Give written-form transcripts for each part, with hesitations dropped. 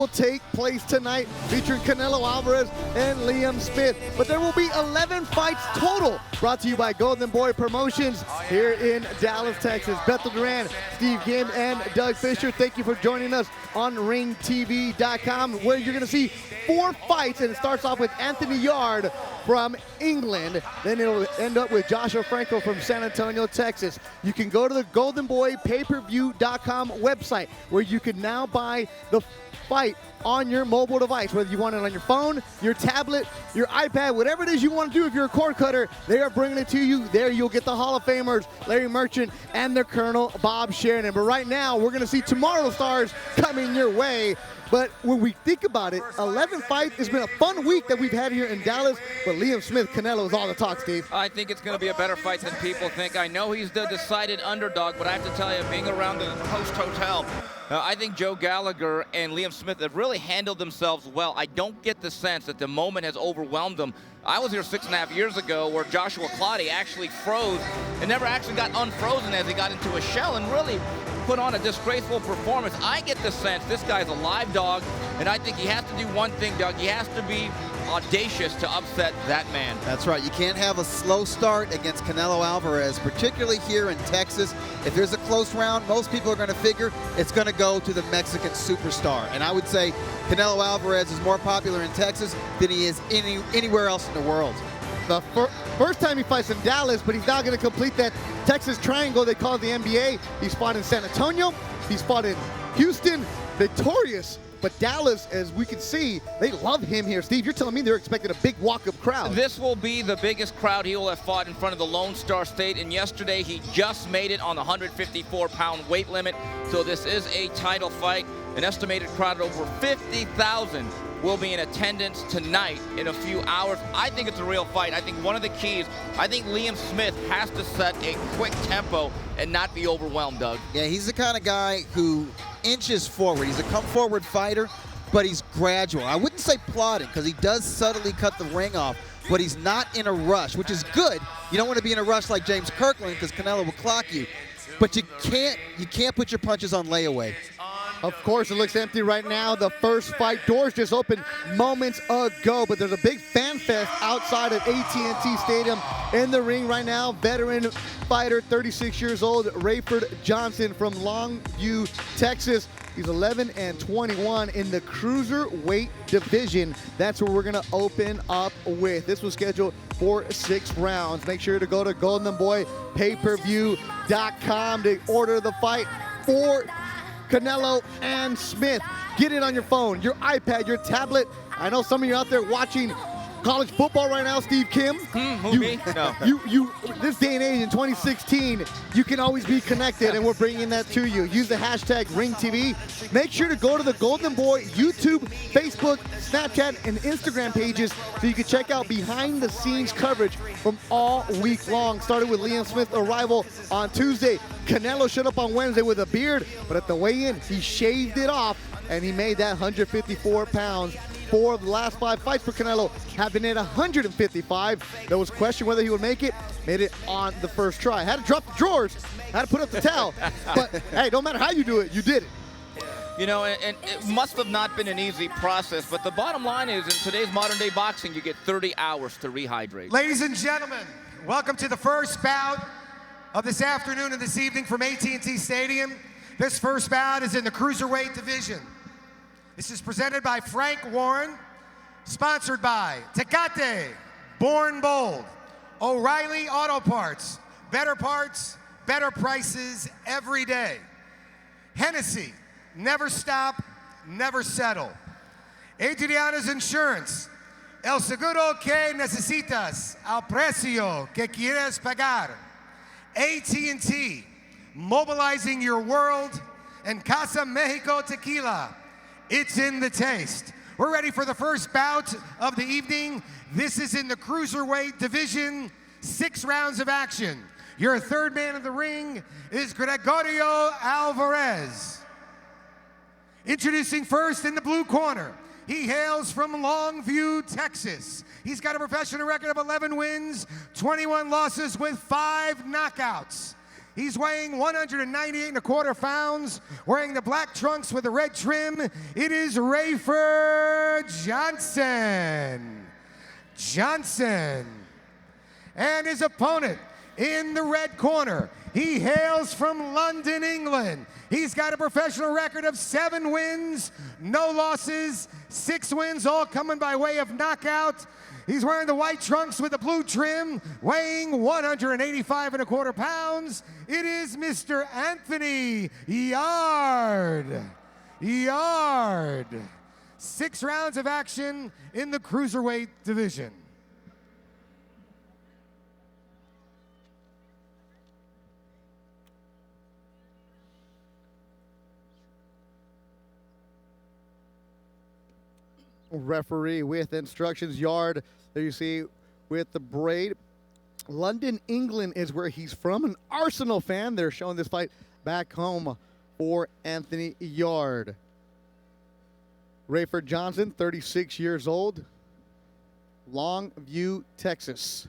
will take place tonight, featuring Canelo Alvarez and Liam Smith. But there will be 11 fights total, brought to you by Golden Boy Promotions here in Dallas, Texas. Bethel Duran, Steve Gim, and Doug Fisher, thank you for joining us on ringtv.com, where you're going to see 4 fights, and it starts off with Anthony Yard from England. Then it'll end up with Joshua Franco from San Antonio, Texas. You can go to the Golden Boy pay-per-view.com website, where you can now buy the fight on your mobile device, whether you want it on your phone, your tablet, your iPad, whatever it is you want to do. If you're a cord cutter, they are bringing it to you. There you'll get the Hall of Famers, Larry Merchant and the Colonel Bob Sheridan. But right now, we're going to see tomorrow's stars coming your way. But when we think about it, 11 fights, it's been a fun week that we've had here in Dallas, but Liam Smith, Canelo is all the talk, Steve. I think it's going to be a better fight than people think. I know he's the decided underdog, but I have to tell you, being around the Post Hotel, I think Joe Gallagher and Liam Smith have really handled themselves well. I don't get the sense that the moment has overwhelmed them. I was here 6.5 years ago where Joshua Clottey actually froze and never actually got unfrozen as he got into a shell and really put on a disgraceful performance. I get the sense this guy's a live dog, and I think he has to do one thing, Doug. He has to be audacious to upset that man. That's right. You can't have a slow start against Canelo Alvarez, particularly here in Texas. If there's a close round, most people are going to figure it's going to go to the Mexican superstar. And I would say Canelo Alvarez is more popular in Texas than he is anywhere else in the world. The first time he fights in Dallas, but he's now going to complete that Texas triangle they call the NBA. He's fought in San Antonio, he's fought in Houston, victorious. But Dallas, as we can see, they love him here. Steve, you're telling me they're expecting a big walk-up crowd. This will be the biggest crowd he will have fought in front of the Lone Star State. And yesterday, he just made it on the 154-pound weight limit. So this is a title fight. An estimated crowd of over 50,000 will be in attendance tonight in a few hours. I think it's a real fight. I think one of the keys, I think Liam Smith has to set a quick tempo and not be overwhelmed, Doug. Yeah, he's the kind of guy who inches forward. He's a come-forward fighter, but he's gradual. I wouldn't say plodding, because he does subtly cut the ring off, but he's not in a rush, which is good. You don't want to be in a rush like James Kirkland, because Canelo will clock you. But you can't put your punches on layaway. Of course, it looks empty right now. The first fight doors just opened moments ago, but there's a big fan fest outside of AT&T Stadium. In the ring right now, veteran fighter, 36 years old, Rayford Johnson from Longview, Texas. He's 11-21 in the cruiserweight division. That's where we're going to open up with. This was scheduled for 6 rounds. Make sure to go to goldenboypayperview.com to order the fight for Canelo and Smith. Get it on your phone, your iPad, your tablet. I know some of you out there watching college football right now, Steve Kim. This day and age in 2016, you can always be connected, and we're bringing that to you. Use the hashtag RingTV. Make sure to go to the Golden Boy YouTube, Facebook, Snapchat, and Instagram pages so you can check out behind-the-scenes coverage from all week long. Started with Liam Smith's arrival on Tuesday. Canelo showed up on Wednesday with a beard, but at the weigh-in, he shaved it off, and he made that 154 pounds. 4 of the last 5 fights for Canelo have been at 155. There was a question whether he would make it. Made it on the first try. Had to drop the drawers. Had to put up the towel. But, hey, no matter how you do it, you did it. You know, and it must have not been an easy process, but the bottom line is, in today's modern-day boxing, you get 30 hours to rehydrate. Ladies and gentlemen, welcome to the first bout of this afternoon and this evening from AT&T Stadium. This first bout is in the cruiserweight division. This is presented by Frank Warren, sponsored by Tecate, Born Bold, O'Reilly Auto Parts, better prices every day. Hennessy, never stop, never settle. Adriana's Insurance, el seguro que necesitas, al precio que quieres pagar. AT&T, mobilizing your world, and Casa Mexico Tequila. It's in the taste. We're ready for the first bout of the evening. This is in the cruiserweight division, 6 rounds of action. Your third man in the ring is Gregorio Alvarez. Introducing first in the blue corner. He hails from Longview, Texas. He's got a professional record of 11 wins, 21 losses with 5 knockouts. He's weighing 198.25 pounds, wearing the black trunks with the red trim. It is Rafer Johnson. And his opponent in the red corner, he hails from London, England. He's got a professional record of 7 wins, no losses, 6 wins, all coming by way of knockout. He's wearing the white trunks with the blue trim, weighing 185.25 pounds. It is Mr. Anthony Yarde. 6 rounds of action in the cruiserweight division. Referee with instructions. Yarde, there you see, with the braid. London, England is where he's from. An Arsenal fan. They're showing this fight back home for Anthony Yarde. Rafer Johnson, 36 years old. Longview, Texas.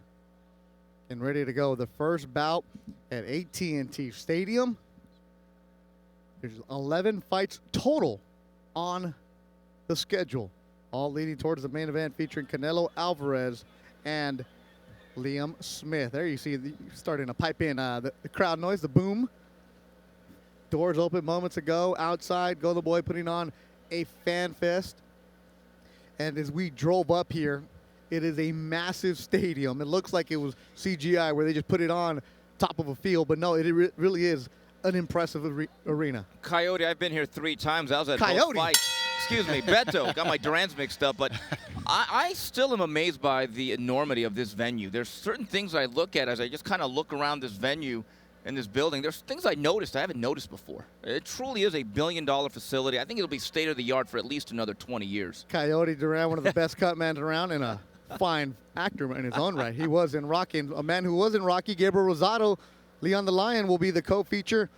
And ready to go. The first bout at AT&T Stadium. There's 11 fights total on the schedule, all leading towards the main event featuring Canelo Alvarez and Liam Smith. There you see, starting to pipe in the crowd noise, the boom. Doors open moments ago. Outside, Golden Boy putting on a fan fest. And as we drove up here, it is a massive stadium. It looks like it was CGI where they just put it on top of a field, but no, it really is an impressive arena. Coyote, I've been here 3 times. I was at Coyote. both fights. Excuse me, Beto. Got my Durans mixed up, but I still am amazed by the enormity of this venue. There's certain things I look at as I just kind of look around this venue and this building. There's things I noticed I haven't noticed before. It truly is a billion-dollar facility. I think it'll be state-of-the-art for at least another 20 years. Coyote Duran, one of the best cut men around and a fine actor in his own right. He was in Rocky. And a man who was in Rocky, Gabriel Rosado, Leon the Lion, will be the co-feature.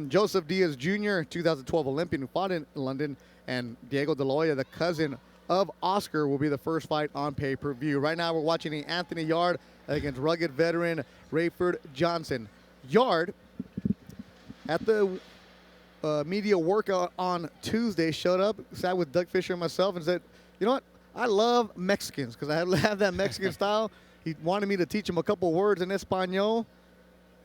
Joseph Diaz Jr., 2012 Olympian who fought in London, and Diego De La Hoya, the cousin of Oscar, will be the first fight on pay-per-view. Right now we're watching the Anthony Yarde against rugged veteran Rafer Johnson. Yarde, at the media workout on Tuesday, showed up, sat with Doug Fisher and myself and said, you know what, I love Mexicans because I have that Mexican style. He wanted me to teach him a couple words in Espanol.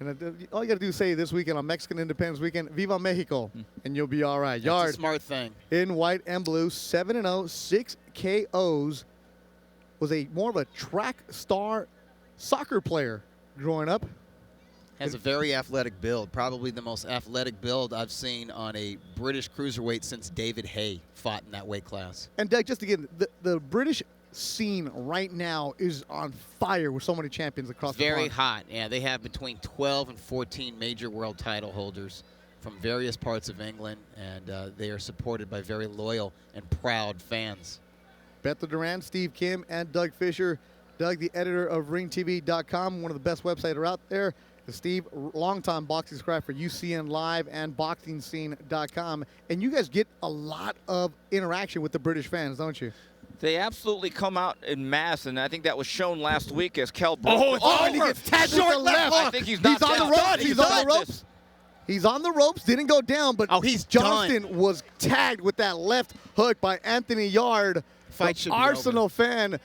And all you got to do is say this weekend on Mexican Independence Weekend, Viva Mexico, and you'll be all right. Yarde, That's a smart thing. in white and blue, 7-0, 6 KOs, was more of a track star soccer player growing up. Has a very athletic build, probably the most athletic build I've seen on a British cruiserweight since David Hay fought in that weight class. And Doug, just again, the British scene right now is on fire with so many champions across the Very pond. hot. Yeah, they have between 12 and 14 major world title holders from various parts of England, and they are supported by very loyal and proud fans. Beto Duran, Steve Kim, and Doug Fisher. Doug, the editor of RingTV.com, one of the best websites out there. Steve, longtime boxing scribe for UCN Live and BoxingScene.com. And you guys get a lot of interaction with the British fans, don't you? They absolutely come out in mass, and I think that was shown last week as Kel broke. And he gets tagged with the left. I think he's He's knocked on the out. ropes. He's on the ropes. He's on the ropes. Didn't go down, but he's Johnston done. was tagged with that left hook by Anthony Yarde, Fight should be Arsenal fan.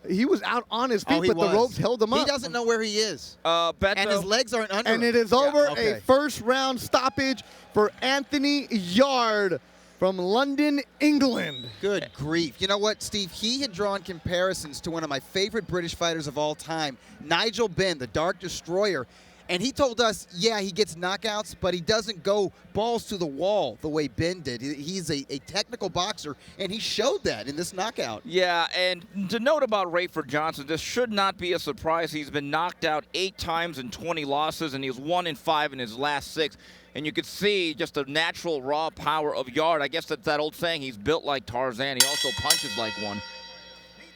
He was out on his feet, he but was. the ropes held him up. He doesn't know where he is. Beto, And his legs aren't under And him. it is over. okay. A first-round stoppage for Anthony Yarde from London, England. Good grief. You know what, Steve? He had drawn comparisons to one of my favorite British fighters of all time, Nigel Benn, the Dark Destroyer. And he told us, yeah, he gets knockouts, but he doesn't go balls to the wall the way Ben did. He's a technical boxer, and he showed that in this knockout. Yeah, and to note about Rafer Johnson, this should not be a surprise. He's been knocked out 8 times in 20 losses, and he was 1-5 in his last 6. And you could see just the natural raw power of Yarde. I guess that's that old saying, he's built like Tarzan. He also punches like one.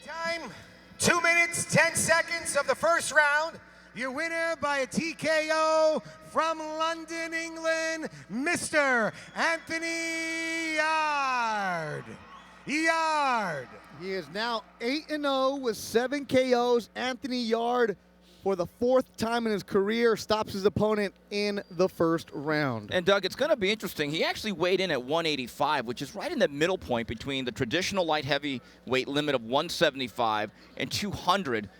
Time, 2 minutes, 10 seconds of the first round. Your winner by a TKO from London, England, Mr. Anthony Yarde. Yarde. He is now 8-0 with 7 KOs. Anthony Yarde, for the 4th time in his career, stops his opponent in the first round. And Doug, it's going to be interesting. He actually weighed in at 185, which is right in the middle point between the traditional light heavyweight limit of 175 and 200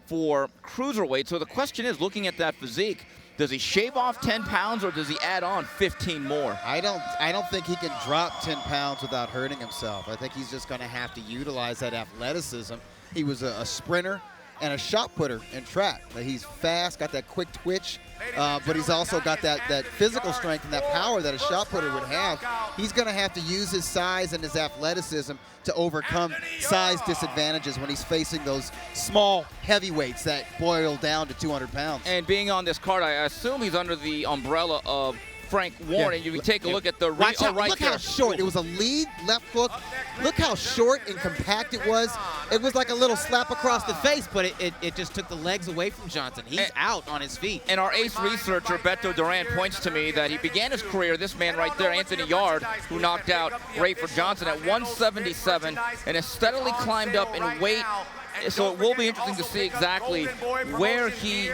for cruiserweight. So the question is, looking at that physique, does he shave off 10 pounds or does he add on 15 more? I don't think he can drop 10 pounds without hurting himself. I think he's just going to have to utilize that athleticism. He was a sprinter and a shot putter in track. He's fast, got that quick twitch, but he's also got that physical strength and that power that a shot putter would have. He's going to have to use his size and his athleticism to overcome size disadvantages when he's facing those small heavyweights that boil down to 200 pounds. And being on this card, I assume he's under the umbrella of Frank Warren, and you can take a look at the Watch out, right look there. how short. It was a lead left hook. Look how short and compact it was. It was like a little slap across the face, but it just took the legs away from Johnson. He's out on his feet. And our ace researcher, Beto Duran, points to me that he began his career, this man right there, Anthony Yard, who knocked out Rayford Johnson at 177 and has steadily climbed up in weight. So it will be interesting to see exactly where he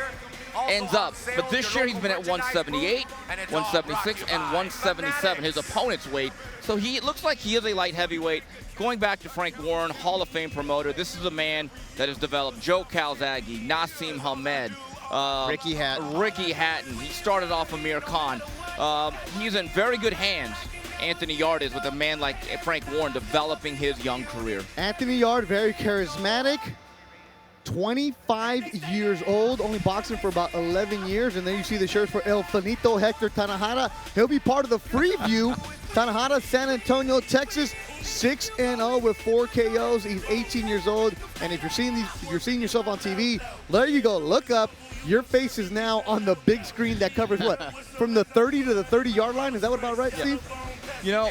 ends up. But this year he's been at 178, 176, and 177, his opponent's weight. So it looks like he is a light heavyweight. Going back to Frank Warren, Hall of Fame promoter, this is a man that has developed Joe Calzaghe, Nassim Hamed, Ricky Hatton. He started off Amir Khan. He's in very good hands, Anthony Yard is, with a man like Frank Warren developing his young career. Anthony Yard, very charismatic. 25 years old, only boxing for about 11 years. And then you see the shirts for El Finito, Hector Tanajara. He'll be part of the Freeview. Tanajara, San Antonio, Texas, 6-0 with 4 KOs. He's 18 years old. And if you're seeing yourself on TV, there you go. Look up. Your face is now on the big screen that covers what? From the 30 to the 30-yard line? Is that about right, Steve? You know,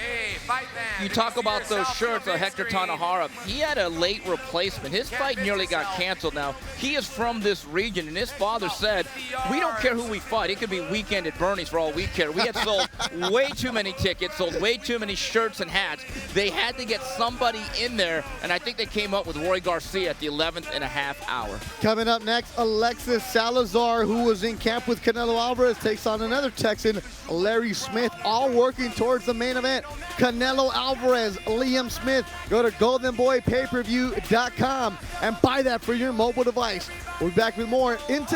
you talk about those shirts of Hector Tanajara. He had a late replacement. His fight nearly got canceled now. He is from this region, and his father said, we don't care who we fight. It could be weekend at Bernie's for all we care. We had sold way too many tickets, sold way too many shirts and hats. They had to get somebody in there, and I think they came up with Roy Garcia at the 11th and a half hour. Coming up next, Alexis Salazar, who was in camp with Canelo Alvarez, takes on another Texan, Larry Smith, all working towards the main event. Canelo Alvarez, Liam Smith. Go to goldenboypayperview.com and buy that for your mobile device. We'll be back with more in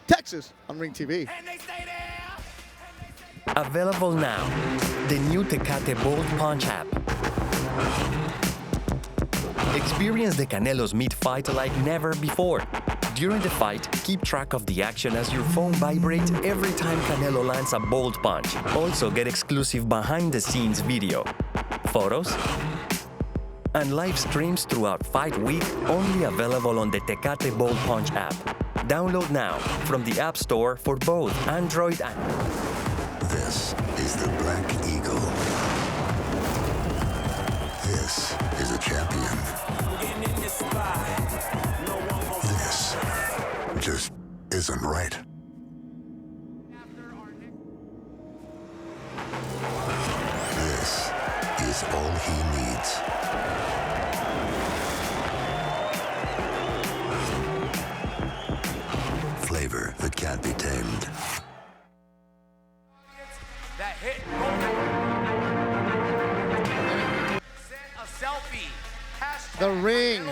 Texas on Ring TV. Available now, the new Tecate Bold Punch app. Experience the Canelo's meat fight like never before. During the fight, keep track of the action as your phone vibrates every time Canelo lands a bold punch. Also get exclusive behind-the-scenes video, photos, and live streams throughout Fight Week, only available on the Tecate Bold Punch app. Download now from the App Store for both Android and... This is the Black Eagle. This is a champion. This just isn't right. This is all he needs. Flavor that can't be tamed. That hit. Sent a selfie. The ring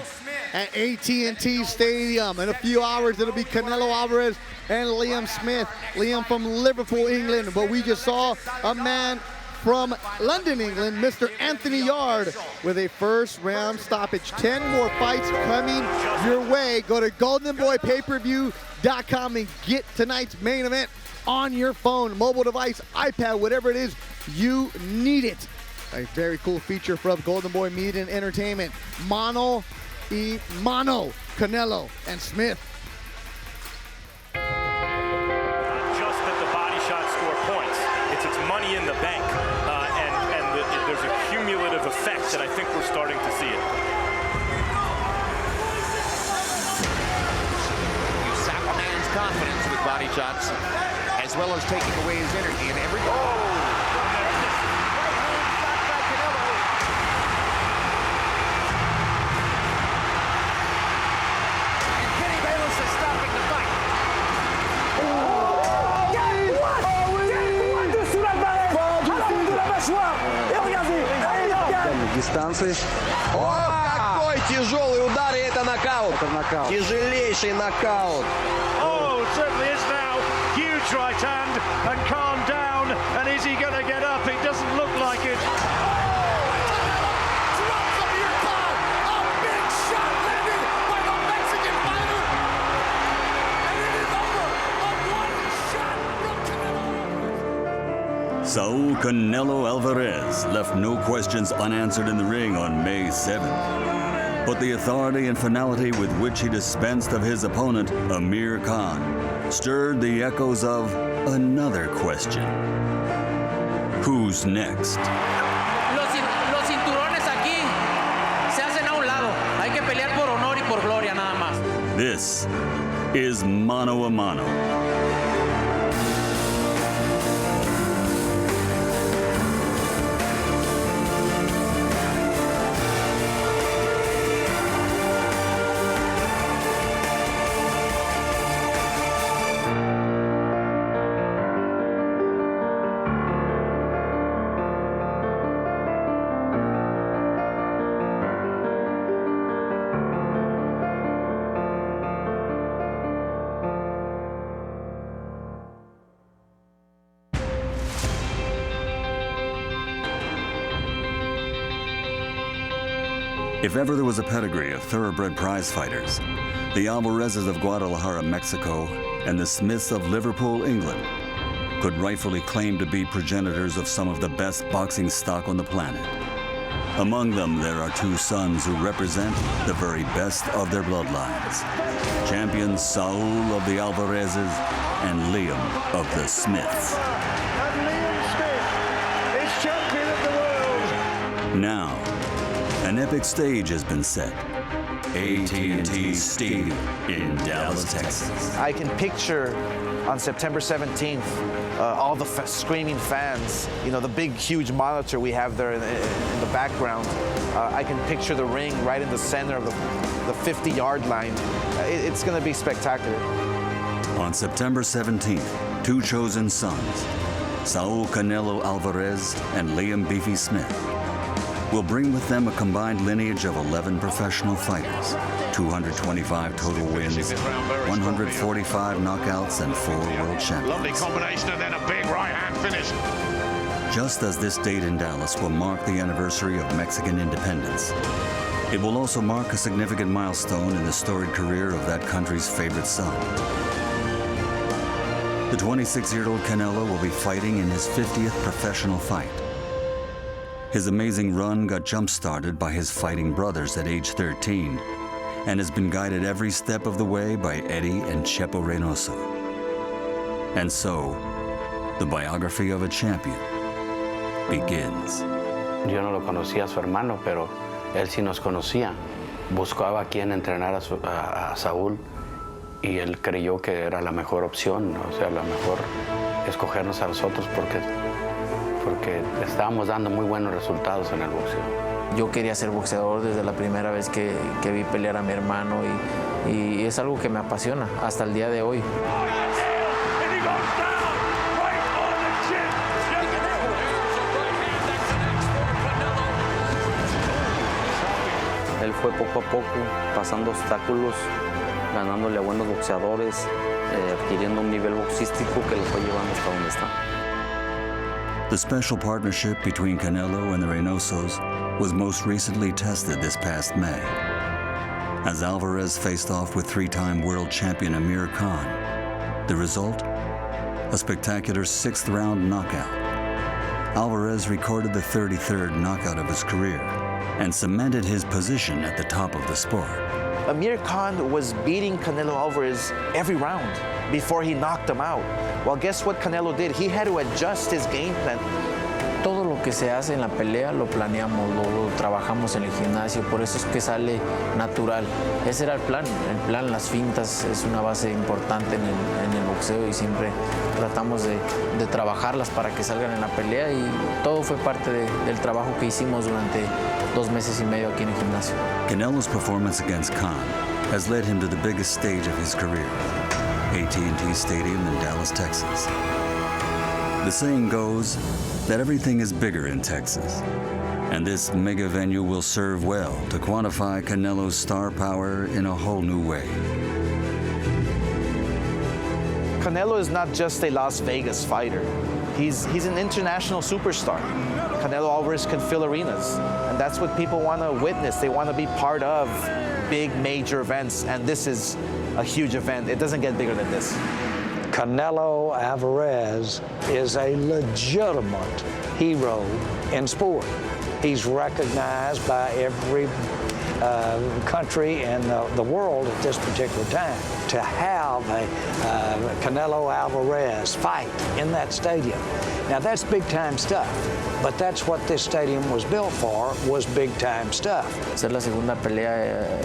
at AT&T Stadium. In a few hours, it'll be Canelo Alvarez and Liam Smith. Liam from Liverpool, England. But we just saw a man from London, England, Mr. Anthony Yard, with a first-round stoppage. 10 more fights coming your way. Go to goldenboypayperview.com and get tonight's main event on your phone, mobile device, iPad, whatever it is, you need it. A very cool feature from Golden Boy Media and Entertainment. Mano y mano, Canelo and Smith. Just that the body shots score points. It's money in the bank. There's a cumulative effect that I think we're starting to see it. You sap a man's confidence with body shots, as well as taking away his energy in every goal. Молодцы. О, какой тяжелый удар, и это нокаут. Это нокаут. Тяжелейший нокаут. Oh, it certainly is now. Huge right hand and calm down. And is he going to get up? It doesn't look like it. Saul Canelo Alvarez left no questions unanswered in the ring on May 7th. But the authority and finality with which he dispensed of his opponent, Amir Khan, stirred the echoes of another question. Who's next? Los cinturones aquí se hacen a un lado. Hay que pelear por honor y por gloria nada más. This is Mano a Mano. If ever there was a pedigree of thoroughbred prize fighters, the Alvarezes of Guadalajara, Mexico, and the Smiths of Liverpool, England, could rightfully claim to be progenitors of some of the best boxing stock on the planet. Among them, there are two sons who represent the very best of their bloodlines. Champion Saul of the Alvarezes and Liam of the Smiths. And Liam Smith is champion of the world. Now, an epic stage has been set. AT&T Stadium in Dallas, Texas. I can picture on September 17th all the screaming fans, you know, the big, huge monitor we have there in the background. I can picture the ring right in the center of the 50-yard line. It's going to be spectacular. On September 17th, two chosen sons, Saul Canelo Alvarez and Liam Beefy Smith, will bring with them a combined lineage of 11 professional fighters, 225 total wins, 145 knockouts, and 4 world champions. Lovely combination and then a big right-hand finish. Just as this date in Dallas will mark the anniversary of Mexican independence, it will also mark a significant milestone in the storied career of that country's favorite son. The 26-year-old Canelo will be fighting in his 50th professional fight. His amazing run got jump-started by his fighting brothers at age 13 and has been guided every step of the way by Eddie and Chepo Reynoso. And so, the biography of a champion begins. Yo no lo conocía a su hermano, pero él sí nos conocía. Buscaba a quien entrenar a Saúl y él creyó que era la mejor opción, o sea, la mejor escogernos a nosotros porque estábamos dando muy buenos resultados en el boxeo. Yo quería ser boxeador desde la primera vez que vi pelear a mi hermano y es algo que me apasiona hasta el día de hoy. Él fue poco a poco pasando obstáculos, ganándole a buenos boxeadores, adquiriendo un nivel boxístico que lo fue llevando hasta donde está. The special partnership between Canelo and the Reynosos was most recently tested this past May, as Alvarez faced off with 3-time world champion Amir Khan. The result? A spectacular 6th-round knockout. Alvarez recorded the 33rd knockout of his career and cemented his position at the top of the sport. Amir Khan was beating Canelo Alvarez every round before he knocked him out. Well, guess what Canelo did? He had to adjust his game plan. Todo lo que se hace en la pelea lo planeamos, lo trabajamos en el gimnasio, por eso es que sale natural. Ese era el plan, las fintas es una base importante en el boxeo y siempre tratamos de trabajarlas para que salgan en la pelea y todo fue parte del trabajo que hicimos durante 2 meses y medio aquí en el gimnasio. Canelo's performance against Khan has led him to the biggest stage of his career, AT&T Stadium in Dallas, Texas. The saying goes that everything is bigger in Texas, And this mega venue will serve well to quantify Canelo's star power in a whole new way. Canelo is not just a Las Vegas fighter. He's an international superstar. Canelo Alvarez can fill arenas, and that's what people want to witness. They want to be part of big major events, and this is a huge event. It doesn't get bigger than this. Canelo Alvarez is a legitimate hero in sport. He's recognized by every country in the world at this particular time. To have a Canelo Alvarez fight in that stadium, now that's big time stuff, but that's what this stadium was built for, was big time stuff. Ser la segunda pelea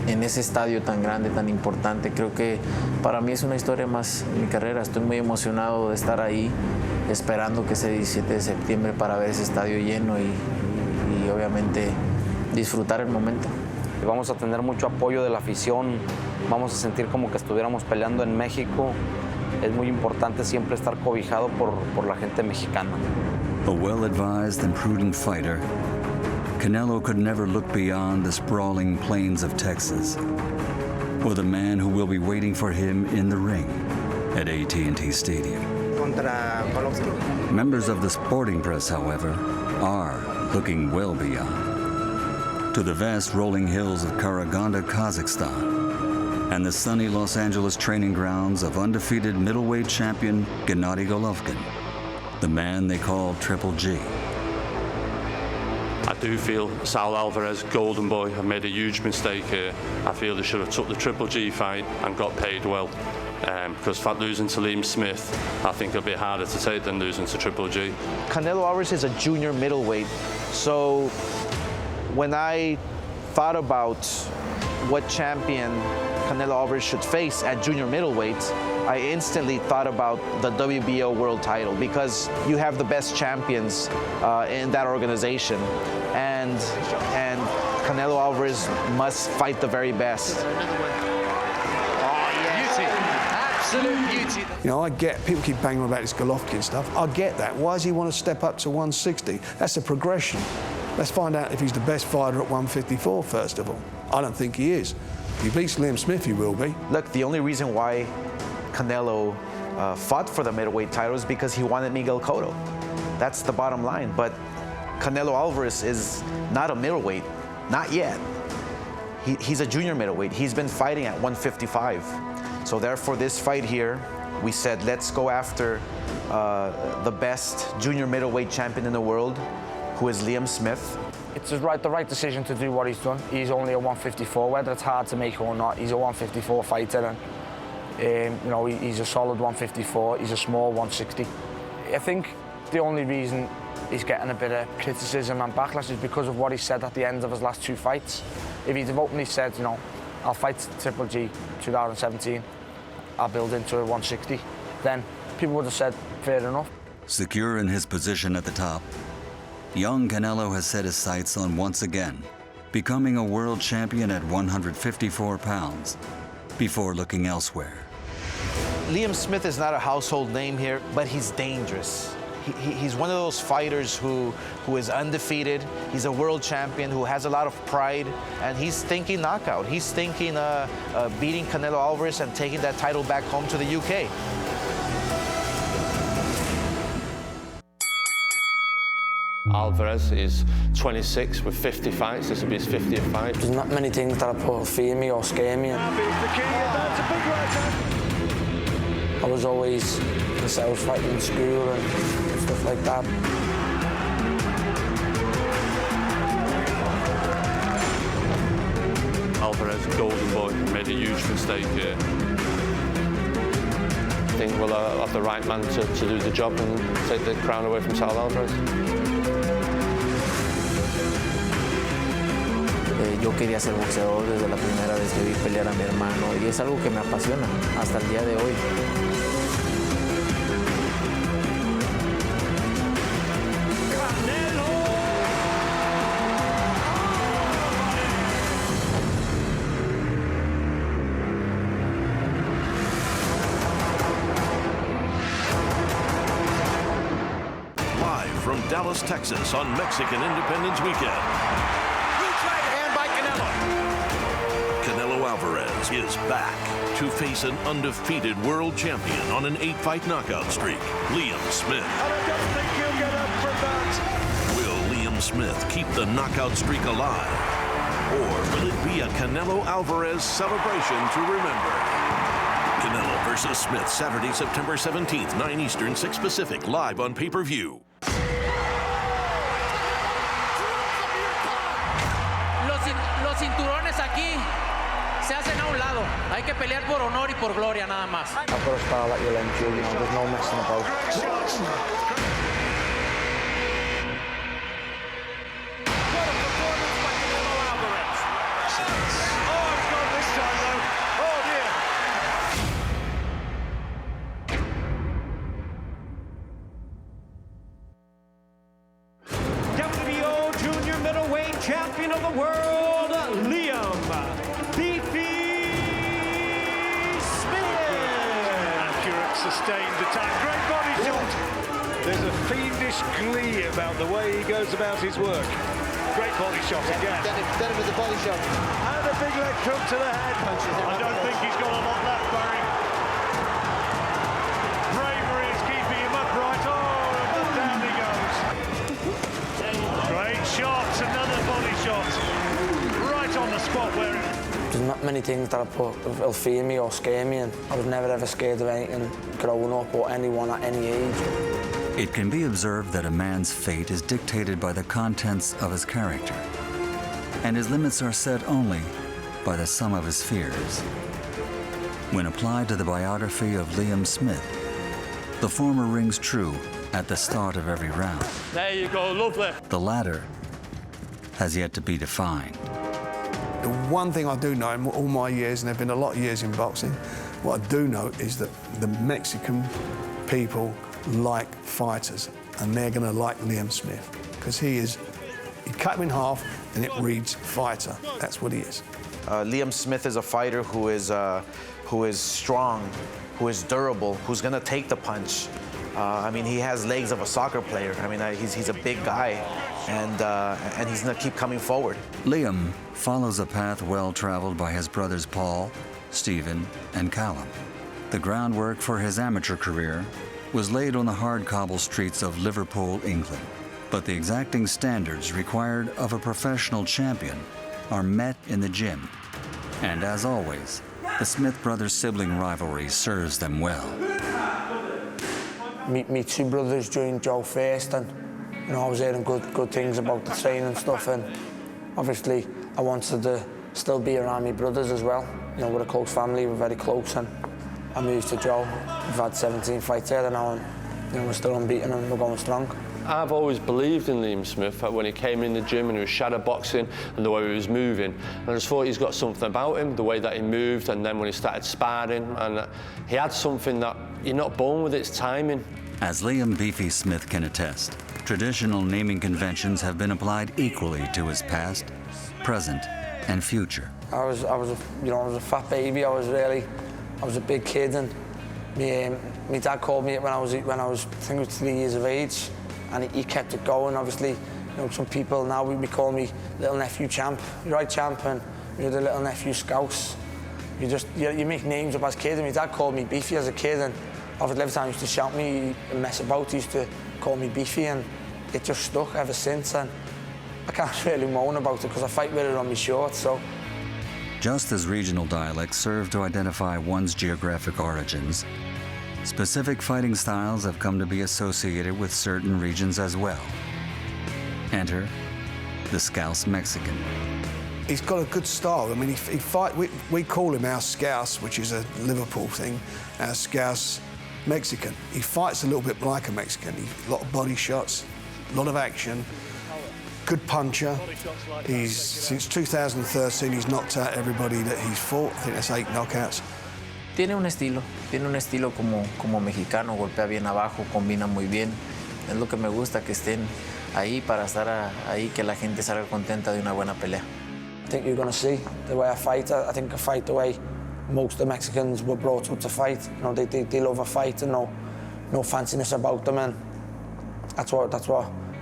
en ese estadio tan grande, tan importante, creo que para mí es una historia más en mi carrera. Estoy muy emocionado de estar ahí, esperando que ese 17 de septiembre para ver ese estadio lleno y obviamente disfrutar el momento. Vamos a tener mucho apoyo de la afición, vamos a sentir como que estuviéramos peleando en México. Es muy importante siempre estar cobijado por la gente mexicana. A well-advised and prudent fighter, Canelo could never look beyond the sprawling plains of Texas, or the man who will be waiting for him in the ring at AT&T Stadium. Members of the sporting press, however, are looking well beyond to the vast rolling hills of Karaganda, Kazakhstan, and the sunny Los Angeles training grounds of undefeated middleweight champion Gennady Golovkin, the man they call Triple G. I do feel Saul Alvarez, golden boy, have made a huge mistake here. I feel they should have took the Triple G fight and got paid well. Because losing to Liam Smith, I think it'll be harder to take than losing to Triple G. Canelo Alvarez is a junior middleweight, so when I thought about what champion Canelo Alvarez should face at junior middleweight, I instantly thought about the WBO world title, because you have the best champions in that organization, and Canelo Alvarez must fight the very best. Absolute beauty. You know, I get, people keep banging on about this Golovkin stuff. I get that. Why does he want to step up to 160? That's a progression. Let's find out if he's the best fighter at 154, first of all. I don't think he is. If he beats Liam Smith, he will be. Look, the only reason why Canelo fought for the middleweight title is because he wanted Miguel Cotto. That's the bottom line. But Canelo Alvarez is not a middleweight, not yet. He's a junior middleweight. He's been fighting at 155. So therefore, this fight here, we said, let's go after the best junior middleweight champion in the world, who is Liam Smith. It's the right decision to do what he's done. He's only a 154, whether it's hard to make or not. He's a 154 fighter, and you know, he's a solid 154. He's a small 160. I think the only reason he's getting a bit of criticism and backlash is because of what he said at the end of his last two fights. If he'd have openly said, you know, I'll fight Triple G 2017, I'll build into a 160, then people would have said, fair enough. Secure in his position at the top, young Canelo has set his sights on once again becoming a world champion at 154 pounds before looking elsewhere. Liam Smith is not a household name here, but he's dangerous. He's one of those fighters who is undefeated. He's a world champion who has a lot of pride, and he's thinking knockout. He's thinking beating Canelo Alvarez and taking that title back home to the UK. Alvarez is 26 with 50 fights. This will be his 50th fight. There's not many things that put fear me or scare me. I was always in sales fighting in school and stuff like that. Alvarez, golden boy, made a huge mistake here. I think we'll have the right man to do the job and take the crown away from Saul Alvarez. Yo quería ser boxeador desde la primera vez que vi pelear a mi hermano y es algo que me apasiona hasta el día de hoy. Live from Dallas, Texas on Mexican Independence Weekend. Huge right hand by Canelo. Canelo Alvarez is back to face an undefeated world champion on an 8-fight knockout streak, Liam Smith. And I don't think he'll get up from that. Will Liam Smith keep the knockout streak alive? Or will it be a Canelo Alvarez celebration to remember? Canelo versus Smith, Saturday, September 17th, 9 Eastern, 6 Pacific, live on pay-per-view. Los cinturones aquí se hacen a un lado. Hay que pelear por honor y por gloria nada más. I've got a style like you'll enjoy, you know, there's no messing about. WBO Junior Middleweight Champion of the World, Liam "Beefy" Smith. Accurate, sustained attack. Great body shot. There's a fiendish glee about the way he goes about his work. Great body shot again. Done it with the body shot. And a big leg hook to the head. I don't think he's got a lot left, Barry. Bravery is keeping him upright. Oh, and down he goes. Great shot, another body shot. Right on the spot where it... There's not many things that will fear me or scare me, and I was never ever scared of anything growing up or anyone at any age. It can be observed that a man's fate is dictated by the contents of his character, and his limits are set only by the sum of his fears. When applied to the biography of Liam Smith, the former rings true at the start of every round. There you go, lovely. The latter has yet to be defined. The one thing I do know in all my years, and there have been a lot of years in boxing, what I do know is that the Mexican people like fighters, and they're going to like Liam Smith, because you cut him in half and it reads fighter. That's what he is. Liam Smith is a fighter who is strong, who is durable, who's going to take the punch. I mean, he has legs of a soccer player. I mean, he's a big guy, and he's going to keep coming forward. Liam follows a path well traveled by his brothers Paul, Stephen, and Callum. The groundwork for his amateur career was laid on the hard cobble streets of Liverpool, England. But the exacting standards required of a professional champion are met in the gym. And as always, the Smith brothers' sibling rivalry serves them well. Me two brothers joined Joe first, and I was hearing good things about the training and stuff, and obviously I wanted to still be around my brothers as well. We're a close family, we're very close, and I moved to Joe. We've had 17 fights there now, and we're still unbeaten and we're going strong. I've always believed in Liam Smith when he came in the gym and he was shadow boxing and the way he was moving. And I just thought he's got something about him, the way that he moved, and then when he started sparring, and he had something that you're not born with, it's timing. As Liam "Beefy" Smith can attest, traditional naming conventions have been applied equally to his past, present, and future. I was a fat baby. I was a big kid, and my dad called me when I was I think it was 3 years of age, and he kept it going. Obviously, some people now we call me little nephew champ. You're right, champ, and you're the little nephew scouse. You make names up as kids, and my dad called me Beefy as a kid, and obviously every time he used to shout me and mess about, he used to call me Beefy, and it just stuck ever since. And I can't really moan about it because I fight with it on my shorts. So. Just as regional dialects serve to identify one's geographic origins, specific fighting styles have come to be associated with certain regions as well. Enter the Scouse Mexican. He's got a good style. I mean, we call him our Scouse, which is a Liverpool thing, our Scouse Mexican. He fights a little bit like a Mexican. A lot of body shots, a lot of action. Good puncher. Since 2013, he's knocked out everybody that he's fought. I think that's 8 knockouts. Tiene un estilo como mexicano, golpea bien abajo, combina muy bien. Es lo que me gusta, que estén ahí para estar ahí, que la gente salga contenta de una buena pelea. I think you're going to see the way I fight. I think I fight the way most of the Mexicans were brought up to fight. They love a fight and no fanciness about them, and that's what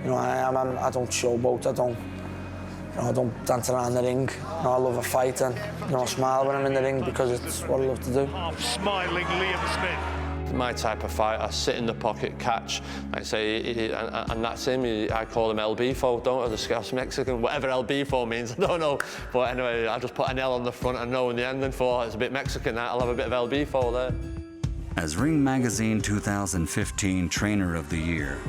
You know, I don't showboat. I don't dance around the ring. You know, I love a fight and, you know, smile when I'm in the ring because it's what I love to do. Smiling Liam Smith. My type of fight, I sit in the pocket, catch, like I say, and that's him. I call him LB4, don't I? The Scouse Mexican, whatever LB4 means, I don't know. But anyway, I just put an L on the front and know in the ending for it's a bit Mexican, that I'll have a bit of LB4 there. As Ring Magazine 2015 Trainer of the Year,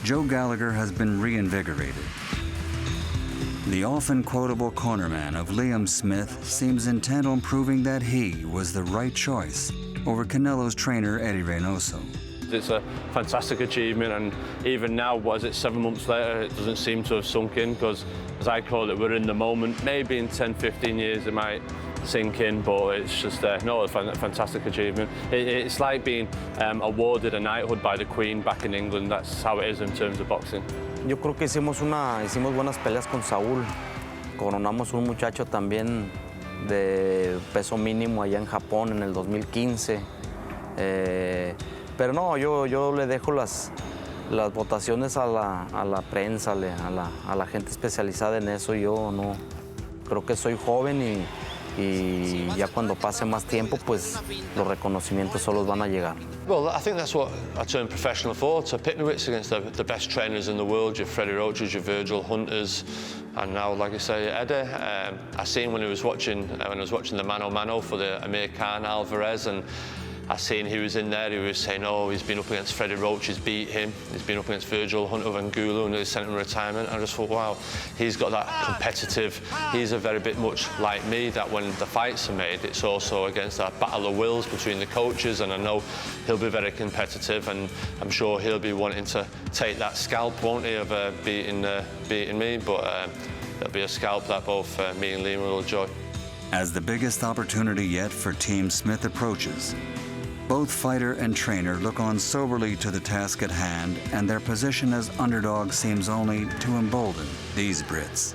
Joe Gallagher has been reinvigorated. The often quotable cornerman of Liam Smith seems intent on proving that he was the right choice over Canelo's trainer, Eddie Reynoso. It's a fantastic achievement, and even now, what is it, 7 months later, it doesn't seem to have sunk in, because, as I call it, we're in the moment. Maybe in 10, 15 years it might sink in, but it's just, no, a fantastic achievement. It's like being awarded a knighthood by the Queen back in England. That's how it is in terms of boxing. Yo creo que hicimos buenas peleas con Saúl. Coronamos un muchacho también de peso mínimo allá en Japón en el 2015. Pero no, yo le dejo las votaciones a la prensa, a la gente especializada en eso. Yo no creo que soy joven y ya cuando pase más tiempo, pues los reconocimientos solos van a llegar. Well, I think that's what I turned professional for, to pit my wits against the best trainers in the world, your Freddie Roaches, your Virgil Hunters, and now, like I say, Eddie. I seen when I was watching the Mano Mano for the Amir Khan Alvarez, and I seen he was in there. He was saying, oh, he's been up against Freddie Roach, he's beat him. He's been up against Virgil Hunter and Gulu, and they sent him retirement. I just thought, wow, he's got that competitive. He's a very bit much like me, that when the fights are made, it's also against that battle of wills between the coaches, and I know he'll be very competitive, and I'm sure he'll be wanting to take that scalp, won't he, of beating me, but it'll be a scalp that both me and Liam will enjoy. As the biggest opportunity yet for Team Smith approaches, both fighter and trainer look on soberly to the task at hand, and their position as underdog seems only to embolden these Brits.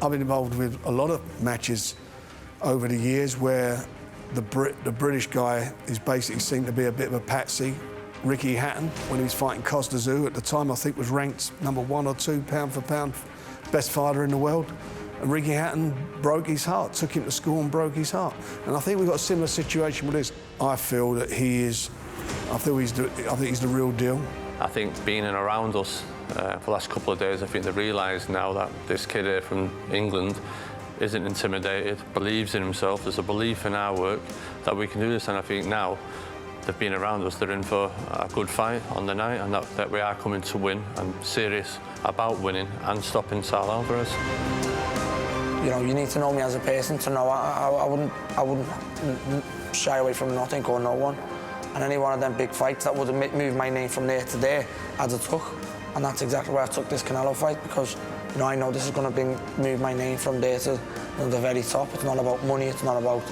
I've been involved with a lot of matches over the years where the British guy is basically seen to be a bit of a patsy. Ricky Hatton, when he was fighting Costa Zoo, at the time I think was ranked number 1 or 2 pound for pound best fighter in the world. And Ricky Hatton broke his heart, took him to school and broke his heart. And I think we've got a similar situation with this. I feel that I think he's the real deal. I think being in around us for the last couple of days, I think they realise now that this kid here from England isn't intimidated, believes in himself. There's a belief in our work that we can do this, and I think now they've been around us, they're in for a good fight on the night, and that we are coming to win and serious about winning and stopping Saul Alvarez. You know, you need to know me as a person to know I wouldn't shy away from nothing or no one. And any one of them big fights that would have moved my name from there to there, I'd have took. And that's exactly why I took this Canelo fight, because, you know, I know this is going to move my name from there to the very top. It's not about money, it's not about,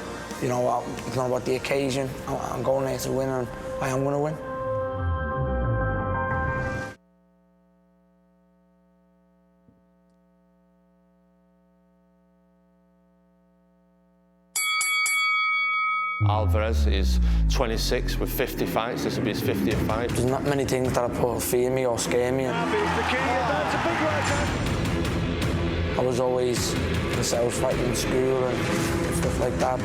you know, it's not about the occasion. I'm going there to win, and I am going to win. Alvarez is 26 with 50 fights. This will be his 50th fight. There's not many things that put fear me or scare me. I was always myself fighting in school and stuff like that.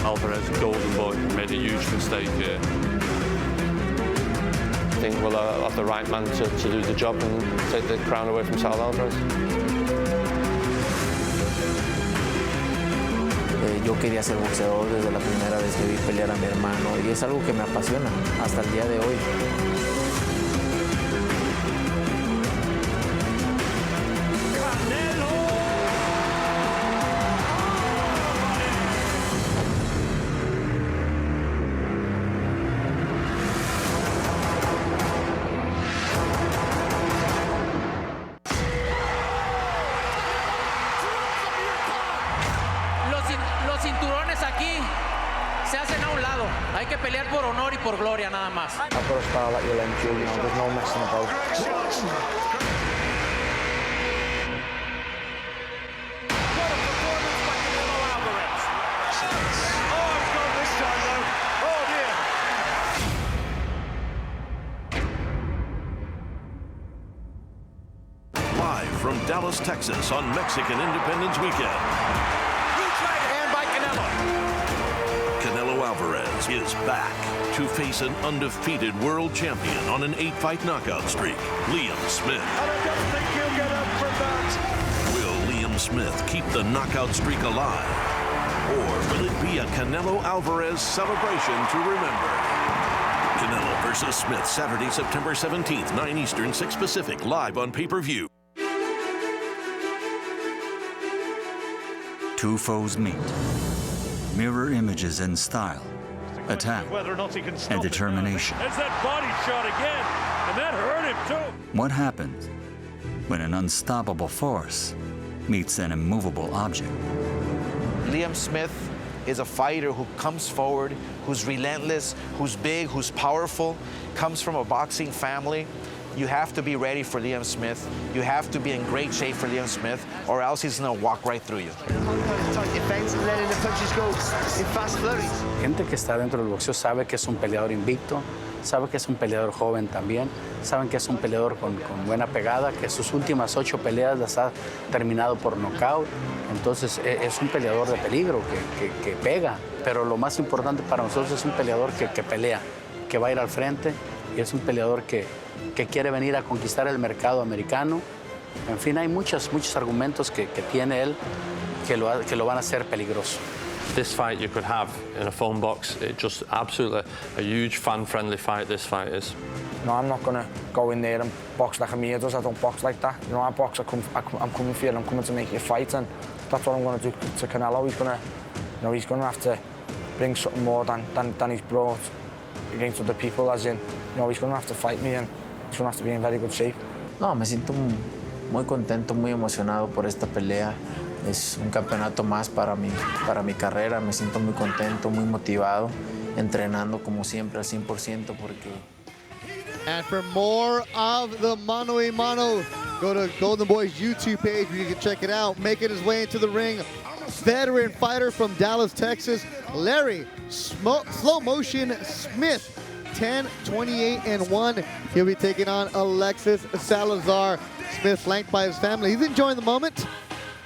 Alvarez, golden boy, made a huge mistake here. I think we'll have the right man to do the job and take the crown away from Saul Alvarez. Yo quería ser boxeador desde la primera vez que vi pelear a mi hermano, y es algo que me apasiona hasta el día de hoy. Los cinturones aquí se hacen a un lado. Hay que pelear por honor y por gloria nada más. I've got a style that you'll enjoy, you know, there's no messing about. from Dallas, Texas on Mexican Independence Weekend. Huge right hand by Canelo. Canelo Alvarez is back to face an undefeated world champion on an 8-fight knockout streak, Liam Smith. And I don't think he'll get up from that. Will Liam Smith keep the knockout streak alive? Or will it be a Canelo Alvarez celebration to remember? Canelo versus Smith, Saturday, September 17th, 9 Eastern, 6 Pacific, live on pay-per-view. Two foes meet. Mirror images in style, attack, Whether or not he can stop and determination. There's that body shot again, and that hurt him too. What happens when an unstoppable force meets an immovable object? Liam Smith is a fighter who comes forward, who's relentless, who's big, who's powerful, comes from a boxing family. You have to be ready for Liam Smith. You have to be in great shape for Liam Smith, or else he's gonna walk right through you. Gente que está dentro del boxeo sabe que es un peleador invicto, sabe que es un peleador joven también, saben que es un peleador con buena pegada, que sus últimas 8 peleas las ha terminado por nocaut. Entonces es un peleador de peligro, que pega, pero lo más importante para nosotros es un peleador que pelea, que va a ir al frente, y es un peleador que quiere venir a conquistar el mercado americano. En fin, hay muchos argumentos que tiene él que lo van a hacer peligroso. This fight you could have in a phone box. It just absolutely a huge fan-friendly fight, this fight is. No, I'm not going to go in there and box like Amir does. I don't box like that. You know, I box, I'm coming for you, I'm coming to make you fight, and that's what I'm going to do to Canelo. He's going to have to bring something more than he's brought against other people, as in, he's going to have to fight me, and he's going to have to be in very good shape. No, me siento muy contento, muy emocionado por esta pelea. Es un campeonato más para mi carrera. Me siento muy contento, muy motivado, entrenando como siempre al 100% porque... And for more of the Mano a Mano, go to Golden Boy's YouTube page where you can check it out. Making his way into the ring, veteran fighter from Dallas, Texas, Larry Slow Motion Smith, 10-28-1. He'll be taking on Alexis Salazar. Smith flanked by his family. He's enjoying the moment.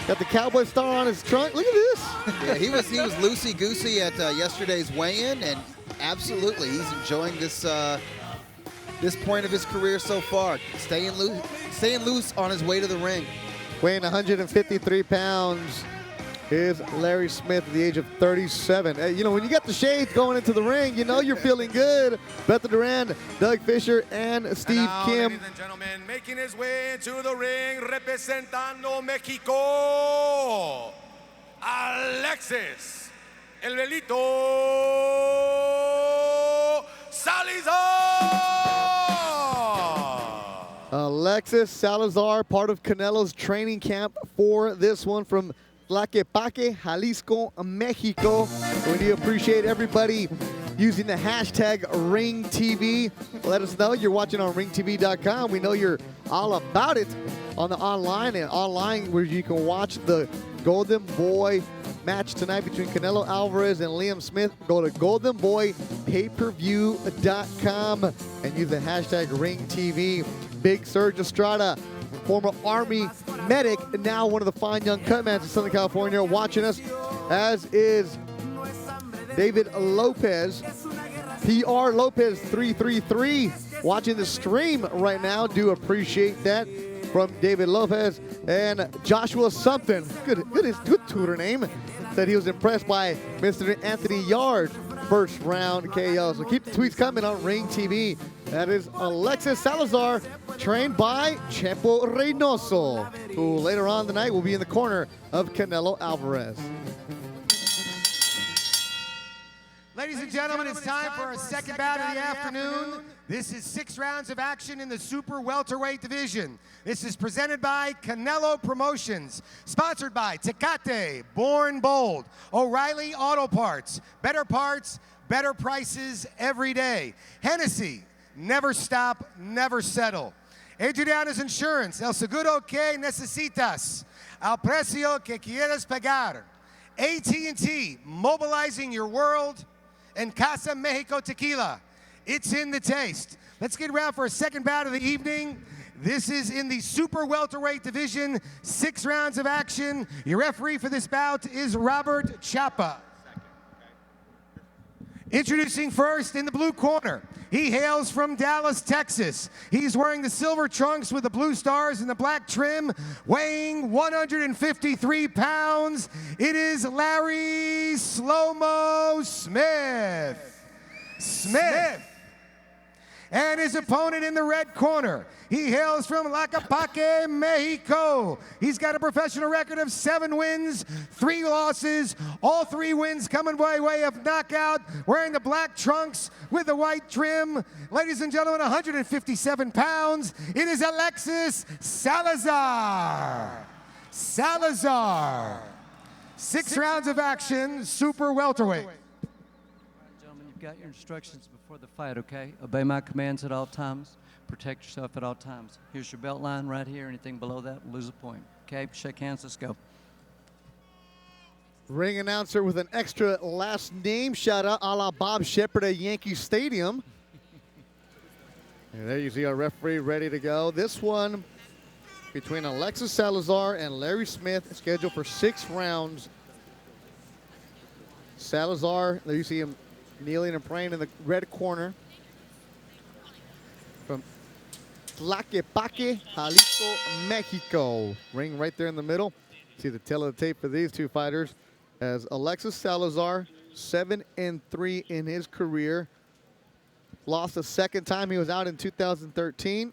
Got the cowboy star on his trunk. Look at this. Yeah, he was loosey-goosey at yesterday's weigh-in, and absolutely, he's enjoying this this point of his career so far. Staying loose on his way to the ring. Weighing 153 pounds is Larry Smith at the age of 37. When you got the shades going into the ring, you're feeling good. Beto Duran, Doug Fisher, and Steve Kim. Ladies and gentlemen, making his way into the ring, representando Mexico, Alexis El Velito Salazar. Alexis Salazar, part of Canelo's training camp for this one from Tlaquepaque, Jalisco, Mexico. We do appreciate everybody using the hashtag RingTV. Let us know you're watching on ringtv.com. We know you're all about it on the online where you can watch the Golden Boy match tonight between Canelo Alvarez and Liam Smith. Go to goldenboypayperview.com and use the hashtag RingTV. Big Serge Estrada, former Army medic, now one of the fine young cutmans in Southern California, watching us, as is David Lopez, PR Lopez 333, watching the stream right now. Do appreciate that from David Lopez. And Joshua Something, good tutor name, said he was impressed by Mr. Anthony Yard, first round KO. So keep the tweets coming on Ring TV. That is Alexis Salazar, trained by Chepo Reynoso, who later on tonight will be in the corner of Canelo Alvarez. Ladies and gentlemen, it's time for our second bout of the afternoon. This is 6 rounds of action in the super welterweight division. This is presented by Canelo Promotions, sponsored by Tecate, Born Bold, O'Reilly Auto Parts, better prices every day. Hennessy, never stop, never settle. Adriana's Insurance, el seguro que necesitas, al precio que quieres pagar. AT&T, mobilizing your world. And Casa Mexico Tequila, it's in the taste. Let's get around for a second bout of the evening. This is in the super welterweight division, 6 rounds of action. Your referee for this bout is Robert Chapa. Introducing first in the blue corner, he hails from Dallas, Texas. He's wearing the silver trunks with the blue stars and the black trim, weighing 153 pounds. It is Larry Slow-Mo Smith. And his opponent in the red corner, he hails from Tlaquepaque, Mexico. He's got a professional record of 7 wins, 3 losses. All 3 wins coming by way of knockout, wearing the black trunks with the white trim. Ladies and gentlemen, 157 pounds. It is Alexis Salazar. 6 rounds of action, super welterweight. Gentlemen, you've got your instructions before the fight, okay? Obey my commands at all times. Protect yourself at all times. Here's your belt line right here. Anything below that will lose a point. Okay, shake hands, let's go. Ring announcer with an extra last name shout out a la Bob Shepard at Yankee Stadium. And there you see our referee ready to go. This one between Alexis Salazar and Larry Smith, scheduled for 6 rounds. Salazar, there you see him kneeling and praying in the red corner. From Tlaquepaque, Jalisco, Mexico. Ring right there in the middle. See the tail of the tape for these 2 fighters. As Alexis Salazar, 7-3 in his career. Lost the 2nd time he was out in 2013.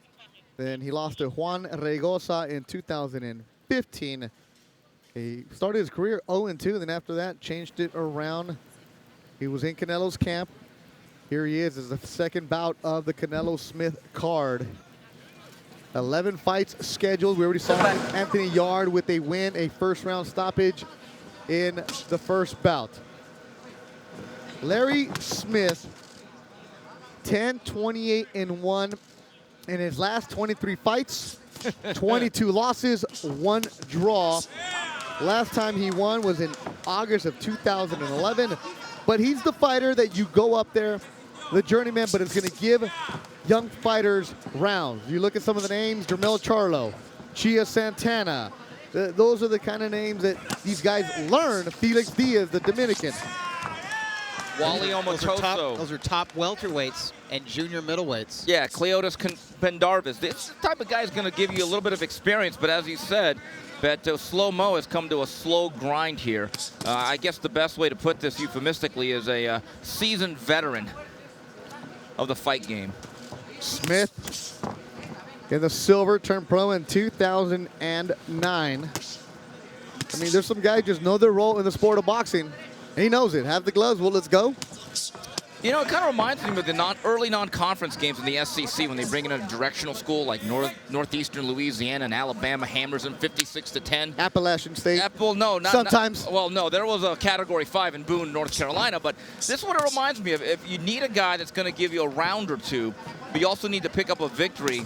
Then he lost to Juan Regosa in 2015. He started his career 0-2, then after that changed it around. He was in Canelo's camp. Here he is the 2nd bout of the Canelo Smith card. 11 fights scheduled. We already saw Anthony Yard with a win, a 1st-round stoppage in the 1st bout. Larry Smith, 10-28-1 in his last 23 fights, 22 losses, 1 draw. Last time he won was in August of 2011. But he's the fighter that you go up there, the journeyman, but it's going to give young fighters rounds. You look at some of the names, Jermel Charlo, Chia Santana. Those are the kind of names that these guys learn. Felix Diaz, the Dominican. Wally Omotoso. Those are top welterweights and junior middleweights. Yeah, Cleotis Pendarvis. This type of guy is going to give you a little bit of experience, but as you said, Beto, Slow-Mo has come to a slow grind here. I guess the best way to put this euphemistically is a seasoned veteran of the fight game. Smith in the silver, turned pro in 2009. I mean, there's some guys just know their role in the sport of boxing. He knows it. Have the gloves. Well, let's go. You know, it kind of reminds me of the early non-conference games in the SEC when they bring in a directional school like Northeastern Louisiana and Alabama hammers them 56-10. Appalachian State. Well, no, sometimes. No, there was a Category 5 in Boone, North Carolina, but this is what it reminds me of. If you need a guy that's going to give you a round or two, but you also need to pick up a victory,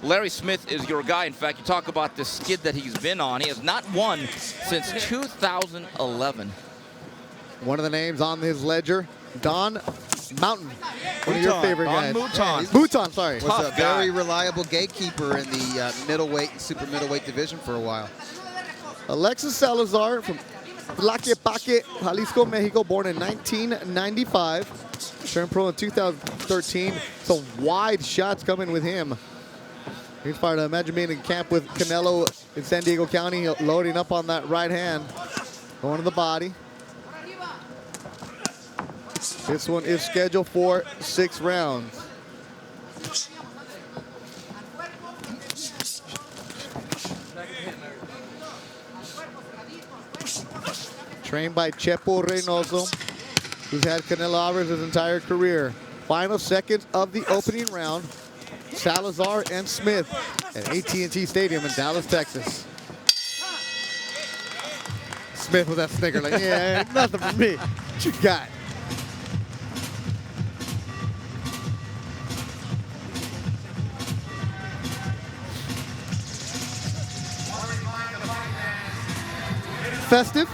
Larry Smith is your guy. In fact, you talk about the skid that he's been on. He has not won since 2011. One of the names on his ledger, Don Mountain, one of your favorite guys. Mouton, sorry. Was a very reliable gatekeeper in the middleweight and super middleweight division for a while. Alexis Salazar from Tlaquepaque, Jalisco, Mexico, born in 1995. Turned pro in 2013. Some wide shots coming with him. He's fired. Imagine being in camp with Canelo in San Diego County, loading up on that right hand, going to the body. This one is scheduled for 6 rounds. Trained by Chepo Reynoso, who's had Canelo Alvarez his entire career. Final seconds of the opening round. Salazar and Smith at AT&T Stadium in Dallas, Texas. Smith with that snicker like, yeah, nothing for me. What you got? Festive?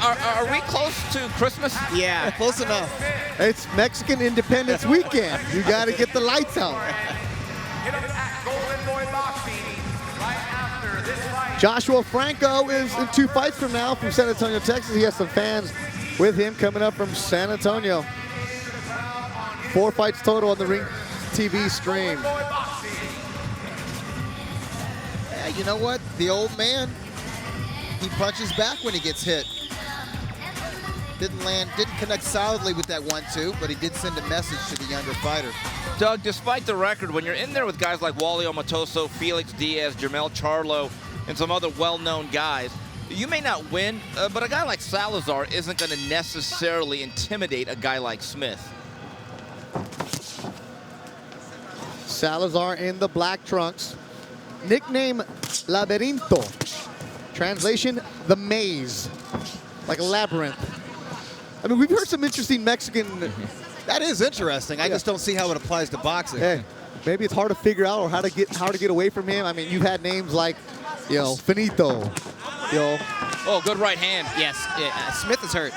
Are we close to Christmas? Yeah, close enough. It's Mexican Independence Weekend. You got to get the lights out. at Golden Boy Boxing right after this fight. Joshua Franco is in 2 fights from now from San Antonio, Texas. He has some fans with him coming up from San Antonio. 4 fights total on the Ring TV stream. Yeah, you know what? The old man, he punches back when he gets hit. Didn't connect solidly with that 1-2, but he did send a message to the younger fighter. Doug, despite the record, when you're in there with guys like Wally Omatoso, Felix Diaz, Jermel Charlo, and some other well-known guys, you may not win, but a guy like Salazar isn't going to necessarily intimidate a guy like Smith. Salazar in the black trunks. Nickname Laberinto. Translation, the maze. Like a labyrinth. I mean, we've heard some interesting Mexican... That is interesting. I just don't see how it applies to boxing. Hey, maybe it's hard to figure out or how to get away from him. I mean, you've had names like, you know, Finito. You know. Oh, good right hand. Yes, Smith is hurt.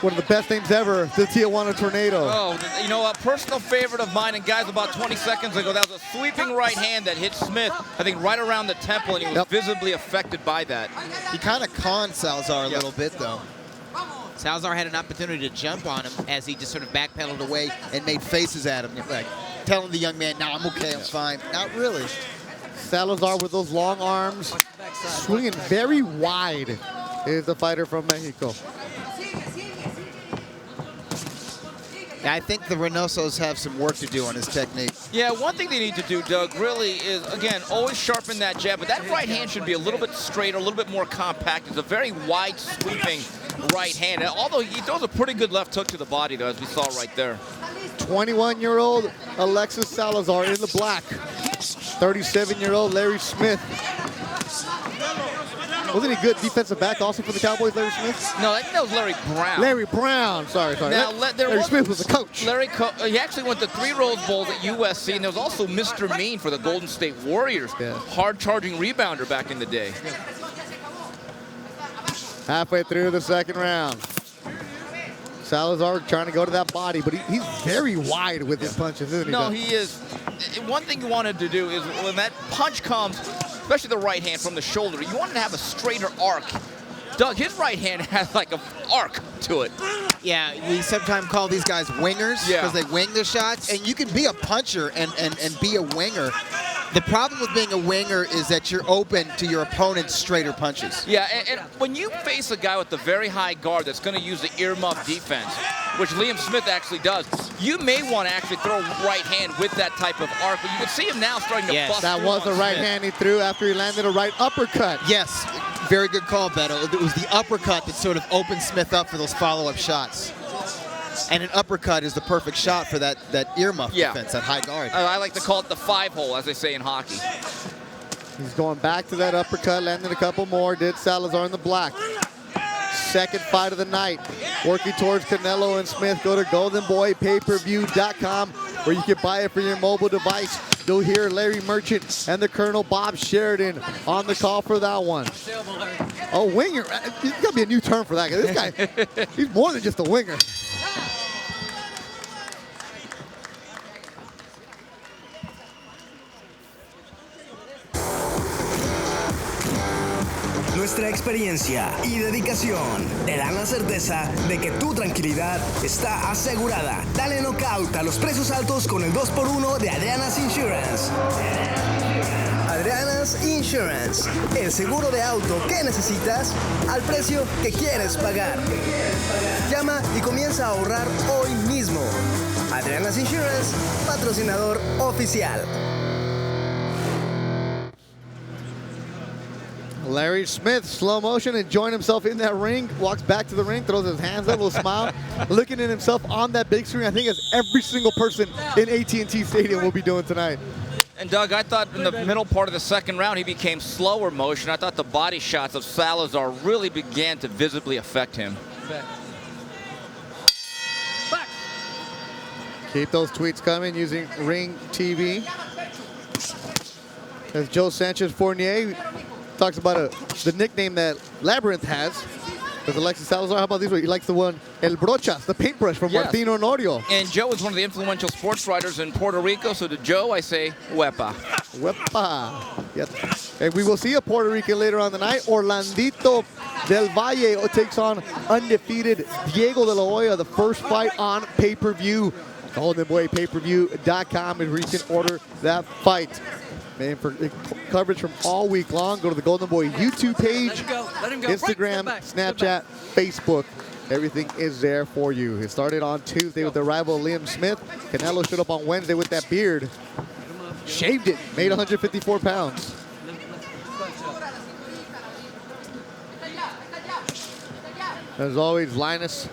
One of the best names ever, the Tijuana Tornado. Oh, you know, a personal favorite of mine, and guys, about 20 seconds ago, that was a sweeping right hand that hit Smith, I think, right around the temple, and he was visibly affected by that. He kind of conned Salazar a little bit, though. Salazar had an opportunity to jump on him as he just sort of backpedaled away and made faces at him, like telling the young man, "No, I'm okay, I'm fine." Not really. Salazar with those long arms, swinging very wide, is the fighter from Mexico. I think the Reynosos have some work to do on his technique. Yeah, one thing they need to do, Doug, really is, again, always sharpen that jab, but that right hand should be a little bit straighter, a little bit more compact. It's a very wide, sweeping right hand, although he throws a pretty good left hook to the body, though, as we saw right there. 21-year-old Alexis Salazar in the black. 37-year-old Larry Smith. Wasn't he good defensive back also for the Cowboys, Larry Smith? No, I think that was Larry Brown. Larry Brown, sorry. Now, Larry Smith was the coach. He actually went to 3 Rose Bowls at USC, and there was also Mr. Mean for the Golden State Warriors. Yeah. Hard-charging rebounder back in the day. Halfway through the second round. Salazar trying to go to that body, but he's very wide with his punches, isn't he? No, he is. One thing you wanted to do is when that punch comes, especially the right hand from the shoulder, you want to have a straighter arc. Doug, his right hand has like an arc to it. Yeah, we sometimes call these guys wingers because they wing their shots, and you can be a puncher and be a winger. The problem with being a winger is that you're open to your opponent's straighter punches. Yeah, and when you face a guy with a very high guard that's going to use the earmuff defense, which Liam Smith actually does, you may want to actually throw right hand with that type of arc, but you can see him now starting to bust that through was the right hand he threw after he landed a right uppercut. Yes, very good call, Beto. It was the uppercut that sort of opened Smith up for those follow-up shots. And an uppercut is the perfect shot for that earmuff defense, that high guard. I like to call it the 5-hole, as they say in hockey. He's going back to that uppercut, landing a couple more. Did Salazar in the black. Second fight of the night. Working towards Canelo and Smith. Go to goldenboypayperview.com where you can buy it for your mobile device. You'll hear Larry Merchant and the Colonel Bob Sheridan on the call for that one. Oh, winger. There's got to be a new term for that guy. This guy, he's more than just a winger. Nuestra experiencia y dedicación te dan la certeza de que tu tranquilidad está asegurada. Dale knockout a los precios altos con el 2x1 de Adriana's Insurance. Adriana's Insurance, el seguro de auto que necesitas al precio que quieres pagar. Llama y comienza a ahorrar hoy mismo. Adriana's Insurance, patrocinador oficial. Larry Smith, slow motion, enjoying himself in that ring, walks back to the ring, throws his hands up, a little smile, looking at himself on that big screen. I think as every single person in AT&T Stadium will be doing tonight. And Doug, I thought in the middle part of the second round, he became slower motion. I thought the body shots of Salazar really began to visibly affect him. Keep those tweets coming using Ring TV. As Joe Sanchez Fournier talks about the nickname that Labyrinth has. With Alexis Salazar, how about this one? He likes the one, El Brochas, the paintbrush from Martino Honorio. And Joe is one of the influential sports writers in Puerto Rico, so to Joe, I say, Huepa. Wepa. Yes. And we will see a Puerto Rican later on the night. Orlandito del Valle takes on undefeated Diego de la Hoya, the first fight on pay-per-view. GoldenBoyPayPerView.com is where you can order that fight. Man, for coverage from all week long, go to the Golden Boy YouTube page, Instagram, Snapchat, Facebook. Everything is there for you. It started on Tuesday with the rival Liam Smith. Canelo showed up on Wednesday with that beard. Shaved it, made 154 pounds. As always, Linus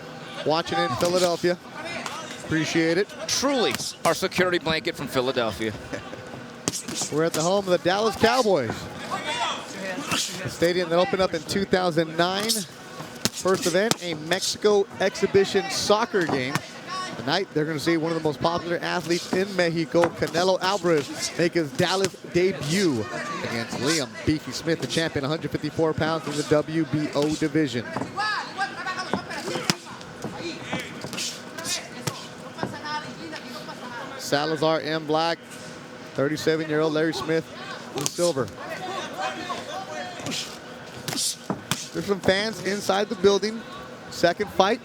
watching in Philadelphia. Appreciate it. Truly our security blanket from Philadelphia. We're at the home of the Dallas Cowboys. The stadium that opened up in 2009. First event, a Mexico exhibition soccer game. Tonight, they're going to see one of the most popular athletes in Mexico, Canelo Alvarez, make his Dallas debut against Liam Beefy Smith, the champion, 154 pounds in the WBO division. Salazar in black, 37-year-old Larry Smith in silver. There's some fans inside the building. Second fight.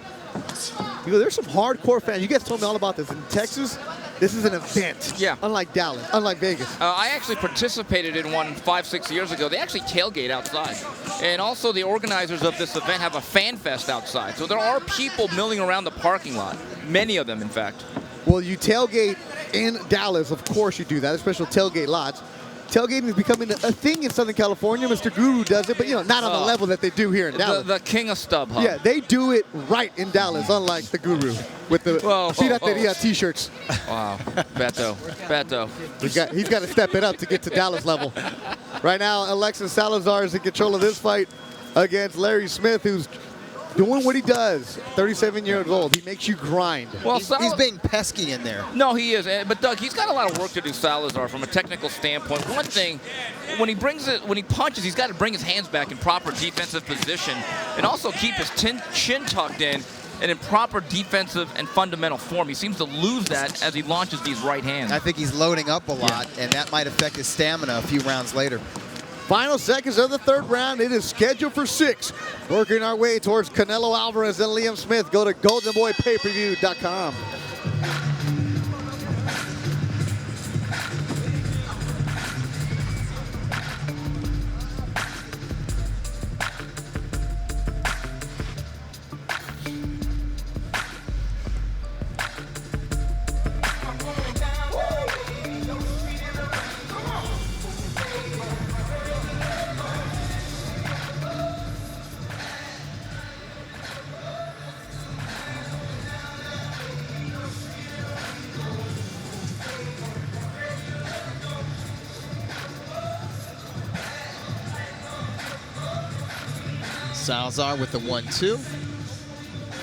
You know, there's some hardcore fans. You guys told me all about this. In Texas, this is an event. Yeah. Unlike Dallas, unlike Vegas. I actually participated in one 5-6 years ago. They actually tailgate outside. And also the organizers of this event have a fan fest outside. So there are people milling around the parking lot. Many of them, in fact. Well, you tailgate in Dallas. Of course you do that. There's special tailgate lots. Tailgating is becoming a thing in Southern California. Mr. Guru does it, but you know, not on the level that they do here in Dallas. The king of StubHub. Yeah, they do it right in Dallas, unlike the Guru with the Pirateria t-shirts. Wow, Beto. He's got to step it up to get to Dallas level. Right now, Alexis Salazar is in control of this fight against Larry Smith, who's doing what he does. 37 years old. He makes you grind. Well, he's being pesky in there. No, he is. But Doug, he's got a lot of work to do, Salazar, from a technical standpoint. One thing, when he punches, he's got to bring his hands back in proper defensive position and also keep his chin tucked in and in proper defensive and fundamental form. He seems to lose that as he launches these right hands. I think he's loading up a lot, and that might affect his stamina a few rounds later. Final seconds of the third round. It is scheduled for 6. Working our way towards Canelo Alvarez and Liam Smith. Go to GoldenBoyPayPerView.com. Salazar with the 1-2.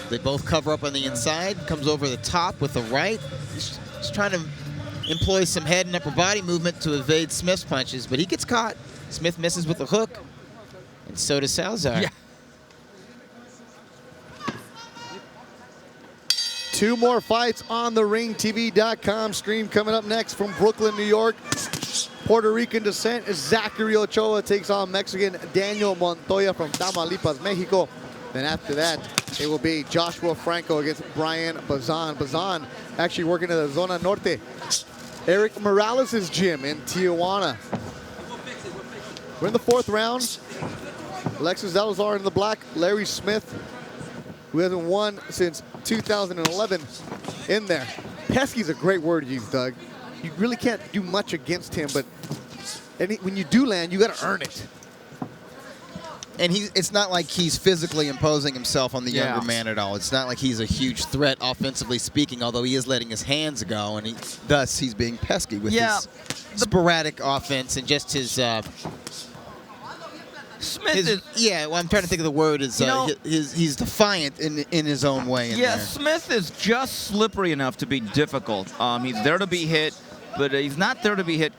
They both cover up on the inside. Comes over the top with the right. He's trying to employ some head and upper body movement to evade Smith's punches, but he gets caught. Smith misses with the hook, and so does Salazar. Yeah. 2 more fights on the ringtv.com stream coming up next from Brooklyn, New York. Puerto Rican descent, Zachary Ochoa takes on Mexican Daniel Montoya from Tamaulipas, Mexico. Then after that, it will be Joshua Franco against Brian Bazan. Bazan actually working at the Zona Norte. Eric Morales' gym in Tijuana. We're in the 4th round. Alexis Salazar in the black. Larry Smith, who hasn't won since 2011, in there. Pesky's a great word to use, Doug. You really can't do much against him, but when you do land, you got to earn it. And it's not like he's physically imposing himself on the younger man at all. It's not like he's a huge threat offensively speaking, although he is letting his hands go, and thus he's being pesky with his sporadic offense and just his... well, I'm trying to think of the word. He's defiant in his own way. Smith is just slippery enough to be difficult. He's there to be hit, but he's not there to be hit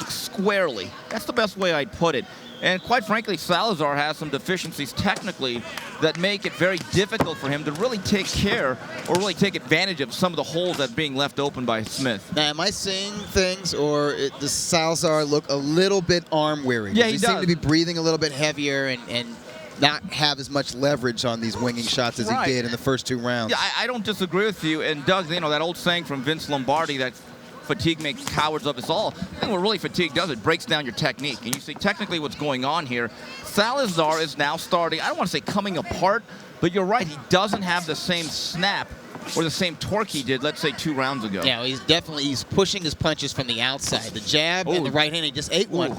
squarely. That's the best way I'd put it. And quite frankly, Salazar has some deficiencies technically that make it very difficult for him to really take care or really take advantage of some of the holes that are being left open by Smith. Now, am I seeing things, or does Salazar look a little bit arm-weary? Yeah, he seem to be breathing a little bit heavier and not have as much leverage on these winging shots as he did in the first 2 rounds. Yeah, I don't disagree with you. And Doug, you know, that old saying from Vince Lombardi that fatigue makes cowards of us all. I think what really fatigue does, it breaks down your technique. And you see technically what's going on here. Salazar is now starting, I don't want to say coming apart, but you're right, he doesn't have the same snap or the same torque he did, let's say, 2 rounds ago. Yeah, he's pushing his punches from the outside. The jab and the right hand, he just ate one.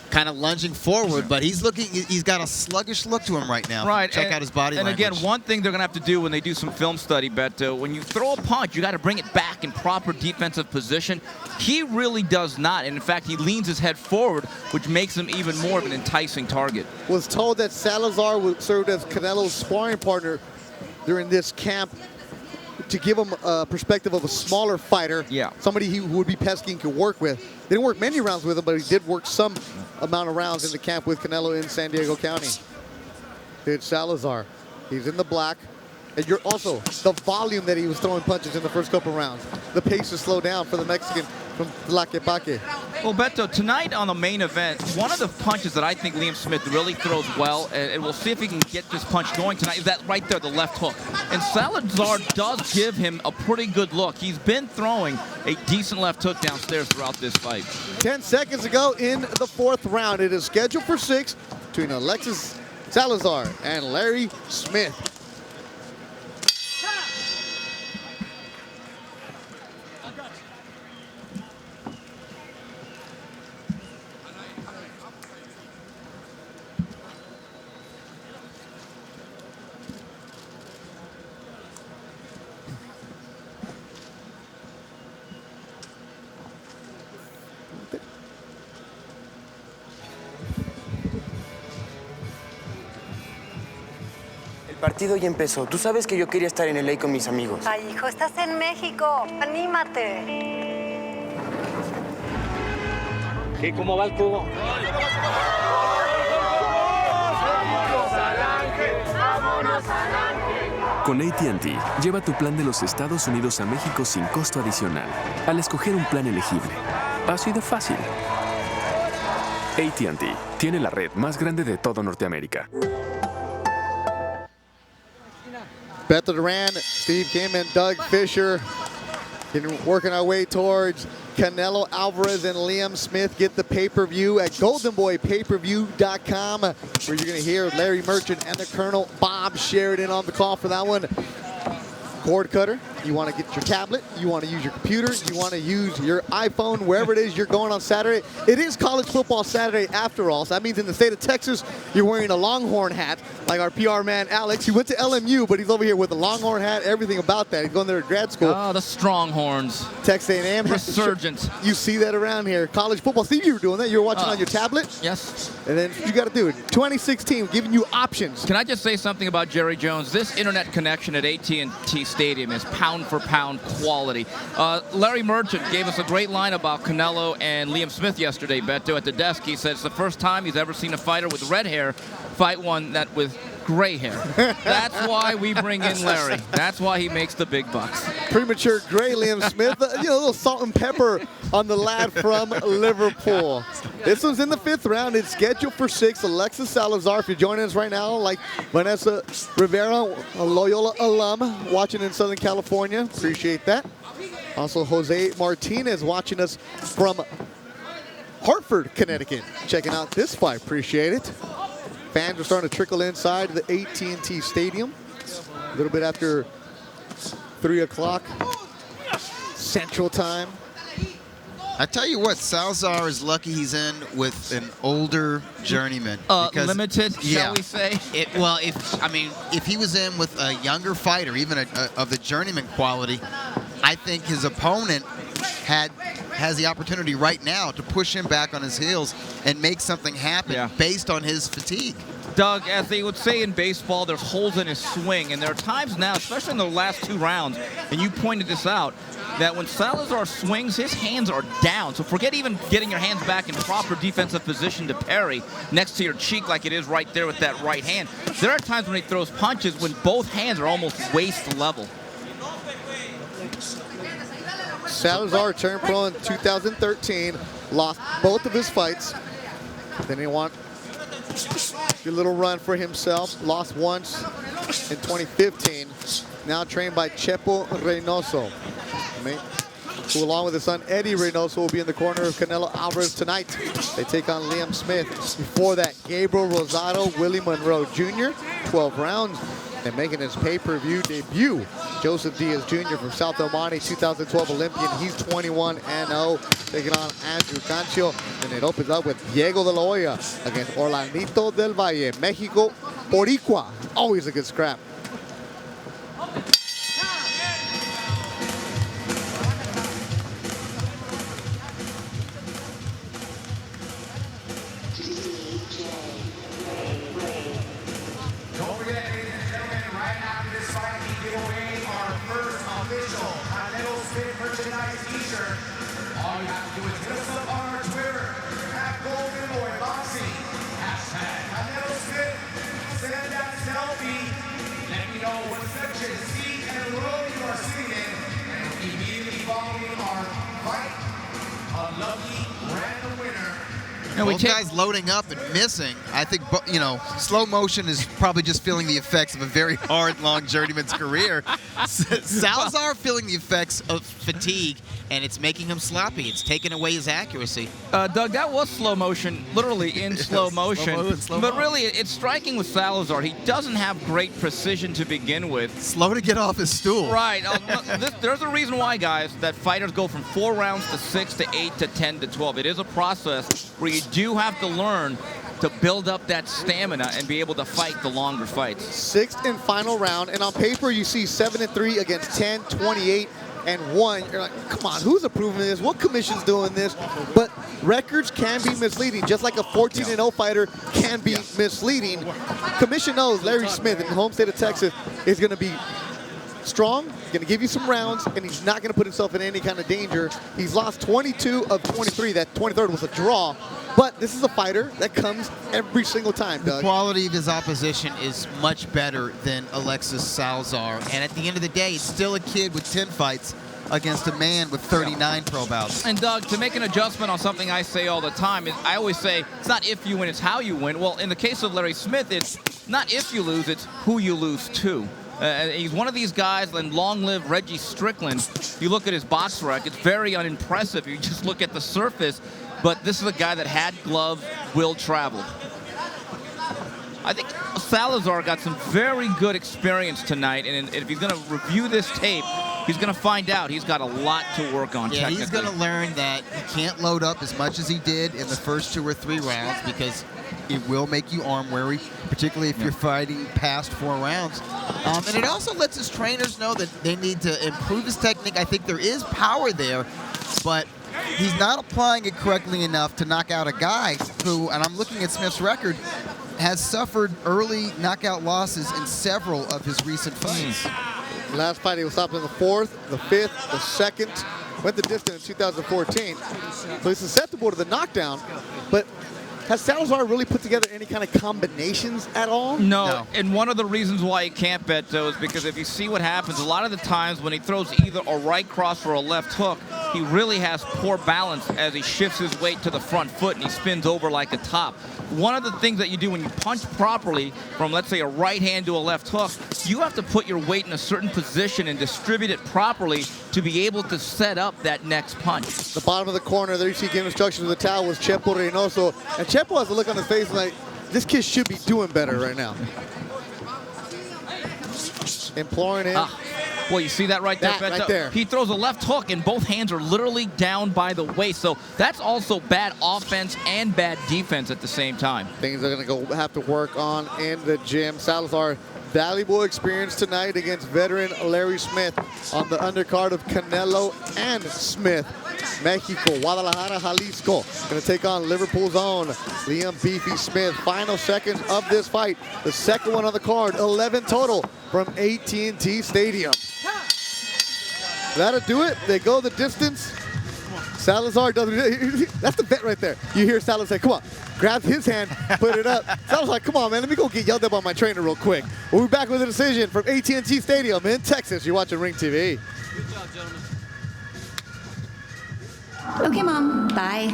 Kind of lunging forward, but he's got a sluggish look to him right now. Right. Check out his body language. And again, one thing they're going to have to do when they do some film study, Beto, when you throw a punch, you got to bring it back in proper defensive position. He really does not. And in fact, he leans his head forward, which makes him even more of an enticing target. Was told that Salazar would serve as Canelo's sparring partner during this camp to give him a perspective of a smaller fighter, somebody he would be pesky and could work with. They didn't work many rounds with him, but he did work some amount of rounds in the camp with Canelo in San Diego County. Did Salazar. He's in the black. And you're also, the volume that he was throwing punches in the first couple rounds. The pace is slowed down for the Mexican from Tlaquepaque. Well, Beto, tonight on the main event, one of the punches that I think Liam Smith really throws well, and we'll see if he can get this punch going tonight, is that right there, the left hook. And Salazar does give him a pretty good look. He's been throwing a decent left hook downstairs throughout this fight. 10 seconds ago in the 4th round. It is scheduled for 6 between Alexis Salazar and Larry Smith. El partido ya empezó. Tú sabes que yo quería estar en LA con mis amigos. Ay, hijo, estás en México. Anímate. ¿Qué? ¿Cómo va el cubo? Con AT&T, lleva tu plan de los Estados Unidos a México sin costo adicional, al escoger un plan elegible. Así de fácil. AT&T tiene la red más grande de todo Norteamérica. Beto Duran, Steve Kim, and Doug Fisher working our way towards Canelo Alvarez and Liam Smith. Get the pay-per-view at goldenboypayperview.com, where you're going to hear Larry Merchant and the Colonel Bob Sheridan on the call for that one. Cord cutter, you want to get your tablet, you want to use your computer, you want to use your iPhone, wherever it is you're going on Saturday. It is college football Saturday after all, so that means in the state of Texas, you're wearing a Longhorn hat, like our PR man Alex. He went to LMU, but he's over here with a Longhorn hat, everything about that. He's going there to grad school. Oh, the Stronghorns. Texas A&M. Resurgence. You see that around here. College football. Steve, you were doing that. You were watching on your tablet? Yes. And then you got to do it. 2016, giving you options. Can I just say something about Jerry Jones? This internet connection at AT&T Stadium is pound for pound quality. Larry Merchant gave us a great line about Canelo and Liam Smith yesterday, Beto, at the desk. He said it's the first time he's ever seen a fighter with red hair fight one that with gray hair. That's why we bring in Larry. That's why he makes the big bucks. Premature gray Liam Smith. You know, a little salt and pepper on the lad from Liverpool. This one's in the 5th round. It's scheduled for 6. Alexis Salazar, if you're joining us right now, like Vanessa Rivera, a Loyola alum, watching in Southern California. Appreciate that. Also, Jose Martinez watching us from Hartford, Connecticut. Checking out this fight. Appreciate it. Fans are starting to trickle inside the AT&T Stadium. A little bit after 3 o'clock Central Time. I tell you what, Salazar is lucky he's in with an older journeyman. Limited, shall we say? If he was in with a younger fighter, even of the journeyman quality, I think his opponent has the opportunity right now to push him back on his heels and make something happen based on his fatigue. Doug, as they would say in baseball, there's holes in his swing, and there are times now, especially in the last 2 rounds, and you pointed this out, that when Salazar swings, his hands are down. So forget even getting your hands back in proper defensive position to parry next to your cheek like it is right there with that right hand. There are times when he throws punches when both hands are almost waist level. Salazar turned pro in 2013, lost both of his fights. Then he won a little run for himself, lost once in 2015. Now trained by Chepo Reynoso, who along with his son Eddie Reynoso will be in the corner of Canelo Alvarez tonight. They take on Liam Smith. Before that, Gabriel Rosado, Willie Monroe Jr., 12 rounds. And making his pay-per-view debut, Joseph Diaz Jr. from South El Monte, 2012 Olympian. He's 21-0, taking on Andrew Cancio. And it opens up with Diego de la Hoya against Orlandito del Valle. Mexico, Boricua, always a good scrap. Don't forget, ladies and gentlemen, right after this fight, we give away our first official Canelo Smith merchandise t-shirt. All you have to do is hit us up on our Twitter, @GoldenBoyBoxing, #Canelo Smith. Send that selfie. Let me know what section, seat, and row you are sitting in. And immediately following our fight, a lucky random winner. Both guys loading up and missing. I think, you know, slow motion is probably just feeling the effects of a very hard, long journeyman's career. Salazar feeling the effects of fatigue, and it's making him sloppy. It's taking away his accuracy. Doug, that was slow motion, literally in slow motion. But really, it's striking with Salazar. He doesn't have great precision to begin with. Slow to get off his stool. Right. There's a reason why, guys, that fighters go from 4 rounds to 6 to 8 to 10 to 12. It is a process where you do have to learn to build up that stamina and be able to fight the longer fights. 6th and final round, and on paper you see 7-3 against 10, 28-1. You're like, come on, who's approving this? What commission's doing this? But records can be misleading, just like a 14-0 fighter can be misleading. Commission knows Larry Smith in the home state of Texas is going to be strong, going to give you some rounds, and he's not going to put himself in any kind of danger. He's lost 22 of 23. That 23rd was a draw. But this is a fighter that comes every single time, Doug. The quality of his opposition is much better than Alexis Salazar. And at the end of the day, it's still a kid with 10 fights against a man with 39 pro bouts. And Doug, to make an adjustment on something I say all the time, is I always say it's not if you win, it's how you win. Well, in the case of Larry Smith, it's not if you lose, it's who you lose to. He's one of these guys, and long live Reggie Strickland. You look at his box rec, it's very unimpressive. You just look at the surface, but this is a guy that had gloves, will travel. I think Salazar got some very good experience tonight, and if he's going to review this tape, he's going to find out he's got a lot to work on. Yeah, he's going to learn that he can't load up as much as he did in the first 2 or 3 rounds because it will make you arm weary, particularly if you're fighting past 4 rounds. And it also lets his trainers know that they need to improve his technique. I think there is power there, but he's not applying it correctly enough to knock out a guy who, and I'm looking at Smith's record, has suffered early knockout losses in several of his recent fights. Last fight, he was stopped in the 4th, the 5th, the 2nd, went the distance in 2014. So he's susceptible to the knockdown, but has Salazar really put together any kind of combinations at all? No. And one of the reasons why he can't, Beto, is because if you see what happens, a lot of the times when he throws either a right cross or a left hook, he really has poor balance as he shifts his weight to the front foot and he spins over like a top. One of the things that you do when you punch properly from, let's say, a right hand to a left hook, you have to put your weight in a certain position and distribute it properly to be able to set up that next punch. The bottom of the corner, there you see giving instructions with the towel was Chepo Reynoso. And Chepo has a look on his face like, this kid should be doing better right now. Imploring him. Well, you see that right there, Beto? Right there. He throws a left hook and both hands are literally down by the waist. So that's also bad offense and bad defense at the same time. Things they're going to have to work on in the gym. Salazar, valuable experience tonight against veteran Larry Smith on the undercard of Canelo and Smith. Mexico, Guadalajara, Jalisco. Gonna take on Liverpool's own Liam Beefy Smith. Final seconds of this fight. The second one on the card, 11 total from AT&T Stadium. That'll do it. They go the distance. Salazar does it. That's the bet right there. You hear Salazar say, come on. Grabs his hand, put it up. Salazar's like, come on, man, let me go get yelled at by my trainer real quick. We'll be back with a decision from AT&T Stadium in Texas. You're watching Ring TV. Good job, gentlemen. Okay, Mom. Bye.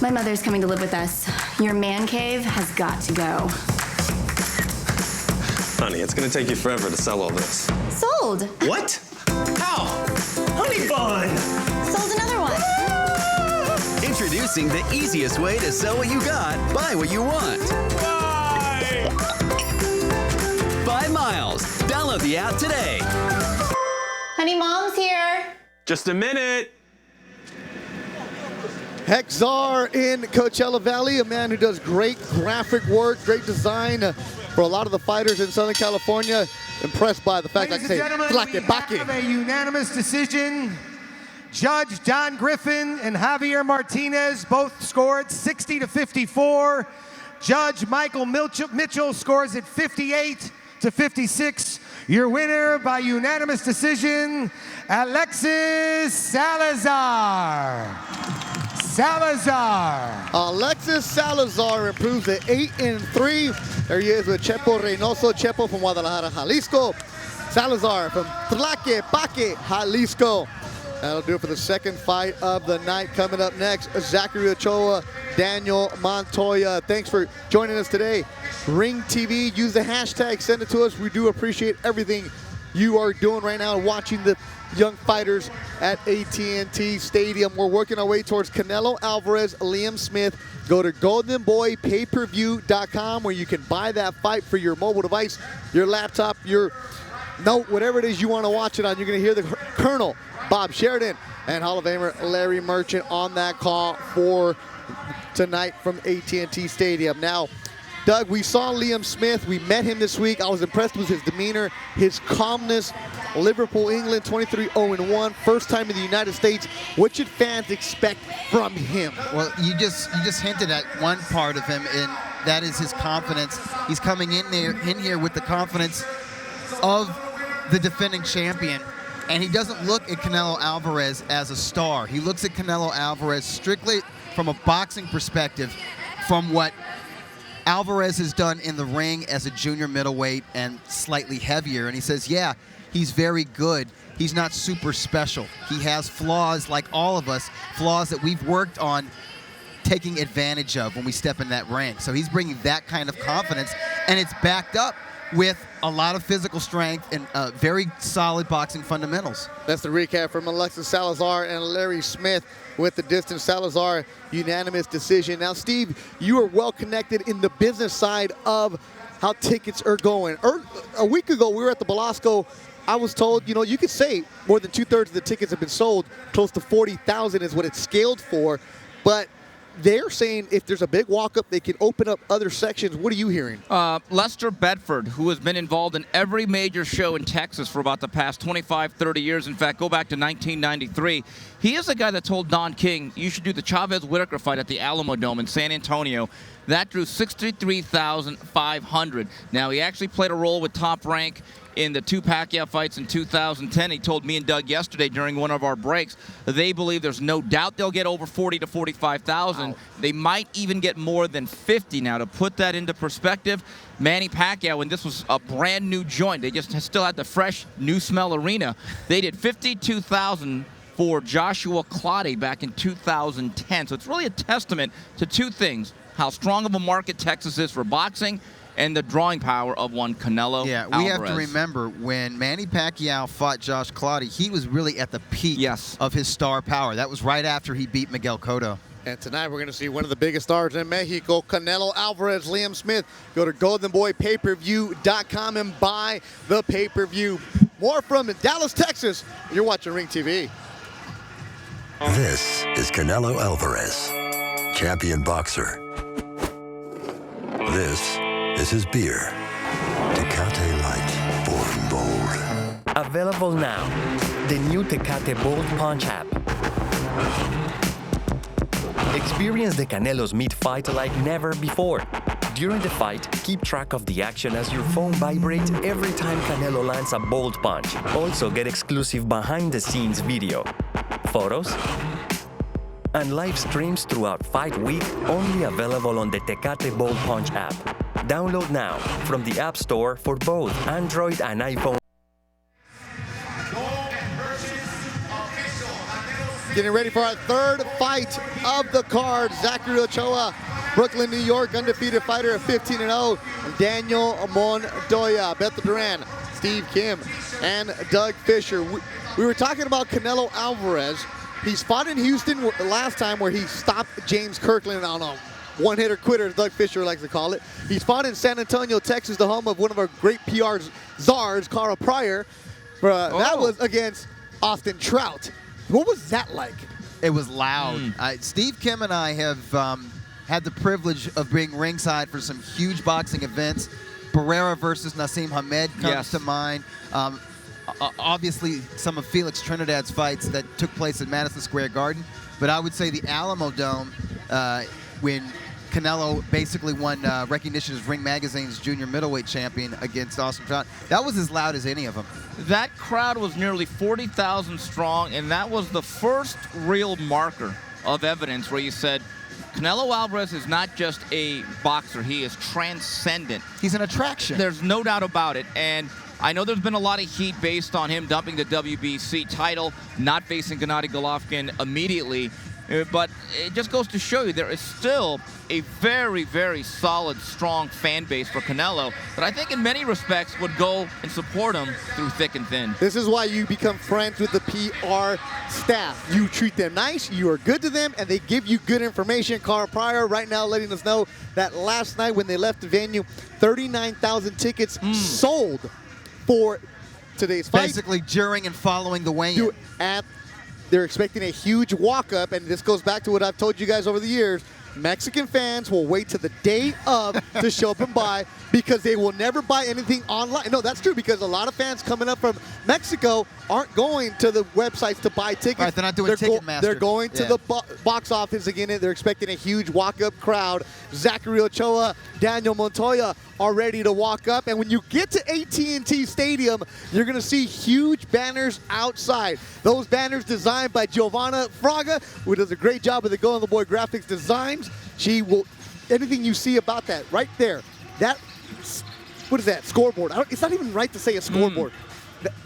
My mother's coming to live with us. Your man cave has got to go. Honey, it's gonna take you forever to sell all this. Sold. What? How? Honey bun! Sold another one. Introducing the easiest way to sell what you got, buy what you want. Buy Miles. Download the app today. Honey, Mom's here. Just a minute. Hexar in Coachella Valley, a man who does great graphic work, great design for a lot of the fighters in Southern California. Impressed by the fact that I say, we have a unanimous decision. Judge Don Griffin and Javier Martinez both scored 60-54. Judge Michael Mitchell scores it 58-56. Your winner by unanimous decision, Alexis Salazar. Alexis Salazar improves to 8-3. There he is with Chepo Reynoso. Chepo from Guadalajara, Jalisco. Salazar from Tlaquepaque, Jalisco. That'll do it for the second fight of the night. Coming up next, Zachary Ochoa, Daniel Montoya. Thanks for joining us today. Ring TV, use the hashtag, send it to us. We do appreciate everything you are doing right now, watching the young fighters at AT&T Stadium. We're working our way towards Canelo Alvarez, Liam Smith. Go to goldenboypayperview.com where you can buy that fight for your mobile device, your laptop, your note, whatever it is you want to watch it on. You're going to hear the Colonel, Bob Sheridan, and Hall of Famer Larry Merchant on that call for tonight from AT&T Stadium. Now, Doug, we saw Liam Smith. We met him this week. I was impressed with his demeanor, his calmness. Liverpool, England, 23-0-1, first time in the United States. What should fans expect from him? Well, you just hinted at one part of him, and that is his confidence. He's coming in here with the confidence of the defending champion, and he doesn't look at Canelo Alvarez as a star. He looks at Canelo Alvarez strictly from a boxing perspective, from what Alvarez has done in the ring as a junior middleweight and slightly heavier, and he says, yeah, he's very good. He's not super special. He has flaws like all of us, flaws that we've worked on taking advantage of when we step in that ring. So he's bringing that kind of confidence, and it's backed up with a lot of physical strength and very solid boxing fundamentals. That's the recap from Alexis Salazar and Larry Smith with the distance. Salazar, unanimous decision. Now, Steve, you are well connected in the business side of how tickets are going. A week ago, we were at the Belasco. I was told, you know, you could say more than 2/3 of the tickets have been sold. Close to 40,000 is what it's scaled for. But they're saying if there's a big walk-up, they can open up other sections. What are you hearing? Lester Bedford, who has been involved in every major show in Texas for about the past 25, 30 years. In fact, go back to 1993. He is the guy that told Don King, you should do the Chavez-Whitaker fight at the Alamo Dome in San Antonio. That drew 63,500. Now, he actually played a role with Top Rank in the two Pacquiao fights in 2010. He told me and Doug yesterday during one of our breaks that they believe there's no doubt they'll get over 40 to 45,000. Wow. They might even get more than 50. Now, to put that into perspective, Manny Pacquiao, and this was a brand new joint, they just still had the fresh new smell arena. They did 52,000 for Joshua Clottey back in 2010. So it's really a testament to two things: how strong of a market Texas is for boxing, and the drawing power of one Canelo Alvarez. Yeah, we have to remember when Manny Pacquiao fought Josh Clottey, he was really at the peak of his star power. That was right after he beat Miguel Cotto. And tonight we're going to see one of the biggest stars in Mexico, Canelo Alvarez, Liam Smith. Go to goldenboypayperview.com and buy the pay-per-view. More from Dallas, Texas. You're watching Ring TV. This is Canelo Alvarez, champion boxer. This is his beer, Tecate Light, Born Bold. Available now, the new Tecate Bold Punch app. Experience the Canelo's meat fight like never before. During the fight, keep track of the action as your phone vibrates every time Canelo lands a bold punch. Also get exclusive behind-the-scenes video, photos, and live streams throughout Fight Week, only available on the Tecate Bold Punch app. Download now from the App Store for both Android and iPhone. Getting ready for our third fight of the card. Zachary Ochoa, Brooklyn, New York, undefeated fighter of 15-0. Daniel Montoya, Beto Duran, Steve Kim, and Doug Fisher. We were talking about Canelo Alvarez. He's fought in Houston last time where he stopped James Kirkland on a one-hitter quitter, as Doug Fisher likes to call it. He's fought in San Antonio, Texas, the home of one of our great PR czars, Carl Pryor. That was against Austin Trout. What was that like? It was loud. Steve Kim and I have had the privilege of being ringside for some huge boxing events. Barrera versus Nassim Hamed comes to mind. Obviously, some of Felix Trinidad's fights that took place at Madison Square Garden. But I would say the Alamo Dome, when Canelo basically won recognition as Ring Magazine's junior middleweight champion against Austin Trout, that was as loud as any of them. That crowd was nearly 40,000 strong, and that was the first real marker of evidence where you said, Canelo Alvarez is not just a boxer, he is transcendent. He's an attraction. There's no doubt about it, and I know there's been a lot of heat based on him dumping the WBC title, not facing Gennady Golovkin immediately, but it just goes to show you there is still a very, very solid, strong fan base for Canelo that I think in many respects would go and support him through thick and thin. This is why you become friends with the PR staff. You treat them nice, you are good to them, and they give you good information. Carl Pryor right now letting us know that last night when they left the venue, 39,000 tickets sold for today's fight. Basically during and following the weigh-in. They're expecting a huge walk-up, and this goes back to what I've told you guys over the years. Mexican fans will wait to the day of to show up and buy because they will never buy anything online. No, that's true, because a lot of fans coming up from Mexico aren't going to the websites to buy tickets. Right, they're not doing Ticketmaster. They're going to the box office again. They're expecting a huge walk-up crowd. Zachary Ochoa, Daniel Montoya are ready to walk up. And when you get to AT&T Stadium, you're going to see huge banners outside. Those banners designed by Giovanna Fraga, who does a great job with the Go on the Boy graphics designs. She will, anything you see about that right there, what is that, scoreboard? It's not even right to say a scoreboard.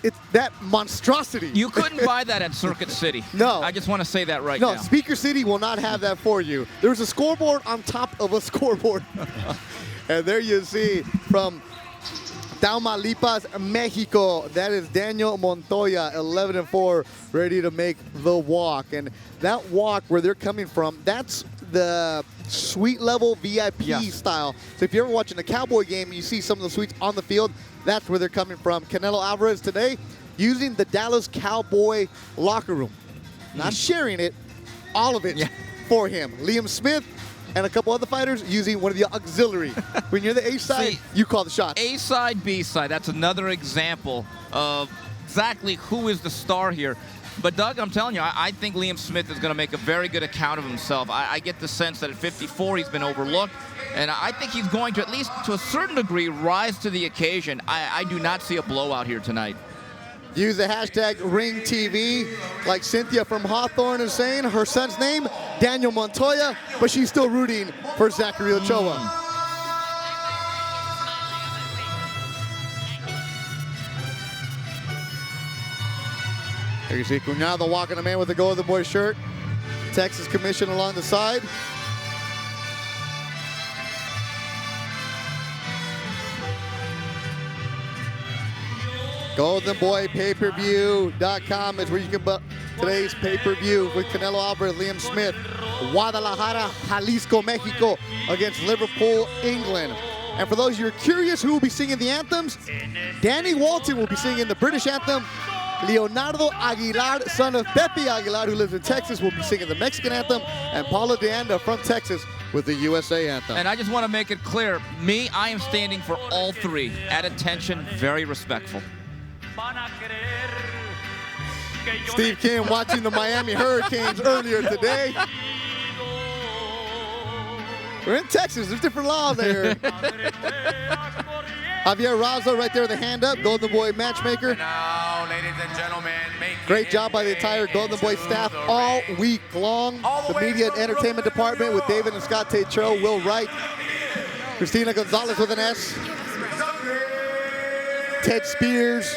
It's that monstrosity. You couldn't buy that at Circuit City. No. I just want to say that right now. No, Speaker City will not have that for you. There's a scoreboard on top of a scoreboard. And there you see from Tamaulipas, Mexico, that is Daniel Montoya, 11-4, ready to make the walk. And that walk where they're coming from, that's the suite level VIP style. So if you're ever watching a Cowboy game and you see some of the suites on the field, that's where they're coming from. Canelo Alvarez today using the Dallas Cowboy locker room. Not sharing it, all of it for him. Liam Smith and a couple other fighters using one of the auxiliary. When you're the A side, you call the shot. A side, B side, that's another example of exactly who is the star here. But Doug, I'm telling you, I think Liam Smith is going to make a very good account of himself. I get the sense that at 54 he's been overlooked, and I think he's going to, at least to a certain degree, rise to the occasion. I do not see a blowout here tonight. Use the hashtag RingTV, like Cynthia from Hawthorne is saying. Her son's name, Daniel Montoya, but she's still rooting for Zachary Ochoa. There you see Cuñado walking a man with the Go of the Boy shirt. Texas Commission along the side. GoldenBoyPayPerView.com is where you can book today's pay-per-view with Canelo Alvarez, Liam Smith, Guadalajara, Jalisco, Mexico against Liverpool, England. And for those of you who are curious who will be singing the anthems, Danny Walton will be singing the British anthem. Leonardo Aguilar, son of Pepe Aguilar, who lives in Texas, will be singing the Mexican anthem, and Paulo de Anda from Texas with the USA anthem. And I just want to make it clear, I am standing for all three. At attention, very respectful. Steve Kim watching the Miami Hurricanes earlier today. We're in Texas. There's different laws there. Javier Razo right there with a hand up. Golden Boy matchmaker. Now, ladies and gentlemen, Great job by the entire Golden Boy staff all week long. The media and entertainment department with David and Scott Tetro, Will Wright, Christina Gonzalez with an S, Ted Spears,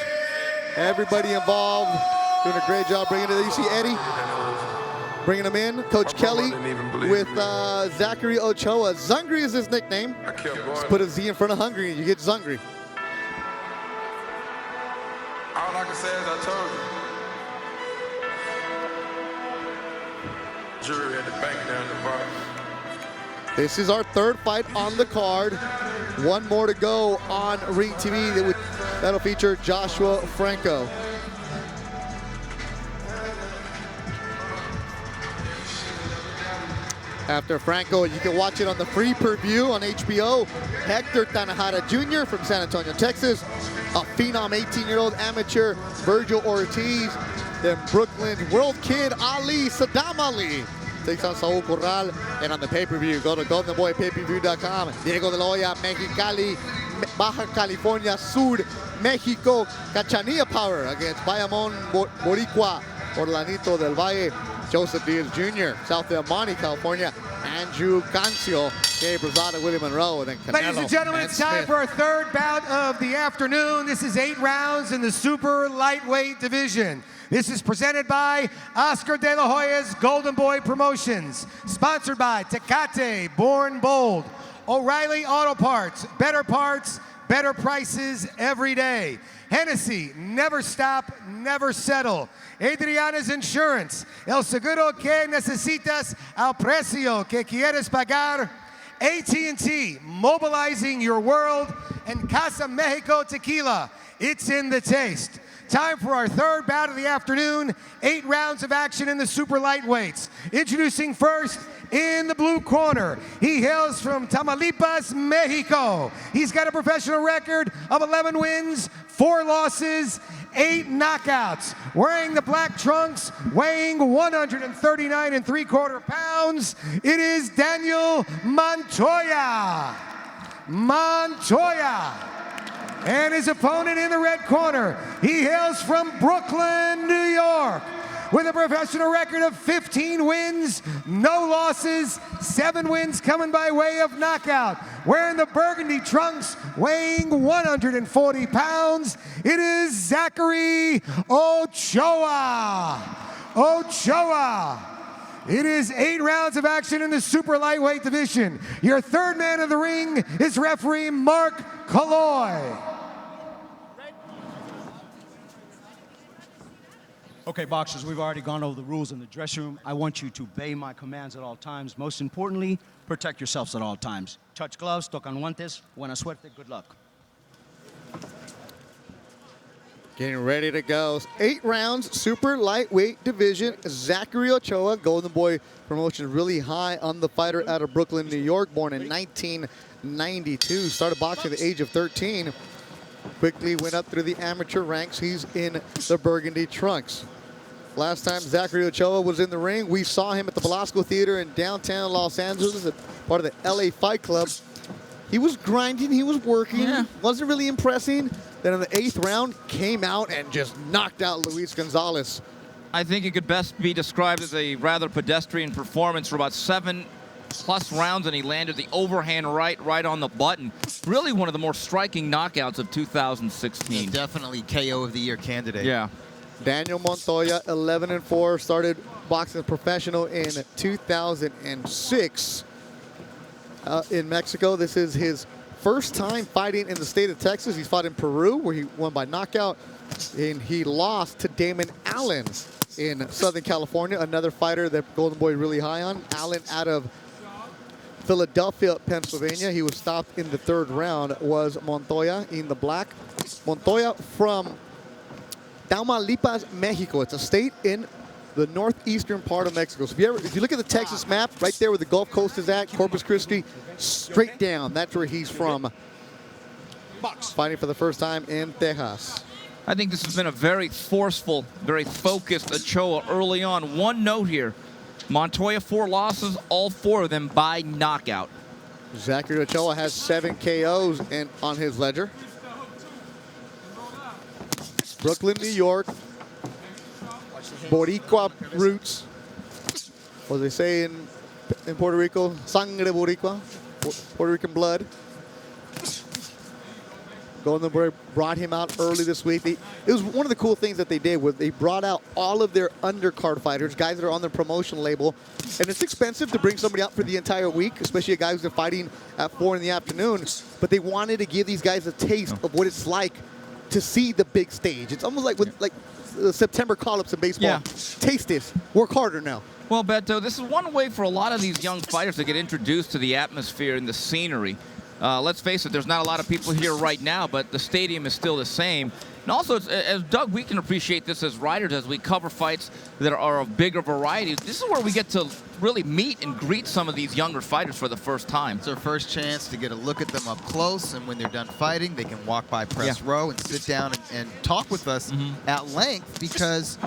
everybody involved doing a great job bringing it. You see Eddie bringing them in. Coach Kelly with Zachary Ochoa. Zungry is his nickname. Just put a Z in front of hungry and you get Zungry. All I can say is I told you. Jury at the bank down the bar. This is our third fight on the card. One more to go on Ring TV. That'll feature Joshua Franco. After Franco, you can watch it on the free per-view on HBO. Hector Tanajara Jr. from San Antonio, Texas. A phenom 18-year-old amateur, Virgil Ortiz. Then Brooklyn's world kid, Ali, Saddam Ali, takes on Saul Corral. And on the pay-per-view, go to goldenboypayperview.com. Diego de la Hoya, Mexicali, Baja California Sur, Mexico. Cachanilla Power against Bayamon Boricua, Orlanito del Valle. Joseph Diaz Jr., South El Monte, California. Andrew Cancio, Gabe Rosado, Willie Monroe, and then Canelo. Ladies and gentlemen, it's time for our third bout of the afternoon. This is 8 rounds in the super lightweight division. This is presented by Oscar De La Hoya's Golden Boy Promotions. Sponsored by Tecate, Born Bold. O'Reilly Auto Parts, better prices every day. Hennessy, never stop, never settle. Adriana's Insurance, el seguro que necesitas al precio que quieres pagar. AT&T, mobilizing your world. And Casa Mexico Tequila, it's in the taste. Time for our third bout of the afternoon. 8 rounds of action in the super lightweights. Introducing first, in the blue corner, he hails from Tamaulipas, Mexico. He's got a professional record of 11 wins, 4 losses, 8 knockouts. Wearing the black trunks, weighing 139 3/4 pounds, it is Daniel Montoya. And his opponent in the red corner, he hails from Brooklyn, New York, with a professional record of 15 wins, no losses, 7 wins coming by way of knockout. Wearing the burgundy trunks, weighing 140 pounds, it is Zachary Ochoa. It is 8 rounds of action in the super lightweight division. Your third man in the ring is referee Mark Colloy. Okay, boxers, we've already gone over the rules in the dressing room. I want you to obey my commands at all times. Most importantly, protect yourselves at all times. Touch gloves, tocan guantes, buena suerte, good luck. Getting ready to go. 8 rounds, super lightweight division. Zachary Ochoa, Golden Boy Promotions, really high on the fighter out of Brooklyn, New York, born in 1992. Started boxing at the age of 13. Quickly went up through the amateur ranks. He's in the burgundy trunks. Last time Zachary Ochoa was in the ring, we saw him at the Velasco Theater in downtown Los Angeles, part of the LA Fight Club. He was grinding, he was working, wasn't really impressing. Then in the 8th round, came out and just knocked out Luis Gonzalez. I think it could best be described as a rather pedestrian performance for about 7+ rounds, and he landed the overhand right on the button. Really one of the more striking knockouts of 2016. Yeah, definitely KO of the year candidate. Yeah. Daniel Montoya, 11-4, started boxing as professional in 2006 in Mexico. This is his first time fighting in the state of Texas. He's fought in Peru, where he won by knockout, and he lost to Damon Allen in Southern California, another fighter that Golden Boy really high on. Allen out of Philadelphia, Pennsylvania. He was stopped in the 3rd round, was Montoya in the black. Montoya from Tamaulipas, Mexico. It's a state in the northeastern part of Mexico. So if you look at the Texas map, right there where the Gulf Coast is at, Corpus Christi, straight down, that's where he's from. Fighting for the first time in Texas. I think this has been a very forceful, very focused Ochoa early on. One note here, Montoya 4 losses, all 4 of them by knockout. Zachary Ochoa has 7 KOs on his ledger. Brooklyn, New York. Boricua roots. What they say in Puerto Rico, sangre boricua, Puerto Rican blood. Golden Boy brought him out early this week. It was one of the cool things that they did was they brought out all of their undercard fighters, guys that are on their promotion label. And it's expensive to bring somebody out for the entire week, especially a guy who's fighting at 4 in the afternoon. But they wanted to give these guys a taste of what it's like to see the big stage. It's almost like with the September call-ups in baseball. Yeah. Taste this. Work harder now. Well, Beto, this is one way for a lot of these young fighters to get introduced to the atmosphere and the scenery. Let's face it, there's not a lot of people here right now, but the stadium is still the same. And also, as Doug, we can appreciate this as writers as we cover fights that are of bigger varieties. This is where we get to really meet and greet some of these younger fighters for the first time. It's our first chance to get a look at them up close, and when they're done fighting, they can walk by press row and sit down and talk with us at length, because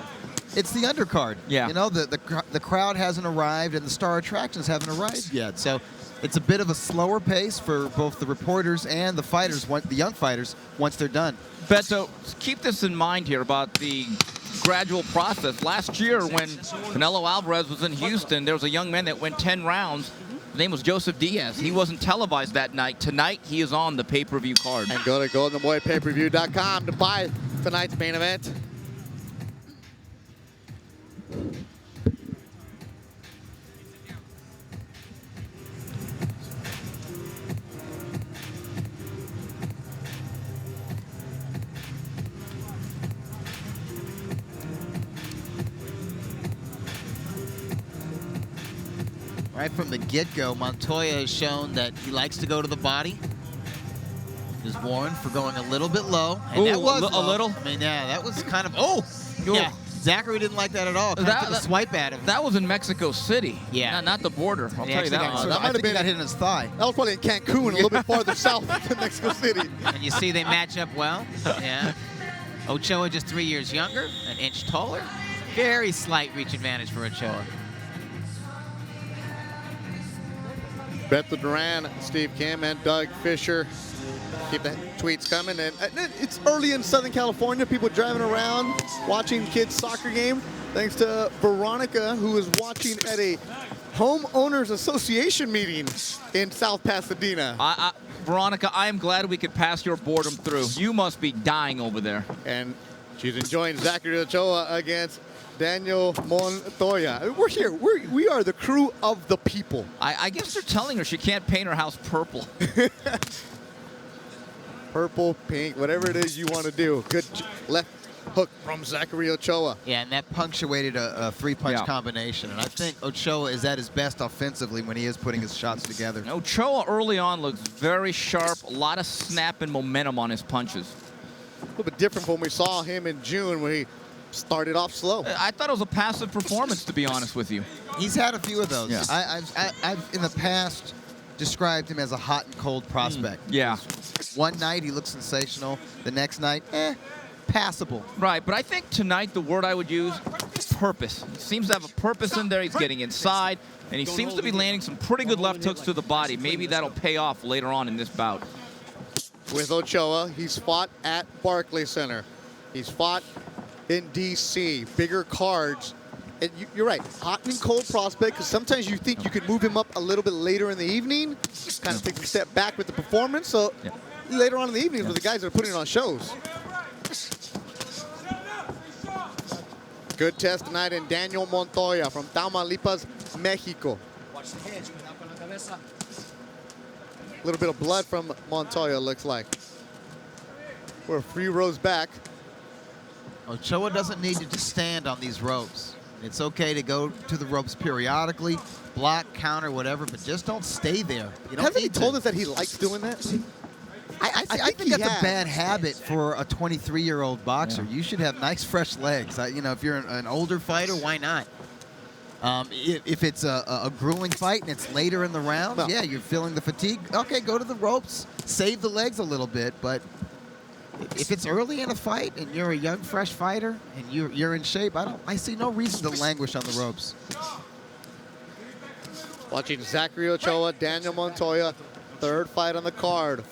it's the undercard. Yeah. You know, the crowd hasn't arrived and the star attractions haven't arrived yet. So it's a bit of a slower pace for both the reporters and the fighters, the young fighters, once they're done. Beto, keep this in mind here about the gradual process. Last year when Canelo Alvarez was in Houston, there was a young man that went 10 rounds. His name was Joseph Diaz. He wasn't televised that night. Tonight, he is on the pay-per-view card. And go to goldenboypayperview.com to buy tonight's main event. Right from the get-go, Montoya has shown that he likes to go to the body. Is warned for going a little bit low. And that was a little? I mean, yeah, that was kind of, yeah. Zachary didn't like that at all. Kind of took a swipe at him. That was in Mexico City. Yeah. Not the border. I'll tell you that. That might have been hit in his thigh. That was probably in Cancun, a little bit farther south than Mexico City. And you see they match up well. Yeah. Ochoa just 3 years younger, an inch taller. Very slight reach advantage for Ochoa. Beto Duran, Steve Kim, and Doug Fisher. Keep the tweets coming. And it's early in Southern California. People driving around, watching kids' soccer game. Thanks to Veronica, who is watching at a homeowners association meeting in South Pasadena. Veronica, I am glad we could pass your boredom through. You must be dying over there. And she's enjoying Zachary Ochoa against Daniel Montoya. We're here. We are the crew of the people. I guess they're telling her she can't paint her house purple. Purple, pink, whatever it is you want to do. Good left hook from Zachary Ochoa. Yeah, and that punctuated a three-punch combination. And I think Ochoa is at his best offensively when he is putting his shots together. Ochoa early on looks very sharp. A lot of snap and momentum on his punches. A little bit different from when we saw him in June when he started off slow. I thought it was a passive performance, to be honest with you. He's had a few of those. Yeah. I've in the past described him as a hot and cold prospect. Yeah. One night he looks sensational. The next night, passable. Right, but I think tonight the word I would use is purpose. He seems to have a purpose in there. He's getting inside, and he seems to be landing some pretty good left hooks to the body. Maybe that'll pay off later on in this bout. With Ochoa, he's fought at Barclays Center. He's fought in D.C., bigger cards. And you're right, hot and cold prospect, because sometimes you think you could move him up a little bit later in the evening, kind of take a step back with the performance. So later on in the evening with the guys that are putting on shows. Good test tonight in Daniel Montoya from Tamaulipas, Mexico. A little bit of blood from Montoya, looks like. We're a few rows back. Ochoa doesn't need to just stand on these ropes. It's okay to go to the ropes periodically, block, counter, whatever, but just don't stay there. You don't Hasn't he told us that he likes doing that? I think that's a bad habit for a 23-year-old boxer. You should have nice, fresh legs. You know, if you're an older fighter, why not? If it's a grueling fight and it's later in the round, yeah, you're feeling the fatigue. Okay, go to the ropes, save the legs a little bit, but if it's early in a fight and you're a young, fresh fighter and you're in shape, I see no reason to languish on the ropes. Watching Zachary Ochoa, Daniel Montoya. third fight on the card.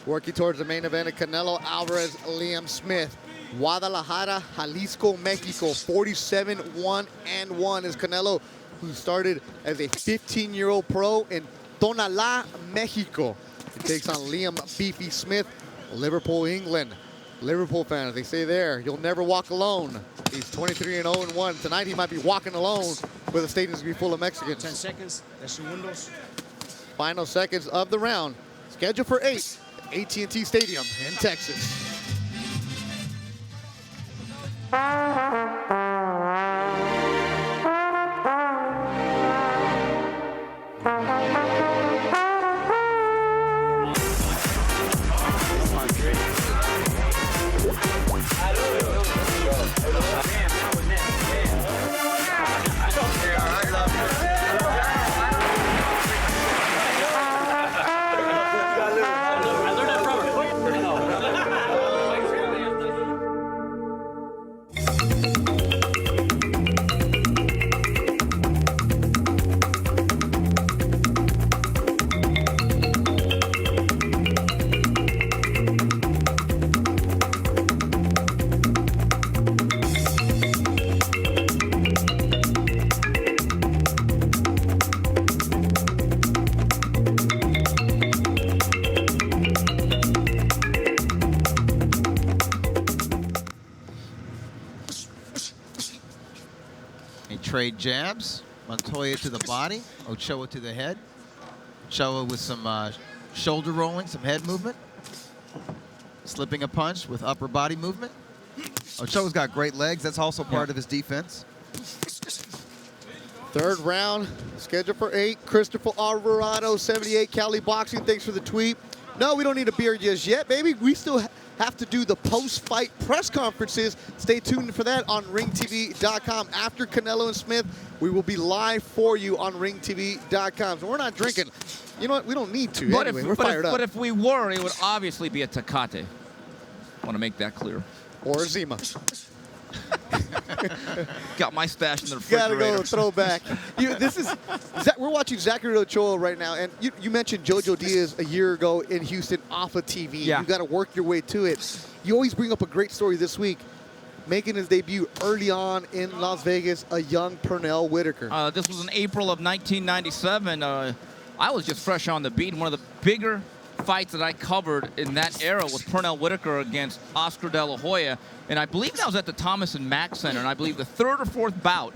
Working towards the main event of Canelo Alvarez, Liam Smith. Guadalajara, Jalisco, Mexico. 47-1-1 is Canelo, who started as a 15-year-old pro in Tonalá, Mexico. He takes on Liam Beefy Smith, Liverpool, England. Liverpool fans, they say there, you'll never walk alone. He's 23-0-1. Tonight he might be walking alone, but the stadium's gonna be full of Mexicans. 10 seconds, the segundos. Final seconds of the round. Scheduled for 8 at AT&T Stadium in Texas. They trade jabs. Montoya to the body, Ochoa to the head. Ochoa with some shoulder rolling, some head movement. Slipping a punch with upper body movement. Ochoa's got great legs. That's also part of his defense. Third round, scheduled for 8. Christopher Alvarado, 78 Cali Boxing. Thanks for the tweet. No, we don't need a beer just yet, baby. We still have to do the post-fight press conferences. Stay tuned for that on ringtv.com. After Canelo and Smith, we will be live for you on ringtv.com. So we're not drinking. You know what? We don't need to. But anyway, we're fired up. But if we were, it would obviously be a Tecate. I want to make that clear. Or a Zima. Got my stash in the refrigerator. Gotta go throwback. We're watching Zachary Ochoa right now, and you mentioned Jojo Diaz a year ago in Houston off of TV. Yeah. You got to work your way to it. You always bring up a great story this week, making his debut early on in Las Vegas, a young Pernell Whitaker. This was in April of 1997. I was just fresh on the beat. One of the bigger fights that I covered in that era was Pernell Whitaker against Oscar De La Hoya. And I believe that was at the Thomas and Mack Center. And I believe the third or fourth bout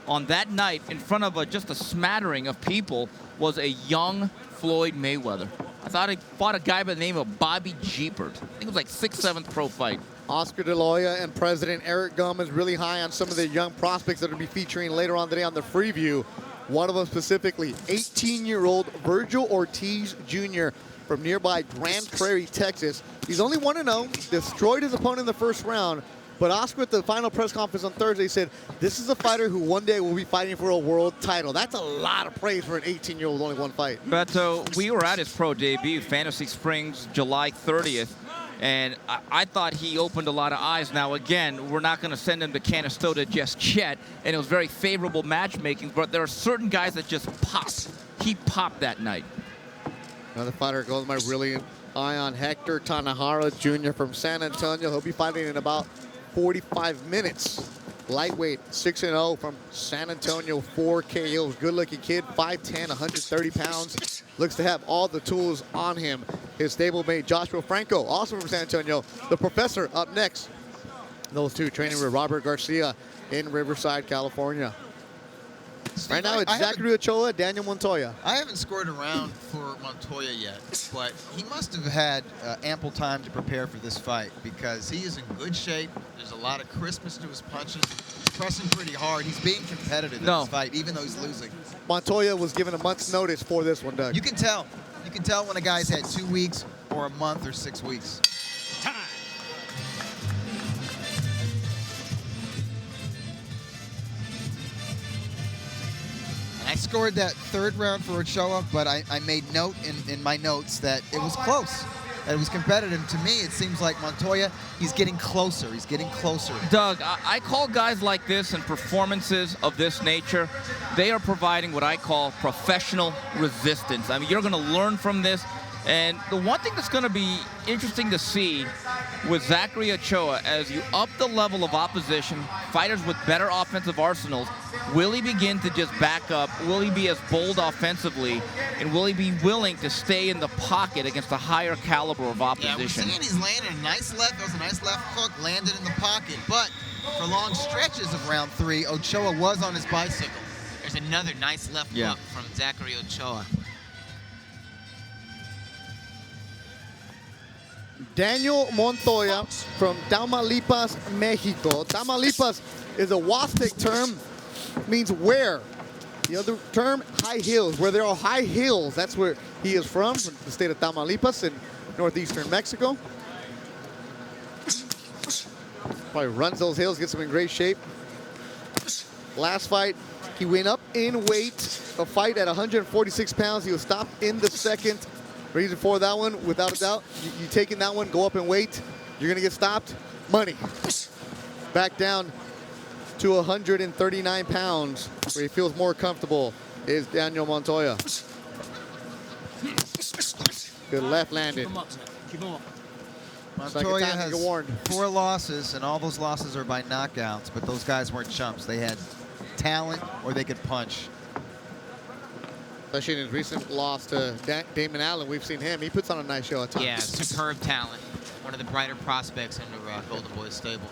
on that night in front of just a smattering of people was a young Floyd Mayweather. I thought he fought a guy by the name of Bobby Jeepert. I think it was like 6th, 7th pro fight. Oscar De La Hoya and President Eric Gum is really high on some of the young prospects that will be featuring later on today on the Freeview. One of them specifically, 18-year-old Virgil Ortiz Jr. from nearby Grand Prairie, Texas. He's only 1-0, destroyed his opponent in the first round, but Oscar at the final press conference on Thursday said, this is a fighter who one day will be fighting for a world title. That's a lot of praise for an 18-year-old, only one fight. But we were at his pro debut, Fantasy Springs, July 30th, and I thought he opened a lot of eyes. Now, again, we're not going to send him to Canastota just yet, and it was very favorable matchmaking, but there are certain guys that just pop. He popped that night. Another fighter goes my really eye on Hector Tanajara Jr. from San Antonio. He'll be fighting in about 45 minutes. Lightweight, 6-0 from San Antonio, 4 KOs. Good-looking kid, 5'10", 130 pounds. Looks to have all the tools on him. His stablemate, Joshua Franco, also from San Antonio. The Professor up next. Those two training with Robert Garcia in Riverside, California. Steve, right now, it's Zachary Ochoa, Daniel Montoya. I haven't scored a round for Montoya yet, but he must have had ample time to prepare for this fight because he is in good shape. There's a lot of crispness to his punches. He's pressing pretty hard. He's being competitive in this fight, even though he's losing. Montoya was given a month's notice for this one, Doug. You can tell. You can tell when a guy's had 2 weeks or a month or 6 weeks. I scored that third round for Ochoa, but I made note in my notes that it was close. That it was competitive. To me, it seems like Montoya, he's getting closer. He's getting closer. Doug, I call guys like this and performances of this nature, they are providing what I call professional resistance. I mean, you're going to learn from this. And the one thing that's going to be interesting to see with Zachary Ochoa, as you up the level of opposition, fighters with better offensive arsenals, will he begin to just back up? Will he be as bold offensively? And will he be willing to stay in the pocket against a higher caliber of opposition? Yeah, we're seeing he's landing a nice left. That was a nice left hook, landed in the pocket. But for long stretches of round 3, Ochoa was on his bicycle. There's another nice left hook from Zachary Ochoa. Daniel Montoya from Tamaulipas, Mexico. Tamaulipas is a Huastec term, means where. The other term, high hills. Where there are high hills, that's where he is from the state of Tamaulipas in northeastern Mexico. Probably runs those hills, gets him in great shape. Last fight, he went up in weight. A fight at 146 pounds. He was stopped in the second. Reason for that one, without a doubt, you taking that one, go up in weight, you're gonna get stopped, money. Back down to 139 pounds, where he feels more comfortable, is Daniel Montoya. Good left landed. Montoya has 4 losses, and all those losses are by knockouts, but those guys weren't chumps. They had talent or they could punch. Especially in his recent loss to Damon Allen, we've seen him. He puts on a nice show at times. Yeah, superb talent. One of the brighter prospects in the Golden Boy stable.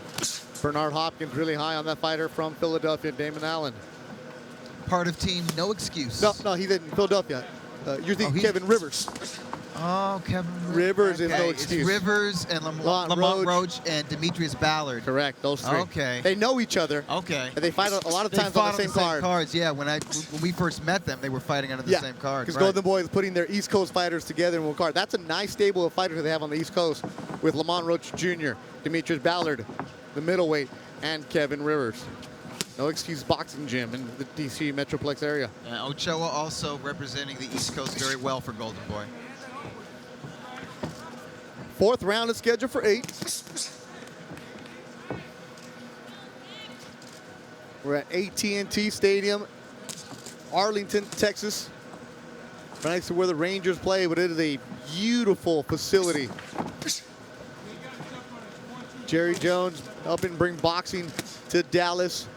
Bernard Hopkins really high on that fighter from Philadelphia, Damon Allen. Part of team No Excuse. No, he's in Philadelphia. You're thinking Kevin Rivers. Oh, Kevin Rivers is no It's excuse. Rivers and Lamont Roach and Demetrius Ballard. Correct, those 3. Okay. They know each other. Okay. And they fight a lot of times on the same card. Cards, yeah. When we first met them, they were fighting under the same card. Because Golden Boy is putting their East Coast fighters together in one card. That's a nice stable of fighters they have on the East Coast with Lamont Roach Jr., Demetrius Ballard, the middleweight, and Kevin Rivers. No Excuse Boxing Gym in the DC Metroplex area. Ochoa also representing the East Coast very well for Golden Boy. 4th round is scheduled for 8. We're at AT&T Stadium, Arlington, Texas. Right next to where the Rangers play, but it is a beautiful facility. Jerry Jones helping bring boxing to Dallas.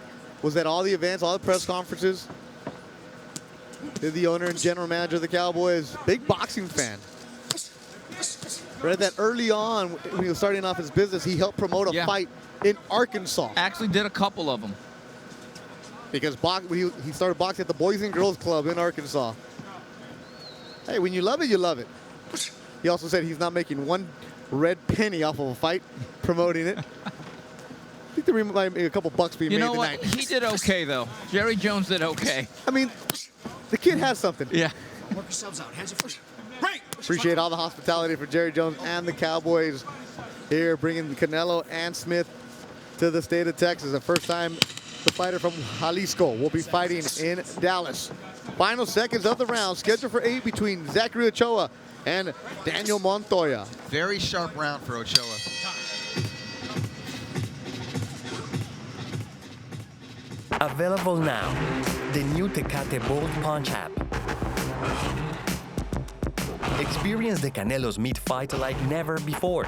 Was at all the events, all the press conferences. They're the owner and general manager of the Cowboys. Big boxing fan. Read that early on when he was starting off his business, he helped promote a fight in Arkansas. Actually did a couple of them. Because he started boxing at the Boys and Girls Club in Arkansas. Hey, when you love it, you love it. He also said he's not making one red penny off of a fight promoting it. I think there might be a couple bucks being made tonight. You know what? He did okay, though. Jerry Jones did okay. I mean, the kid has something. Yeah. Work yourselves out. Hands are free. Appreciate all the hospitality for Jerry Jones and the Cowboys here, bringing Canelo and Smith to the state of Texas. The first time the fighter from Jalisco will be fighting in Dallas. Final seconds of the round, scheduled for 8 between Zachary Ochoa and Daniel Montoya. Very sharp round for Ochoa. Available now, the new Tecate Bold Punch app. Experience the Canelo's meat fight like never before.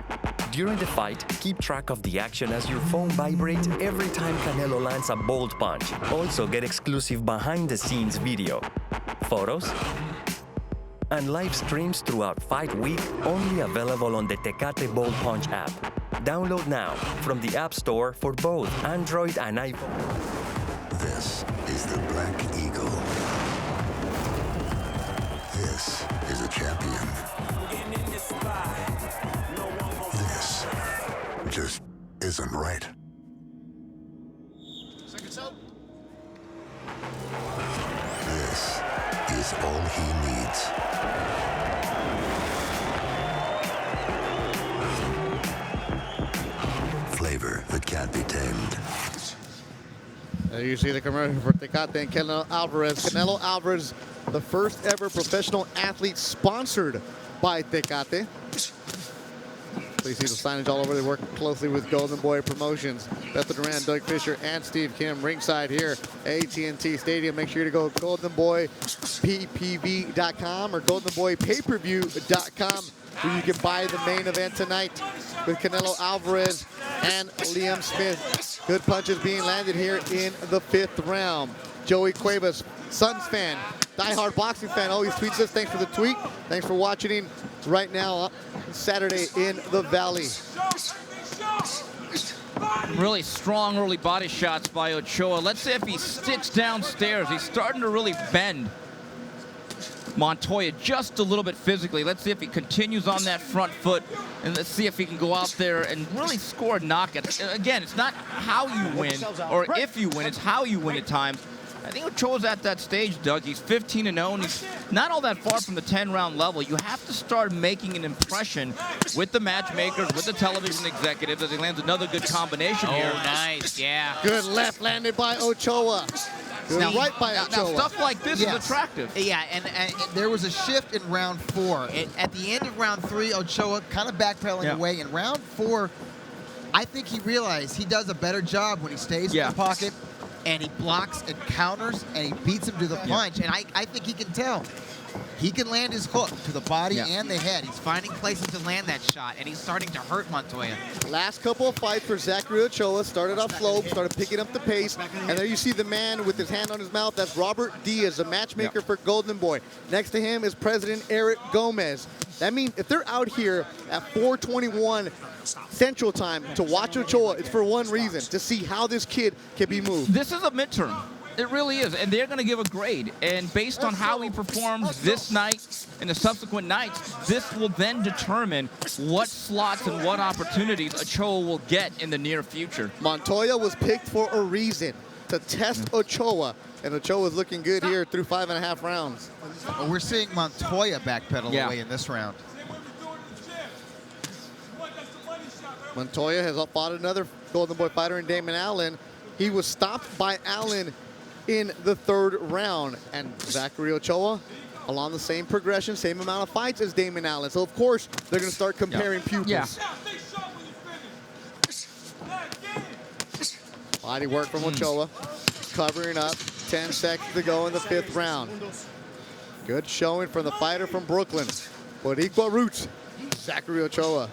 During the fight, keep track of the action as your phone vibrates every time Canelo lands a bold punch. Also get exclusive behind-the-scenes video, photos, and live streams throughout Fight Week, only available on the Tecate Bold Punch app. Download now from the App Store for both Android and iPhone. This is the Black Eagle. This is a champion. This just isn't right. This is all he needs. Flavor that can't be tamed. There you see the commercial for Tecate and Canelo Alvarez. Canelo Alvarez, the first ever professional athlete sponsored by Tecate. So you see the signage all over. They work closely with Golden Boy Promotions. Bethel Duran, Doug Fisher, and Steve Kim ringside here at AT&T Stadium. Make sure to go to goldenboyppv.com or goldenboypayperview.com where you can buy the main event tonight with Canelo Alvarez and Liam Smith. Good punches being landed here in the 5th round. Joey Cuevas, Suns fan, diehard boxing fan, always tweets us. Thanks for the tweet. Thanks for watching right now Saturday in the Valley. Really strong early body shots by Ochoa. Let's see if he sticks downstairs. He's starting to really bend Montoya just a little bit physically. Let's see if he continues on that front foot, and let's see if he can go out there and really score a knockout. Again, it's not how you win or if you win, it's how you win at times. I think Ochoa's at that stage, Doug. He's 15-0, and he's not all that far from the 10-round level. You have to start making an impression with the matchmakers, with the television executives, as he lands another good combination here. Oh, nice, yeah. Good left landed by Ochoa. Good right by Ochoa. Now, stuff like this is attractive. Yeah, and there was a shift in round 4. At the end of round 3, Ochoa kind of backpedaling away. In round 4, I think he realized he does a better job when he stays in the pocket and he blocks and counters and he beats him to the punch. And I think he can tell. He can land his hook to the body and the head. He's finding places to land that shot, and he's starting to hurt Montoya. Last couple of fights for Zachary Ochoa. Started off slow, started picking up the pace. And there you see the man with his hand on his mouth. That's Robert Diaz, a matchmaker for Golden Boy. Next to him is President Eric Gomez. That means if they're out here at 4:21 Central Time to watch Ochoa, it's for one reason, to see how this kid can be moved. This is a midterm. It really is, and they're going to give a grade. And based on how he performs this night and the subsequent nights, this will then determine what slots and what opportunities Ochoa will get in the near future. Montoya was picked for a reason, to test Ochoa. And Ochoa is looking good here through 5.5 rounds. Well, we're seeing Montoya backpedal away in this round. Montoya has fought another Golden Boy fighter in Damon Allen. He was stopped by Allen in the 3rd round. And Zachary Ochoa, along the same progression, same amount of fights as Damon Allen. So, of course, they're going to start comparing pupils. Body work from Ochoa. Covering up. 10 seconds to go in the 5th round. Good showing from the fighter from Brooklyn. Boricua roots, Zachary Ochoa.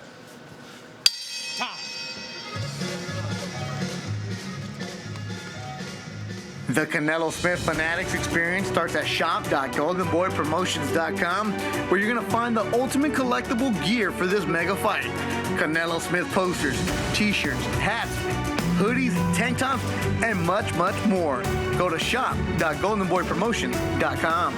The Canelo Smith Fanatics experience starts at shop.goldenboypromotions.com, where you're going to find the ultimate collectible gear for this mega fight. Canelo Smith posters, t-shirts, hats, hoodies, tank tops, and much, much more. Go to shop.goldenboypromotions.com.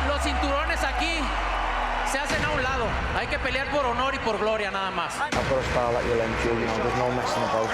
Los cinturones aquí se hacen a un lado. Hay que pelear por honor y por gloria nada más. I've got to style like your MQ, you know, there's no messing about.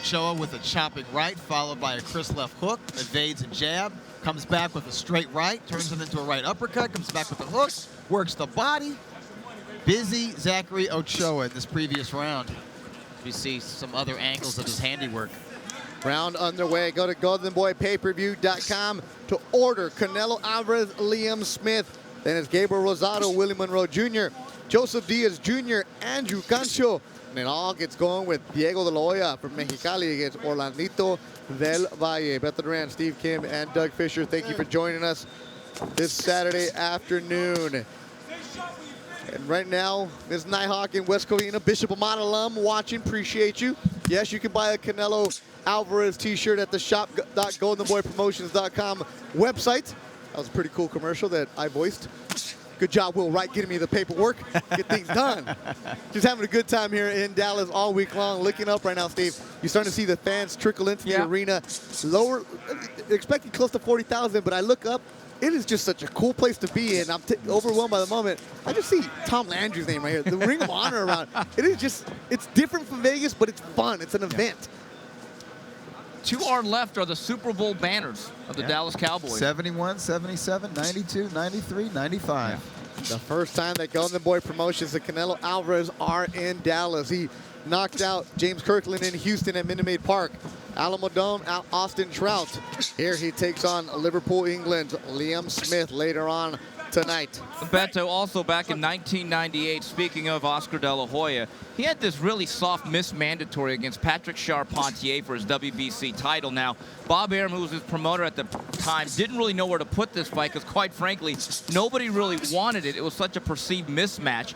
Ochoa with a chopping right, followed by a crisp left hook, evades a jab, comes back with a straight right, turns it into a right uppercut, comes back with a hook, works the body. Busy Zachary Ochoa in this previous round. We see some other angles of his handiwork. Round underway. Go to goldenboypayperview.com to order Canelo Alvarez, Liam Smith. Then it's Gabriel Rosado, Willie Monroe Jr., Joseph Diaz Jr., Andrew Cancho. And it all gets going with Diego de la Hoya from Mexicali against Orlandito del Valle. Beth Duran, Steve Kim, and Doug Fisher, thank you for joining us this Saturday afternoon. And right now, Ms. Nighthawk in West Covina, Bishop Amana alum, watching. Appreciate you. Yes, you can buy a Canelo Alvarez t-shirt at the shop.goldenboypromotions.com website. That was a pretty cool commercial that I voiced. Good job, Will Wright, getting me the paperwork. Get things done. Just having a good time here in Dallas all week long. Looking up right now, Steve, you're starting to see the fans trickle into the arena. Lower, expecting close to 40,000, but I look up, it is just such a cool place to be in. I'm overwhelmed by the moment. I just see Tom Landry's name right here. The Ring of Honor around. It is just, it's different from Vegas, but it's fun. It's an event. To our left are the Super Bowl banners of the Dallas Cowboys. 71, 77, 92, 93, 95. The first time that Golden Boy Promotions and Canelo Alvarez are in Dallas. He knocked out James Kirkland in Houston at Minute Maid Park. Alamo Dome, Austin Trout. Here he takes on Liverpool, England, Liam Smith later on tonight. Beto, also back in 1998, speaking of Oscar De La Hoya, he had this really soft miss mandatory against Patrick Charpentier for his WBC title. Now, Bob Arum, who was his promoter at the time, didn't really know where to put this fight because, quite frankly, nobody really wanted it. It was such a perceived mismatch.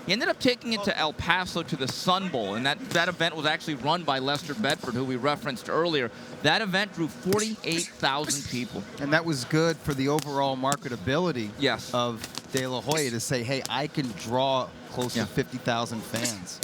He ended up taking it to El Paso to the Sun Bowl, and that event was actually run by Lester Bedford, who we referenced earlier. That event drew 48,000 people. And that was good for the overall marketability of De La Hoya to say, hey, I can draw close to 50,000 fans.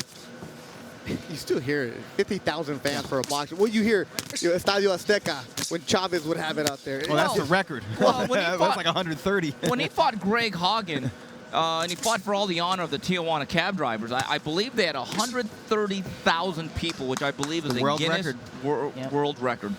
You still hear it, 50,000 fans for a boxer. Well, you hear Estadio Azteca when Chavez would have it out there. Well, that's the record. Well, that's like 130. When he fought Greg Hagen, and he fought for all the honor of the Tijuana cab drivers, I believe they had 130,000 people, which I believe is a Guinness World Record.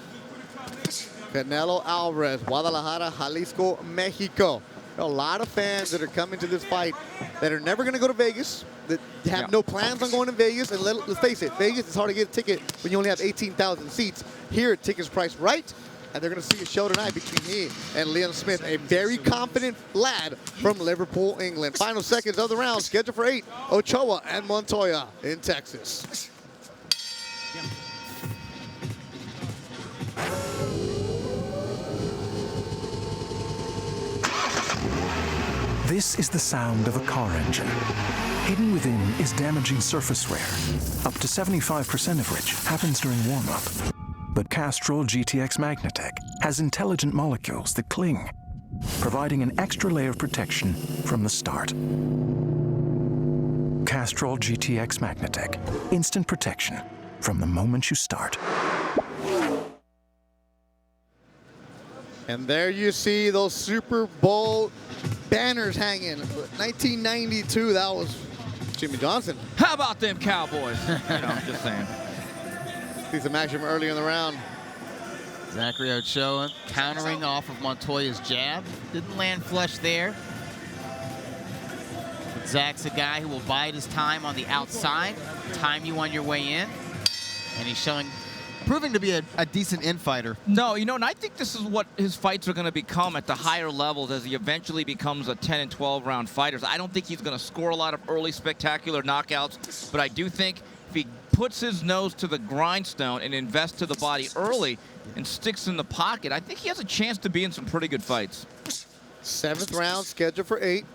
Canelo Alvarez, Guadalajara, Jalisco, Mexico. A lot of fans that are coming to this fight that are never going to go to Vegas, that have no plans on going to Vegas. And let's face it, Vegas, it's hard to get a ticket when you only have 18,000 seats. Here, tickets priced right. And they're going to see a show tonight between me and Liam Smith, a very confident lad from Liverpool, England. Final seconds of the round, scheduled for 8. Ochoa and Montoya in Texas. This is the sound of a car engine. Hidden within is damaging surface wear, up to 75% of which happens during warm-up. But Castrol GTX Magnatec has intelligent molecules that cling, providing an extra layer of protection from the start. Castrol GTX Magnatec, instant protection from the moment you start. And there you see those Super Bowl banners hanging. 1992, that was Jimmy Johnson. How about them Cowboys? Just saying. See some action from early in the round. Zachary Ochoa countering off of Montoya's jab. Didn't land flush there. But Zach's a guy who will bide his time on the outside, time you on your way in. And he's proving to be a decent infighter. No, and I think this is what his fights are going to become at the higher levels as he eventually becomes a 10 and 12 round fighter. I don't think he's going to score a lot of early spectacular knockouts, but I do think if he puts his nose to the grindstone and invests to the body early and sticks in the pocket, I think he has a chance to be in some pretty good fights. 7th round, scheduled for 8.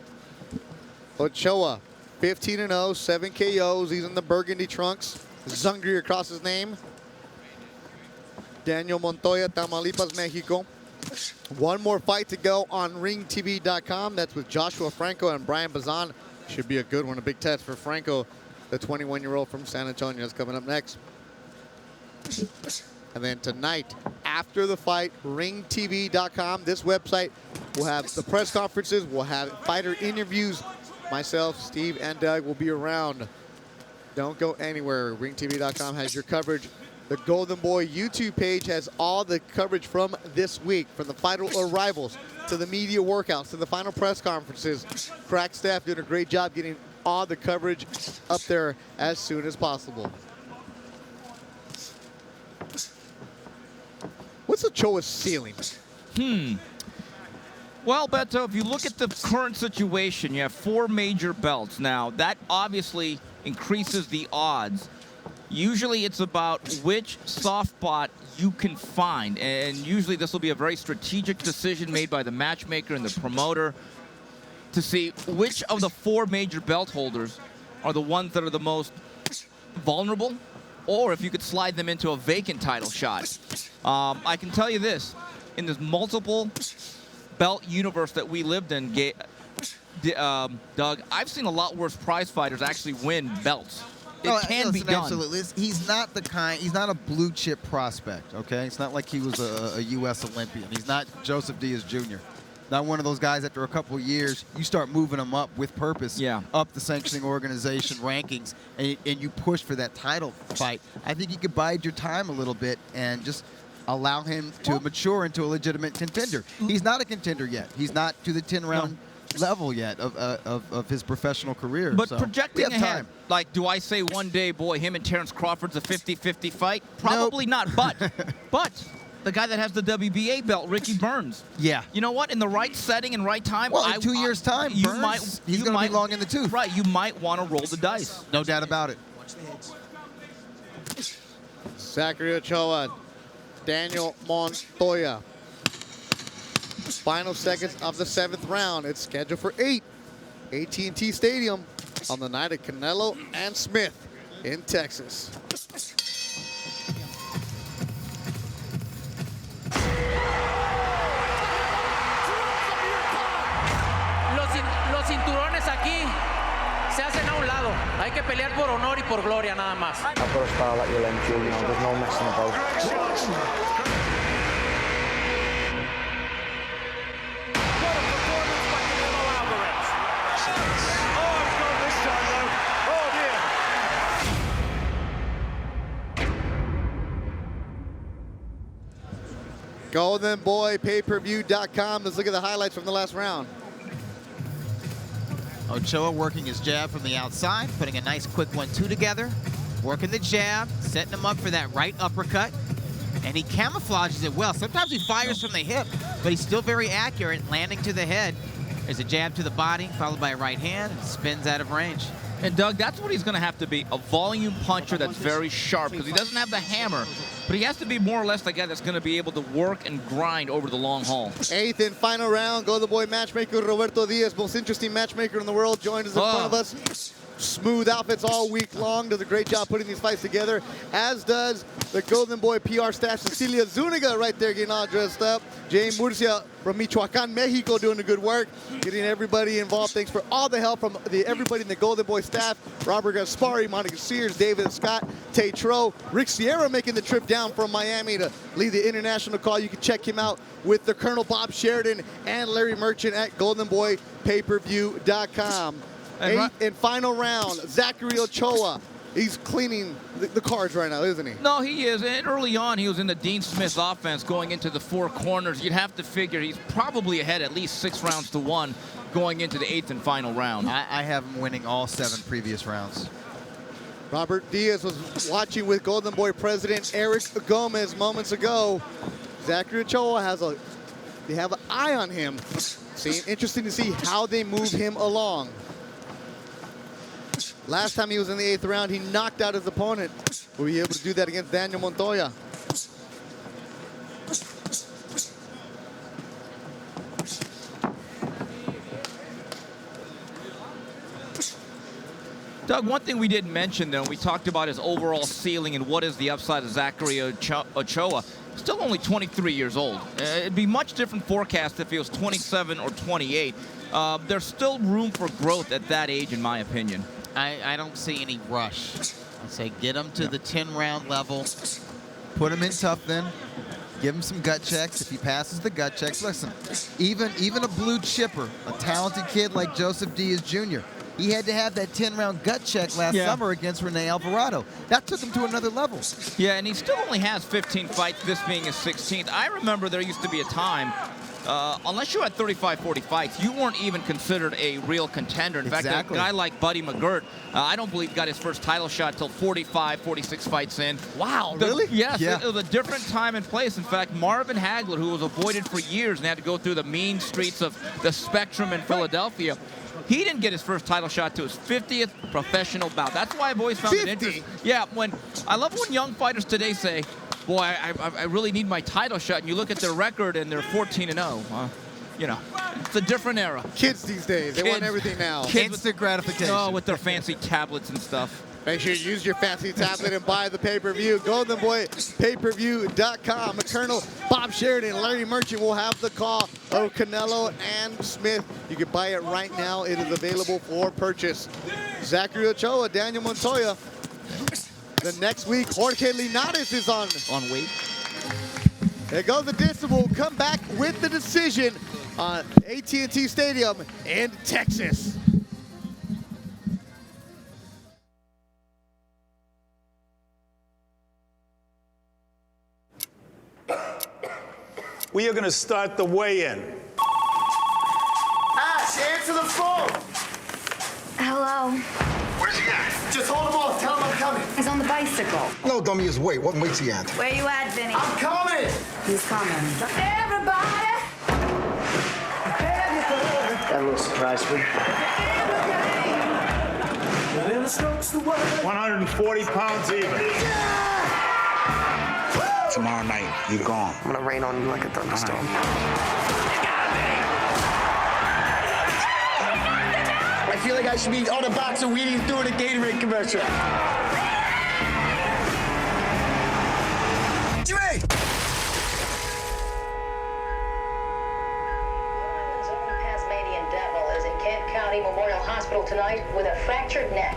Ochoa, 15-0, 7 KOs. He's in the burgundy trunks. Zungri across his name. Daniel Montoya, Tamaulipas, Mexico. One more fight to go on ringtv.com. That's with Joshua Franco and Brian Bazan. Should be a good one, a big test for Franco, the 21-year-old from San Antonio, is coming up next. And then tonight, after the fight, ringtv.com, this website will have the press conferences, we'll have fighter interviews. Myself, Steve, and Doug will be around. Don't go anywhere. ringtv.com has your coverage. The Golden Boy YouTube page has all the coverage from this week, from the final arrivals to the media workouts to the final press conferences. Crack staff doing a great job getting all the coverage up there as soon as possible. What's Ochoa's ceiling? Well, Beto, if you look at the current situation, you have 4 major belts. Now, that obviously increases the odds. Usually it's about which soft spot you can find, and usually this will be a very strategic decision made by the matchmaker and the promoter to see which of the 4 major belt holders are the ones that are the most vulnerable, or if you could slide them into a vacant title shot. I can tell you this, in this multiple belt universe that we lived in, Doug, I've seen a lot worse prize fighters actually win belts. It can be done. Absolutely. He's not he's not a blue chip prospect, okay? It's not like he was a U.S. Olympian. He's not Joseph Diaz Jr. not one of those guys after a couple of years, you start moving them up with purpose, up the sanctioning organization rankings, and you push for that title fight. I think you could bide your time a little bit and just allow him to mature into a legitimate contender. He's not a contender yet. He's not to the 10-round level yet of his professional career. But so projecting we have ahead, time. like, do I say one day, boy, him and Terrence Crawford's a 50-50 fight? Probably not, but the guy that has the WBA belt, Ricky Burns. Yeah. You know what? In the right setting and right time, Well, in 2 years' time, you Burns, he's going to be long in the tooth. Right, you might want to roll the dice. No doubt about it. Zachary Ochoa, Daniel Montoya. Final seconds of the 7th round. It's scheduled for 8. AT&T Stadium on the night of Canelo and Smith in Texas. Los cinturones aquí se hacen a un lado. Hay que pelear por honor y por gloria nada más. I've got to style like your length, you know, there's no messing about. GoldenBoyPayPerView.com. Let's look at the highlights from the last round. Ochoa working his jab from the outside, putting a nice quick 1-2 together, working the jab, setting him up for that right uppercut, and he camouflages it well. Sometimes he fires from the hip, but he's still very accurate, landing to the head. There's a jab to the body, followed by a right hand, and spins out of range. And Doug, that's what he's going to have to be, a volume puncher that's very sharp, because he doesn't have the hammer, but he has to be more or less the guy that's going to be able to work and grind over the long haul. 8th and final round, Golden Boy matchmaker Roberto Diaz, most interesting matchmaker in the world, joined us in front of us. Smooth outfits all week long, does a great job putting these fights together, as does the Golden Boy PR staff, Cecilia Zuniga right there getting all dressed up. Jane Murcia from Michoacan, Mexico, doing the good work, getting everybody involved. Thanks for all the help from everybody in the Golden Boy staff. Robert Gaspari, Monica Sears, David Scott, Tay Tro, Rick Sierra making the trip down from Miami to lead the international call. You can check him out with the Colonel Bob Sheridan and Larry Merchant at GoldenBoyPayPerView.com. 8th and final round, Zachary Ochoa. He's cleaning the cards right now, isn't he? No, he is. And early on, he was in the Dean Smith offense going into the 4 corners. You'd have to figure he's probably ahead at least 6 rounds to 1 going into the 8th and final round. I have him winning all 7 previous rounds. Robert Diaz was watching with Golden Boy president Eric Gomez moments ago. Zachary Ochoa they have an eye on him. Interesting to see how they move him along. Last time he was in the 8th round, he knocked out his opponent. Will he be able to do that against Daniel Montoya? Doug, one thing we didn't mention, though, we talked about his overall ceiling and what is the upside of Zachary Ochoa. Still only 23 years old. It'd be much different forecast if he was 27 or 28. There's still room for growth at that age, in my opinion. I don't see any rush. I say get him to the 10-round level. Put him in tough then. Give him some gut checks. If he passes the gut checks, listen, even a blue chipper, a talented kid like Joseph Diaz Jr., he had to have that 10-round gut check last summer against Rene Alvarado. That took him to another level. Yeah, and he still only has 15 fights, this being his 16th. I remember there used to be a time, unless you had 35, 40 fights, you weren't even considered a real contender. In fact, a guy like Buddy McGirt, I don't believe got his first title shot till 45, 46 fights in. Wow, really? Yes, it was a different time and place. In fact, Marvin Hagler, who was avoided for years and had to go through the mean streets of the Spectrum in Philadelphia, he didn't get his first title shot to his 50th professional bout. That's why I've always found it interesting. Yeah, I love when young fighters today say, boy, I really need my title shot, and you look at their record and they're 14-0. You know, it's a different era. Kids these days, they want everything now. Instant gratification. Oh, with their fancy tablets and stuff. Make sure you use your fancy tablet and buy the pay-per-view. GoldenBoyPayPerView.com. Colonel Bob Sheridan and Larry Merchant will have the call of Canelo and Smith. You can buy it right now. It is available for purchase. Zachary Ochoa, Daniel Montoya. The next week, Jorge Linares is on weight. There goes the distance. We'll come back with the decision on AT&T Stadium in Texas. We are going to start the weigh-in. Ash, answer the phone. Hello. Where's he at? Just hold him off. Tell him I'm coming. He's on the bicycle. No, dummy, is wait. What weight's he at? Where you at, Vinny? I'm coming. He's coming. Everybody. That little surprise for you. 140 pounds even. Tomorrow night, you're gone. I'm gonna rain on you like a thunderstorm. I feel like I should be on a box of Wheaties doing a Gatorade commercial. Jimmy! Tasmanian Devil is in Kent County Memorial Hospital tonight with a fractured neck.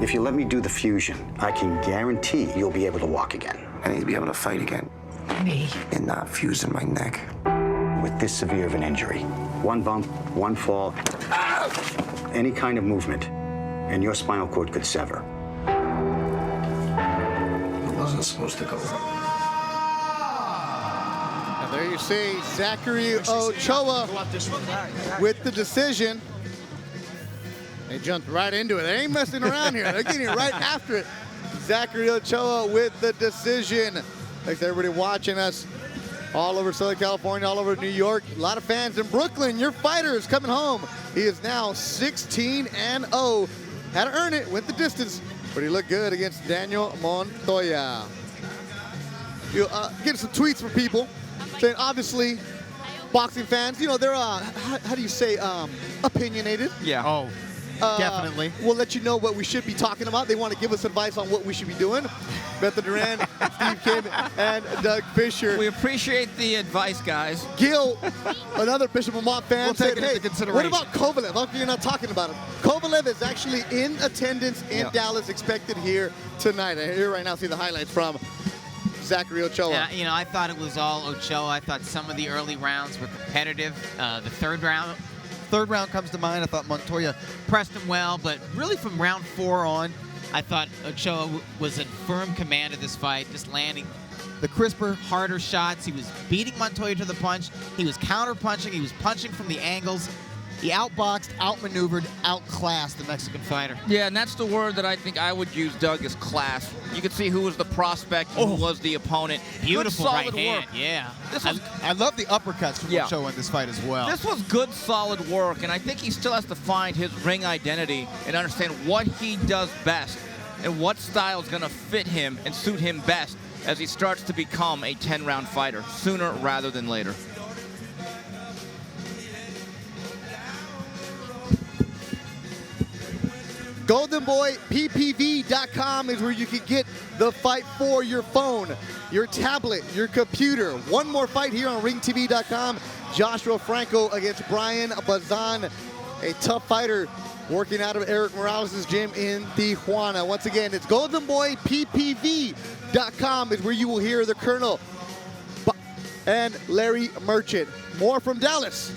If you let me do the fusion, I can guarantee you'll be able to walk again. I need to be able to fight again. Me? And not fusing my neck. With this severe of an injury, one bump, one fall, any kind of movement, and your spinal cord could sever. It wasn't supposed to go. And there you see Zachary Ochoa with the decision. They jumped right into it. They ain't messing around here. They're getting right after it. Zachary Ochoa with the decision. Thanks to everybody watching us all over Southern California, all over New York. A lot of fans in Brooklyn. Your fighter is coming home. He is now 16-0. Had to earn it, went the distance, but he looked good against Daniel Montoya. You get some tweets from people saying, obviously, boxing fans, you know, they're, how do you say, opinionated. Yeah. Oh. Definitely. We'll let you know what we should be talking about. They want to give us advice on what we should be doing. Bethel Duran, Steve Kim, and Doug Fisher. We appreciate the advice, guys. Gil, another Bishop Vermont fan, we'll said, take it into consideration. What about Kovalev? How come you're not talking about him? Kovalev is actually in attendance in Dallas, expected here tonight. And here right now, see the highlights from Zachary Ochoa. Yeah, you know, I thought it was all Ochoa. I thought some of the early rounds were competitive. The third round comes to mind. I thought Montoya pressed him well, but really from round 4 on, I thought Ochoa was in firm command of this fight, just landing the crisper, harder shots. He was beating Montoya to the punch. He was counter-punching. He was punching from the angles. He outboxed, outmaneuvered, outclassed the Mexican fighter. Yeah, and that's the word that I think I would use, Doug, is class. You could see who was the prospect, who was the opponent. Beautiful good, right solid hand, work. yeah. I love the uppercuts from Ochoa in this fight as well. This was good, solid work, and I think he still has to find his ring identity and understand what he does best and what style is going to fit him and suit him best as he starts to become a 10-round fighter, sooner rather than later. GoldenBoyPPV.com is where you can get the fight for your phone, your tablet, your computer. One more fight here on RingTV.com. Joshua Franco against Brian Bazan, a tough fighter working out of Eric Morales' gym in Tijuana. Once again, it's GoldenBoyPPV.com is where you will hear the Colonel and Larry Merchant. More from Dallas.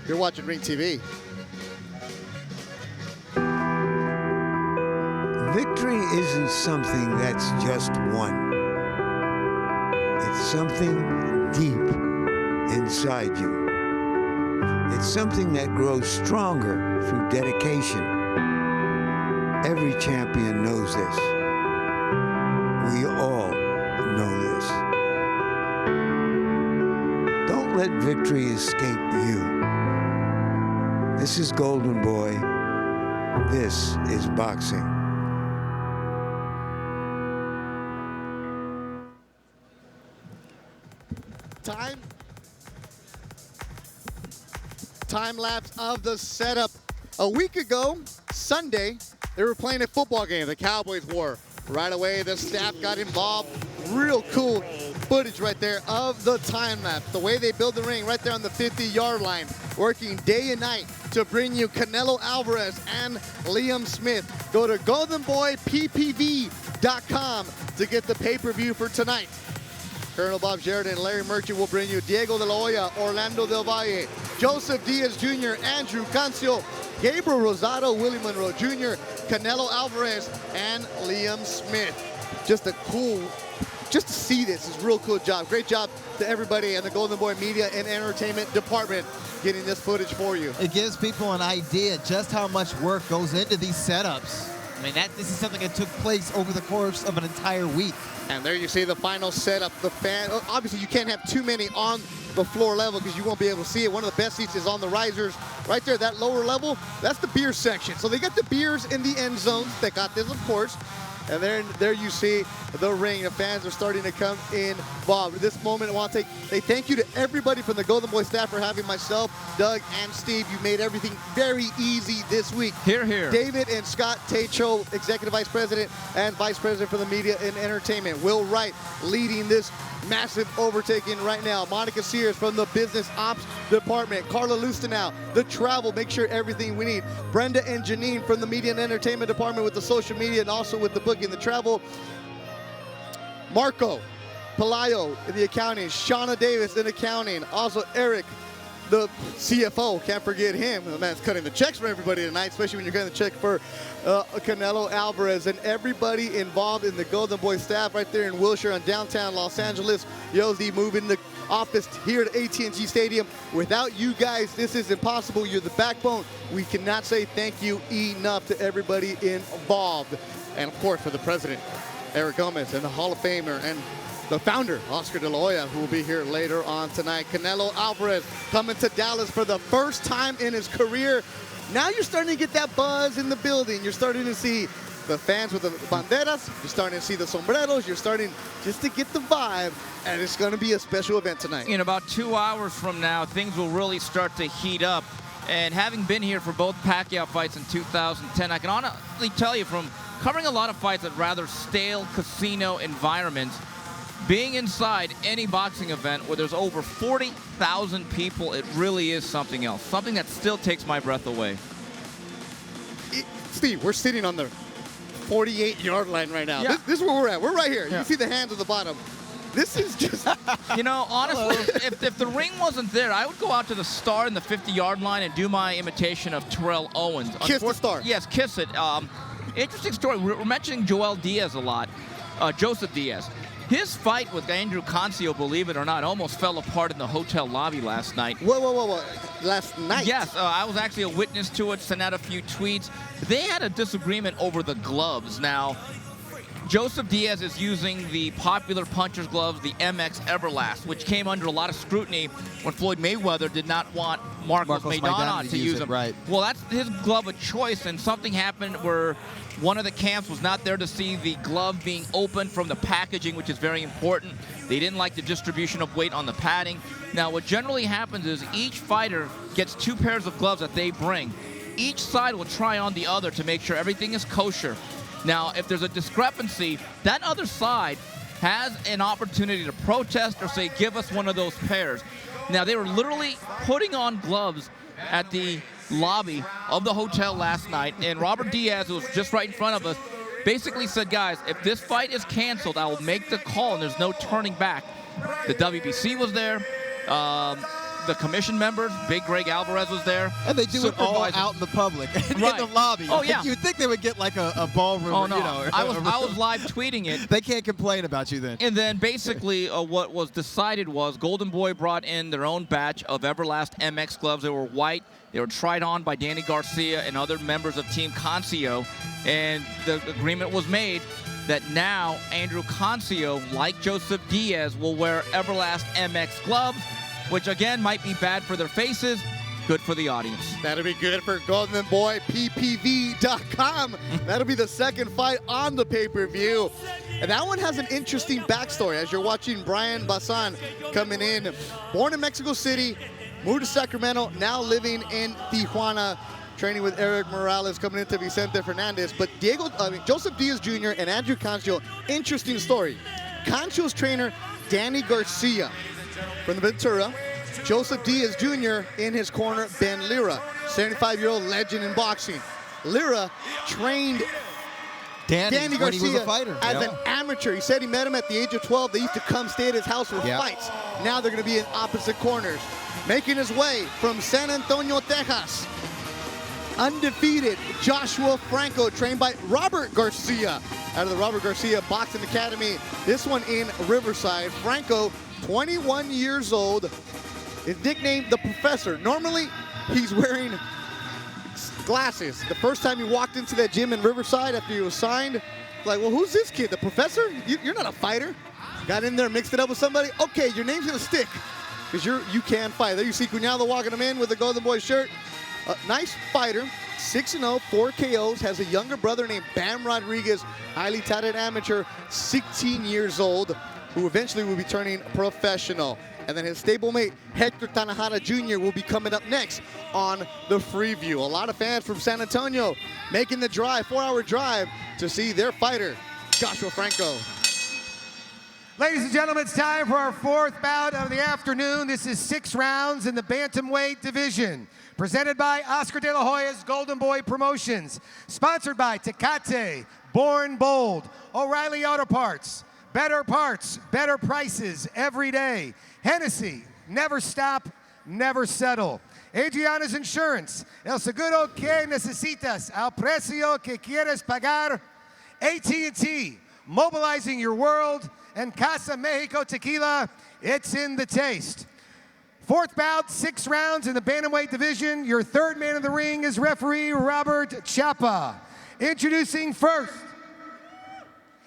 You're watching Ring TV. Victory isn't something that's just won. It's something deep inside you. It's something that grows stronger through dedication. Every champion knows this. We all know this. Don't let victory escape you. This is Golden Boy. This is boxing. Time lapse of the setup. A week ago, Sunday, they were playing a football game. The Cowboys were. Right away, the staff got involved. Real cool footage right there of the time lapse. The way they build the ring right there on the 50-yard line, working day and night to bring you Canelo Alvarez and Liam Smith. Go to GoldenBoyPPV.com to get the pay-per-view for tonight. Colonel Bob Sheridan and Larry Merchant will bring you Diego De La Hoya, Orlando Del Valle, Joseph Diaz Jr., Andrew Cancio, Gabriel Rosado, Willie Monroe Jr., Canelo Alvarez, and Liam Smith. Just to see this is a real cool job. Great job to everybody in the Golden Boy Media and Entertainment Department getting this footage for you. It gives people an idea just how much work goes into these setups. I mean, This is something that took place over the course of an entire week. And there you see the final setup. The fan, obviously you can't have too many on the floor level because you won't be able to see it. One of the best seats is on the risers. Right there, that lower level, that's the beer section. So they got the beers in the end zones. They got this, of course. And there you see the ring. The fans are starting to come involved. At this moment, I want to say thank you to everybody from the Golden Boy staff for having myself, Doug, and Steve. You made everything very easy this week. Here, here. David and Scott Tatro, Executive Vice President and Vice President for the Media and Entertainment. Will Wright leading this massive overtaking right now. Monica Sears from the Business Ops Department. Carla Lustenau, the travel, make sure everything we need. Brenda and Janine from the Media and Entertainment Department with the social media and also with the booking, the travel. Marco Palayo in the accounting. Shauna Davis in accounting. Also Eric, the CFO, can't forget him. The man's cutting the checks for everybody tonight, especially when you're cutting the check for Canelo Alvarez, and everybody involved in the Golden Boy staff right there in Wilshire in downtown Los Angeles. Yosi moving the office here at AT&T Stadium. Without you guys, this is impossible. You're the backbone. We cannot say thank you enough to everybody involved. And of course, for the president, Eric Gomez, and the Hall of Famer, and the founder, Oscar De La Hoya, who will be here later on tonight. Canelo Alvarez coming to Dallas for the first time in his career. Now you're starting to get that buzz in the building. You're starting to see the fans with the banderas. You're starting to see the sombreros. You're starting just to get the vibe, and it's going to be a special event tonight. In about 2 hours from now, things will really start to heat up. And having been here for both Pacquiao fights in 2010, I can honestly tell you from covering a lot of fights at rather stale casino environments, being inside any boxing event where there's over 40,000 people, it really is something else. Something that still takes my breath away. Steve, we're sitting on the 48-yard line right now. Yeah. This is where we're at. We're right here. Yeah. You see the hands at the bottom. This is just... You know, honestly, if the ring wasn't there, I would go out to the star in the 50-yard line and do my imitation of Terrell Owens. Kiss the star. Yes, kiss it. Interesting story. We're mentioning Joel Diaz a lot. Joseph Diaz. His fight with Andrew Cancio, believe it or not, almost fell apart in the hotel lobby last night. Whoa. Last night? Yes, I was actually a witness to it, sent out a few tweets. They had a disagreement over the gloves. Now, Joseph Diaz is using the popular puncher's gloves, the MX Everlast, which came under a lot of scrutiny when Floyd Mayweather did not want Marcos Maidana to use them. Right. Well, that's his glove of choice, and something happened where one of the camps was not there to see the glove being opened from the packaging, which is very important. They didn't like the distribution of weight on the padding. Now, what generally happens is each fighter gets 2 pairs of gloves that they bring. Each side will try on the other to make sure everything is kosher. Now, if there's a discrepancy, that other side has an opportunity to protest or say, give us one of those pairs. Now, they were literally putting on gloves at the lobby of the hotel last night, and Robert Diaz, who was just right in front of us, basically said, guys, if this fight is canceled, I will make the call, and there's no turning back. The WBC was there. The commission members, Big Greg Alvarez was there. And they do it all out in the public, right. in the lobby. Oh, yeah. You'd think they would get like a ballroom. Oh, no. You know, I was live tweeting it. They can't complain about you then. And then basically what was decided was Golden Boy brought in their own batch of Everlast MX gloves. They were white. They were tried on by Danny Garcia and other members of Team Cancio. And the agreement was made that now Andrew Cancio, like Joseph Diaz, will wear Everlast MX gloves, which again might be bad for their faces, good for the audience. That'll be good for GoldenBoyPPV.com. That'll be the second fight on the pay-per-view. And that one has an interesting backstory as you're watching Brian Bazan coming in. Born in Mexico City, moved to Sacramento, now living in Tijuana, training with Eric Morales, coming into Vicente Fernandez. But Joseph Diaz Jr. and Andrew Cancio, interesting story. Cancio's trainer, Danny Garcia, from the Ventura. Joseph Diaz Jr. in his corner, Ben Lira, 75-year-old legend in boxing. Lira trained Danny when he was a Garcia fighter. as an amateur. He said he met him at the age of 12. They used to come stay at his house for fights. Now they're going to be in opposite corners. Making his way from San Antonio, Texas, undefeated Joshua Franco, trained by Robert Garcia out of the Robert Garcia Boxing Academy. This one in Riverside. Franco, 21 years old, is nicknamed the Professor. Normally, he's wearing glasses. The first time he walked into that gym in Riverside after he was signed, like, well, who's this kid? The Professor? You're not a fighter. Got in there, mixed it up with somebody. Okay, your name's gonna stick because you can fight. There you see Cunado walking him in with the Golden Boy shirt. Nice fighter, 6-0, 4 KOs, has a younger brother named Bam Rodriguez, highly touted amateur, 16 years old, who eventually will be turning professional. And then his stablemate, Hector Tanajara Jr., will be coming up next on the Freeview. A lot of fans from San Antonio making the drive, 4-hour drive, to see their fighter, Joshua Franco. Ladies and gentlemen, it's time for our fourth bout of the afternoon. This is 6 rounds in the bantamweight division. Presented by Oscar De La Hoya's Golden Boy Promotions. Sponsored by Tecate, Born Bold, O'Reilly Auto Parts, better prices every day. Hennessy, never stop, never settle. Adriana's Insurance, el seguro que necesitas, al precio que quieres pagar. AT&T, mobilizing your world. And Casa Mexico Tequila, it's in the taste. Fourth bout, 6 rounds in the bantamweight division. Your third man in the ring is referee Robert Chapa. Introducing first,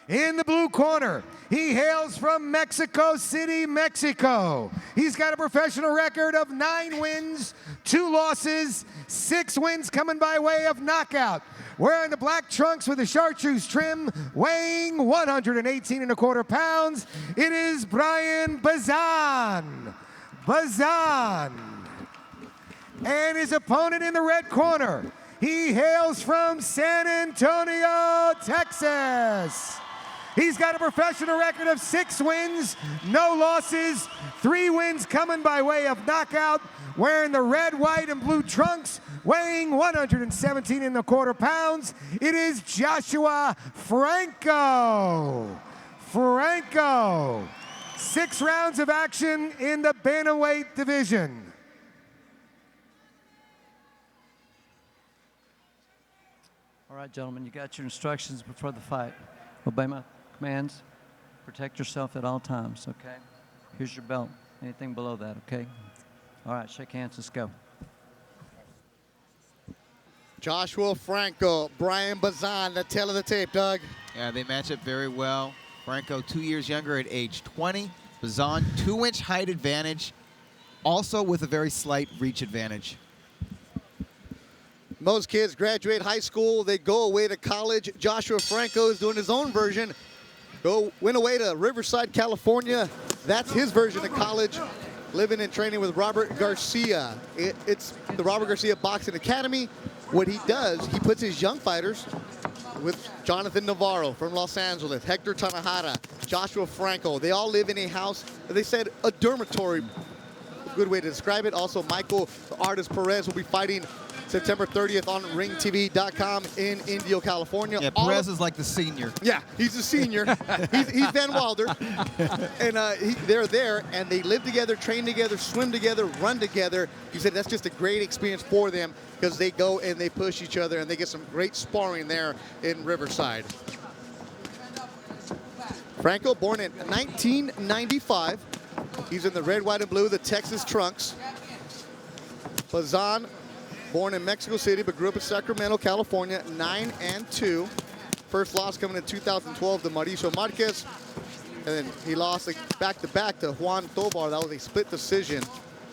in the blue corner, he hails from Mexico City, Mexico. He's got a professional record of 9 wins, 2 losses, 6 wins coming by way of knockout. Wearing the black trunks with the chartreuse trim, weighing 118 1/4 pounds, it is Brian Bazan. And his opponent in the red corner, he hails from San Antonio, Texas. He's got a professional record of 6 wins, no losses, 3 wins coming by way of knockout. Wearing the red, white, and blue trunks, weighing 117 1/4 pounds, it is Joshua Franco. 6 rounds of action in the bantamweight division. All right, gentlemen, you got your instructions before the fight. Obey my commands. Protect yourself at all times, okay? Here's your belt. Anything below that, okay? All right, shake hands, let's go. Joshua Franco, Brian Bazan, the tail of the tape, Doug. Yeah, they match up very well. Franco, 2 years younger at age 20. Bazan, 2-inch height advantage, also with a very slight reach advantage. Most kids graduate high school, they go away to college. Joshua Franco is doing his own version. Went away to Riverside, California. That's his version of college. Living and training with Robert Garcia. It's the Robert Garcia Boxing Academy. What he does, he puts his young fighters with Jonathan Navarro from Los Angeles, Hector Tanajara, Joshua Franco. They all live in a house, they said a dormitory, good way to describe it. Also, Michael the Artist Perez will be fighting September 30th on ringtv.com in Indio, California. Yeah, Perez is like the senior. Yeah, he's the senior. he's Van Wilder. And they're there, and they live together, train together, swim together, run together. He said that's just a great experience for them because they go and they push each other, and they get some great sparring there in Riverside. Franco, born in 1995. He's in the red, white, and blue, the Texas trunks. Bazan, born in Mexico City, but grew up in Sacramento, California, 9-2. First loss coming in 2012 to Mauricio Marquez. And then he lost back-to-back to Juan Tovar. That was a split decision.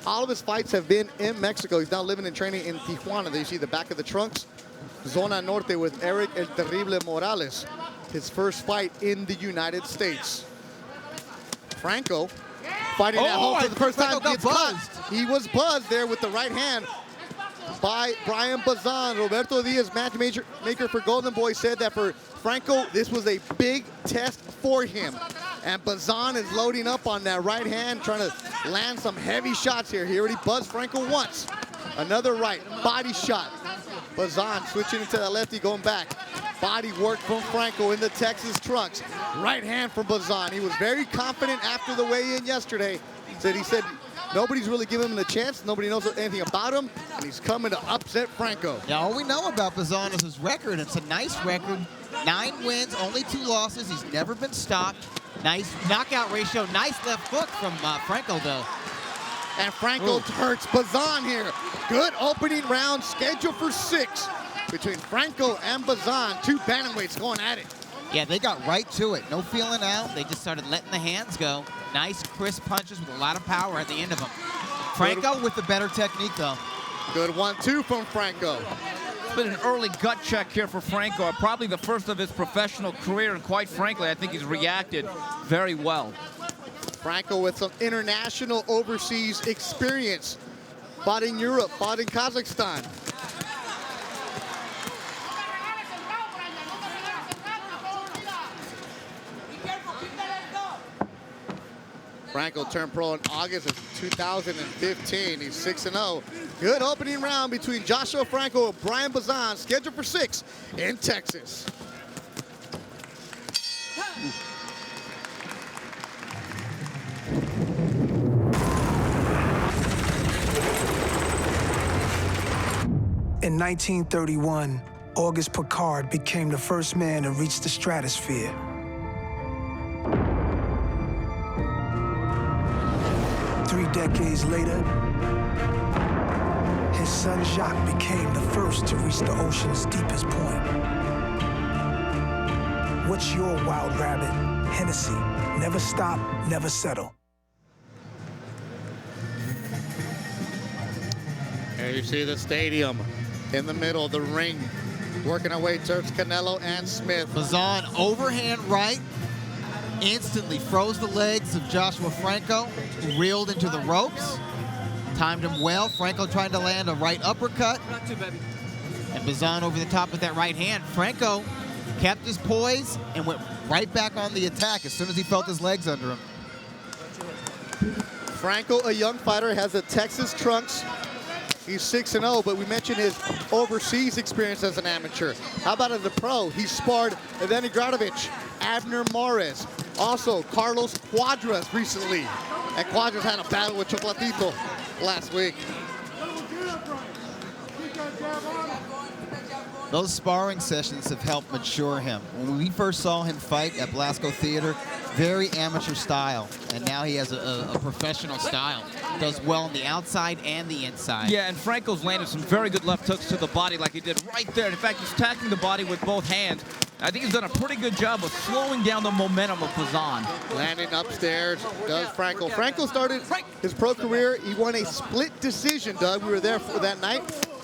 All of his fights have been in Mexico. He's now living and training in Tijuana. There you see the back of the trunks. Zona Norte with Eric El Terrible Morales. His first fight in the United States. Franco fighting at home for the first time. Gets buzzed. He was buzzed there with the right hand by Brian Bazan. Roberto Diaz, matchmaker for Golden Boy, said that for Franco, this was a big test for him. And Bazan is loading up on that right hand, trying to land some heavy shots here. He already buzzed Franco once. Another right, body shot. Bazan switching into that lefty, going back. body work from Franco in the Texas trunks. Right hand from Bazan. He was very confident after the weigh-in yesterday. He said nobody's really giving him the chance. Nobody knows anything about him, and he's coming to upset Franco. Yeah, all we know about Bazan is his record. It's a nice record. 9 wins, only 2 losses. He's never been stopped. Nice knockout ratio. Nice left hook from Franco, though. And Franco hurts Bazan here. Good opening round scheduled for 6 between Franco and Bazan. 2 bantamweights going at it. Yeah, they got right to it. No feeling out. They just started letting the hands go. Nice, crisp punches with a lot of power at the end of them. Franco with the better technique, though. Good 1-2 from Franco. It's been an early gut check here for Franco. Probably the first of his professional career, and quite frankly, I think he's reacted very well. Franco with some international overseas experience. Fought in Europe, fought in Kazakhstan. Franco turned pro in August of 2015. He's 6-0. Good opening round between Joshua Franco and Brian Bazan, scheduled for 6 in Texas. In 1931, Auguste Picard became the first man to reach the stratosphere. Three decades later, his son Jacques became the first to reach the ocean's deepest point. What's your wild rabbit? Hennessy. Never stop, never settle. Here you see the stadium in the middle of the ring. Working our way towards Canelo and Smith. Bazan overhand right. Instantly froze the legs of Joshua Franco, who reeled into the ropes. Timed him well. Franco trying to land a right uppercut. And Bazan over the top with that right hand. Franco kept his poise and went right back on the attack as soon as he felt his legs under him. Franco, a young fighter, has the Texas trunks. He's 6-0, but we mentioned his overseas experience as an amateur. How about as a pro? He sparred Evgeny Gradovich, Abner Mares, also Carlos Cuadras recently. And Cuadras had a battle with Chocolatito last week. Those sparring sessions have helped mature him. When we first saw him fight at Blasco Theater, very amateur style, and now he has a professional style. Does well on the outside and the inside. Yeah, and Franco's landed some very good left hooks to the body like he did right there. In fact, he's attacking the body with both hands. I think he's done a pretty good job of slowing down the momentum of Bazan. Landing upstairs, does Franco. Franco started his pro career. He won a split decision, Doug. We were there for that night.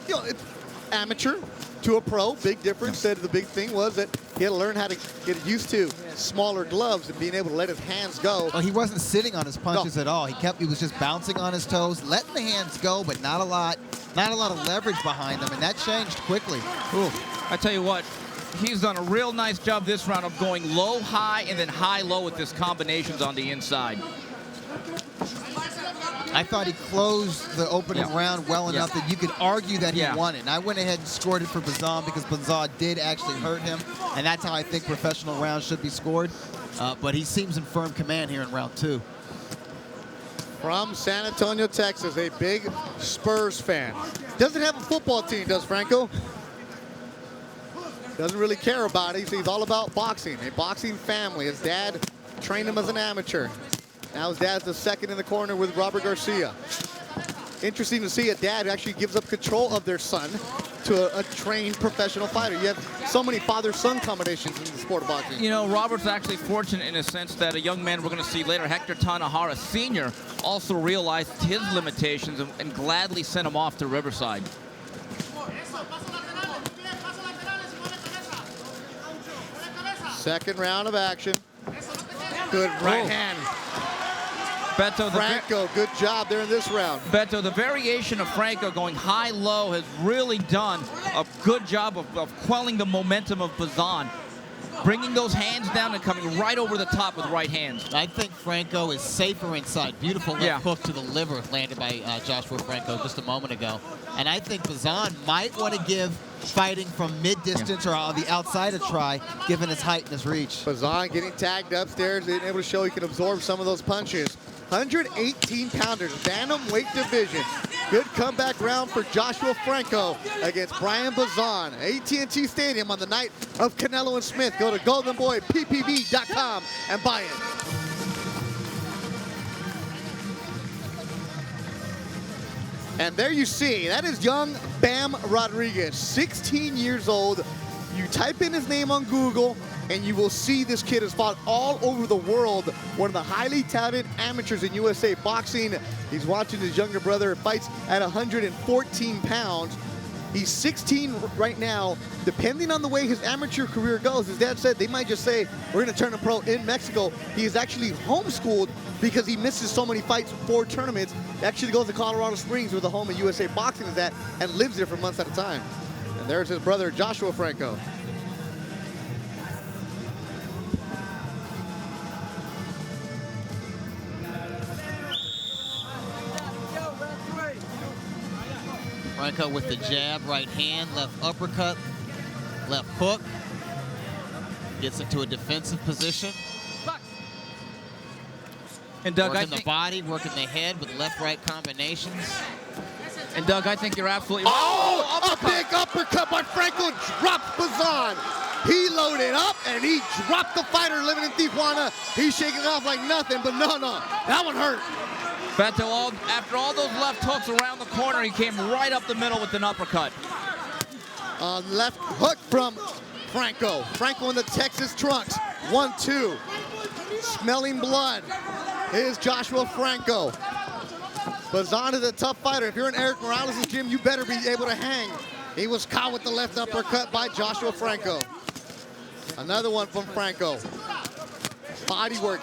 You know, it's amateur to a pro, big difference. Said the big thing was that he had to learn how to get used to smaller gloves and being able to let his hands go. Well, he wasn't sitting on his punches at all. He was just bouncing on his toes, letting the hands go, but not a lot of leverage behind them, and that changed quickly. Ooh, I tell you what, he's done a real nice job this round of going low, high, and then high, low with his combinations on the inside. I thought he closed the opening round well enough that you could argue that he won it. And I went ahead and scored it for Bazan because Bazan did actually hurt him. And that's how I think professional rounds should be scored. But he seems in firm command here in round 2. From San Antonio, Texas, a big Spurs fan. Doesn't have a football team, does Franco? Doesn't really care about it. He's all about boxing, a boxing family. His dad trained him as an amateur. Now his dad's the second in the corner with Robert Garcia. Interesting to see a dad who actually gives up control of their son to a trained professional fighter. You have so many father-son combinations in the sport of boxing. You know, Robert's actually fortunate in a sense that a young man we're going to see later, Hector Tanahara Sr., also realized his limitations and gladly sent him off to Riverside. Second round of action. Good right hand. Beto, Franco, good job there in this round. Beto, the variation of Franco going high-low has really done a good job of quelling the momentum of Bazan. Bringing those hands down and coming right over the top with right hands. I think Franco is safer inside. Beautiful left hook to the liver landed by Joshua Franco just a moment ago. And I think Bazan might want to give fighting from mid-distance or on the outside a try, given his height and his reach. Bazan getting tagged upstairs, being able to show he can absorb some of those punches. 118 pounders, bantamweight division. Good comeback round for Joshua Franco against Brian Bazan. AT&T Stadium on the night of Canelo and Smith. Go to goldenboyppv.com and buy it. And there you see, that is young Bam Rodriguez, 16 years old. You type in his name on Google, and you will see this kid has fought all over the world. One of the highly talented amateurs in USA boxing. He's watching his younger brother fights at 114 pounds. He's 16 right now. Depending on the way his amateur career goes, his dad said they might just say, we're gonna turn him pro in Mexico. He is actually homeschooled because he misses so many fights for tournaments. He actually goes to Colorado Springs, where the home of USA Boxing is at, and lives there for months at a time. And there's his brother, Joshua Franco. Franco with the jab, right hand, left uppercut, left hook. Gets into a defensive position. And Doug, working the body, working the head with left-right combinations. And Doug, I think you're absolutely right. Oh, a big uppercut by Franco drops Bazan. He loaded up and he dropped the fighter living in Tijuana. He's shaking it off like nothing, but no, that one hurt. Beto, after all those left hooks around the corner, he came right up the middle with an uppercut. Left hook from Franco. Franco in the Texas trunks. 1-2. Smelling blood. Here's Joshua Franco. Bazan is a tough fighter. If you're in Eric Morales' gym, you better be able to hang. He was caught with the left uppercut by Joshua Franco. Another one from Franco. Body work.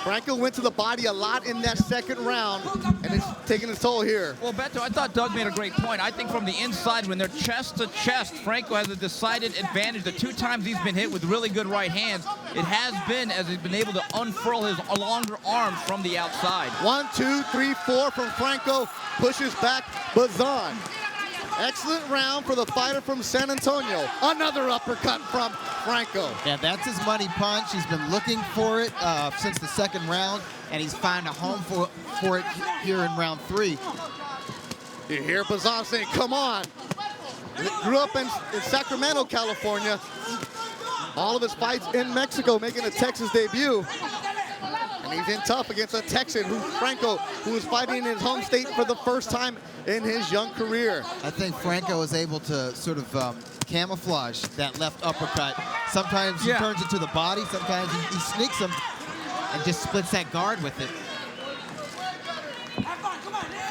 Franco went to the body a lot in that second round, and it's taking its toll here. Well, Beto, I thought Doug made a great point. I think from the inside, when they're chest to chest, Franco has a decided advantage. The 2 times he's been hit with really good right hands, it has been as he's been able to unfurl his longer arms from the outside. 1, 2, 3, 4 from Franco. Pushes back Bazan. Excellent round for the fighter from San Antonio. Another uppercut from Franco. Yeah, that's his money punch. He's been looking for it since the second round, and he's found a home for it here in round 3. You hear Bazan saying, come on. He grew up in Sacramento, California. All of his fights in Mexico, making a Texas debut. And he's in tough against a Texan, Franco, who is fighting in his home state for the first time in his young career. I think Franco is able to sort of camouflage that left uppercut. Sometimes he turns it to the body, sometimes he sneaks him and just splits that guard with it.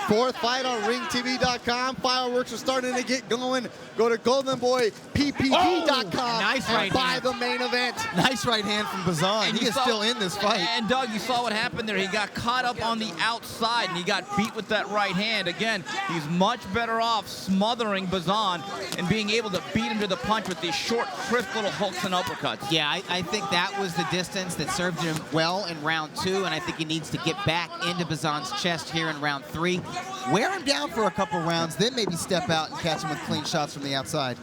4th fight on ringtv.com. Fireworks are starting to get going. Go to goldenboyppv.com and buy the main event. Nice right hand from Bazan. And he is still in this fight. And Doug, you saw what happened there. He got caught up on the outside and he got beat with that right hand. Again, he's much better off smothering Bazan and being able to beat him to the punch with these short, crisp little hooks and uppercuts. Yeah, I think that was the distance that served him well in round 2, and I think he needs to get back into Bazan's chest here in round 3. Wear him down for a couple rounds, then maybe step out and catch him with clean shots from the outside.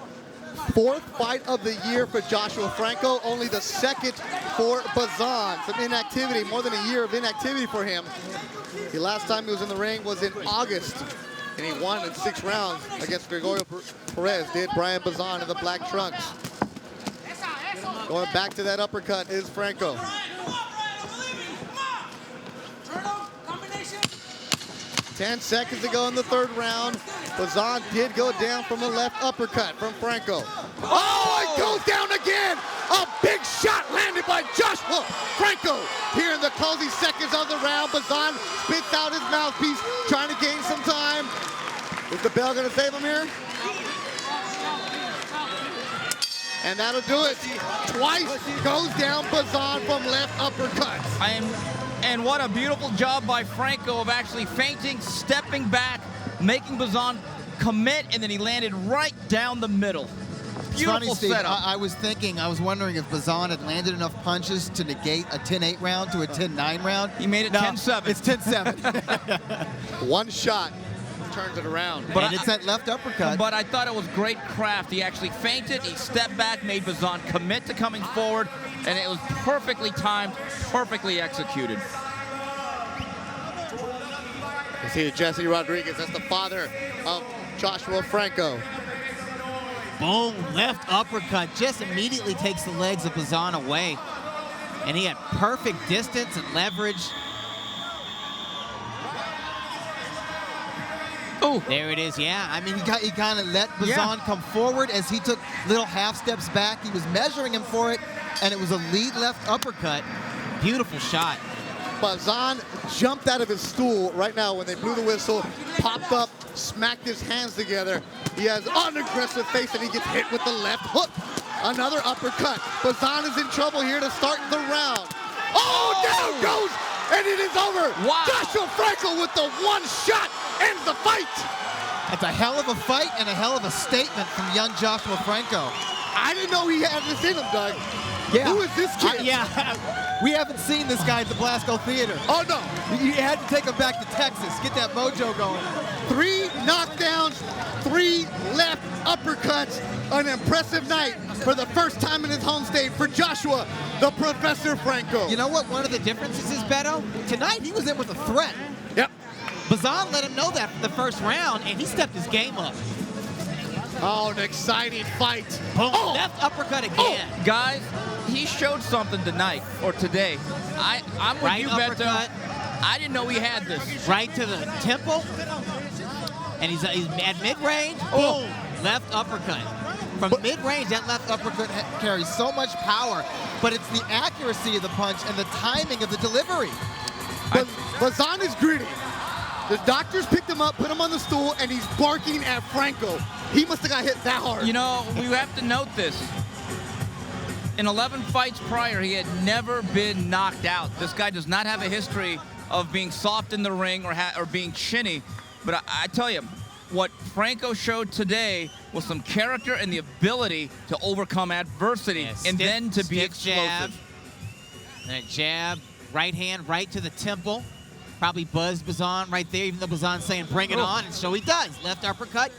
4th fight of the year for Joshua Franco, only the 2nd for Bazan. Some inactivity, more than a year of inactivity for him. The last time he was in the ring was in August, and he won in 6 rounds against Gregorio Perez, did Brian Bazan in the black trunks. Going back to that uppercut is Franco. 10 seconds to go in the 3rd round. Bazan did go down from a left uppercut from Franco. Oh, it goes down again! A big shot landed by Joshua Franco. Here in the closing seconds of the round, Bazan spits out his mouthpiece, trying to gain some time. Is the bell gonna save him here? And that'll do it. Twice goes down Bazan from left uppercuts. And what a beautiful job by Franco of actually feinting, stepping back, making Bazan commit, and then he landed right down the middle. Beautiful setup. I was wondering if Bazan had landed enough punches to negate a 10-8 round to a 10-9 round. He made it 10-7. It's 10-7. One shot turns it around. And it's that left uppercut. But I thought it was great craft. He actually feinted, he stepped back, made Bazan commit to coming forward, and it was perfectly timed, perfectly executed. You see Jesse Rodriguez, that's the father of Joshua Franco. Boom, left uppercut just immediately takes the legs of Bazan away. And he had perfect distance and leverage. Oh, there it is, yeah. I mean, he kind of let Bazan come forward as he took little half steps back. He was measuring him for it, and it was a lead left uppercut. Beautiful shot. Bazan jumped out of his stool right now when they blew the whistle, popped up, smacked his hands together. He has an aggressive face, and he gets hit with the left hook. Another uppercut. Bazan is in trouble here to start the round. Oh, down goes, and it is over. Wow. Joshua Franco with the one shot ends the fight. That's a hell of a fight and a hell of a statement from young Joshua Franco. I didn't know he had this in him, Doug. Yeah. Who is this kid? We haven't seen this guy at the Blasco Theater. Oh, no. You had to take him back to Texas, get that mojo going. 3 knockdowns, 3 left uppercuts. An impressive night for the first time in his home state for Joshua, the Professor Franco. You know what one of the differences is, Beto? Tonight, he was in with a threat. Yep. Bazan let him know that for the first round, and he stepped his game up. Oh, an exciting fight. Boom, left uppercut again. Guys, he showed something tonight, or today. I'm with Right you, uppercut. Beto. I didn't know he had this. Right to the temple. And he's at mid-range. Boom, left uppercut. From mid-range, that left uppercut carries so much power, but it's the accuracy of the punch and the timing of the delivery. But Bazan is greedy. The doctors picked him up, put him on the stool, and he's barking at Franco. He must have got hit that hard. You know, we have to note this. In 11 fights prior, he had never been knocked out. This guy does not have a history of being soft in the ring or being chinny. But I tell you, what Franco showed today was some character and the ability to overcome adversity and then to be explosive. Jab, and a jab, right hand right to the temple. Probably buzzed Bazan right there, even though Bazan's saying bring it on, and so he does. Left uppercut,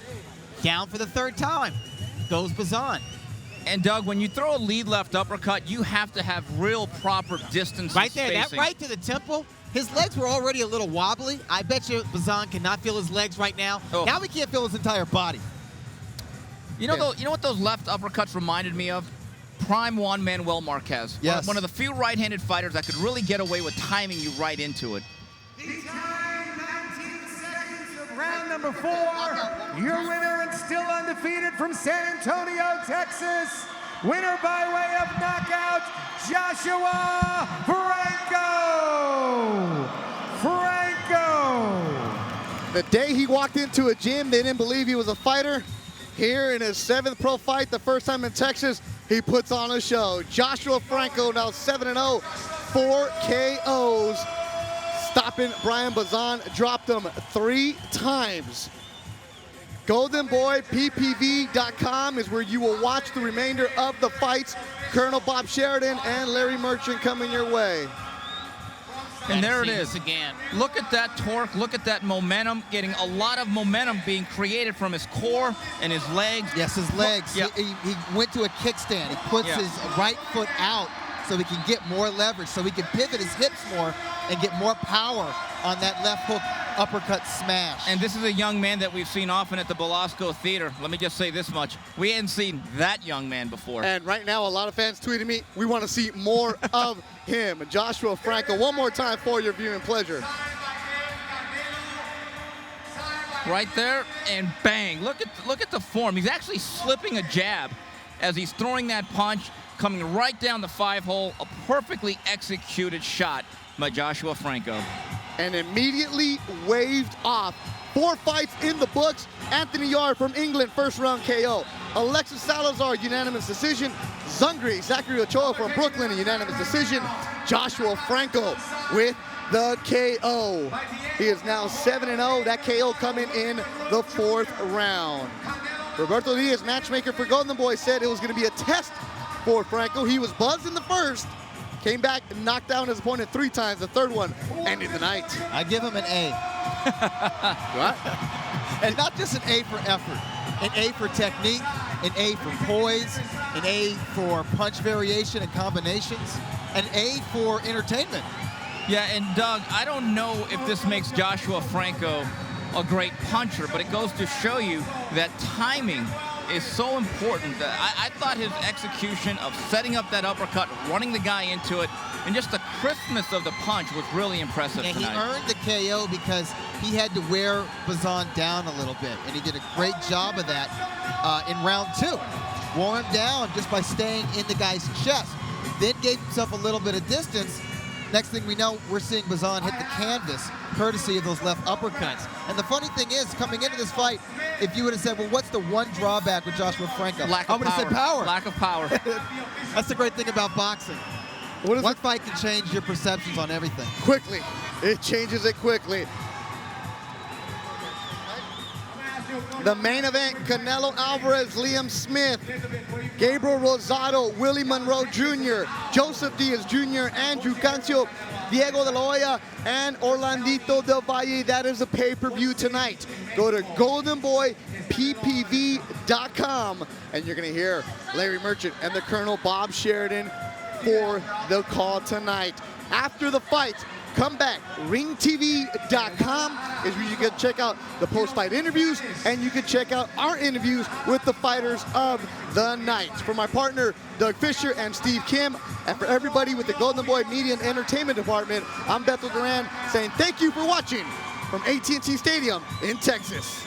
down for the 3rd time. Goes Bazan. And Doug, when you throw a lead left uppercut, you have to have real proper distance Right there, spacing. that right to the temple. His legs were already a little wobbly. I bet you Bazan cannot feel his legs right now. Now he can't feel his entire body. You know, you know what those left uppercuts reminded me of? Prime Juan Manuel Marquez. Yes. One of the few right-handed fighters that could really get away with timing you right into it. Round number 4, your winner and still undefeated from San Antonio, Texas. Winner by way of knockout, Joshua Franco. The day he walked into a gym, they didn't believe he was a fighter. Here in his 7th pro fight, the first time in Texas, he puts on a show. Joshua Franco now 7-0, 4 KOs. Stopping Brian Bazan, dropped him 3 times. GoldenBoyPPV.com is where you will watch the remainder of the fights. Colonel Bob Sheridan and Larry Merchant coming your way. And there it is again. Look at that torque, look at that momentum, getting a lot of momentum being created from his core and his legs. Yes, his legs. Yeah. He went to a kickstand. He puts his right foot out so he can get more leverage, so he can pivot his hips more and get more power on that left hook uppercut smash. And this is a young man that we've seen often at the Blasco Theater. Let me just say this much. We hadn't seen that young man before. And right now, a lot of fans tweeting me, we want to see more of him. Joshua Franco, one more time for your viewing pleasure. Right there, and bang. Look at the form. He's actually slipping a jab as he's throwing that punch, coming right down the 5-hole. A perfectly executed shot by Joshua Franco. And immediately waved off. 4 fights in the books. Anthony Yarde from England, 1st round KO. Alexis Salazar, unanimous decision. Zachary Ochoa from Brooklyn, a unanimous decision. Joshua Franco with the KO. He is now 7-0. That KO coming in the 4th round. Roberto Diaz, matchmaker for Golden Boy, said it was going to be a test for Franco. He was buzzed in the 1st. Came back and knocked down his opponent 3 times. The 3rd one ended the night. I give him an A. Right? And not just an A for effort, an A for technique, an A for poise, an A for punch variation and combinations, an A for entertainment. Yeah, and Doug, I don't know if this makes Joshua Franco a great puncher, but it goes to show you that timing is so important. I thought his execution of setting up that uppercut, running the guy into it, and just the crispness of the punch was really impressive And tonight. he earned the KO because he had to wear Bazan down a little bit, and he did a great job of that in round 2. Wore him down just by staying in the guy's chest. Then gave himself a little bit of distance. Next thing we know, we're seeing Bazan hit the canvas, courtesy of those left uppercuts. And the funny thing is, coming into this fight, if you would have said, well, what's the one drawback with Joshua Franco? Lack of I would have said power. Lack of power. That's the great thing about boxing. One fight can change your perceptions on everything. Quickly. It changes it quickly. The main event, Canelo Alvarez, Liam Smith, Gabriel Rosado, Willie Monroe Jr., Joseph Diaz Jr., Andrew Cancio, Diego de la Hoya, and Orlandito del Valle. That is a pay-per-view tonight. Go to goldenboyppv.com, and you're going to hear Larry Merchant and the Colonel Bob Sheridan for the call tonight. After the fight, come back. ringtv.com is where you can check out the post-fight interviews, and you can check out our interviews with the fighters of the night. For my partner, Doug Fisher and Steve Kim, and for everybody with the Golden Boy Media and Entertainment Department, I'm Beto Duran saying thank you for watching from AT&T Stadium in Texas.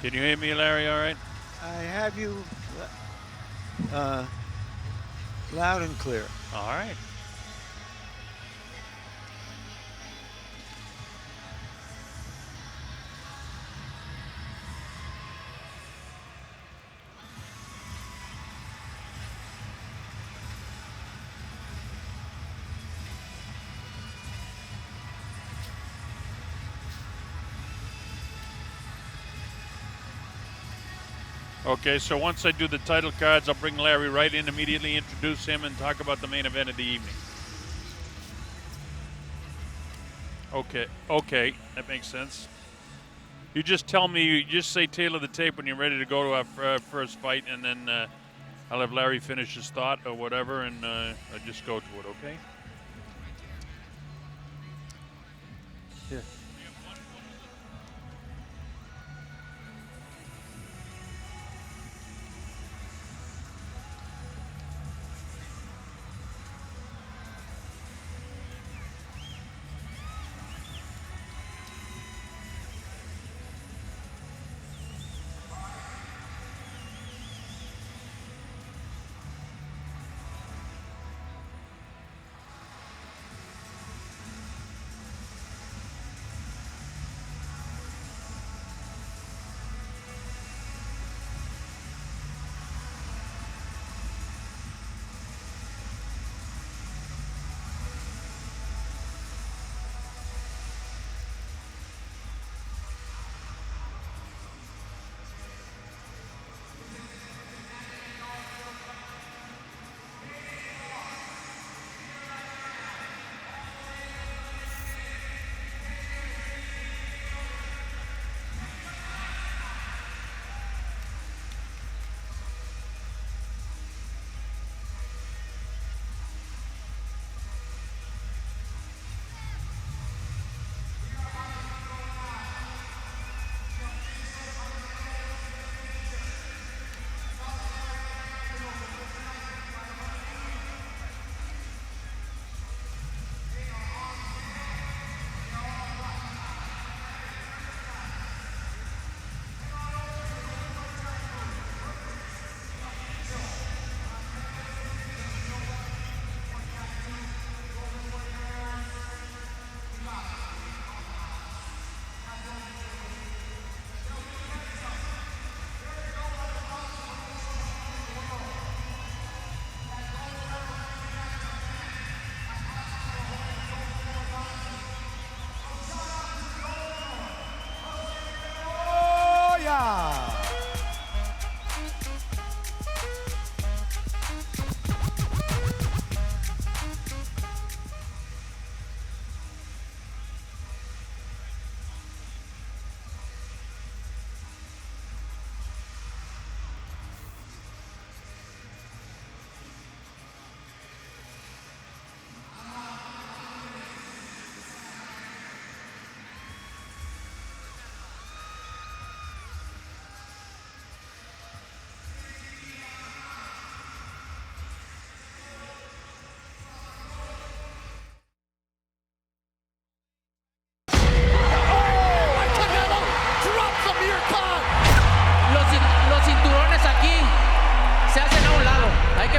Can you hear me, Larry, all right? I have you loud and clear. All right. Okay, so once I do the title cards, I'll bring Larry right in, immediately introduce him, and talk about the main event of the evening. Okay, that makes sense. You just tell me, you just say tail of the tape when you're ready to go to our first fight, and then I'll have Larry finish his thought or whatever, and I'll just go to it, okay? Yeah.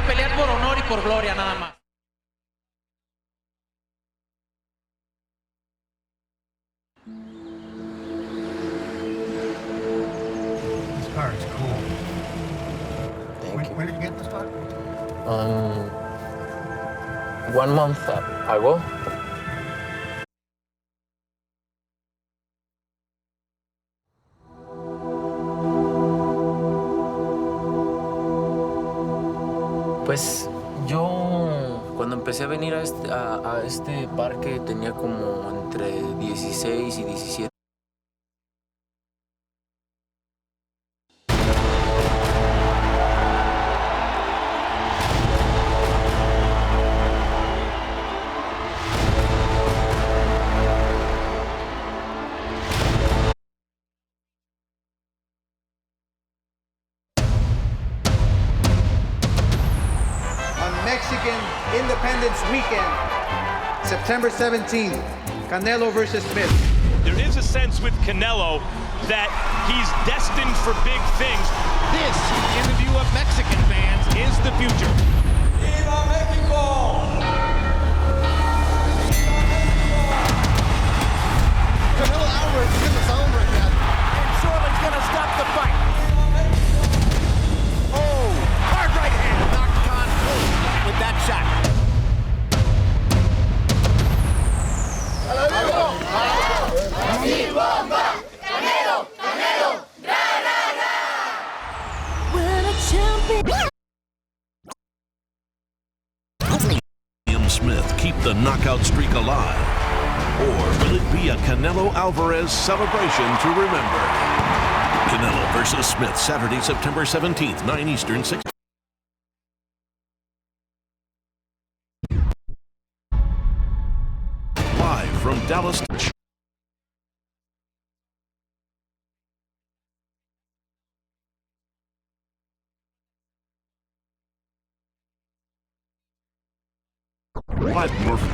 pelear por honor y por gloria nada más. This car is cool. Thank you. When did you get this car? 1 month ago. Pues yo cuando empecé a venir a este parque tenía como entre 16 y 17. Mexican Independence Weekend, September 17th, Canelo versus Smith. There is a sense with Canelo that he's destined for big things. This, in the view of Mexican fans, is the future. ¡Viva México! Canelo Alvarez is in the zone right now. And Shorely's going to stop the fight. Oh, hard right hand knocked Khan cold with that shot. Canelo, Canelo, ra, ra, ra. We're a champion. Liam Smith keep the knockout streak alive? Or will it be a Canelo Alvarez celebration to remember? Canelo versus Smith, Saturday, September 17th, 9 Eastern, 6. Live from Dallas. Platform.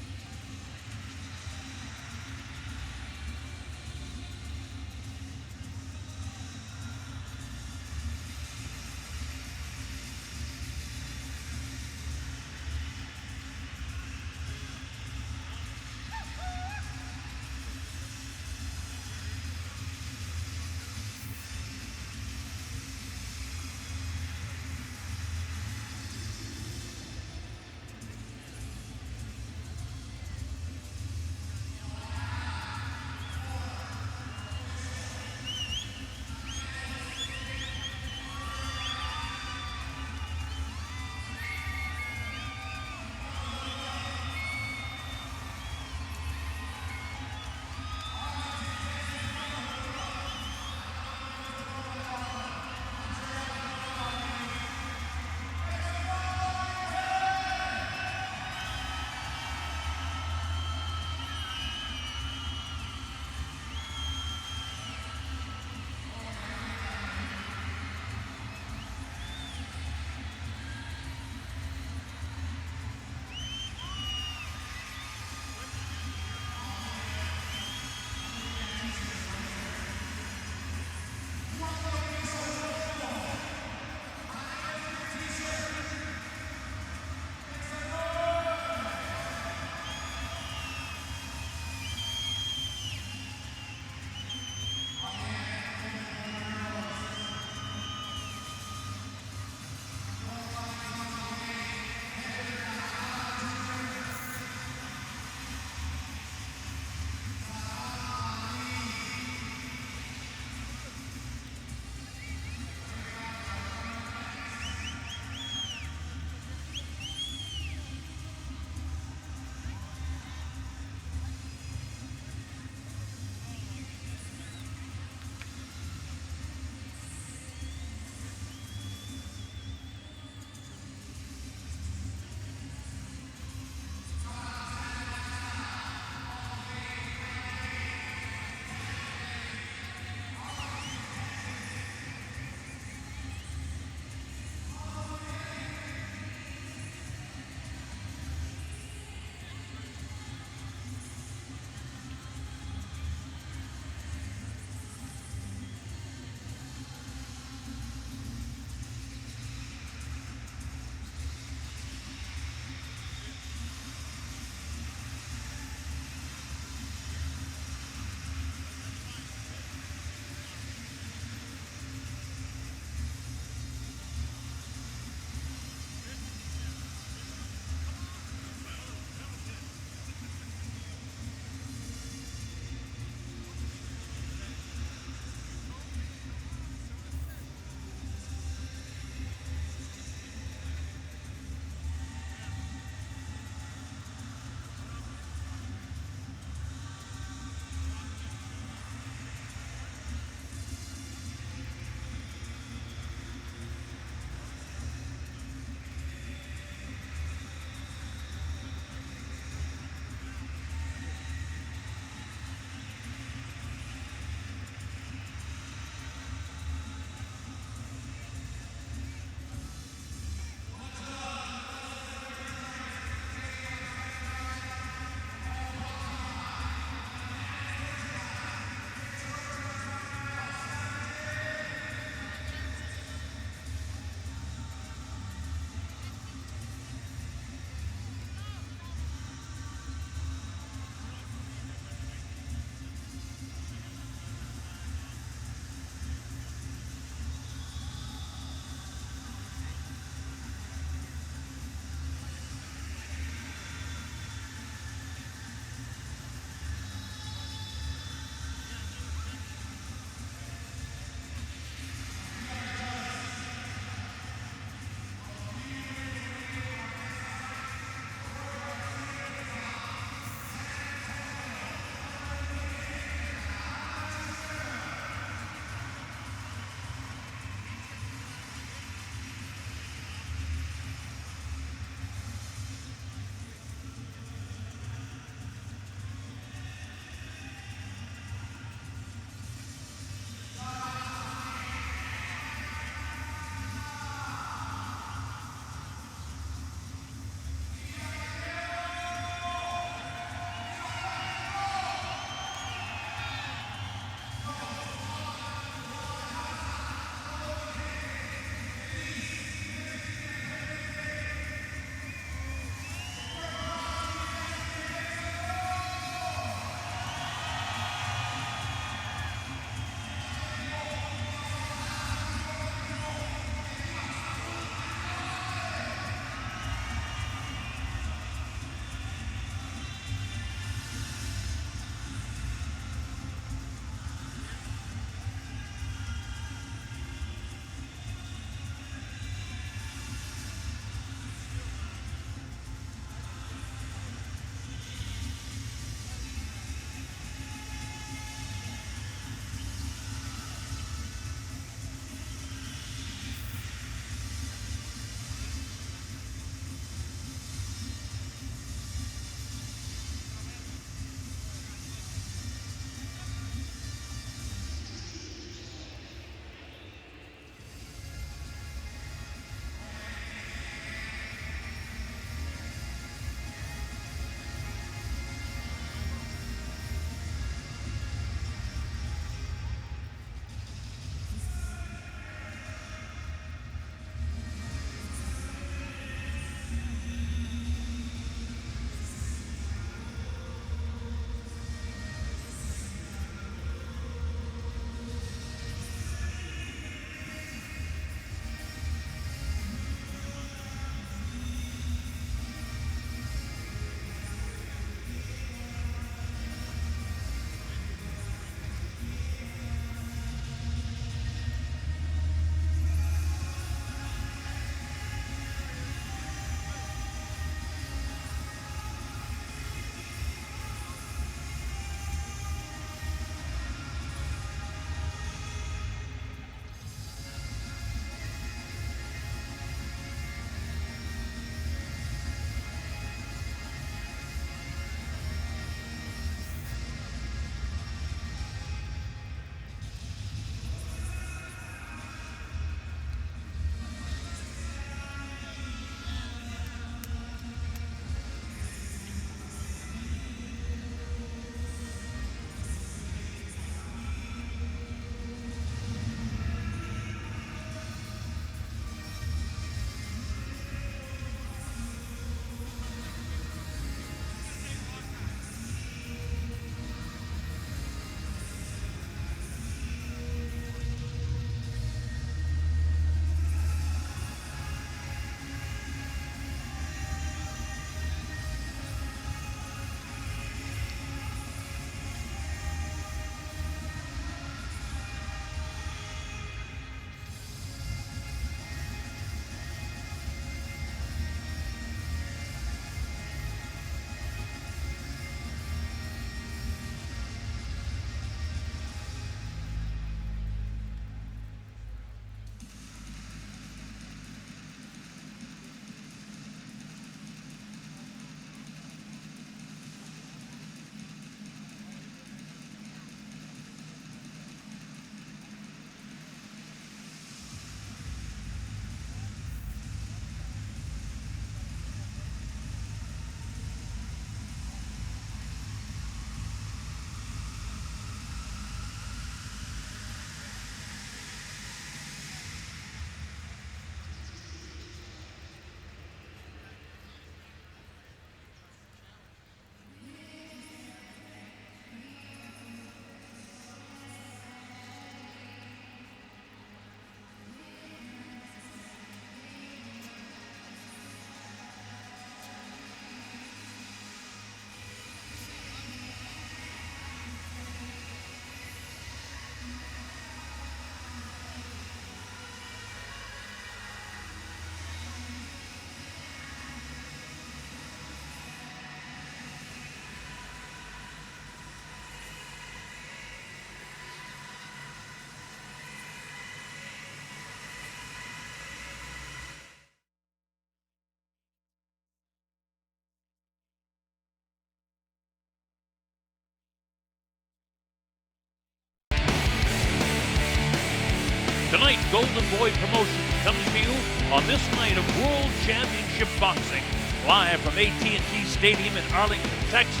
Golden Boy Promotions comes to you on this night of World Championship Boxing, live from AT&T Stadium in Arlington, Texas.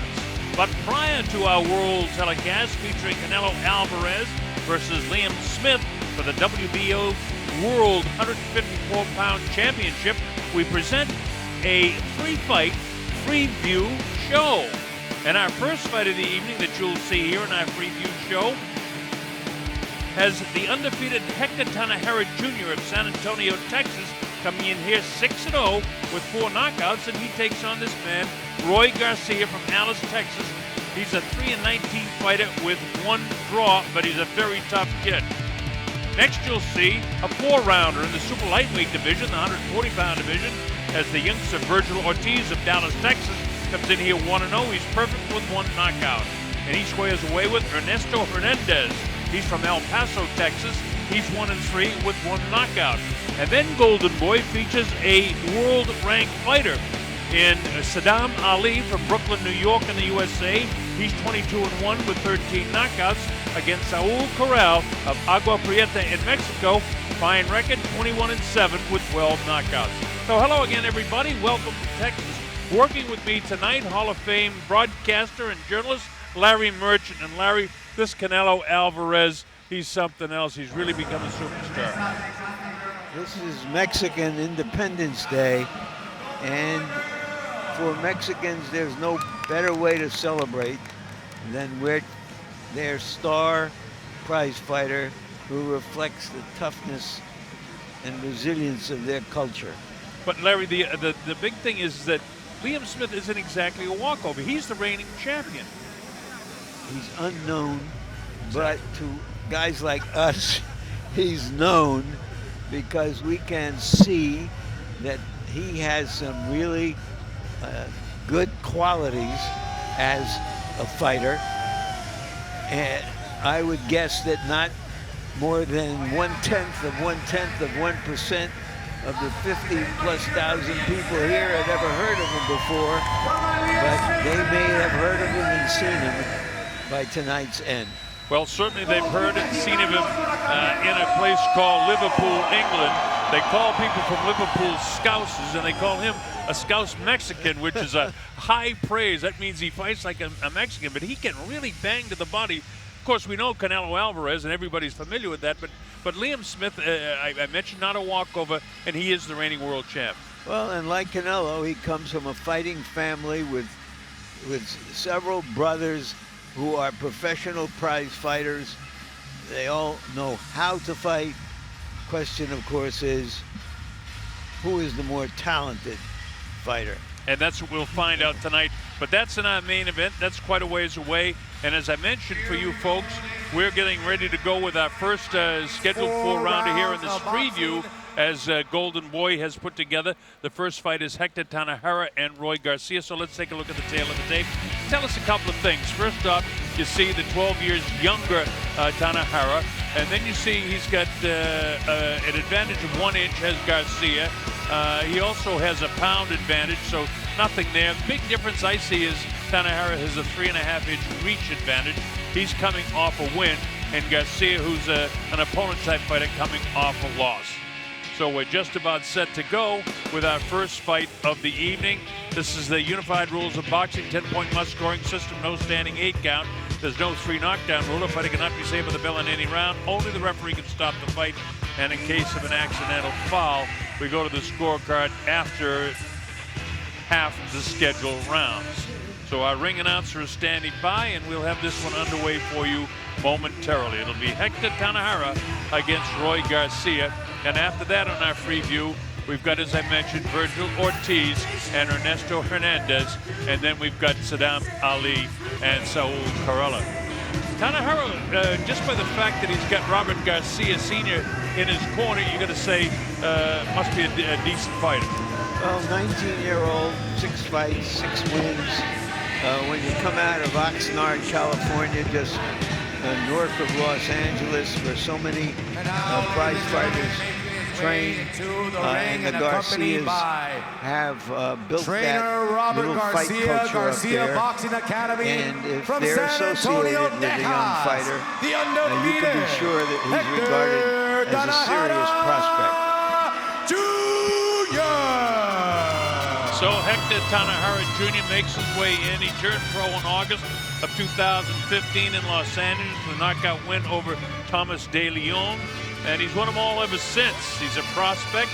But prior to our world telecast featuring Canelo Alvarez versus Liam Smith for the WBO World 154-pound Championship, we present a free-fight, free-view show. And our first fight of the evening that you'll see here in our free-view show has the undefeated Hector Tanajera Jr. of San Antonio, Texas, coming in here 6-0 with 4 knockouts, and he takes on this man, Roy Garcia from Alice, Texas. He's a 3-19 fighter with 1 draw, but he's a very tough kid. Next, you'll see a 4-rounder in the super lightweight division, the 140-pound division, as the youngster Virgil Ortiz of Dallas, Texas, comes in here 1-0. He's perfect with 1 knockout. And he squares away with Ernesto Hernandez. He's from El Paso, Texas. He's 1-3 with 1 knockout. And then Golden Boy features a world-ranked fighter in Saddam Ali from Brooklyn, New York in the USA. He's 22-1 with 13 knockouts against Saul Corral of Agua Prieta in Mexico. Fine record, 21-7 with 12 knockouts. So hello again, everybody. Welcome to Texas. Working with me tonight, Hall of Fame broadcaster and journalist Larry Merchant. And Larry, this Canelo Alvarez, he's something else. He's really become a superstar. This is Mexican Independence Day, and for Mexicans, there's no better way to celebrate than with their star prize fighter who reflects the toughness and resilience of their culture. But Larry, the big thing is that Liam Smith isn't exactly a walkover. He's the reigning champion. He's unknown, but to guys like us, he's known because we can see that he has some really good qualities as a fighter. And I would guess that not more than 1/10% of the 50,000+ people here had ever heard of him before, but they may have heard of him and seen him by tonight's end. Well, certainly they've heard and seen of him in a place called Liverpool, England. They call people from Liverpool Scousers, and they call him a Scouse Mexican, which is a high praise. That means he fights like a Mexican, but he can really bang to the body. Of course, we know Canelo Alvarez, and everybody's familiar with that, but Liam Smith, I mentioned, not a walkover, and he is the reigning world champ. Well, and like Canelo, he comes from a fighting family with several brothers who are professional prize fighters. They all know how to fight. Question, of course, is who is the more talented fighter? And that's what we'll find out tonight. But that's in our main event. That's quite a ways away. And as I mentioned for you folks, we're getting ready to go with our first scheduled 4-rounder here in this preview, as Golden Boy has put together. The first fight is Hector Tanajera and Roy Garcia. So let's take a look at the tail of the tape. Tell us a couple of things. First off, you see the 12 years younger Tanajera, and then you see he's got an advantage of 1 inch, has Garcia. He also has a pound advantage, so nothing there. Big difference I see is Tanajera has a 3.5-inch reach advantage. He's coming off a win, and Garcia, who's an opponent-type fighter, coming off a loss. So we're just about set to go with our first fight of the evening. This is the unified rules of boxing, 10-point must-scoring system, no standing 8 count. There's no 3 knockdown rule. A fighter cannot be saved with a bell in any round. Only the referee can stop the fight. And in case of an accidental foul, we go to the scorecard after half the scheduled rounds. So our ring announcer is standing by, and we'll have this one underway for you momentarily. It'll be Hector Tanajera against Roy Garcia. And after that, on our free view, we've got, as I mentioned, Virgil Ortiz and Ernesto Hernandez. And then we've got Saddam Ali and Saul Corral. Tanajera, just by the fact that he's got Robert Garcia Sr. in his corner, you're going to say must be a decent fighter. Well, 19-year-old, 6 fights, 6 wins. When you come out of Oxnard, California, just north of Los Angeles, where so many prize fighters train, and the Garcias have built that little fight culture up there. And if they're associated with a young fighter, you can be sure that he's regarded as a serious prospect. So Hector Tanahara Jr. makes his way in. He turned pro in August of 2015 in Los Angeles with a knockout win over Thomas De Leon. And he's won them all ever since. He's a prospect.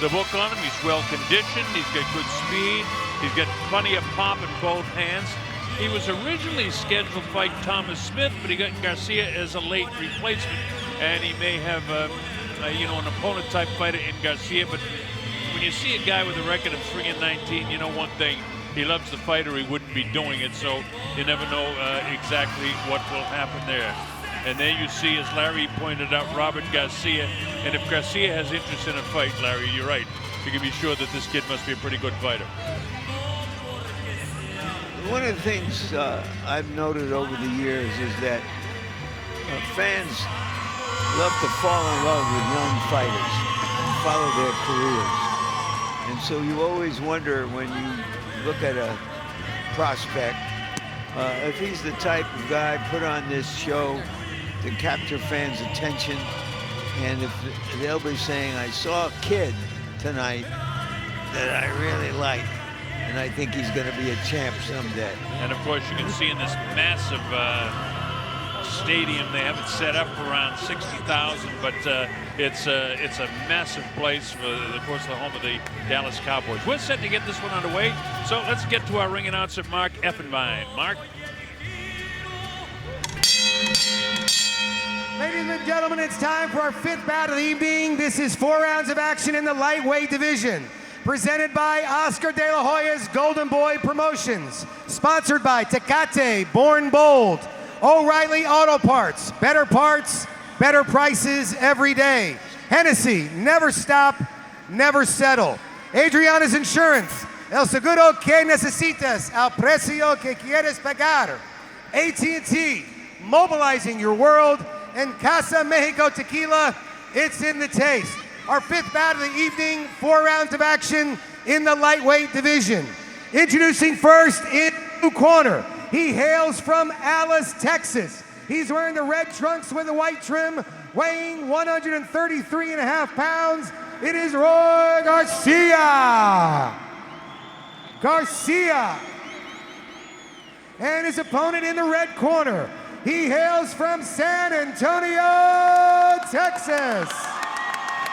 The book on him, he's well conditioned. He's got good speed. He's got plenty of pop in both hands. He was originally scheduled to fight Thomas Smith, but he got Garcia as a late replacement. And he may have, an opponent-type fighter in Garcia, but when you see a guy with a record of 3-19, you know one thing, he loves the fight or he wouldn't be doing it, so you never know exactly what will happen there. And there you see, as Larry pointed out, Robert Garcia. And if Garcia has interest in a fight, Larry, you're right. You can be sure that this kid must be a pretty good fighter. One of the things I've noted over the years is that fans love to fall in love with young fighters and follow their careers. And so you always wonder when you look at a prospect, if he's the type of guy put on this show to capture fans' attention, and if they'll be saying, I saw a kid tonight that I really like, and I think he's going to be a champ someday. And of course, you can see in this massive stadium, they have it set up for around 60,000, but it's a massive place for, of course, the home of the Dallas Cowboys. We're set to get this one underway, so let's get to our ring announcer, Mark Effenbein. Mark? Ladies and gentlemen, it's time for our fifth bout of the evening. This is 4 rounds of action in the lightweight division. Presented by Oscar De La Hoya's Golden Boy Promotions. Sponsored by Tecate, Born Bold. O'Reilly Auto Parts, better prices every day. Hennessy, never stop, never settle. Adriana's Insurance, el seguro que necesitas, al precio que quieres pagar. AT&T, mobilizing your world. And Casa Mexico Tequila, it's in the taste. Our fifth bout of the evening, 4 rounds of action in the lightweight division. Introducing first in the corner. He hails from Alice, Texas. He's wearing the red trunks with the white trim, weighing 133.5 pounds. It is Roy Garcia. And his opponent in the red corner. He hails from San Antonio, Texas.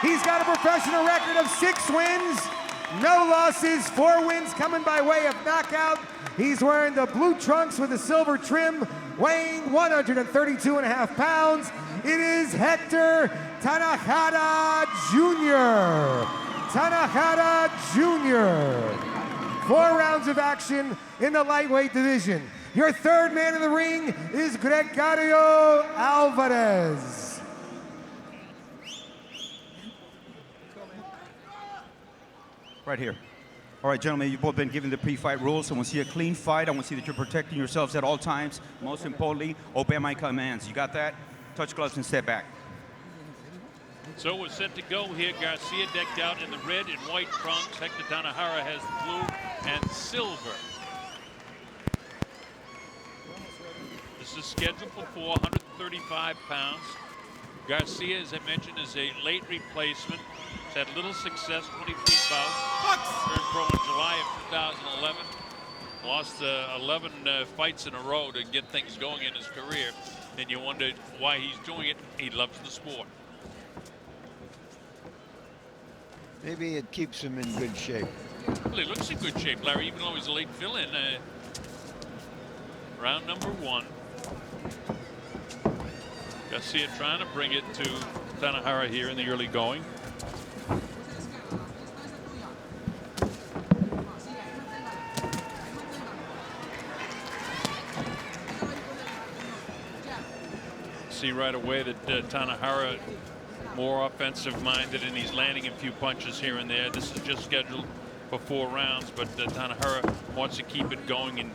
He's got a professional record of 6 wins, no losses, 4 wins coming by way of knockout. He's wearing the blue trunks with the silver trim, weighing 132.5 pounds. It is Hector Tanahara Jr. 4 rounds of action in the lightweight division. Your third man in the ring is Gregorio Alvarez. Right here. All right, gentlemen, you've both been given the pre-fight rules. I want to see a clean fight. I want to see that you're protecting yourselves at all times. Most importantly, obey my commands. You got that? Touch gloves and step back. So we're set to go here. Garcia decked out in the red and white trunks. Hector Tanahara has the blue and silver. This is scheduled for 135 pounds. Garcia, as I mentioned, is a late replacement. He's had little success, 23 bouts. Turned pro in July of 2011. Lost 11 fights in a row to get things going in his career. And you wonder why he's doing it. He loves the sport. Maybe it keeps him in good shape. Well, he looks in good shape, Larry, even though he's a late fill-in. Round number 1. Garcia trying to bring it to Tanahara here in the early going. See right away that Tanahara more offensive minded, and he's landing a few punches here and there. This is just scheduled for 4 rounds, but Tanahara wants to keep it going, and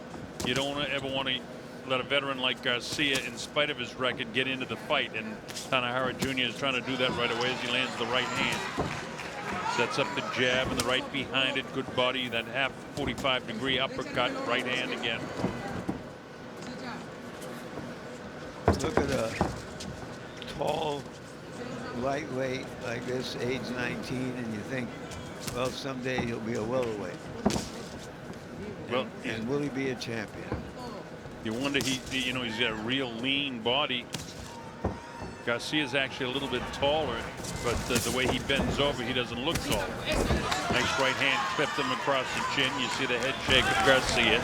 you don't ever want to let a veteran like Garcia, in spite of his record, get into the fight. And Tanahara Jr. is trying to do that right away as he lands the right hand. Sets up the jab and the right behind it. Good body, that half 45-degree uppercut, right hand again. Look at a tall, lightweight like this, age 19, and you think, well, someday he'll be a welterweight. Well, and will he be a champion? You wonder, you know, he's got a real lean body. Garcia's actually a little bit taller, but the way he bends over, he doesn't look tall. Nice right hand clipped him across the chin. You see the head shake of Garcia.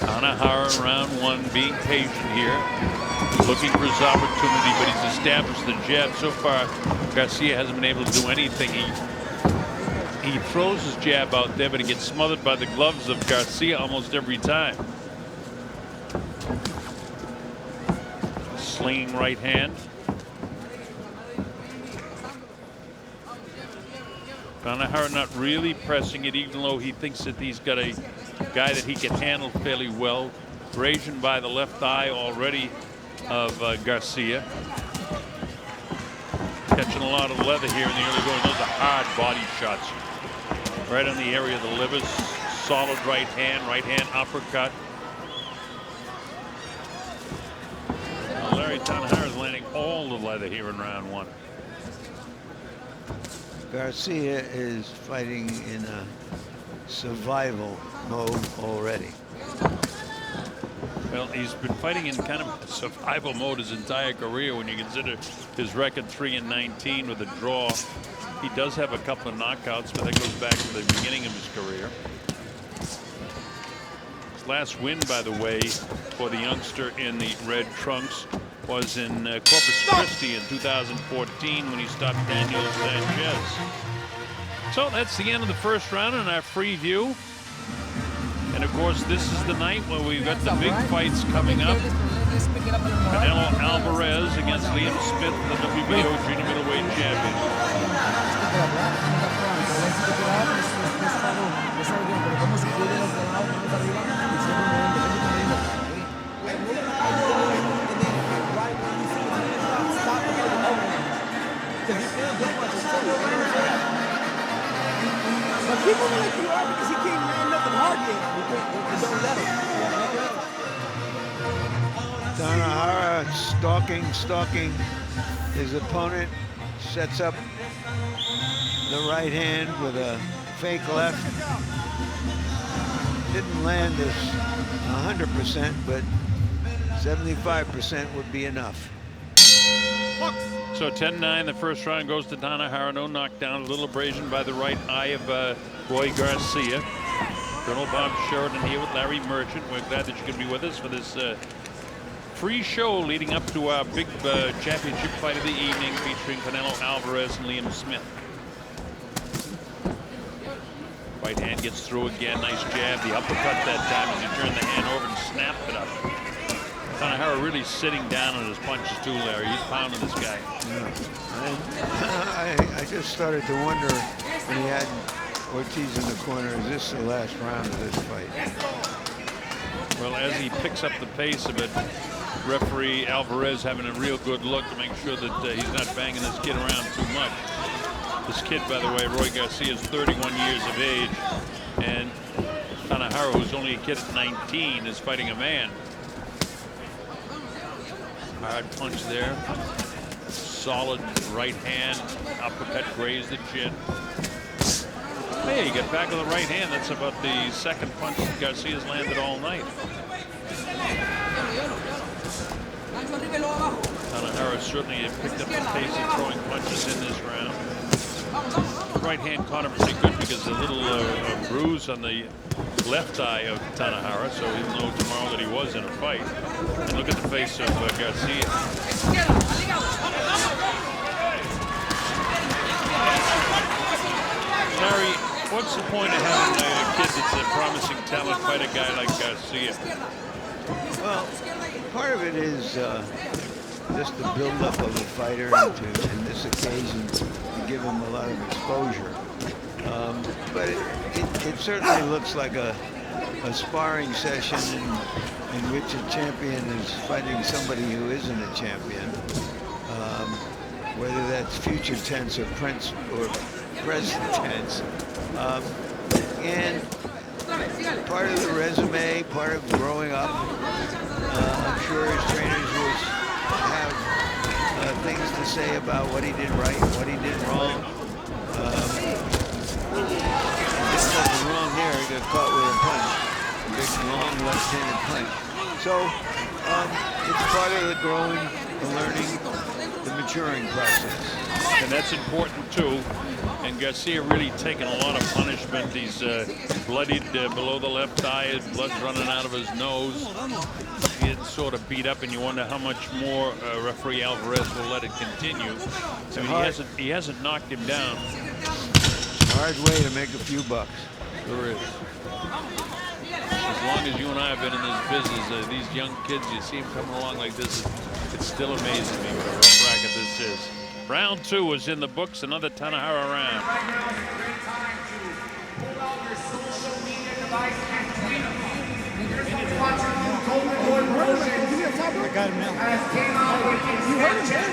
Tanahara round one, being patient here, looking for his opportunity, but he's established the jab. So far, Garcia hasn't been able to do anything. He throws his jab out there, but he gets smothered by the gloves of Garcia almost every time. Slinging right hand. Tanahara not really pressing it, even though he thinks that he's got a guy that he can handle fairly well. Abrasion by the left eye already of Garcia. Catching a lot of leather here in the early going. Those are hard body shots. Right on the area of the livers. Solid right hand uppercut. Now Larry Tanahara is landing all the leather here in round one. Garcia is fighting in a survival mode already. Well, he's been fighting in kind of survival mode his entire career when you consider his record 3-19 with a draw. He does have a couple of knockouts, but that goes back to the beginning of his career. His last win, by the way, for the youngster in the red trunks was in Corpus Christi in 2014 when he stopped Daniel Sanchez. So that's the end of the first round in our free view. And of course, this is the night where we've got the big fights coming up. Canelo Alvarez against Liam Smith, the WBO junior middleweight champion. But people are like you are because he can't land nothing hard yet. Don't let Tanahara stalking his opponent, sets up the right hand with a fake left. Didn't land this 100%, but 75% would be enough. So 10-9, the first round goes to Tanahara. No knockdown, a little abrasion by the right eye of Roy Garcia. Colonel Bob Sheridan here with Larry Merchant. We're glad that you could be with us for this free show leading up to our big championship fight of the evening featuring Canelo Alvarez and Liam Smith. Right hand gets through again. Nice jab. The uppercut that time as he turned the hand over and snapped it up. Tanahara really sitting down on his punches too, Larry. He's pounding this guy. Yeah. I just started to wonder when he had Ortiz in the corner, is this the last round of this fight? Well, as he picks up the pace of it, referee Alvarez having a real good look to make sure that he's not banging this kid around too much. This kid, by the way, Roy Garcia, is 31 years of age, and Tanahara, who's only a kid at 19, is fighting a man. Hard punch there. Solid right hand. Uppercut grazed the chin. Hey, you get back with the right hand. That's about the second punch that Garcia's landed all night. Tanahara certainly picked up the pace of throwing punches in this round. Right hand caught him pretty good because a little bruise on the left eye of Tanahara, so he'll know tomorrow that he was in a fight. And look at the face of Garcia. Larry, what's the point of having a kid that's a promising talent fight a guy like Garcia? Well, part of it is just the build-up of the fighter in this occasion to give him a lot of exposure. But it certainly looks like a sparring session in which a champion is fighting somebody who isn't a champion, whether that's future tense or present tense. And part of the resume, part of growing up. I'm sure his trainers will have things to say about what he did right, what he did wrong. He did nothing wrong there. He got caught with a punch, a big, long left-handed punch. So it's part of the growing, the learning, the maturing process. And that's important too. And Garcia really taken a lot of punishment. He's bloodied below the left eye. His blood's running out of his nose. He's getting sort of beat up, and you wonder how much more referee Alvarez will let it continue. I mean, he hasn't knocked him down. Hard way to make a few bucks. Sure is. As long as you and I have been in this business, these young kids, you see them coming along like this, it's still amazing me what a rough racket this is. Round 2 is in the books, another Tanahara round. I got him now. You heard him,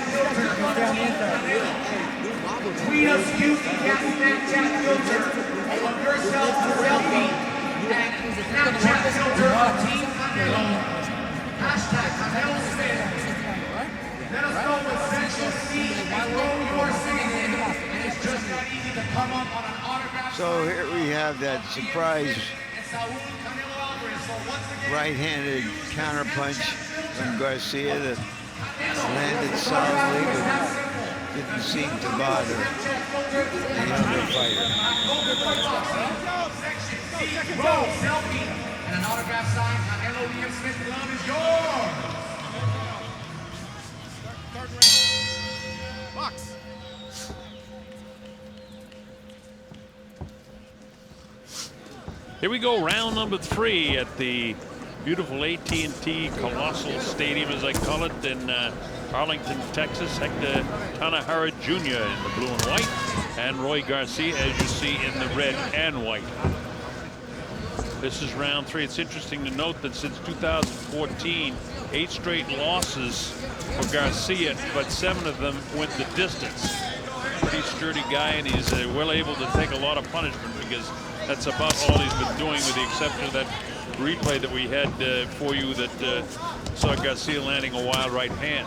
tweet us cute Snapchat filter of yourself to selfie and Snapchat filter of Team Canelo. Hashtag Canelo Smith. Let us know what section C and row you're sitting in. It's just that easy to come up on an autograph. So here we have that surprise right-handed counterpunch from Garcia that landed solidly but didn't seem to bother the other fighter. Section C, row, selfie, and an autograph sign. Canelo Liam Smith, the love is yours. Third round. Box. Here we go, round number 3 at the beautiful AT&T Colossal Stadium, as I call it, in Arlington, Texas. Hector Tanahara Jr. in the blue and white, and Roy Garcia, as you see, in the red and white. This is round 3. It's interesting to note that since 2014, 8 straight losses for Garcia, but 7 of them went the distance. Pretty sturdy guy, and he's well able to take a lot of punishment, because that's about all he's been doing, with the exception of that replay that we had for you that saw Garcia landing a wild right hand.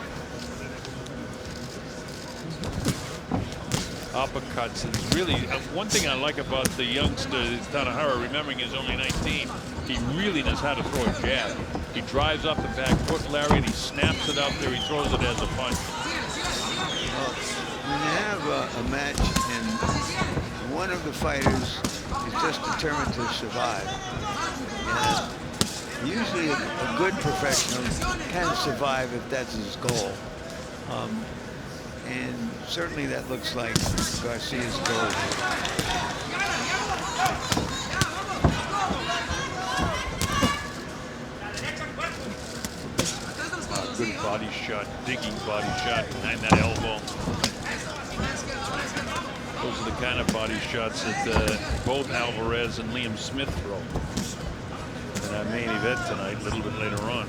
Uppercuts. It's really one thing I like about the youngster Tanahara, remembering he's only 19, he really knows how to throw a jab. He drives up the back foot, Larry, and he snaps it out there. He throws it as a punch. When you have a match and one of the fighters is just determined to survive, usually a good professional can survive if that's his goal. And certainly that looks like Garcia's goal. Good body shot, digging body shot behind that elbow. Those are the kind of body shots that both Alvarez and Liam Smith throw in our main event tonight, a little bit later on.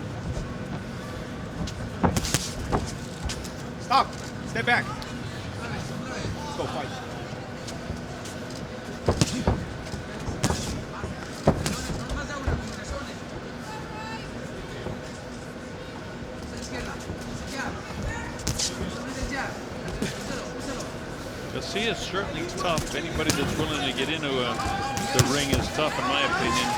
Stop. Stay back. Let's go fight. Garcia's certainly tough. Anybody that's willing to get into the ring is tough, in my opinion.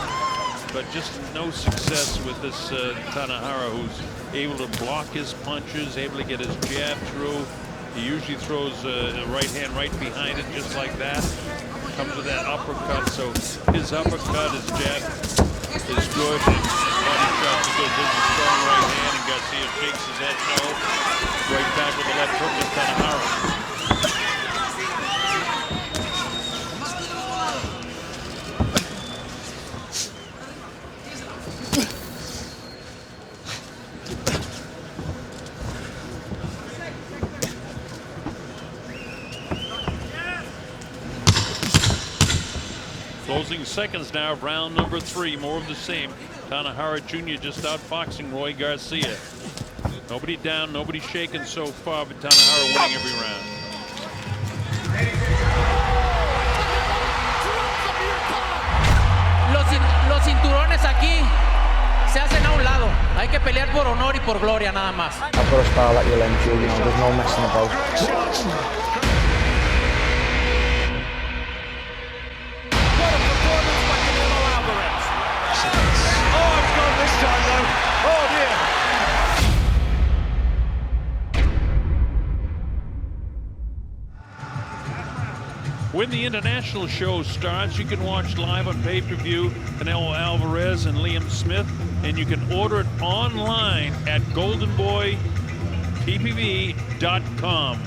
But just no success with this Tanahara, who's able to block his punches, able to get his jab through. He usually throws a right hand right behind it, just like that. Comes with that uppercut, so his uppercut, his jab is good. And body shot because there's a strong right hand, and Garcia shakes his head no. Right back with the left hook with Tanahara. Closing seconds now of round number 3. More of the same. Tanahara Jr. just outfoxing Roy Garcia. Nobody down, nobody shaken so far, but Tanahara winning every round. se hacen a un lado. Hay que pelear por honor y por gloria nada más. I've got a style like you'll enjoy, you know, there's no messing about. What a performance by Canelo Alvarez. Oh, it's gone this time, though. Oh, dear. When the international show starts, you can watch live on pay-per-view Canelo Alvarez and Liam Smith, and you can order it online at goldenboyppv.com.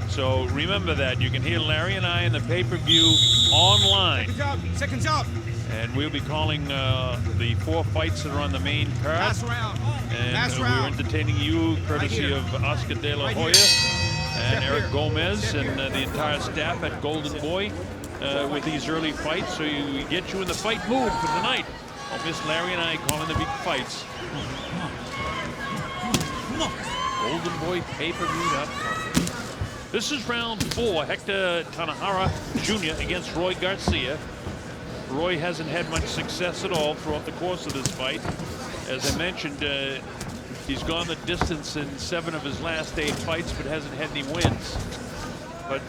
So remember that. You can hear Larry and I in the pay-per-view online. Seconds up. And we'll be calling the 4 fights that are on the main card. Last round. And Last we're round. entertaining you courtesy of Oscar De La Hoya and Eric Gomez and the entire staff at Golden Boy with these early fights, so we get you in the fight mood for tonight. Don't miss Larry and I calling the big fights. GoldenBoyPayPerView.com. This is round 4. Hector Tanahara Jr. against Roy Garcia. Roy hasn't had much success at all throughout the course of this fight. As I mentioned, he's gone the distance in 7 of his last 8 fights, but hasn't had any wins. But,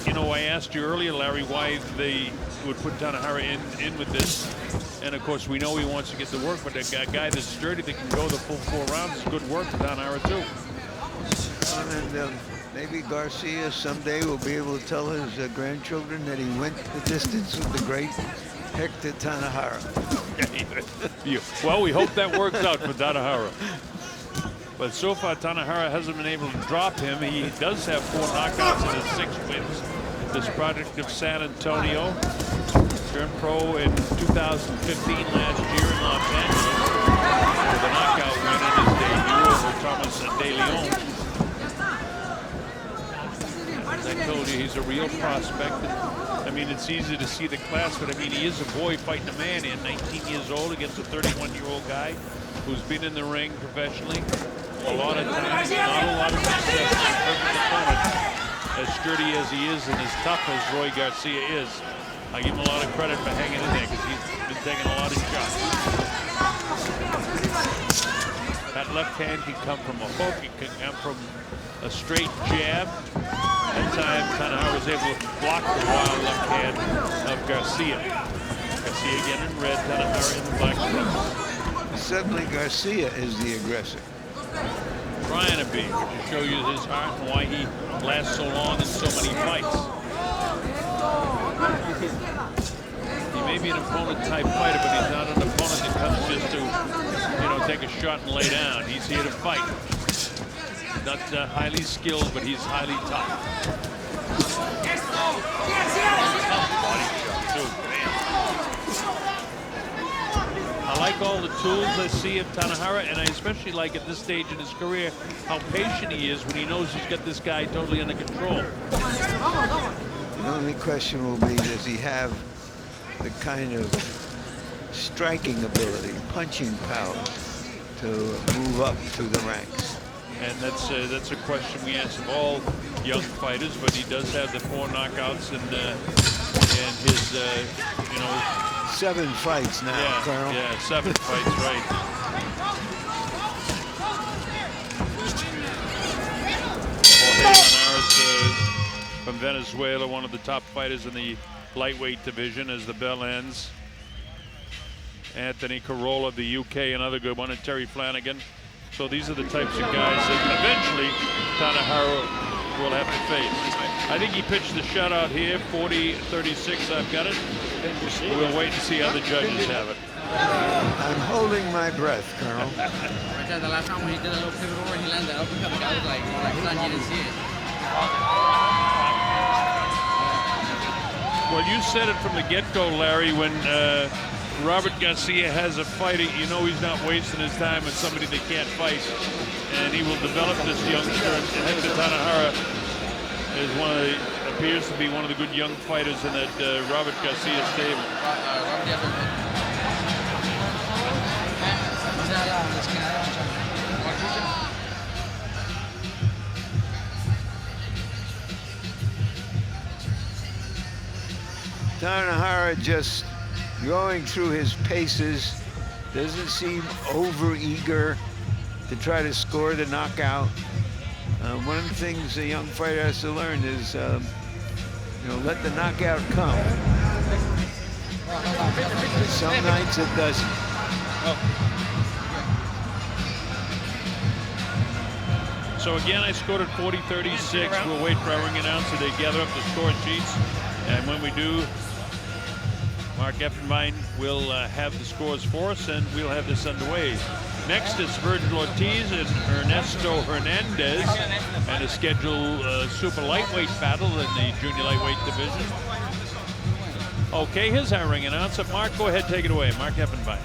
you know, I asked you earlier, Larry, why they would put Tanahara in with this. And, of course, we know he wants to get to work, but a guy that's sturdy that can go the full 4 rounds is good work for Tanahara, too. And maybe Garcia someday will be able to tell his grandchildren that he went the distance with the great Hector Tanahara. Well, we hope that works out for Tanahara. But so far, Tanahara hasn't been able to drop him. He does have 4 knockouts in his 6 wins. This product of San Antonio. Turned pro in 2015 last year in Los Angeles with a knockout win in his debut over Thomas De Leon. As I told you, he's a real prospect. I mean, it's easy to see the class, but I mean, he is a boy fighting a man in 19 years old against a 31-year-old guy who's been in the ring professionally a lot of times, not a lot of success, perfect opponent, as sturdy as he is and as tough as Roy Garcia is. I give him a lot of credit for hanging in there because he's been taking a lot of shots. That left hand can come from a hook, it can come from a straight jab. That time, Tanahara was able to block the wild left hand of Garcia. Garcia again in red, Tanahara in the black trunks. Suddenly Garcia is the aggressor. Trying to be, to show you his heart and why he lasts so long in so many fights. He may be an opponent-type fighter, but he's not an opponent that comes just to, you know, take a shot and lay down. He's here to fight. Not highly skilled, but he's highly tough. Body shot, too. Man. I like all the tools I see of Tanahara, and I especially like at this stage in his career how patient he is when he knows he's got this guy totally under control. The only question will be, does he have the kind of striking ability, punching power to move up through the ranks? And that's a question we ask of all young fighters, but he does have the 4 knockouts and his, you know... 7 fights now, yeah, Colonel. Yeah, 7 fights, right. Jorge Linares from Venezuela, one of the top fighters in the lightweight division as the bell ends. Anthony Carolla of the UK, another good one, and Terry Flanagan. So these are the types of guys that eventually Tanahara will have to face. I think he pitched the shutout here, 40-36, I've got it. We'll wait and see how the judges have it. I'm holding my breath, Colonel. The last time when he did a little pivot over, he landed uppercut. The guy was like, you didn't see it. Well, you said it from the get-go, Larry, when Robert Garcia has a fighter, you know he's not wasting his time with somebody that can't fight. And he will develop this youngster. And Hector Tanahara is appears to be one of the good young fighters in that Robert Garcia stable. Tanahara just going through his paces Doesn't seem over-eager to try to score the knockout. One of the things a young fighter has to learn is, let the knockout come. Some nights it doesn't. So again, I scored at 40-36. We'll wait for our ring announcer to gather up the score sheets. And when we do, Mark Effenbein will have the scores for us, and we'll have this underway. Next is Virgil Ortiz and Ernesto Hernandez, and a scheduled super lightweight battle in the junior lightweight division. Okay, here's our ring announcer. Mark, go ahead, take it away. Mark Effenbein.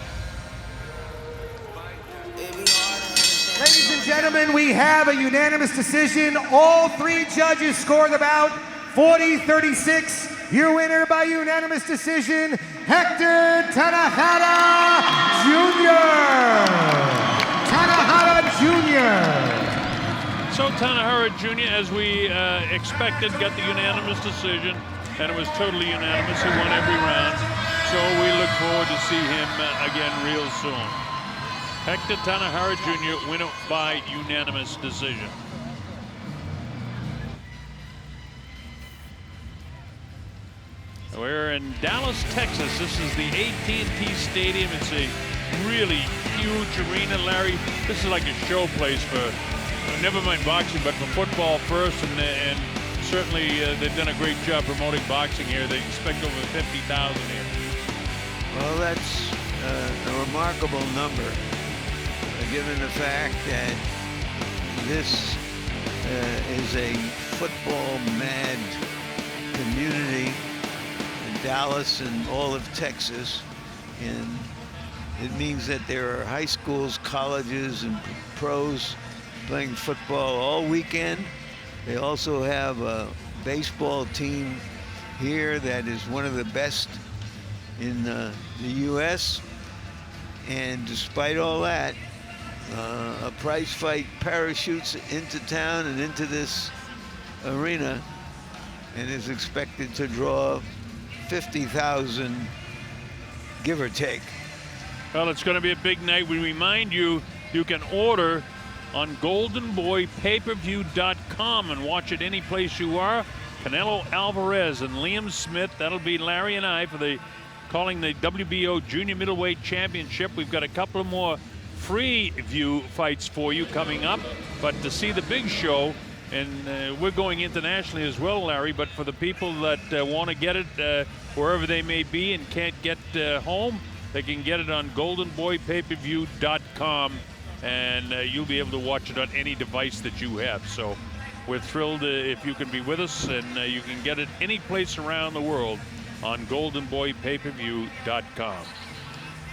Ladies and gentlemen, we have a unanimous decision. All three judges scored the bout 40-36. Your winner by unanimous decision, Hector Tanahara Jr. Tanahara Jr. So Tanahara Jr., as we expected, got the unanimous decision, and it was totally unanimous. He won every round. So we look forward to see him again real soon. Hector Tanahara Jr. winner by unanimous decision. We're in Dallas, Texas. This is the AT&T Stadium. It's a really huge arena, Larry. This is like a show place for, never mind boxing, but for football first, and certainly they've done a great job promoting boxing here. They expect over 50,000 here. Well, that's a remarkable number, given the fact that this is a football-mad community, Dallas and all of Texas, and it means that there are high schools, colleges, and pros playing football all weekend. They also have a baseball team here that is one of the best in the U.S. And despite all that, a prize fight parachutes into town and into this arena and is expected to draw 50,000, give or take. Well, it's going to be a big night. We remind you, you can order on goldenboypayperview.com and watch it any place you are. Canelo Alvarez and Liam Smith. That'll be Larry and I for calling the WBO Junior Middleweight Championship. We've got a couple of more free view fights for you coming up, but to see the big show, and we're going internationally as well, Larry, but for the people that want to get it wherever they may be and can't get home, they can get it on goldenboypayperview.com, and you'll be able to watch it on any device that you have. So we're thrilled if you can be with us, and you can get it any place around the world on goldenboypayperview.com.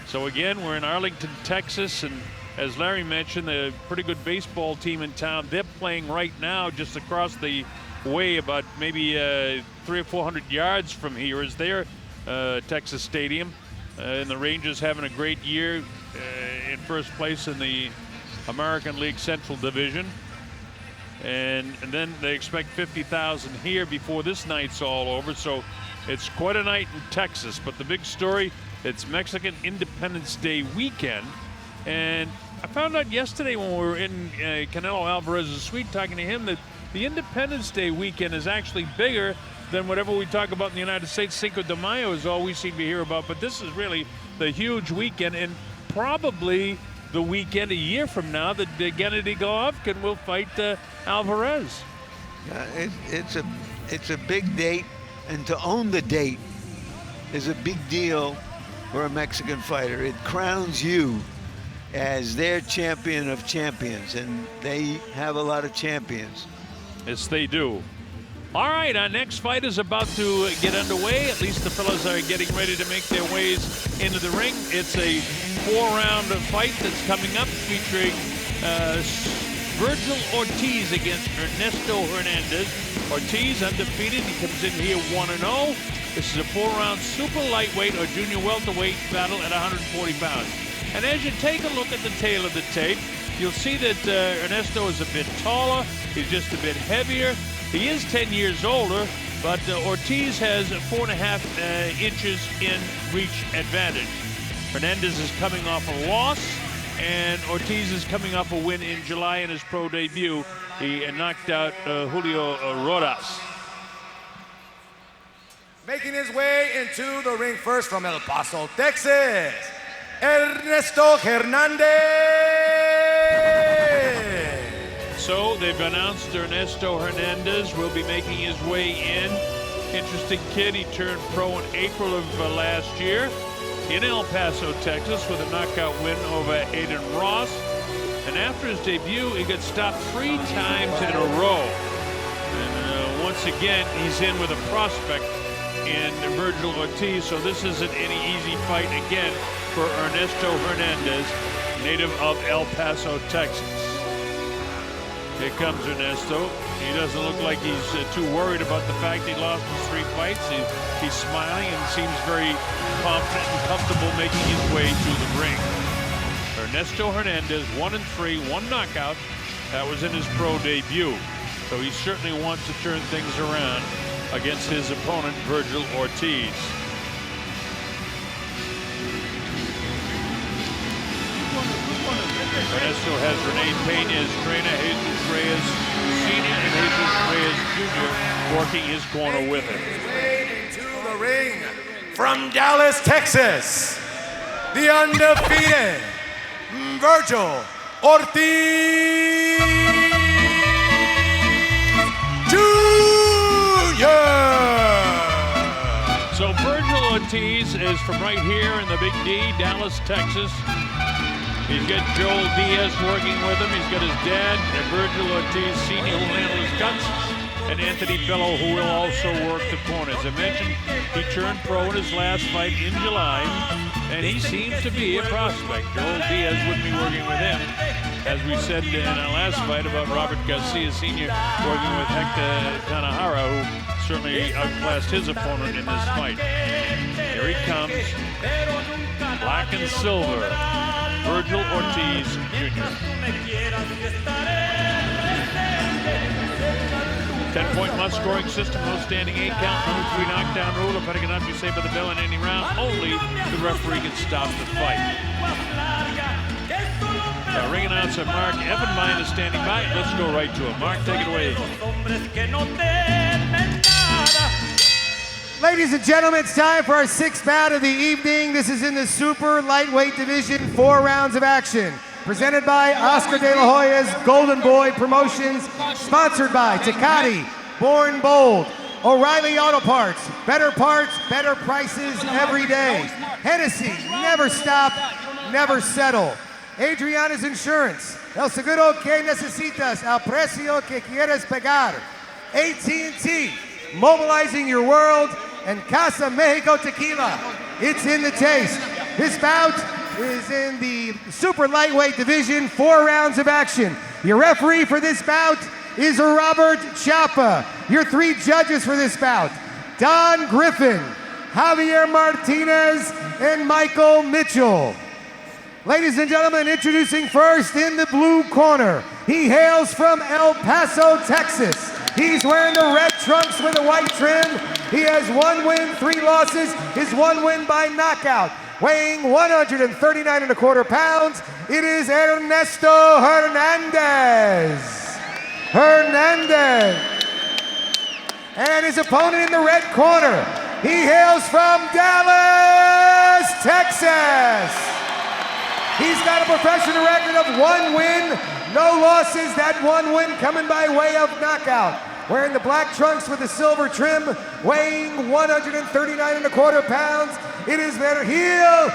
So again, we're in Arlington, Texas, and as Larry mentioned, a pretty good baseball team in town. They're playing right now just across the way, about maybe 300 or 400 yards from here is their Texas Stadium. And the Rangers having a great year in first place in the American League Central Division. And then they expect 50,000 here before this night's all over. So it's quite a night in Texas. But the big story, it's Mexican Independence Day weekend. And I found out yesterday when we were in Canelo Alvarez's suite talking to him that the Independence Day weekend is actually bigger than whatever we talk about in the United States. Cinco de Mayo is all we seem to hear about, but this is really the huge weekend, and probably the weekend a year from now that Gennady Golovkin will fight Alvarez. It's a big date, and to own the date is a big deal for a Mexican fighter. It crowns you as their champion of champions, and they have a lot of champions. Yes, they do. All right, our next fight is about to get underway. At least the fellas are getting ready to make their ways into the ring. It's a 4-round fight that's coming up featuring Virgil Ortiz against Ernesto Hernandez. Ortiz undefeated. He comes in here 1-0. This is a 4-round super lightweight or junior welterweight battle at 140 pounds. And as you take a look at the tail of the tape, you'll see that Ernesto is a bit taller. He's just a bit heavier. He is 10 years older, but Ortiz has 4.5 inches in reach advantage. Hernandez is coming off a loss, and Ortiz is coming off a win in July in his pro debut. He knocked out Julio Rodas. Making his way into the ring first from El Paso, Texas, Ernesto Hernandez. So they've announced Ernesto Hernandez will be making his way in. Interesting kid. He turned pro in April of last year in El Paso, Texas, with a knockout win over Aiden Ross. And after his debut, he got stopped 3 times in a row. And once again, he's in with a prospect in Virgil Ortiz, so this isn't any easy fight again for Ernesto Hernandez, native of El Paso, Texas. Here comes Ernesto. He doesn't look like he's too worried about the fact he lost his 3 fights. He's smiling and seems very confident and comfortable making his way to the ring. Ernesto Hernandez, 1-3, 1 knockout. That was in his pro debut. So he certainly wants to turn things around against his opponent, Virgil Ortiz. Ernesto has Rene Pena's trainer, Jesus Reyes Sr. and Jesus Reyes Jr. working his corner with him. Into the ring from Dallas, Texas, the undefeated Virgil Ortiz Jr. So Virgil Ortiz is from right here in the Big D, Dallas, Texas. He's got Joel Diaz working with him. He's got his dad, Virgil Ortiz Sr., who will handle his guts, and Anthony Bello, who will also work the corner. As I mentioned, he turned pro in his last fight in July, and he seems to be a prospect. Joel Diaz wouldn't be working with him. As we said in our last fight about Robert Garcia Sr. working with Hector Tanahara, who certainly outclassed his opponent in this fight. Here he comes, black and silver, Virgil Ortiz Jr. 10-point must scoring system, no standing 8 count, no 3 knockdown rule. If it cannot be saved by the bell in any round, only the referee can stop the fight. Ring announcer Mark Evenbein is standing by. Let's go right to him. Mark, take it away. Ladies and gentlemen, it's time for our 6th bout of the evening. This is in the super lightweight division, 4 rounds of action. Presented by Oscar De La Hoya's Golden Boy Promotions. Sponsored by Tecate, Born Bold, O'Reilly Auto Parts, better prices every day. Hennessy, never stop, never settle. Adriana's Insurance, el seguro que necesitas, al precio que quieres pagar. AT&T, mobilizing your world, and Casa Mexico Tequila. It's in the taste. This bout is in the super lightweight division, 4 rounds of action. Your referee for this bout is Robert Chapa. Your 3 judges for this bout, Don Griffin, Javier Martinez, and Michael Mitchell. Ladies and gentlemen, introducing first in the blue corner. He hails from El Paso, Texas. He's wearing the red trunks with a white trim. He has 1 win, 3 losses. His 1 win by knockout. Weighing 139.25 pounds, it is Ernesto Hernandez. And his opponent in the red corner. He hails from Dallas, Texas. He's got a professional record of 1 win, no losses. That 1 win coming by way of knockout. Wearing the black trunks with the silver trim, weighing 139.25 pounds. It is Virgil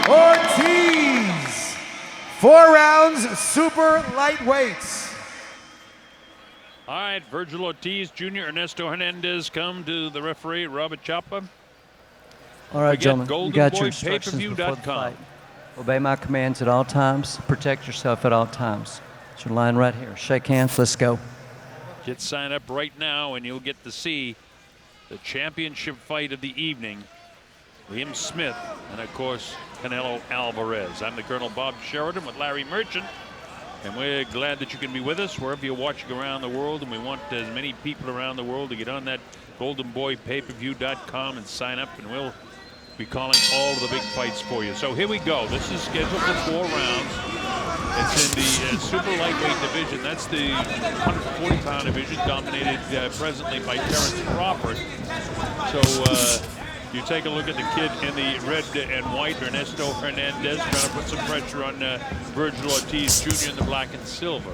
Ortiz. 4 rounds, super lightweights. All right, Virgil Ortiz Jr., Ernesto Hernandez come to the referee, Robert Chapa. All right, Again, gentlemen, you got your instructions goldenboypayperview.com. before the fight. Obey my commands at all times. Protect yourself at all times. It's your line right here. Shake hands. Let's go. Get signed up right now, and you'll get to see the championship fight of the evening. Liam Smith and, of course, Canelo Alvarez. I'm the Colonel Bob Sheridan with Larry Merchant, and we're glad that you can be with us wherever you're watching around the world, and we want as many people around the world to get on that goldenboypayperview.com and sign up, and we'll be calling all of the big fights for you. So here we go. This is scheduled for 4 rounds. It's in the super lightweight division. That's the 140-pound division, dominated presently by Terrence Crawford. So you take a look at the kid in the red and white, Ernesto Hernandez, trying to put some pressure on Virgil Ortiz Jr. in the black and silver.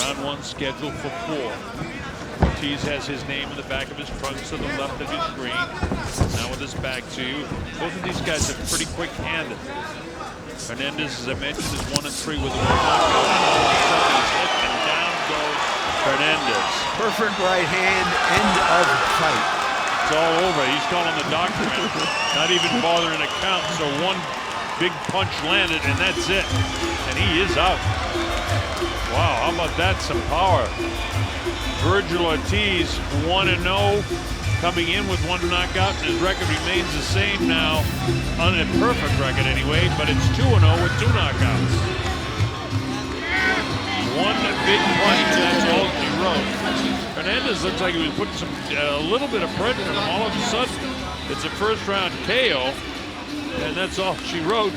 Round 1 scheduled for 4. Ortiz has his name in the back of his trunk to the left of your screen. Now with his back to you. Both of these guys are pretty quick-handed. Hernandez, as I mentioned, is 1-3 with a knockout. And down goes Hernandez. Perfect right hand, end of fight. It's all over. He's calling the doctor in. Not even bothering to count. So one big punch landed, and that's it. And he is out. Wow, how about that? Some power. Virgil Ortiz, 1-0, coming in with 1 knockout. His record remains the same now, on a perfect record anyway, but it's 2-0 with 2 knockouts. One big punch, that's all she wrote. Hernandez looks like he was putting a little bit of pressure on him. All of a sudden, it's a first-round KO, and that's all she wrote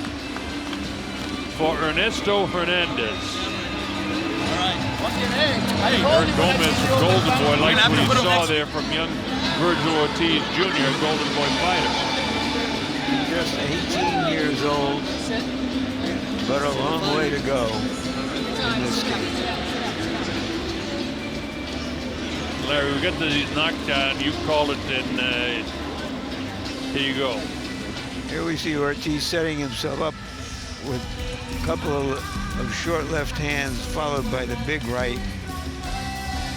for Ernesto Hernandez. Hey, Eric Gomez from Golden Boy likes what he saw there from young Virgil Ortiz Jr., Golden Boy fighter. Just 18 years old, but a long way to go in this game. Larry, we got the knockdown. You called it, and here you go. Here we see Ortiz setting himself up with a couple of short left hands followed by the big right.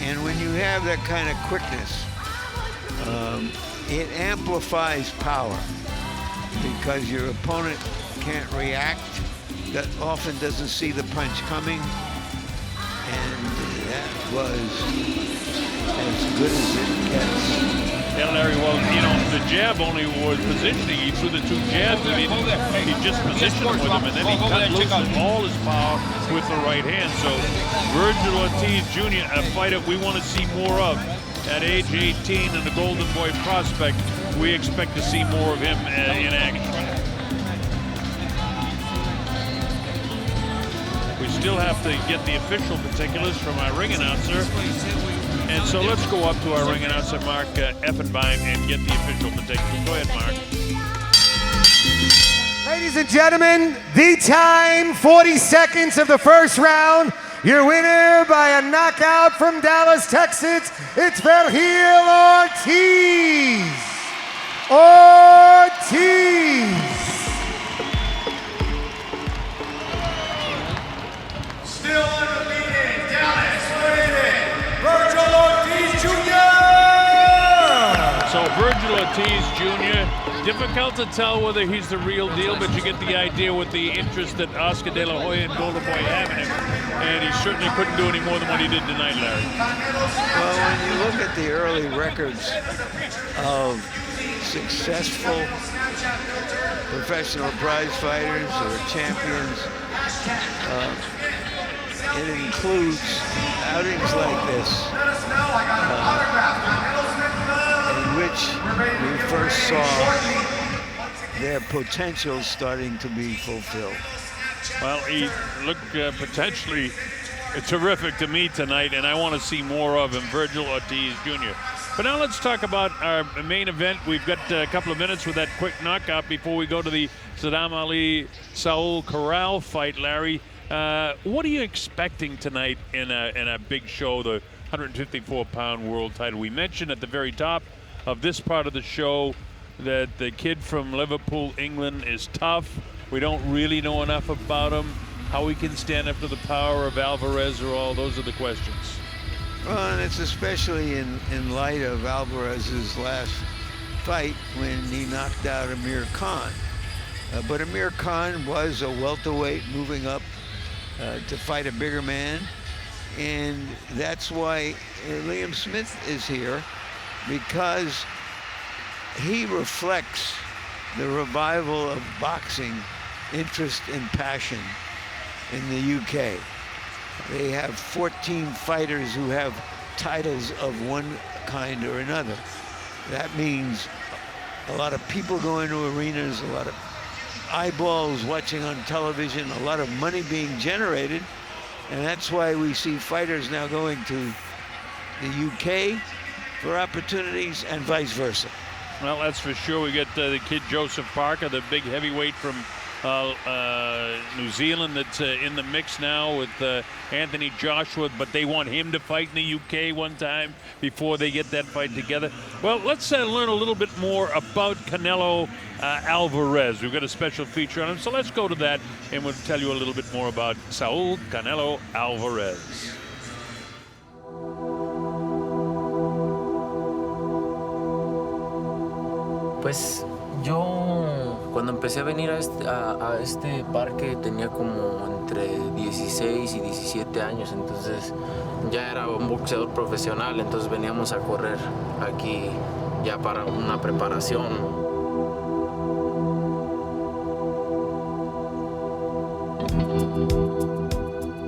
And when you have that kind of quickness, it amplifies power because your opponent can't react, that often doesn't see the punch coming, and that was as good as it gets. Yeah, Larry, well, you know, the jab only was positioning. He threw the 2 jabs, and he just positioned him with them, and then he cut loose with all his power with the right hand. So Virgil Ortiz Jr., a fighter we want to see more of. At age 18 and the Golden Boy prospect, we expect to see more of him in action. We still have to get the official particulars from our ring announcer. And so let's go up to our ring announcer, Mark Effenbein, and get the official particulars. Go ahead, Mark. Ladies and gentlemen, the time, 40 seconds of the first round. Your winner by a knockout from Dallas, Texas, it's Virgil Ortiz. Still undefeated, Dallas winning, Virgil Ortiz Jr. So Virgil Ortiz Jr., difficult to tell whether he's the real deal, but you get the idea with the interest that Oscar De La Hoya and Golden Boy have in him. And he certainly couldn't do any more than what he did tonight, Larry. Well, when you look at the early records of successful professional prize fighters or champions, it includes outings like this, in which we first saw their potential starting to be fulfilled. Well, he looked potentially terrific to me tonight, and I want to see more of him, Virgil Ortiz Jr. But now let's talk about our main event. We've got a couple of minutes with that quick knockout before we go to the Saddam Ali Saul Corral fight, Larry. What are you expecting tonight in a big show, the 154-pound world title? We mentioned at the very top of this part of the show that the kid from Liverpool, England, is tough. We don't really know enough about him. How he can stand up to the power of Alvarez or all, those are the questions. Well, and it's especially in light of Alvarez's last fight when he knocked out Amir Khan. But Amir Khan was a welterweight moving up to fight a bigger man. And that's why Liam Smith is here, because he reflects the revival of boxing interest and passion in the UK. They have 14 fighters who have titles of one kind or another. That means a lot of people going to arenas, a lot of eyeballs watching on television, a lot of money being generated. And that's why we see fighters now going to the UK for opportunities and vice versa. Well, that's for sure. We get the kid Joseph Parker, the big heavyweight from New Zealand that's in the mix now with Anthony Joshua, but they want him to fight in the UK one time before they get that fight together. Well, let's learn a little bit more about Canelo Alvarez. We've got a special feature on him, so let's go to that and we'll tell you a little bit more about Saul Canelo Alvarez. Pues yo cuando empecé a venir a este parque tenía como entre 16 y 17 años, entonces ya era un boxeador profesional, entonces veníamos a correr aquí ya para una preparación.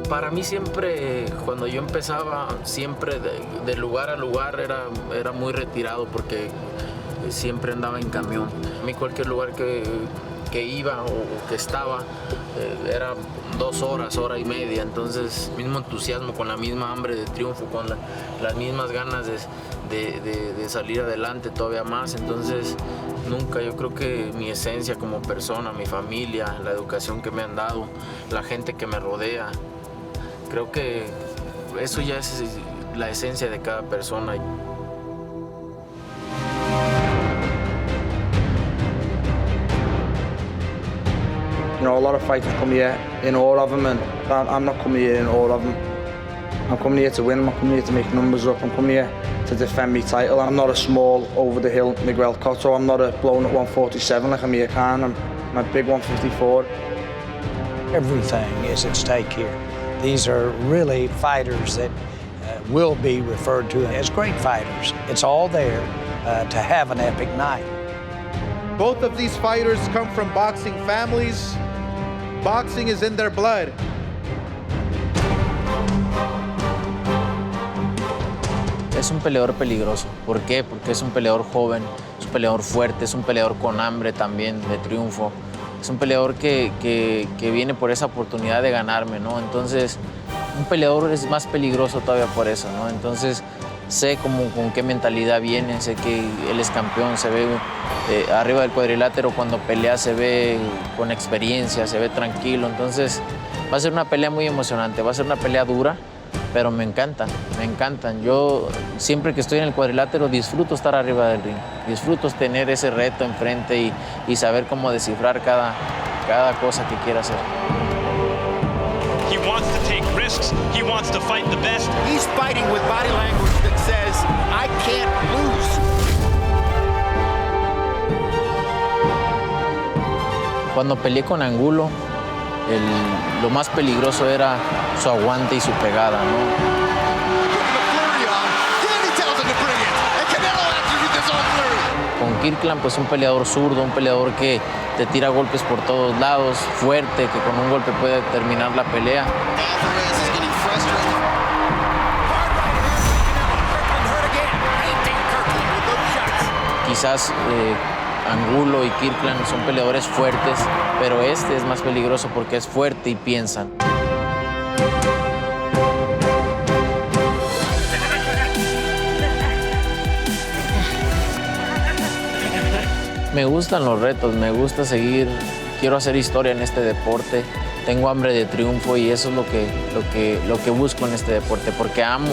Para mí siempre, cuando yo empezaba, siempre de lugar a lugar era muy retirado porque siempre andaba en camión. A mí cualquier lugar que iba o que estaba era 2 horas, hora y media. Entonces, mismo entusiasmo, con la misma hambre de triunfo, con las mismas ganas de salir adelante todavía más. Entonces, nunca, yo creo que mi esencia como persona, mi familia, la educación que me han dado, la gente que me rodea, creo que eso ya es la esencia de cada persona. You know, a lot of fighters come here in all of them, and I'm not coming here in all of them. I'm coming here to win, I'm not coming here to make numbers up, I'm coming here to defend my title. I'm not a small, over-the-hill Miguel Cotto, I'm not a blown at 147 like Amir Khan, I'm a big 154. Everything is at stake here. These are really fighters that will be referred to as great fighters. It's all there to have an epic night. Both of these fighters come from boxing families. Boxing is in their blood. Es un peleador peligroso. ¿Por qué? Porque es un peleador joven, es un peleador fuerte, es un peleador con hambre también de triunfo. Es un peleador que viene por esa oportunidad de ganarme, ¿no? Entonces, un peleador es más peligroso todavía por eso, ¿no? Entonces, sé con qué mentalidad viene, sé que él es campeón, se ve arriba del cuadrilátero, cuando pelea se ve con experiencia, se ve tranquilo. Entonces, va a ser una pelea muy emocionante, va a ser una pelea dura, pero me encantan. Yo siempre que estoy en el cuadrilátero disfruto estar arriba del ring, disfruto tener ese reto enfrente y saber cómo descifrar cada cosa que quiera hacer. He wants to take risks. He wants to fight the best. He's fighting with body language that says, I can't lose. Cuando peleé con Angulo, lo más peligroso era su aguante y su pegada, ¿no? Con Kirkland, pues un peleador zurdo, un peleador que te tira golpes por todos lados, fuerte, que con un golpe puede terminar la pelea. Quizás Angulo y Kirkland son peleadores fuertes, pero este es más peligroso porque es fuerte y piensan. Me gustan los retos, me gusta seguir, quiero hacer historia en este deporte, tengo hambre de triunfo y eso es lo que busco en este deporte, porque amo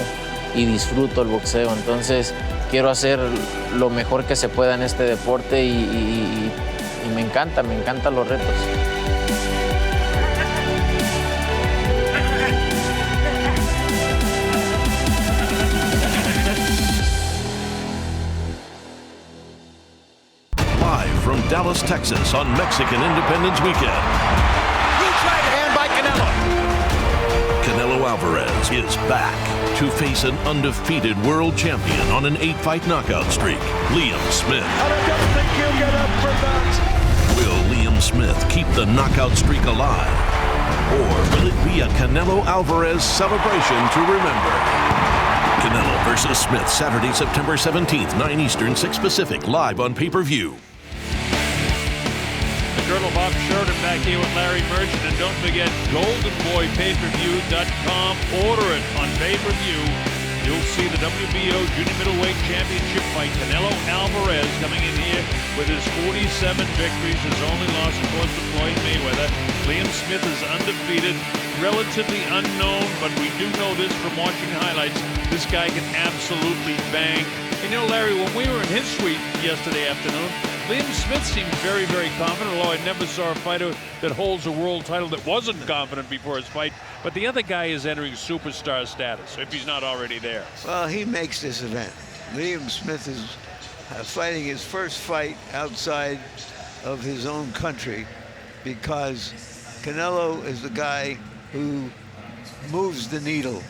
y disfruto el boxeo, entonces quiero hacer lo mejor que se pueda en este deporte y me encantan los retos. From Dallas, Texas on Mexican Independence Weekend. Huge right hand by Canelo. Canelo Alvarez is back to face an undefeated world champion on an 8-fight knockout streak, Liam Smith. And I don't think he'll get up for that. Will Liam Smith keep the knockout streak alive? Or will it be a Canelo Alvarez celebration to remember? Canelo versus Smith, Saturday, September 17th, 9 Eastern, 6 Pacific, live on pay-per-view. Colonel Bob Sheridan back here with Larry Merchant. And don't forget, goldenboypayperview.com. Order it on pay-per-view. You'll see the WBO Junior Middleweight Championship fight. Canelo Alvarez coming in here with his 47 victories. His only loss, of course, to Floyd Mayweather. Liam Smith is undefeated, relatively unknown, but we do know this from watching highlights. This guy can absolutely bang. And you know, Larry, when we were in his suite yesterday afternoon, Liam Smith seemed very, very confident, although I never saw a fighter that holds a world title that wasn't confident before his fight. But the other guy is entering superstar status, if he's not already there. Well, he makes this event. Liam Smith is fighting his first fight outside of his own country because Canelo is the guy who moves the needle,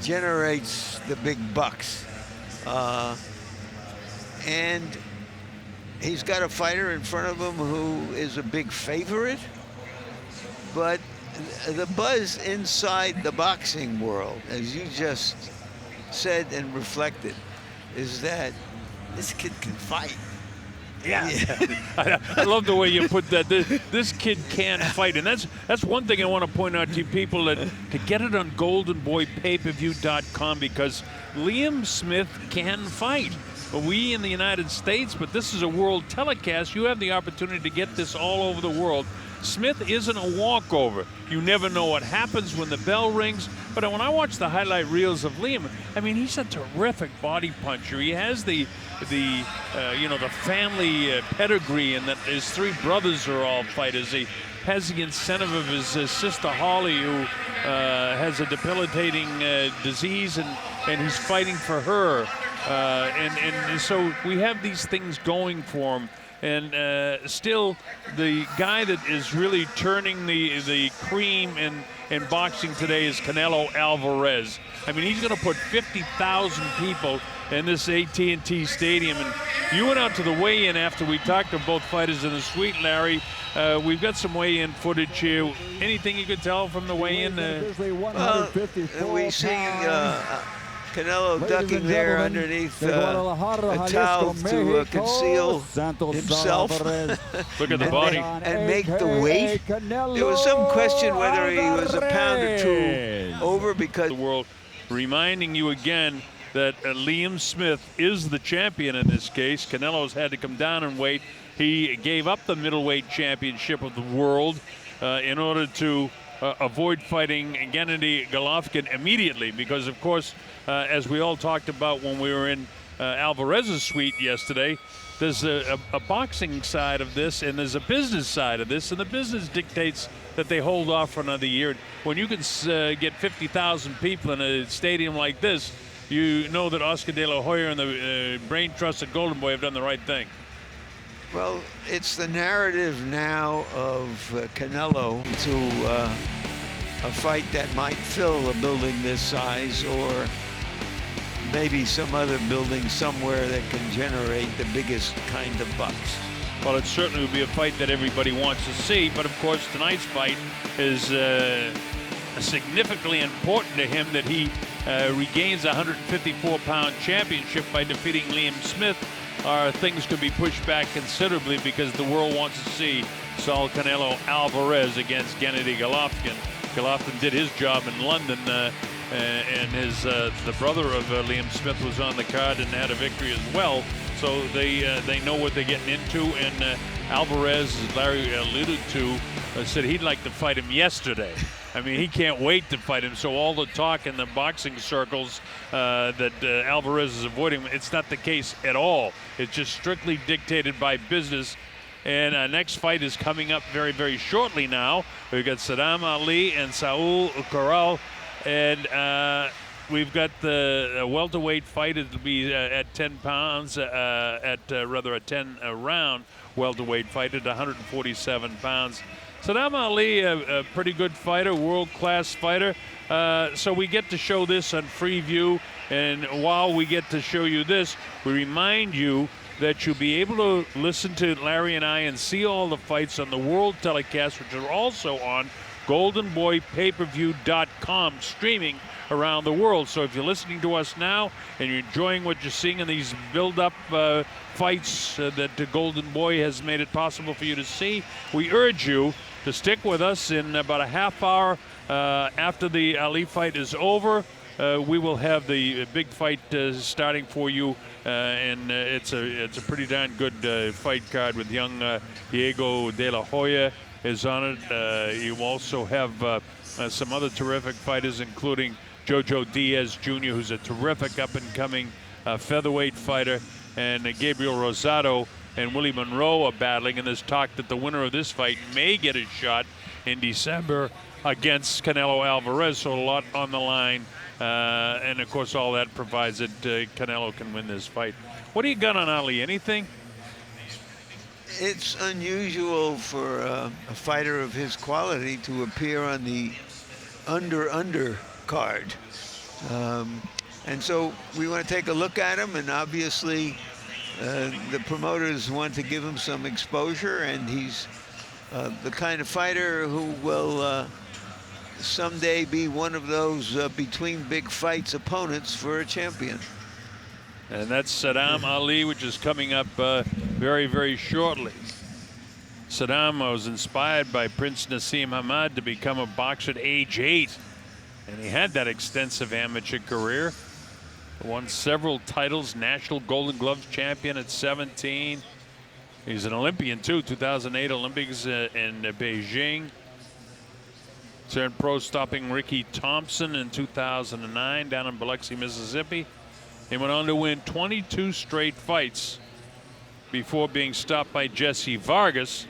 generates the big bucks. And he's got a fighter in front of him who is a big favorite, but the buzz inside the boxing world, as you just said and reflected, is that this kid can fight. Yeah. I love the way you put that. This kid can fight, and that's one thing I want to point out to you people, that to get it on goldenboypayperview.com, because Liam Smith can fight. We in the United States, but this is a world telecast. You have the opportunity to get this all over the world. Smith isn't a walkover. You never know what happens when the bell rings. But when I watch the highlight reels of Liam, I mean, he's a terrific body puncher. He has the family pedigree, and that his three brothers are all fighters. He has the incentive of his sister Holly, who has a debilitating disease, and he's fighting for her. And so we have these things going for him. And still, the guy that is really turning the cream in boxing today is Canelo Alvarez. I mean, he's going to put 50,000 people in this AT&T Stadium. And you went out to the weigh-in after we talked to both fighters in the suite, Larry. We've got some weigh-in footage here. Anything you could tell from the weigh-in? We see Canelo ducking there underneath a towel to conceal himself. Look at the body. And make the weight. There was some question whether he was a pound or two over, because the world, reminding you again that Liam Smith is the champion in this case. Canelo's had to come down in weight. He gave up the middleweight championship of the world in order to avoid fighting Gennady Golovkin immediately, because, of course, as we all talked about when we were in Alvarez's suite yesterday, there's a boxing side of this, and there's a business side of this, and the business dictates that they hold off for another year. When you can get 50,000 people in a stadium like this, you know that Oscar De La Hoya and the Brain Trust at Golden Boy have done the right thing. Well, it's the narrative now of Canelo to a fight that might fill a building this size, or maybe some other building somewhere that can generate the biggest kind of bucks. Well, it certainly would be a fight that everybody wants to see, but of course tonight's fight is significantly important to him, that he regains a 154-pound championship by defeating Liam Smith. Things could be pushed back considerably, because the world wants to see Saul Canelo Alvarez against Gennady Golovkin. Golovkin did his job in London, and the brother of Liam Smith was on the card and had a victory as well. So they know what they're getting into, and Alvarez, as Larry alluded to, said he'd like to fight him yesterday. I mean, he can't wait to fight him. So all the talk in the boxing circles that Alvarez is avoiding, it's not the case at all. It's just strictly dictated by business. And our next fight is coming up very, very shortly now. We've got Saddam Ali and Saul Corral. And we've got the welterweight fight. It'll be at 10 pounds, a 10-round welterweight fight at 147 pounds. Saddam Ali, a pretty good fighter, world-class fighter. So we get to show this on Freeview. And while we get to show you this, we remind you that you'll be able to listen to Larry and I and see all the fights on the world telecast, which are also on goldenboypayperview.com, streaming around the world. So if you're listening to us now and you're enjoying what you're seeing in these build-up fights that the Golden Boy has made it possible for you to see, we urge you to stick with us. In about a half hour after the Ali fight is over, we will have the big fight starting for you, and it's a pretty darn good fight card with young Diego De La Hoya is on it. You also have some other terrific fighters, including Jojo Diaz Jr., who's a terrific up-and-coming featherweight fighter, and Gabriel Rosado and Willie Monroe are battling, and there's talk that the winner of this fight may get a shot in December against Canelo Alvarez, so a lot on the line. And, of course, all that provides that Canelo can win this fight. What do you got on Ali? Anything? It's unusual for a fighter of his quality to appear on the under card. And so we want to take a look at him, and obviously the promoters want to give him some exposure, and he's the kind of fighter who will someday be one of those between big fights opponents for a champion. And that's Saddam Ali, which is coming up very, very shortly. Saddam was inspired by Prince Nassim Hamad to become a boxer at age 8. And he had that extensive amateur career. Won several titles, National Golden Gloves champion at 17. He's an Olympian too, 2008 Olympics in Beijing. Turned pro stopping Ricky Thompson in 2009 down in Biloxi, Mississippi. He went on to win 22 straight fights before being stopped by Jesse Vargas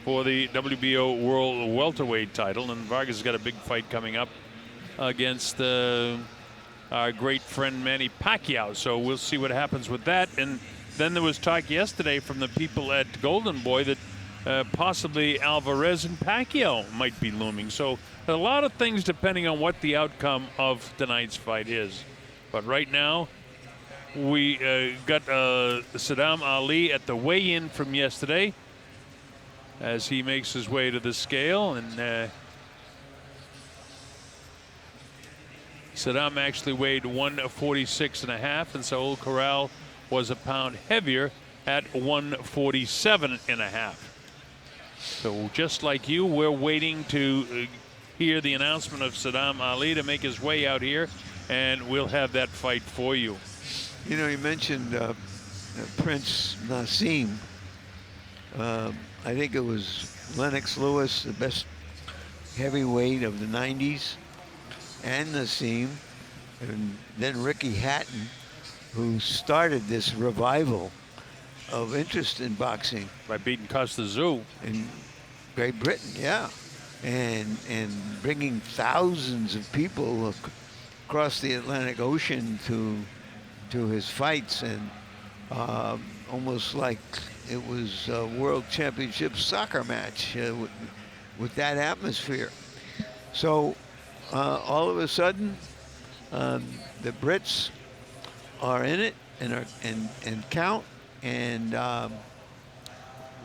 for the WBO World Welterweight title. And Vargas has got a big fight coming up against our great friend Manny Pacquiao. So we'll see what happens with that. And then there was talk yesterday from the people at Golden Boy that possibly Alvarez and Pacquiao might be looming. So a lot of things depending on what the outcome of tonight's fight is. But right now, we got Saddam Ali at the weigh-in from yesterday as he makes his way to the scale. And Saddam actually weighed 146.5, and Saul Corral was a pound heavier at 147.5. So just like you, we're waiting to hear the announcement of Saddam Ali to make his way out here, and we'll have that fight for you. You know, you mentioned Prince Nassim. I think it was Lennox Lewis, the best heavyweight of the 90s, and Nassim, and then Ricky Hatton, who started this revival of interest in boxing. By beating Costa Zoo. In Great Britain, yeah. And bringing thousands of people across the Atlantic Ocean to his fights, and almost like it was a World Championship soccer match with that atmosphere. So all of a sudden, the Brits are in it and count, and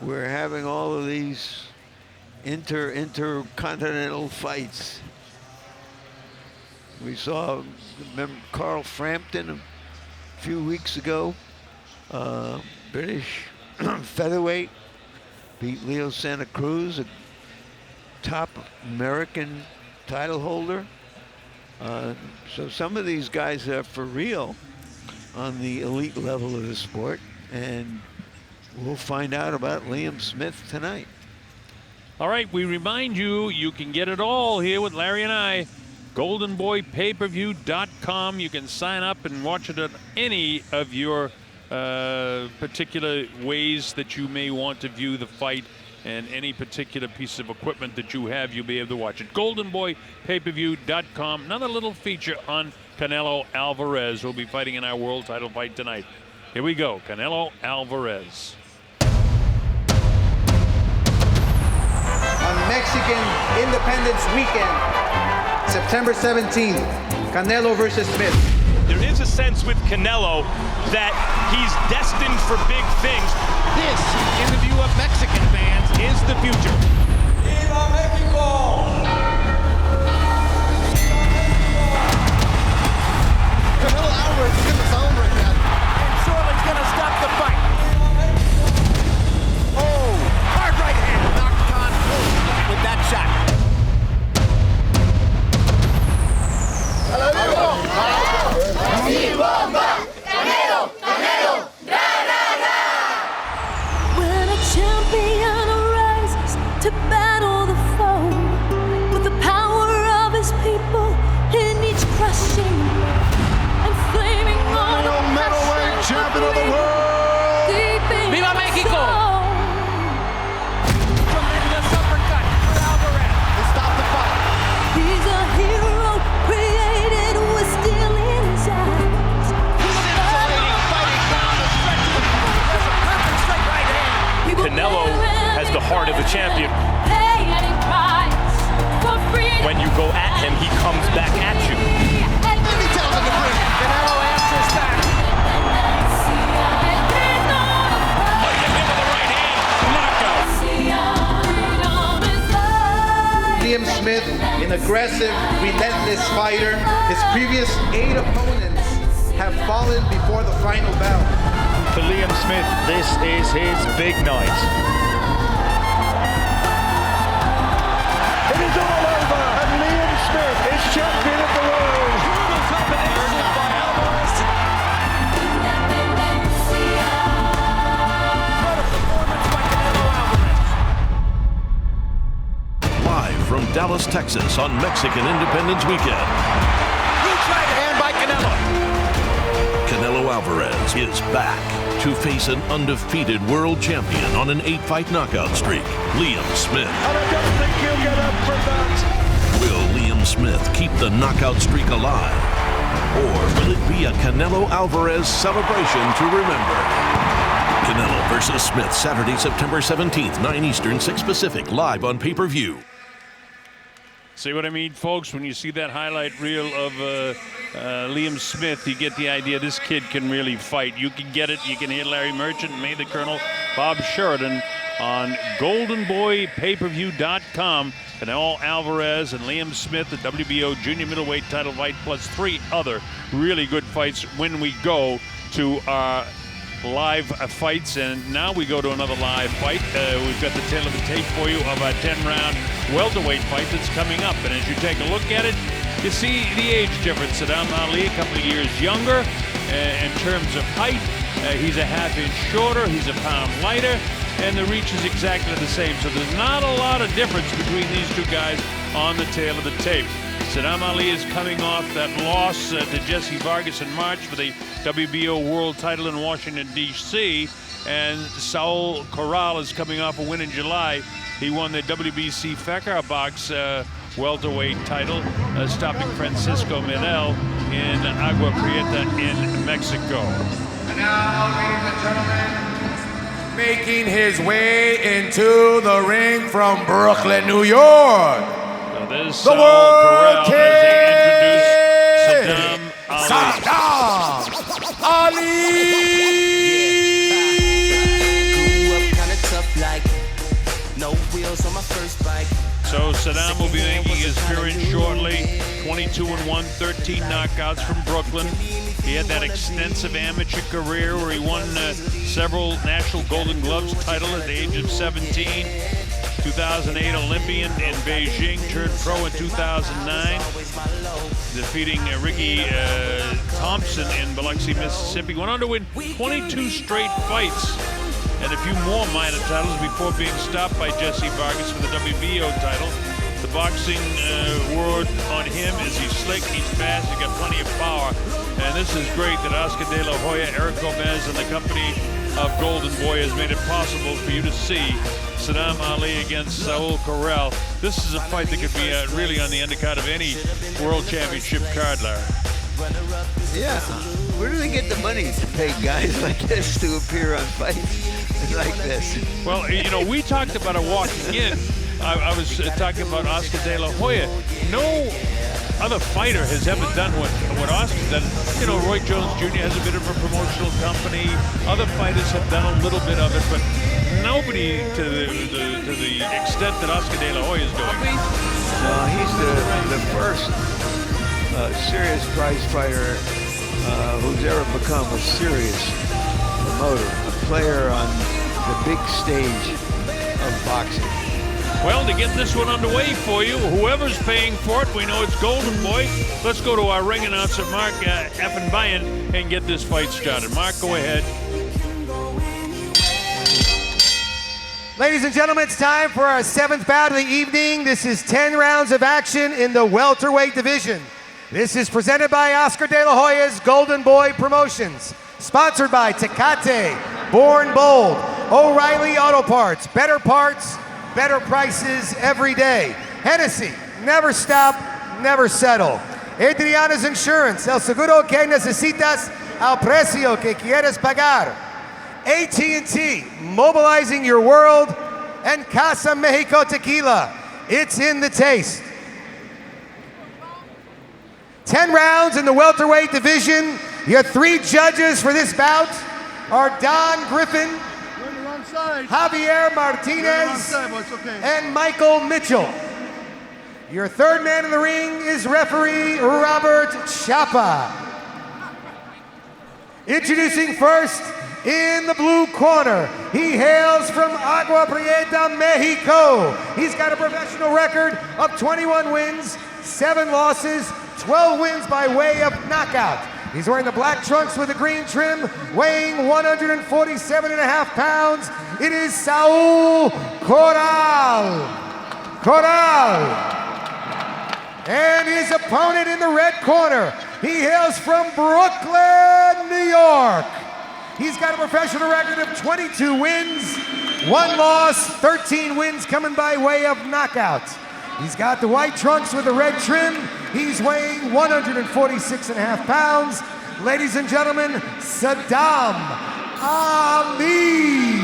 we're having all of these intercontinental fights. We saw, remember, Carl Frampton a few weeks ago, British featherweight, beat Leo Santa Cruz, a top American title holder. So some of these guys are for real on the elite level of the sport, and we'll find out about Liam Smith tonight. All right, we remind you, you can get it all here with Larry and I. GoldenBoyPayPerView.com. You can sign up and watch it at any of your particular ways that you may want to view the fight, and any particular piece of equipment that you have, you'll be able to watch it. GoldenBoyPayPerView.com. Another little feature on Canelo Alvarez, who will be fighting in our world title fight tonight. Here we go, Canelo Alvarez. On Mexican Independence Weekend, September 17th, Canelo versus Smith. There is a sense with Canelo that he's destined for big things. This, in the view of Mexican fans, is the future. ¡Viva México! Alvarez is in the zone right now. And Sorley's going to stop the fight. Oh, hard right hand. Knocked on with that shot. When a champion arises to battle the foe with the power of his people in each crushing and flaming on the middleweight champion of the world. ¡Viva México! Tremendous uppercut for Alvarez. They stopped the fight. He's a hero created with steel in his eyes. Scintillating fighting down the stretch of the floor. There's a perfect straight right hand. Canelo has the heart of the champion. Pay any price for freedom. When you go at him, he comes back at you. Canelo answers back. Liam Smith, an aggressive, relentless fighter. His previous 8 opponents have fallen before the final bout. For Liam Smith, this is his big night. It is all over, and Liam Smith is champion of the world. Brutal combination by Alvarez. What a performance by Canelo Alvarez. Live from Dallas, Texas on Mexican Independence Weekend. Huge right hand by Canelo. Canelo Alvarez is back to face an undefeated world champion on an 8-fight knockout streak, Liam Smith. And I don't think he'll get up from that. Will Liam Smith keep the knockout streak alive? Or will it be a Canelo Alvarez celebration to remember? Canelo versus Smith, Saturday, September 17th, 9 Eastern, 6 Pacific, live on pay-per-view. See what I mean, folks? When you see that highlight reel of Liam Smith, you get the idea this kid can really fight. You can get it. You can hear Larry Merchant and May the Colonel Bob Sheridan on goldenboypayperview.com. Canelo Alvarez and Liam Smith, the WBO junior middleweight title fight, plus 3 other really good fights when we go to our live fights. And now we go to another live fight. We've got the tail of the tape for you of a 10-round welterweight fight that's coming up. And as you take a look at it, you see the age difference. Saddam Ali, a couple of years younger in terms of height. He's a half-inch shorter. He's a pound lighter. And the reach is exactly the same. So there's not a lot of difference between these two guys on the tail of the tape. Saddam Ali is coming off that loss to Jesse Vargas in March for the WBO world title in Washington, D.C. And Saul Corral is coming off a win in July. He won the WBC Fecar Box welterweight title, stopping Francisco Medel in Agua Prieta in Mexico. And now, ladies and gentlemen, making his way into the ring from Brooklyn, New York. So there's The Saul World Corral as they introduce Saddam Ali. So Saddam will be making his appearance shortly. 22-1, 13 knockouts from Brooklyn. He had that extensive amateur career where he won several National Golden Gloves title at the age of 17. 2008 Olympian in Beijing, turned pro in 2009, defeating Ricky Thompson in Biloxi, Mississippi. Went on to win 22 straight fights and a few more minor titles before being stopped by Jesse Vargas for the WBO title. The boxing word on him is he's slick, he's fast, he's got plenty of power. And this is great that Oscar De La Hoya, Eric Gomez, and the company of Golden Boy has made it possible for you to see Saddam Ali against Saul Corral. This is a fight that could be really on the undercard of any World Championship card, Larry. Yeah. Where do they get the money to pay guys like this to appear on fights like this? Well, you know, we talked about it walking in. I was talking about Oscar De La Hoya. No other fighter has ever done what Oscar done. You know, Roy Jones Jr. has a bit of a promotional company. Other fighters have done a little bit of it, but nobody to the extent that Oscar De La Hoya is doing. No, he's the first serious prize fighter who's ever become a serious promoter, a player on the big stage of boxing. Well, to get this one underway for you, whoever's paying for it, we know it's Golden Boy. Let's go to our ring announcer, Mark Effenbeyen, and get this fight started. Mark, go ahead. Ladies and gentlemen, it's time for our 7th bout of the evening. This is 10 rounds of action in the welterweight division. This is presented by Oscar De La Hoya's Golden Boy Promotions. Sponsored by Tecate, Born Bold, O'Reilly Auto Parts, better prices every day. Hennessy, never stop, never settle. Adriana's Insurance, el seguro que necesitas al precio que quieres pagar. AT&T, mobilizing your world, and Casa Mexico Tequila. It's in the taste. 10 rounds in the welterweight division. Your 3 judges for this bout are Don Griffin, Javier Martinez, and Michael Mitchell. Your 3rd man in the ring is referee Robert Chapa. Introducing first, in the blue corner, he hails from Agua Prieta, Mexico. He's got a professional record of 21 wins, 7 losses, 12 wins by way of knockout. He's wearing the black trunks with the green trim, weighing 147.5 pounds. It is Saul Corral. And his opponent in the red corner, he hails from Brooklyn, New York. He's got a professional record of 22 wins, 1 loss, 13 wins coming by way of knockout. He's got the white trunks with the red trim. He's weighing 146.5 pounds. Ladies and gentlemen, Saddam Ali.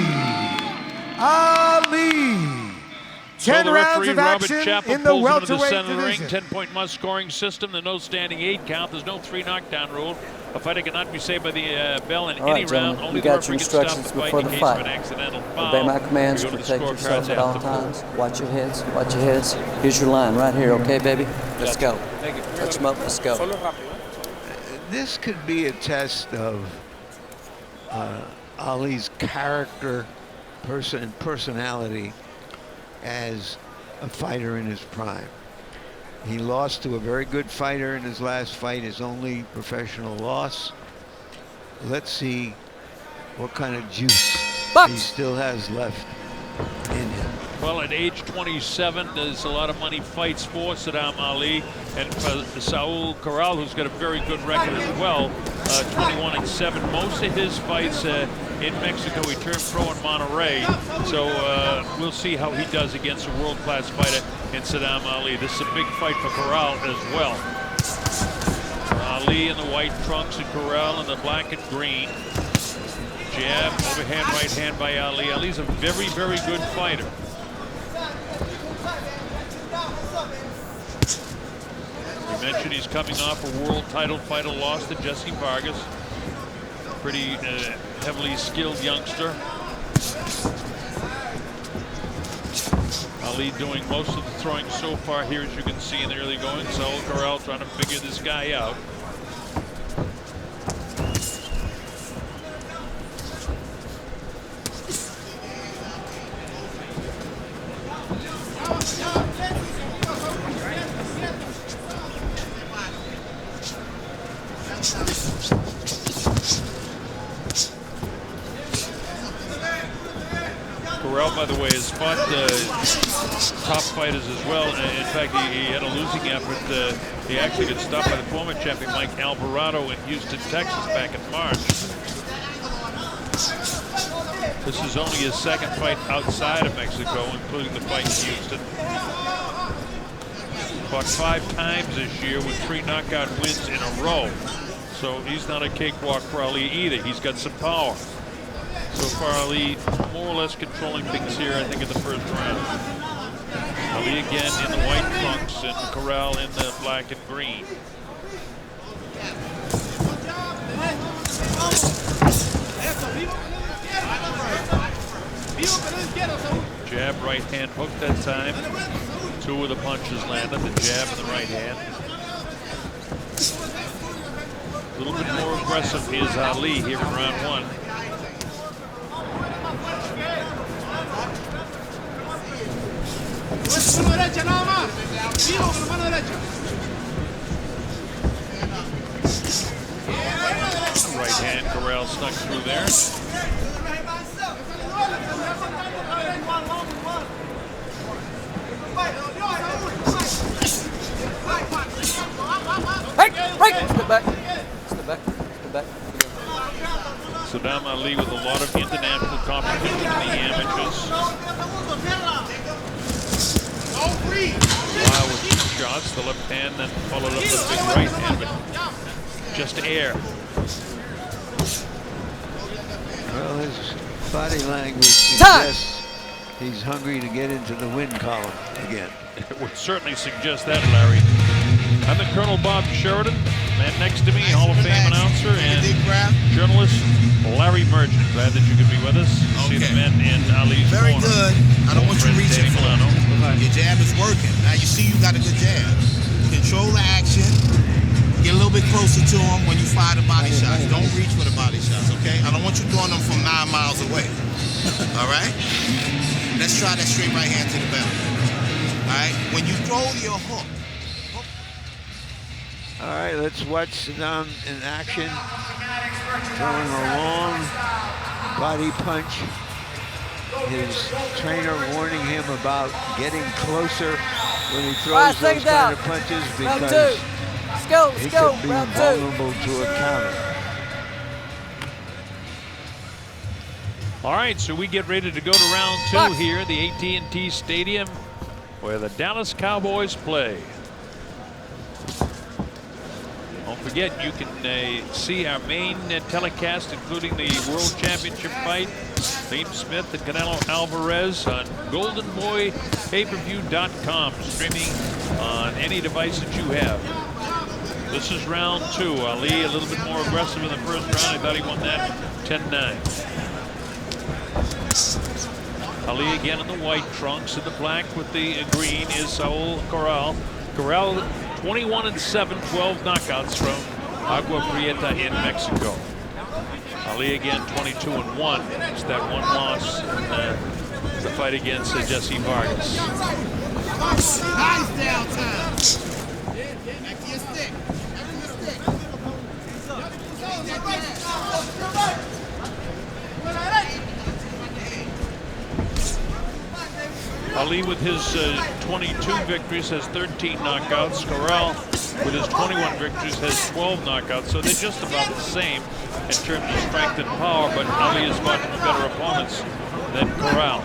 10 rounds of action in the welterweight division. 10-point must scoring system. There's no standing 8 count. There's no 3 knockdown rule. A fighter cannot be saved by the bell in any round. Only the referee can stop the fight in case of an accidental foul. Obey my commands, protect yourself at all times. Watch your heads, watch your heads. Here's your line right here, okay, baby? Let's go. Touch them up, let's go. This could be a test of Ali's character, personality as a fighter in his prime. He lost to a very good fighter in his last fight, his only professional loss. Let's see what kind of juice he still has left in him. Well, at age 27, there's a lot of money fights for Saddam Ali, and for Saul Corral, who's got a very good record as well, 21-7. Most of his fights in Mexico, he turned pro in Monterrey, so we'll see how he does against a world-class fighter in Saddam Ali. This is a big fight for Corral as well. Ali in the white trunks and Corral in the black and green. Jab, overhand, right hand by Ali. Ali's a very, very good fighter. We mentioned he's coming off a world title fight, a loss to Jesse Vargas. Pretty heavily skilled youngster. Ali doing most of the throwing so far here, as you can see in the early going. Saul Corral trying to figure this guy out. Corral, by the way, has fought top fighters as well. In fact, he had a losing effort. He actually got stopped by the former champion Mike Alvarado in Houston, Texas back in March. This is only his 2nd fight outside of Mexico, including the fight in Houston. Fought 5 times this year with 3 knockout wins in a row. So he's not a cakewalk for Ali either. He's got some power. So far, Ali more or less controlling things here, I think, in the 1st round. Ali again in the white trunks and Corral in the black and green. Jab, right hand hook that time. 2 of the punches landed, the jab and the right hand. A little bit more aggressive is Ali here in round one. Right hand, Corral snuck through there. Step back. Step back. Step back. Saddam Ali with a lot of international competition in the amateurs. Wow, with two shots, the left hand, then followed up with a big right hand, but just air. Well, his body language suggests he's hungry to get into the win column again. It would certainly suggest that, Larry. I'm the Colonel Bob Sheridan. Man next to me, Hall of Fame announcer and journalist Larry Merchant. Glad that you could be with us. See the men in Ali's Very corner. good. I don't want you reaching for it. Your jab is working. Now you see you got a good jab. Control the action. Get a little bit closer to him when you fire the body shots. Don't reach for the body shots, okay? I don't want you throwing them from 9 miles away. All right? Let's try that straight right hand to the belly. All right? When you throw your hook. All right, let's watch Saddam in action. Throwing a long body punch. His trainer warning him about getting closer when he throws those kind of punches because he could be vulnerable to a counter. All right, so we get ready to go to round two here at the AT&T Stadium where the Dallas Cowboys play. Don't forget, you can see our main telecast, including the World Championship fight, Liam Smith and Canelo Alvarez on GoldenBoyPayPerView.com, streaming on any device that you have. This is round two. Ali a little bit more aggressive in the first round. I thought he won that 10-9. Ali again in the white trunks, and the black with the green is Saul Corral. Corral 21-7, 12 knockouts from Agua Prieta in Mexico. Ali again 22-1. It's that one loss in the fight against Jesse Vargas. Nice down time. Back to your stick. Ali with his 22 victories has 13 knockouts. Corral with his 21 victories has 12 knockouts. So they're just about the same in terms of strength and power, but Ali has fought better opponents than Corral.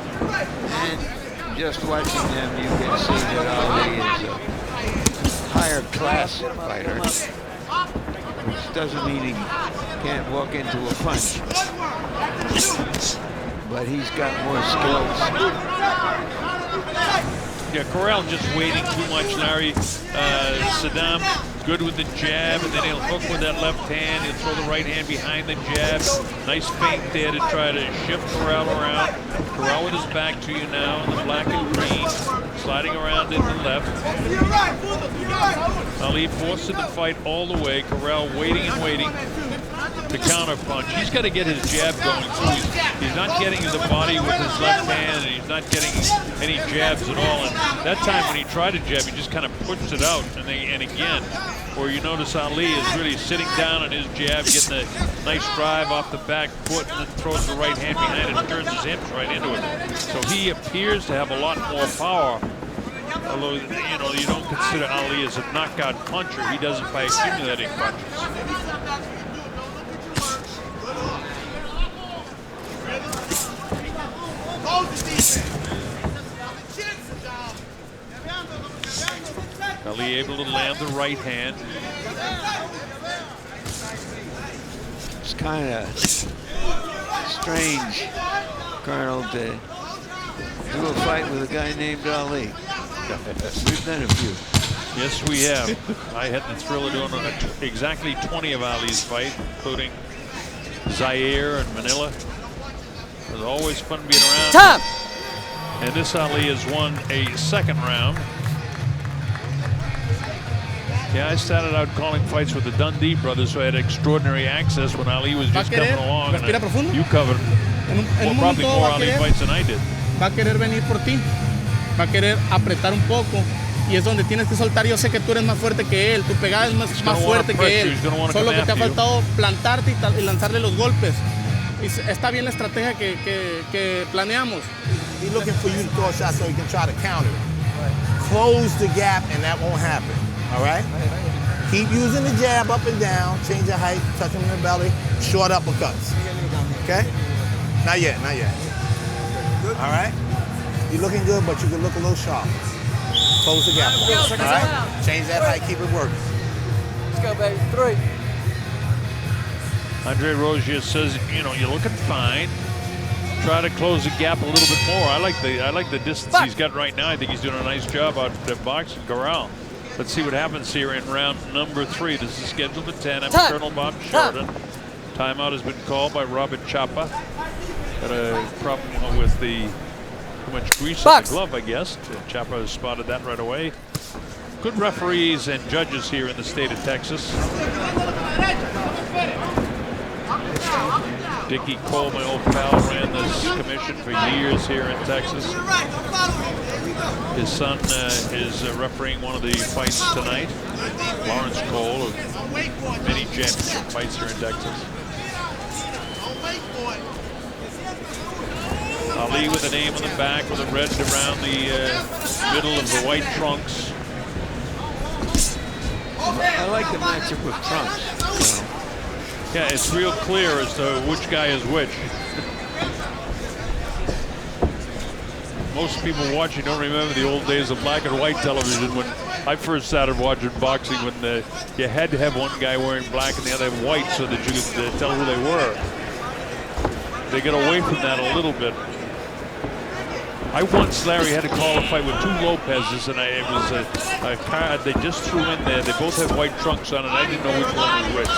And just watching them, you can see that Ali is a higher class fighter, which doesn't mean he can't walk into a punch. But he's got more skills. Yeah, Corral just waiting too much, Larry. Saddam good with the jab, and then he'll hook with that left hand. He'll throw the right hand behind the jab. Nice feint there to try to shift Corral around. Corral with his back to you now in the black and green, sliding around in the left. Ali forcing the fight all the way. Corral waiting and waiting to counter punch. He's got to get his jab going too. He's not getting to the body with his left hand, and he's not getting any jabs at all. And that time when he tried to jab, he just kind of pushed it out. And again, where you notice Ali is really sitting down on his jab, getting a nice drive off the back foot, and then throws the right hand behind it and turns his hips right into it. So he appears to have a lot more power. Although, you know, you don't consider Ali as a knockout puncher. He does it by accumulating punches. Ali able to land the right hand. It's kind of strange, Colonel, to do a fight with a guy named Ali. We've done a few. Yes, we have. I had the thrill of doing exactly 20 of Ali's fight, including Zaire and Manila. It was always fun being around. Time! And this Ali has won a second round. Yeah, I started out calling fights with the Dundee brothers, so I had extraordinary access when Ali was just coming along. Respira profundo. You covered probably more Ali fights than I did. Va a querer venir por ti. Va a querer apretar un poco. Y es donde tienes que soltar. Yo sé que tú eres más fuerte que él. Tu pegada es más fuerte que él. Solo que te ha faltado plantarte y lanzarle los golpes. Y está bien la estrategia que planeamos. He's looking for you to throw a shot so he can try to counter it. Close the gap and that won't happen. All right? Keep using the jab up and down. Change your height. Touch him in the belly. Short uppercuts. Okay? Not yet. Not yet. All right? You're looking good, but you can look a little sharp. Close the gap. All right? Change that height. Keep it working. Let's go, baby. 3. Andre Rozier says, you know, you're looking fine. Try to close the gap a little bit more. I like the distance he's got right now. I think he's doing a nice job out of boxing corral. Let's see what happens here in round number 3. This is scheduled at 10. I'm Colonel Bob Sheridan. Timeout has been called by Robert Chapa. Got a problem with the too much grease on the glove, I guess. Chapa has spotted that right away. Good referees and judges here in the state of Texas. Dickie Cole, my old pal, ran this commission for years here in Texas. His son is refereeing one of the fights tonight. Lawrence Cole, of many championship fights here in Texas. Ali with a name on the back with a red around the middle of the white trunks. I like the matchup with trunks. Yeah, it's real clear as to which guy is which. Most people watching don't remember the old days of black and white television when I first started watching boxing, when you had to have one guy wearing black and the other white so that you could tell who they were. They got away from that a little bit. I once, Larry, had to call a fight with 2 Lopez's, and it was a card they just threw in there. They both had white trunks on, and I didn't know which one was which.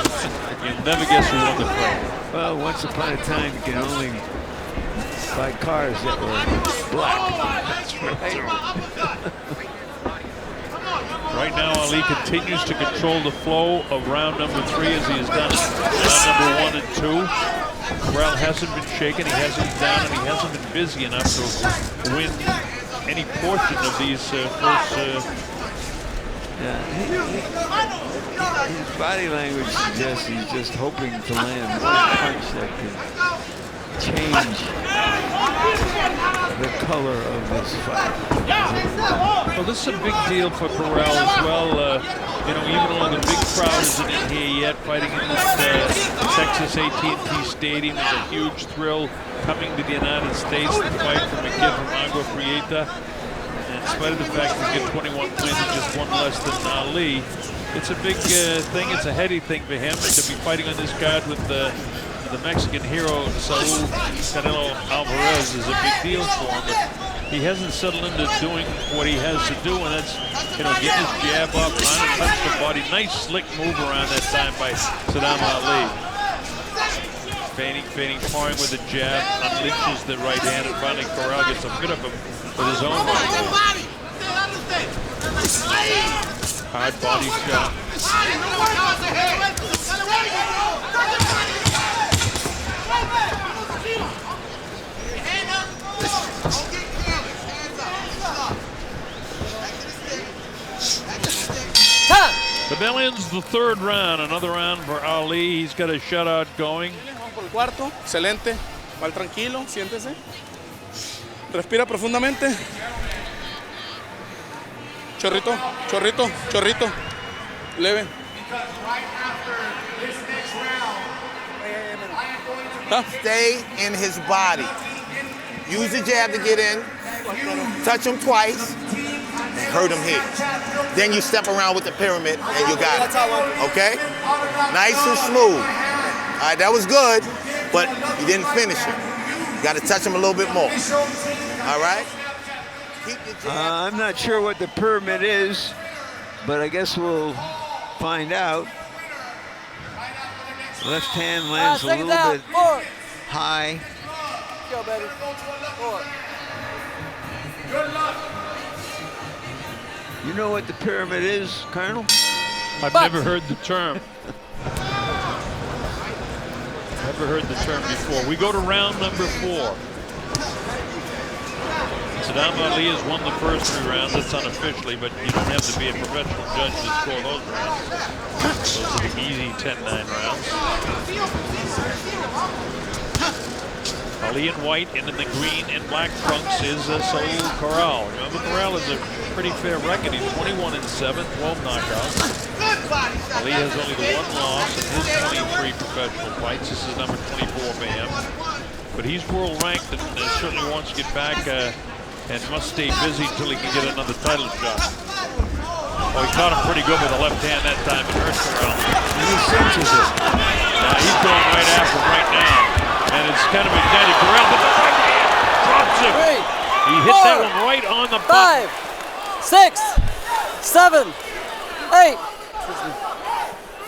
You'll never guess who won the fight. Well, once upon a time, you could only buy cars that were black. That's right. Right now, Ali continues to control the flow of round number 3 as he has done round number 1 and 2. Corral hasn't been shaken, he hasn't been down, and he hasn't been busy enough to win any portion of these first. His body language suggests he's just hoping to land one punch that can change the color of this fight. Well, this is a big deal for Corral as well. You know, even though the big crowd isn't in here yet, fighting in this Texas AT&T Stadium is a huge thrill. Coming to the United States to fight from a kid from Agua Prieta. And in spite of the fact that he get 21 wins and just 1 less than Ali, it's a big thing. It's a heady thing for him. And to be fighting on this card with the Mexican hero, Saul Canelo Alvarez, is a big deal for him. But he hasn't settled into doing what he has to do, and that's, you know, getting his jab up, trying to touch the body. Nice slick move around that time by Saddam Ali. Feigning, pouring with the jab, unleashes the right hand, and finally Corral gets a bit of him with his own body. Hard body shot. The bell ends the 3rd round, another round for Ali. He's got a shutout going. Vamos por el cuarto, excelente. Va tranquilo, siéntese. Respira profundamente. Chorrito, chorrito, chorrito. Leve. Stay in his body. Use the jab to get in. Touch him twice. And hurt him here. Then you step around with the pyramid and you got it. Okay? Nice and smooth. All right, that was good, but you didn't finish it. You got to touch him a little bit more. All right? I'm not sure what the pyramid is, but I guess we'll find out. Left hand lands a little bit high. Go, baby. 4. You know what the pyramid is, Colonel? I've never heard the term. Never heard the term before. We go to round number 4. Saddam Ali has won the first 3 rounds. That's unofficially, but you don't have to be a professional judge to score those rounds. Those are the easy 10-9 rounds. Ali in white, and in the green and black trunks is Saul Corral. Remember, Corral has a pretty fair record. He's 21-7, 12 knockouts. Ali has only the 1 loss in his 23 professional fights. This is number 24 for him. But he's world ranked and certainly wants to get back and must stay busy until he can get another title shot. Oh, he caught him pretty good with the left hand that time and hurt Corral. And he cinches it. Now he's going right after him right now. And it's kind of ignited. Corral, but the right hand drops him. He hit that one right on the button. 5, 6, 7, 8.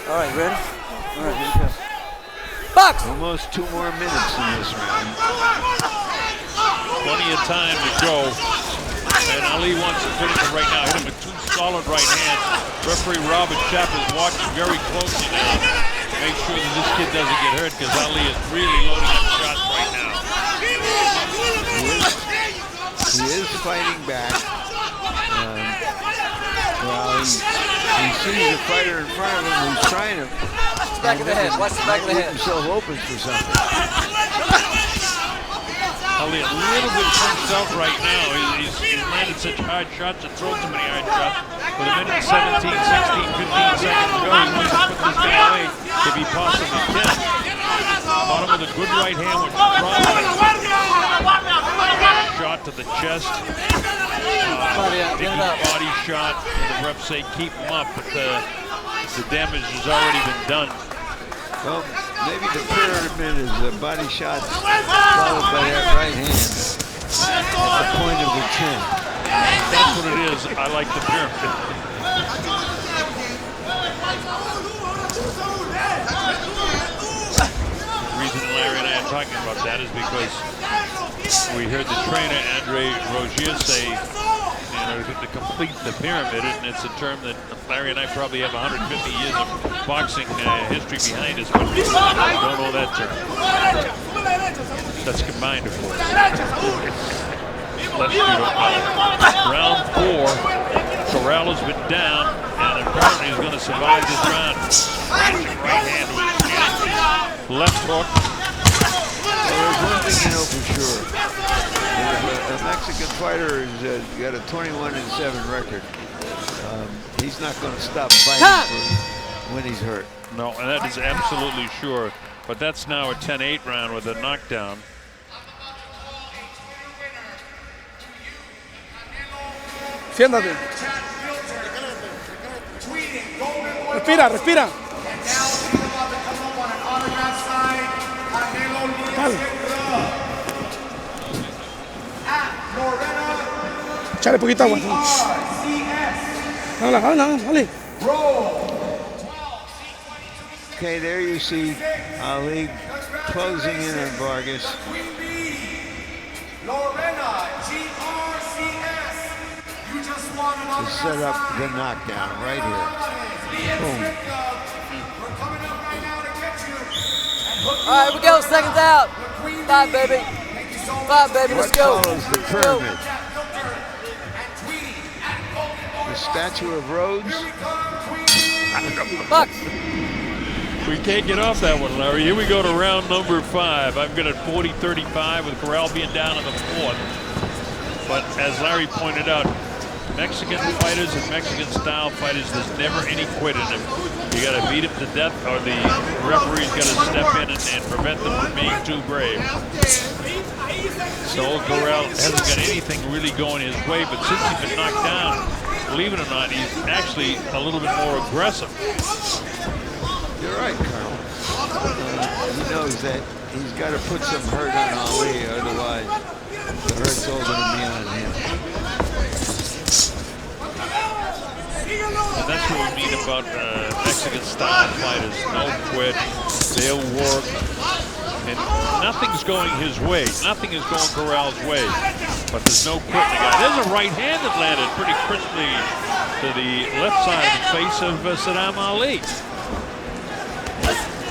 All right, ready? All right, here we go. Box! Almost 2 more minutes in this round. Plenty of time to go. And Ali wants to finish it right now. Hit him with 2 solid right hands. Referee Robert Schaff is watching very closely now. Make sure that this kid doesn't get hurt because Ali is really loading up shots right now. He is fighting back. Well, he sees a fighter in front of him who's trying to. Back of the head. Watch the back of the head. Himself open for something. Ali a little bit punched out right now. He's landed such hard shots and thrown so many hard shots. With a minute 17, 16, 15 seconds to go, he wants to put this guy away if he possibly can. Caught him with a good right hand, which dropped shot to the chest. Big body shot. The refs say keep him up, but the damage has already been done. Well, maybe the pyramid is the body shots followed by that right hand at the point of the chin. That's what it is. I like the pyramid. The reason Larry and I are talking about that is because we heard the trainer, Andre Rogier, say, to complete the pyramid, and it's a term that Larry and I probably have 150 years of boxing history behind us, but we don't know that term. That's combined, of course. Lest you don't know. Round 4, Corral has been down, and apparently he's going to survive this round. Right hand with his shin. Left hook. Well, there's one thing you know for sure. A Mexican fighter has got a 21-7 record. He's not going to stop fighting when he's hurt. No, and that is absolutely sure. But that's now a 10-8 round with a knockdown. Siéntate. Respira, respira. Echale poquito agua. Dale. Okay, there you see Ali closing in on Vargas. To set up the knockdown right here. Boom. All right, here we go. Seconds out. 5, baby. 5, baby. Let's go. What follows the pyramid? The statue of Rhodes. Bucks. We can't get off that one, Larry. Here we go to round number 5. I've got it 40-35 with Corral being down in the 4th. But as Larry pointed out, Mexican fighters and Mexican-style fighters, there's never any quit in them. You got to beat them to death, or the referee's got to step in and prevent them from being too brave. So Corral hasn't got anything really going his way, but since he's been knocked down, believe it or not, he's actually a little bit more aggressive. You're right, Colonel. He knows that he's got to put some hurt on Ali, otherwise the hurt's all going to be on him. And that's what we mean about Mexican-style fighters. No quit, they'll work, and nothing's going his way. Nothing is going Corral's way, but there's no quitting the guy. There's a right hand that landed pretty crisply to the left side of the face of Saddam Ali.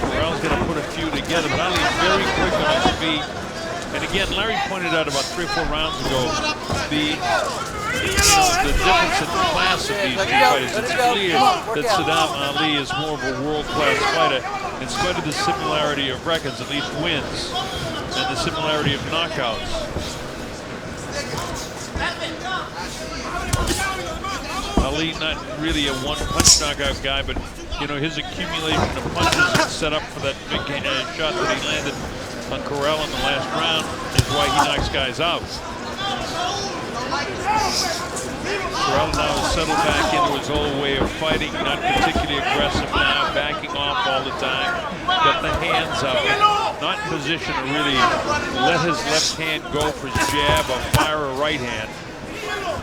Corral's going to put a few together, but Ali's very quick on his feet. And again, Larry pointed out about 3 or 4 rounds ago the difference in the class of these two fighters. It's clear that Saddam Ali is more of a world-class fighter in spite of the similarity of records, at least wins, and the similarity of knockouts. Ali not really a one-punch knockout guy, but you know his accumulation of punches that set up for that big shot that he landed on Corral in the last round is why he knocks guys out. Corral now has settled back into his old way of fighting, not particularly aggressive now, backing off all the time, got the hands up, not in position to really let his left hand go for his jab or fire a right hand.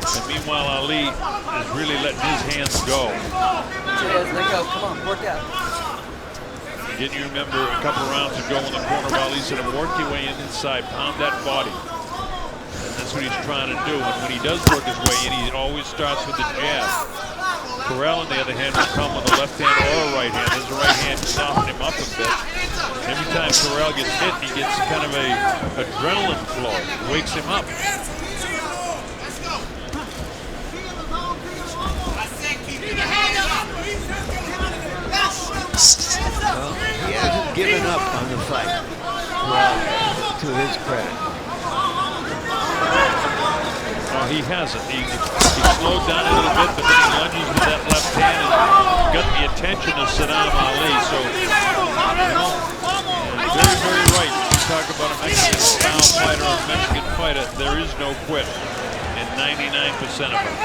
And meanwhile, Ali is really letting his hands go. Let go. Come on, work out. Didn't you remember a couple rounds ago in the corner, Ali said, work your way inside, pound that body. And that's what he's trying to do. And when he does work his way in, he always starts with the jab. Corral, on the other hand, will come with a left hand or a right hand. His right hand soften him up a bit. Every time Corral gets hit, he gets kind of a adrenaline flow. It wakes him up. Well, he hasn't given up on the fight, to his credit. Oh, he hasn't. He slowed down a little bit, but then he lunges with that left hand and got the attention of Saddam Ali. So, you know, very, very right. When you talk about a Mexican-style fighter or a Mexican fighter, there is no quit in 99% of them.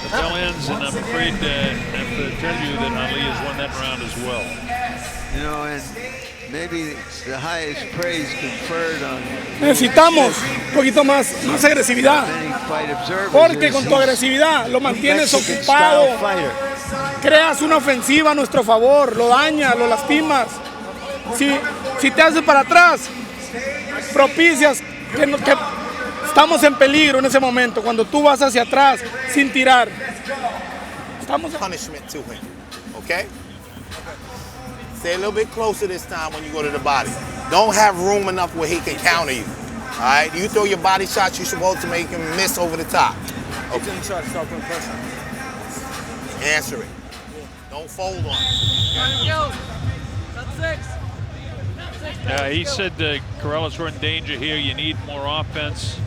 The bell ends, and I'm afraid to have to tell you that Ali has won that round as well. You know, and maybe the highest praise conferred on... Necesitamos un poquito más agresividad. Porque con tu agresividad lo mantienes ocupado. Creas una ofensiva a nuestro favor, lo dañas, lo lastimas. Si te haces para atrás, propicias que estamos en peligro en ese momento, cuando tú vas hacia atrás sin tirar. Estamos punishment to him, okay? Stay a little bit closer this time when you go to the body. Don't have room enough where he can counter you. All right? You throw your body shots, you're supposed to make him miss over the top. Okay. He's gonna try to stop putting pressure. Answer it. Don't fold on it. Yeah, he said Corrales were in danger here. You need more offense.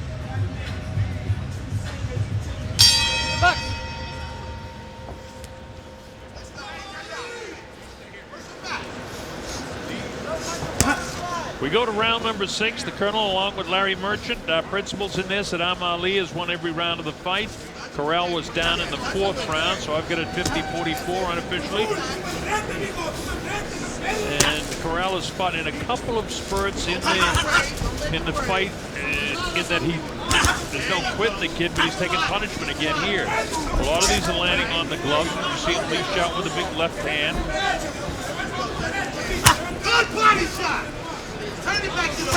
We go to round number 6. The Colonel, along with Larry Merchant, principals in this. Saddam Ali has won every round of the fight. Corral was down in the 4th round, so I've got it 50-44 unofficially. And Corral has fought in a couple of spurts in the fight, in that there's no quitting the kid, but he's taking punishment again here. A lot of these are landing on the gloves. You see him leash out with a big left hand. Good body shot. Turn it back to the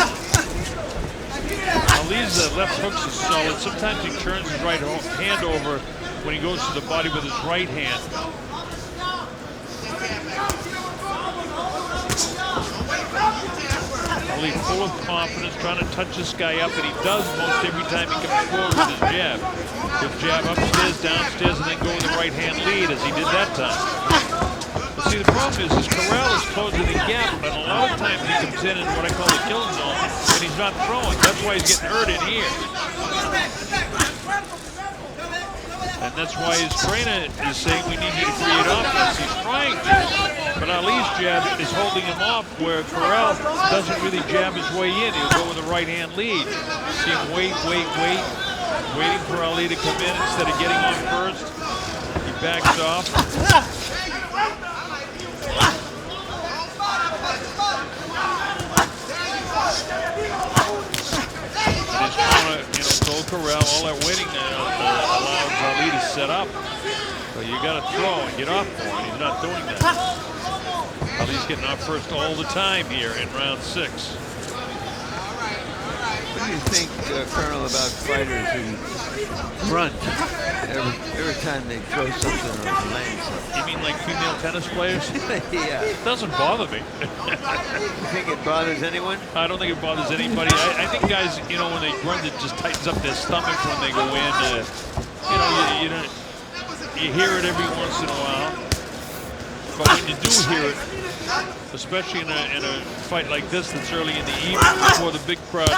Ali's left hooks is solid. Sometimes he turns his right hand over when he goes to the body with his right hand. Ali full of confidence, trying to touch this guy up, and he does most every time he comes forward with his jab. Good jab upstairs, downstairs, and then go with the right hand lead as he did that time. But see, the problem is Corral is closing the gap, but a lot of times he comes in what I call the kill zone, and he's not throwing. That's why he's getting hurt in here. And that's why his trainer is saying we need you to create offense. He's trying to, but Ali's jab is holding him off, where Corral doesn't really jab his way in. He'll go with a right hand lead. See him waiting for Ali to come in instead of getting on first. He backs off. And his corner, told Corral all that waiting now allows Ali to set up. So you got to throw and get off for him. He's not doing that. Ali's getting off first all the time here in round 6. What do you think, Colonel, about fighters who grunt every time they throw something or land something? You mean like female tennis players? Yeah. It doesn't bother me. You think it bothers anyone? I don't think it bothers anybody. I think guys, you know, when they grunt, it just tightens up their stomach when they go in. You know, you hear it every once in a while. But when you do hear it, especially in a fight like this that's early in the evening before the big crowd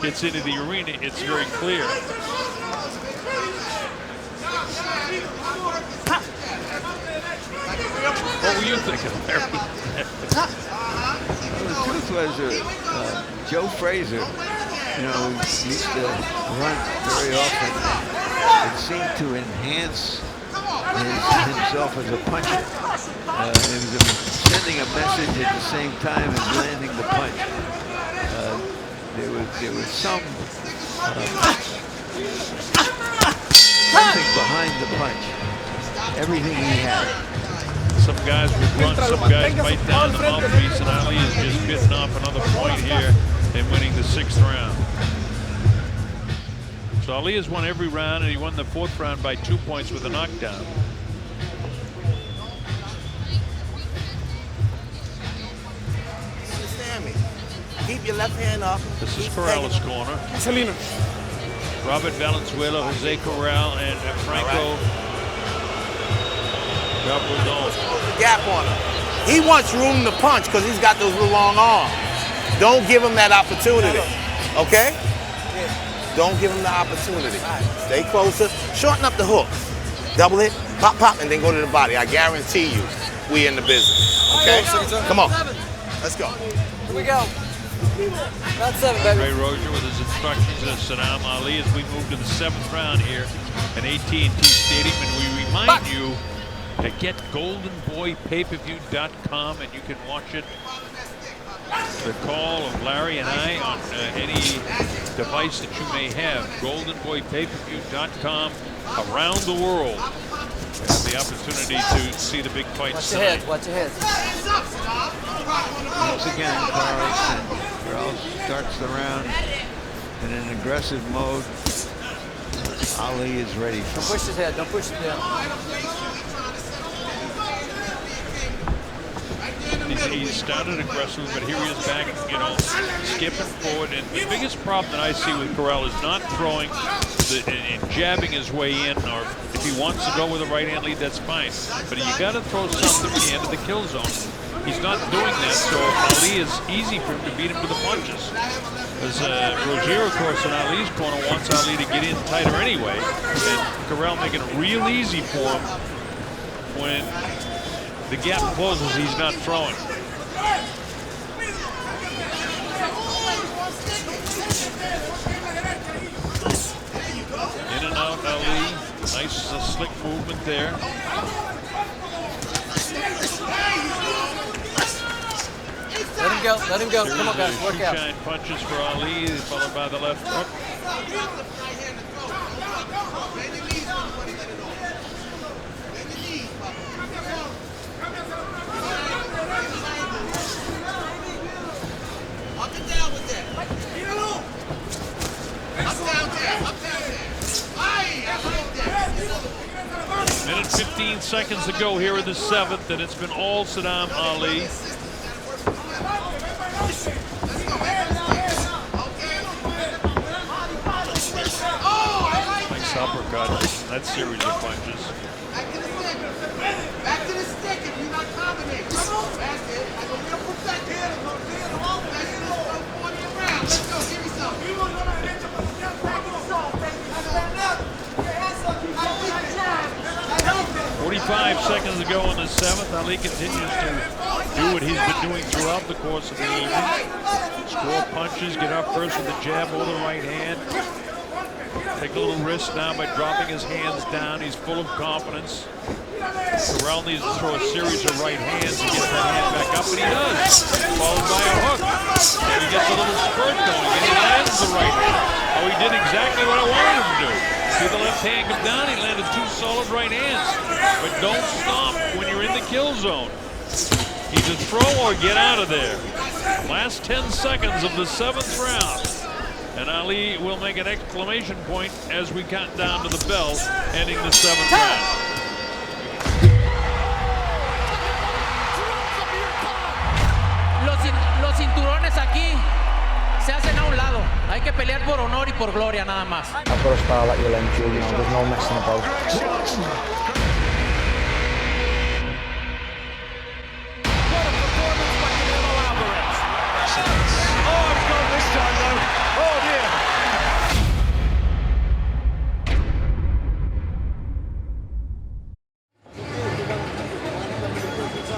gets into the arena, it's very clear. What were you thinking, Larry? Well, the truth was, Joe Frazier, you know, used to run very often. It seemed to enhance himself as a puncher. It was sending a message at the same time as landing the punch. There was something behind the punch. Everything he had. Some guys will run, some guys bite down the mouthpiece, and Ali is just getting off another point here and winning the 6th round. So Ali has won every round, and he won the 4th round by 2 points with a knockdown. Keep your left hand up. This is Corral's corner. Selena. Robert Valenzuela, Jose Corral, and Franco Gabaldon. The gap on him. He wants room to punch because he's got those little long arms. Don't give him that opportunity. Okay? Don't give him the opportunity. Stay closer. Shorten up the hook. Double it, pop, pop, and then go to the body. I guarantee you, we in the business. Okay? Come on. Let's go. Here we go. Round 7, baby. Ray Rozier with his instructions to Saddam Ali as we move to the 7th round here at AT&T Stadium, and we remind you to get goldenboypayperview.com, and you can watch it. The call of Larry and I on any device that you may have. goldenboypayperview.com around the world. You have the opportunity to see the big fights tonight. Watch your head. Once again, Corral starts the round in an aggressive mode. Ali is ready. Don't push his head. Don't push it down. He started aggressively, but here he is back, you know, skipping forward. And the biggest problem that I see with Corral is not throwing and jabbing his way in, or if he wants to go with a right hand lead, that's fine. But you got to throw something when you enter the kill zone. He's not doing that, so Ali is easy for him to beat him with the punches. As Rozier, of course, in Ali's corner wants Ali to get in tighter anyway, and Corral making it real easy for him when the gap closes, he's not throwing. In and out, Ali. Nice slick movement there. Let him go. Let him go. Come on, guys. Work out. Shine punches for Ali, followed by the left hook. 15 seconds to go here in the 7th, and it's been all Saddam Ali. Nice uppercut, that series of punches. Back to the stick if you're not combinating. That's it. I go real protect here. Let's go, give me some. 45 seconds to go in the 7th. Ali continues to do what he's been doing throughout the course of the evening. Score punches, get up first with the jab or the right hand. Take a little risk now by dropping his hands down. He's full of confidence. Corral needs to throw a series of right hands to get that hand back up, and he does. Followed by a hook. And he gets a little spurt going, and he lands the right hand. Oh, he did exactly what I wanted him to do. See the left hand come down, he landed 2 solid right hands. But don't stop when you're in the kill zone. Either throw or get out of there. Last 10 seconds of the 7th round. And Ali will make an exclamation point as we count down to the bell, ending the 7th round. Los cinturones aquí se hacen a un lado. Hay que pelear por honor y por gloria nada más. I've got to spar like your length, you know, there's no messing about.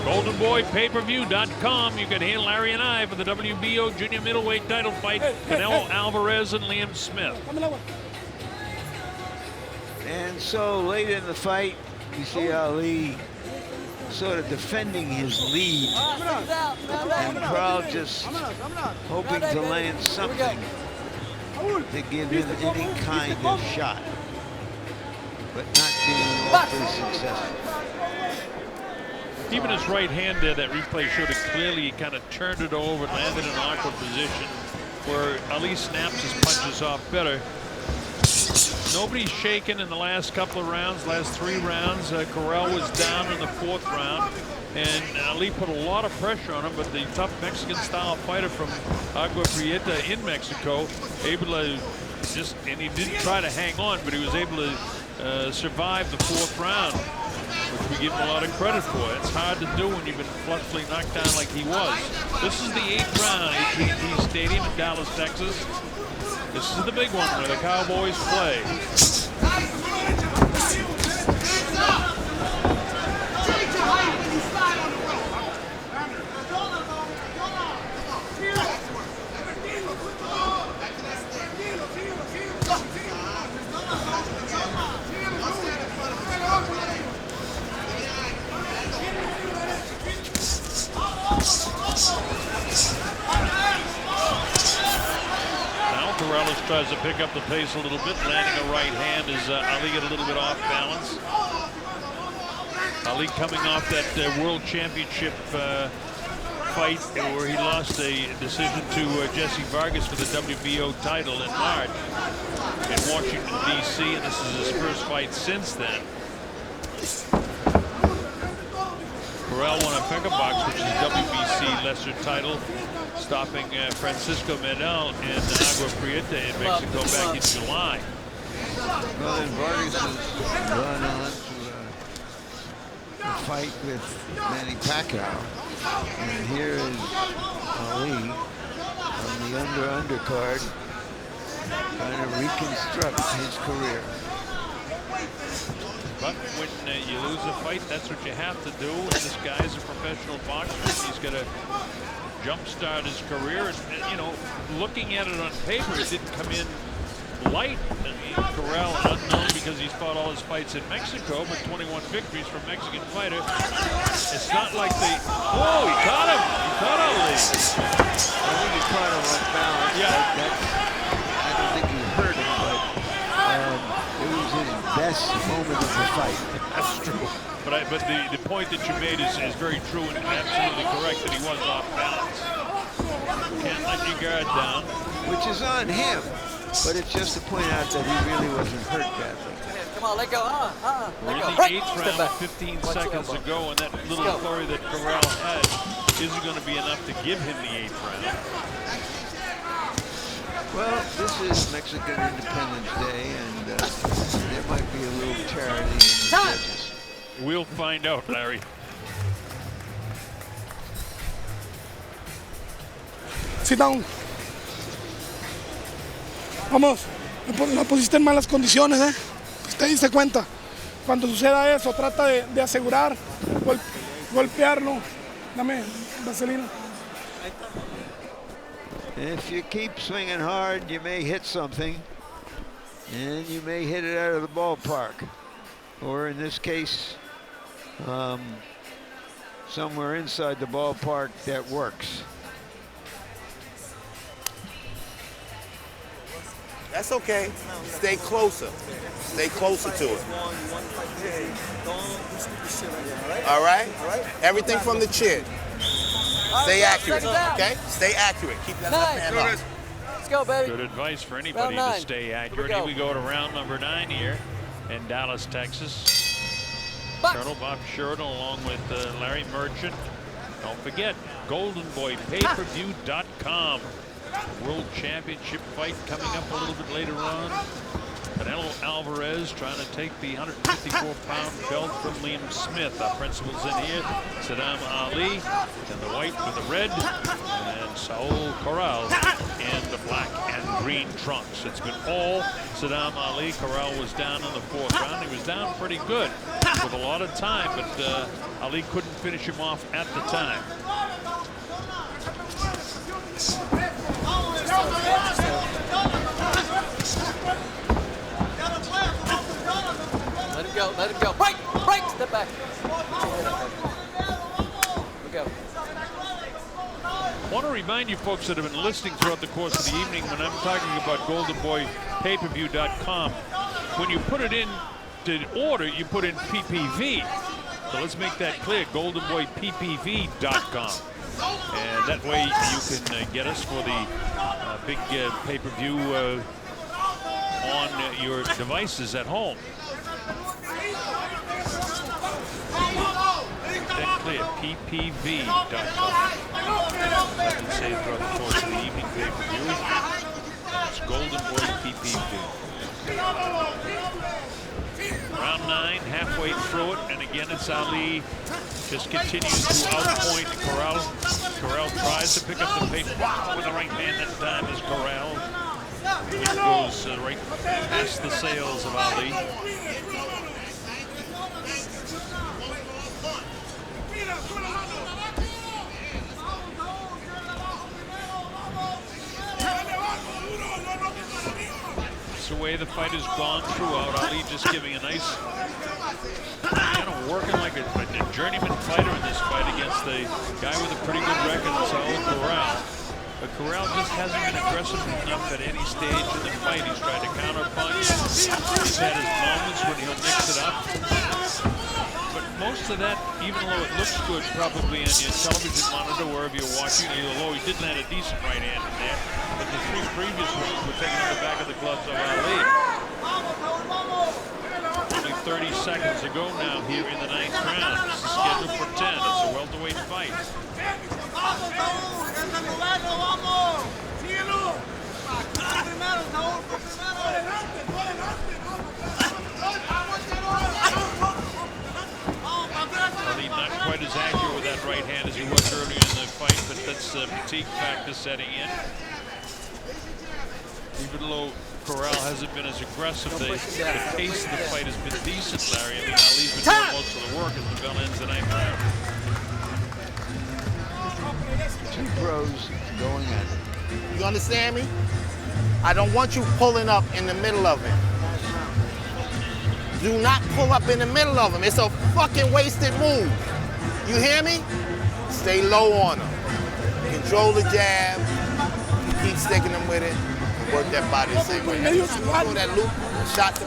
GoldenBoyPayPerView.com. You can hear Larry and I for the WBO Junior Middleweight title fight, Canelo Alvarez and Liam Smith. And so late in the fight, you see Ali sort of defending his lead, and Crowd just hoping to land something to give him any kind of shot, but not being awfully successful. Even his right hand there, that replay showed it clearly. He kind of turned it over and landed in an awkward position where Ali snaps his punches off better. Nobody's shaken in the last couple of rounds, last 3 rounds. Corral was down in the 4th round, and Ali put a lot of pressure on him, but the tough Mexican-style fighter from Agua Prieta in Mexico, able to just, and he didn't try to hang on, but he was able to survive the 4th round, which we give him a lot of credit for. It's hard to do when you've been flushly knocked down like he was. This is the 8th round at AT&T Stadium in Dallas, Texas. This is the big one where the Cowboys play. Corrales tries to pick up the pace a little bit, landing a right hand as Ali get a little bit off balance. Ali coming off that World Championship fight where he lost a decision to Jesse Vargas for the WBO title in March in Washington, D.C., and this is his first fight since then. Corral won a Pega Box, which is the WBC lesser title, stopping Francisco Medel in Agua Prieta in Mexico back in July. Well, then Vargas has gone on to fight with Manny Pacquiao. And here is Ali on the undercard trying to reconstruct his career. But when you lose a fight, that's what you have to do. And this guy's a professional boxer. He's got to jumpstart his career. And, you know, looking at it on paper, it didn't come in light. I mean, Corral, unknown because he's fought all his fights in Mexico, but 21 victories for Mexican fighter. It's not like they... Whoa, he caught him! He caught Ali. I think he caught him on balance. Yeah. I don't think he hurt him, but it was his best moment of the fight. That's true. But the point that you made is very true and absolutely correct that he was off balance. Can't let your guard down. Which is on him, but it's just to point out that he really wasn't hurt badly. Come on, let go. We're in the 8th round 15 seconds ago, and that little flurry that Corral had isn't going to be enough to give him the 8th round. Well, this is Mexican Independence Day, and there might be a little charity in the judges. We'll find out, Larry. Sit down. Vamos, la pusiste en malas condiciones, ¿eh? Te diste cuenta. Cuando suceda eso, trata de asegurar, golpearlo. Dame vaselina. If you keep swinging hard, you may hit something, and you may hit it out of the ballpark. Or in this case, somewhere inside the ballpark that works. That's okay. Stay closer. Stay closer to it. All right? Everything from the chin. Stay accurate, okay? Stay accurate. Keep that left hand up. Let's go, baby. Good advice for anybody to stay accurate. Here we go to round number 9 here in Dallas, Texas. Colonel Bob Sheridan along with Larry Merchant. Don't forget, GoldenBoyPayPerView.com. World Championship fight coming up a little bit later on. Canelo Alvarez trying to take the 154-pound belt from Liam Smith. Our principals in here, Saddam Ali in the white with the red, and Saul Corral in the black and green trunks. It's been all Saddam Ali. Corral was down in the 4th round. He was down pretty good with a lot of time, but Ali couldn't finish him off at the time. Let him go, let him go. Break, break, step back. We go. I want to remind you folks that have been listening throughout the course of the evening when I'm talking about GoldenBoyPayPerView.com. When you put it in to order, you put in PPV. So let's make that clear, GoldenBoyPPV.com. And that way you can get us for the big pay-per-view on your devices at home. Make that clear, PPV.com. I can say it throughout the course of the evening pay-per-view. It's Golden Boy PPV. Round 9, halfway through it, and again it's Ali. Just continues to outpoint Corral. Corral tries to pick up the pace. Wow, with the right hand that time is Corral. It goes right past the sails of Ali. That's the way the fight has gone throughout. Ali just giving a nice, kind of working like a journeyman fighter in this fight against a guy with a pretty good record, Saul Corral. But Corral just hasn't been aggressive enough at any stage in the fight. He's tried to counter-punch. He's had his moments when he'll mix it up. But most of that, even though it looks good probably on your television monitor, wherever you're watching, although he did land a decent right hand in there, but the 3 previous ones were taken to the back of the gloves of Ali. Only 30 seconds to go now here in the 9th round. This is scheduled for 10. It's a welterweight fight. Ali not quite as accurate with that right hand as he was earlier in the fight, but that's fatigue factor setting in. Even though Corral hasn't been as aggressive, the pace of the fight has been decent, Larry. I mean, Ali's been doing most of the work as the bell ends the 9th round. 2 pros going at it. You understand me? I don't want you pulling up in the middle of it. Do not pull up in the middle of him. It's a fucking wasted move. You hear me? Stay low on him. Control the jab. Keep sticking him with it. Work that body segment. Throw that loop. Shot.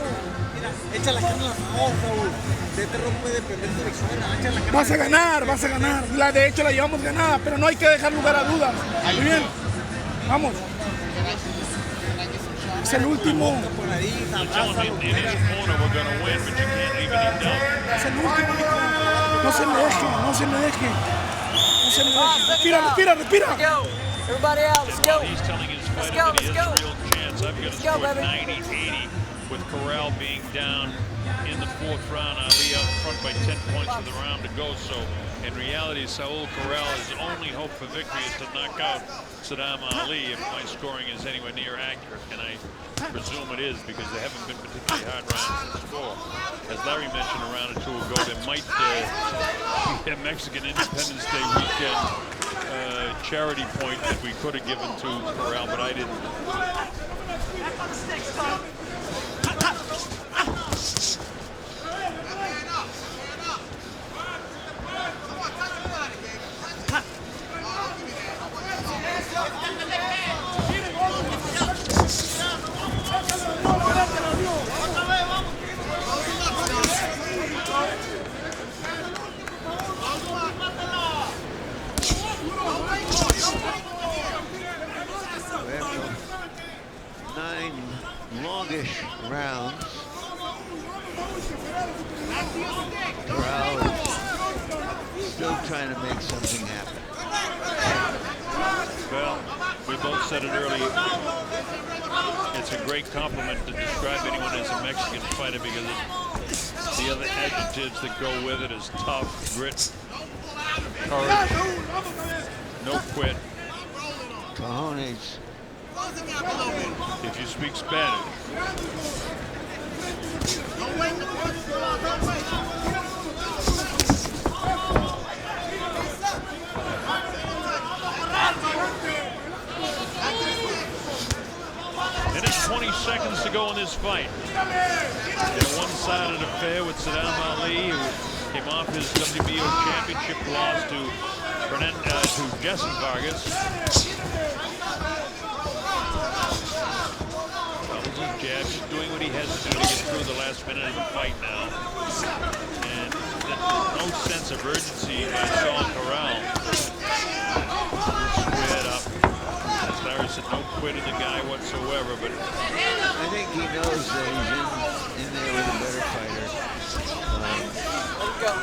Vas a ganar, vas a ganar. De hecho, la llevamos ganada, pero no hay que dejar lugar a dudas. Muy bien. Vamos. Es el último. Es el último. No se le deje, no se le deje. No se le deje. Respira, respira, respira. Everybody out, let's go. He's telling his fighter Let's that he has a real chance. I've got to score 90-80 with Corral being down in the 4th round. Ali out front by 10 points with a round to go. So in reality, Saul Corral, his only hope for victory is to knock out Saddam Ali if my scoring is anywhere near accurate. And I presume it is because they haven't been particularly hard rounds to score. As Larry mentioned a round or 2 ago, there might be a Mexican Independence Day weekend charity point that we could have given to Corral, but I didn't. longish rounds. Corral is still trying to make something happen. Well, we both said it earlier. It's a great compliment to describe anyone as a Mexican fighter because the other adjectives that go with it is tough, grit, courage, no quit. Cojones. If you speak Spanish. And it's 20 seconds to go in this fight. A one-sided affair with Saddam Ali, who came off his WBO championship loss to Jesse Vargas. Doubles his jab, he's doing what he has to do to get through the last minute of the fight now. And no sense of urgency by Saul Corral. Squared up. As Larry said, no quit in the guy whatsoever, but I think he knows that he's in there with a better fighter.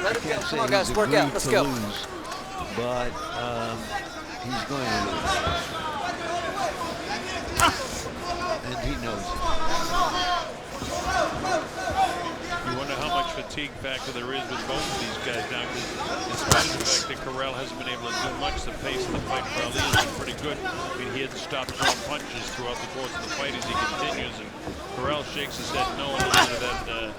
Let him go. Come on, guys, work out. Let's go. Lose, but he's going to lose. And he knows it. you wonder how much fatigue factor there is with both of these guys now, because in spite of the fact that Corral hasn't been able to do much, the pace of the fight for Ali has been pretty good. I mean, he hadn't stopped throwing punches throughout the course of the fight as he continues, and Corral shakes his head no on that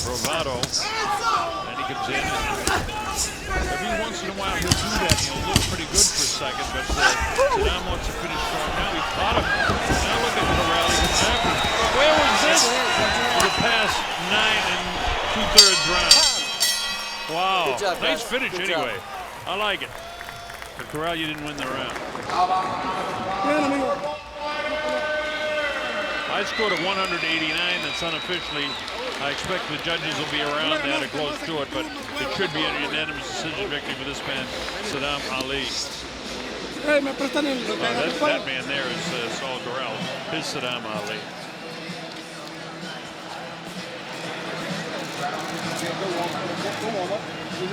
bravado, and he comes in, and every once in a while he'll do that. He'll look pretty good for a second, but Saddam wants to finish strong. Now he caught him. Now look at Corral. Where was this? For the past 9 2/3 rounds. Wow. Good job, nice guys. finish Good anyway. job. I like it. But Corral, you didn't win the round. I scored a 189. That's unofficially. I expect the judges will be around there to close to it, but it should be a unanimous decision victory for this man, Saddam Ali. That man there is Saul Corral. His Saddam Ali. You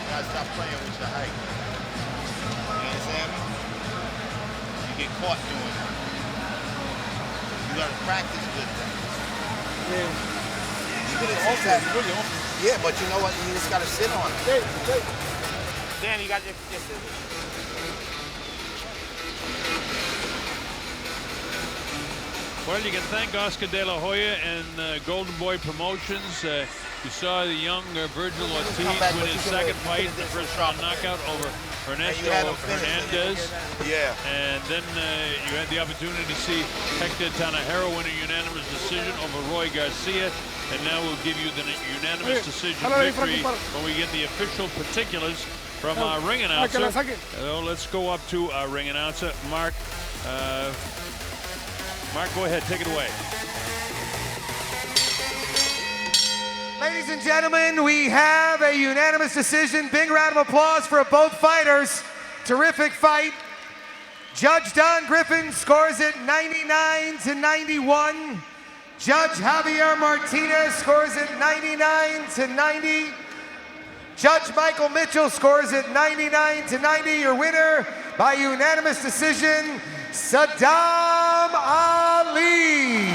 gotta stop playing with your height. You understand me? You get caught doing it. You gotta practice good things. You could have that. Yeah, but you know what? You just gotta sit on it. Dan, you got your Well, you can thank Oscar De La Hoya and Golden Boy Promotions. You saw the young Virgil Ortiz win his second fight, the first round knockout over Ernesto Hernandez. Yeah. And then you had the opportunity to see Hector Tanajero win a unanimous decision over Roy Garcia. And now we'll give you the unanimous decision victory when we get the official particulars from our ring announcer. So let's go up to our ring announcer, Mark. Mark, go ahead, take it away. Ladies and gentlemen, we have a unanimous decision. Big round of applause for both fighters. Terrific fight. Judge Don Griffin scores it 99-91. Judge Javier Martinez scores it 99-90. Judge Michael Mitchell scores it 99-90. Your winner by unanimous decision, Saddam Ali.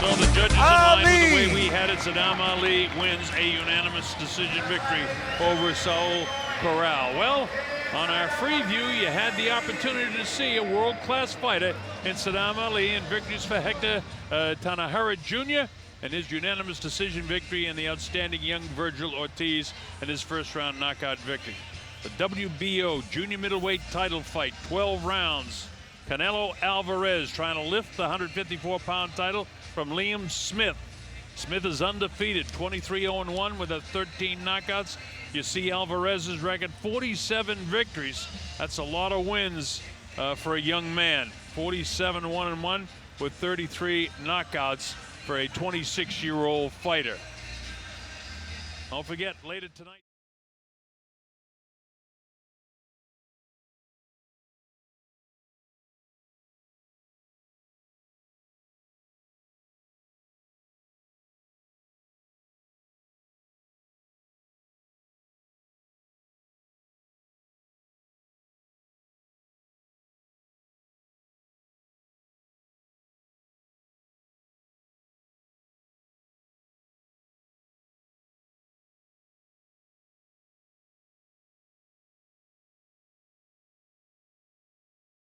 So the judges in line with the way we had it. Saddam Ali wins a unanimous decision victory over Saul Corral. Well, on our free view, you had the opportunity to see a world-class fighter in Saddam Ali, and victories for Hector Tanajero Jr. and his unanimous decision victory, and the outstanding young Virgil Ortiz and his first-round knockout victory. The WBO junior middleweight title fight, 12 rounds. Canelo Alvarez trying to lift the 154-pound title from Liam Smith. Smith is undefeated, 23-0-1 with 13 knockouts. You see Alvarez's record, 47 victories. That's a lot of wins for a young man. 47-1-1 with 33 knockouts for a 26-year-old fighter. Don't forget, later tonight.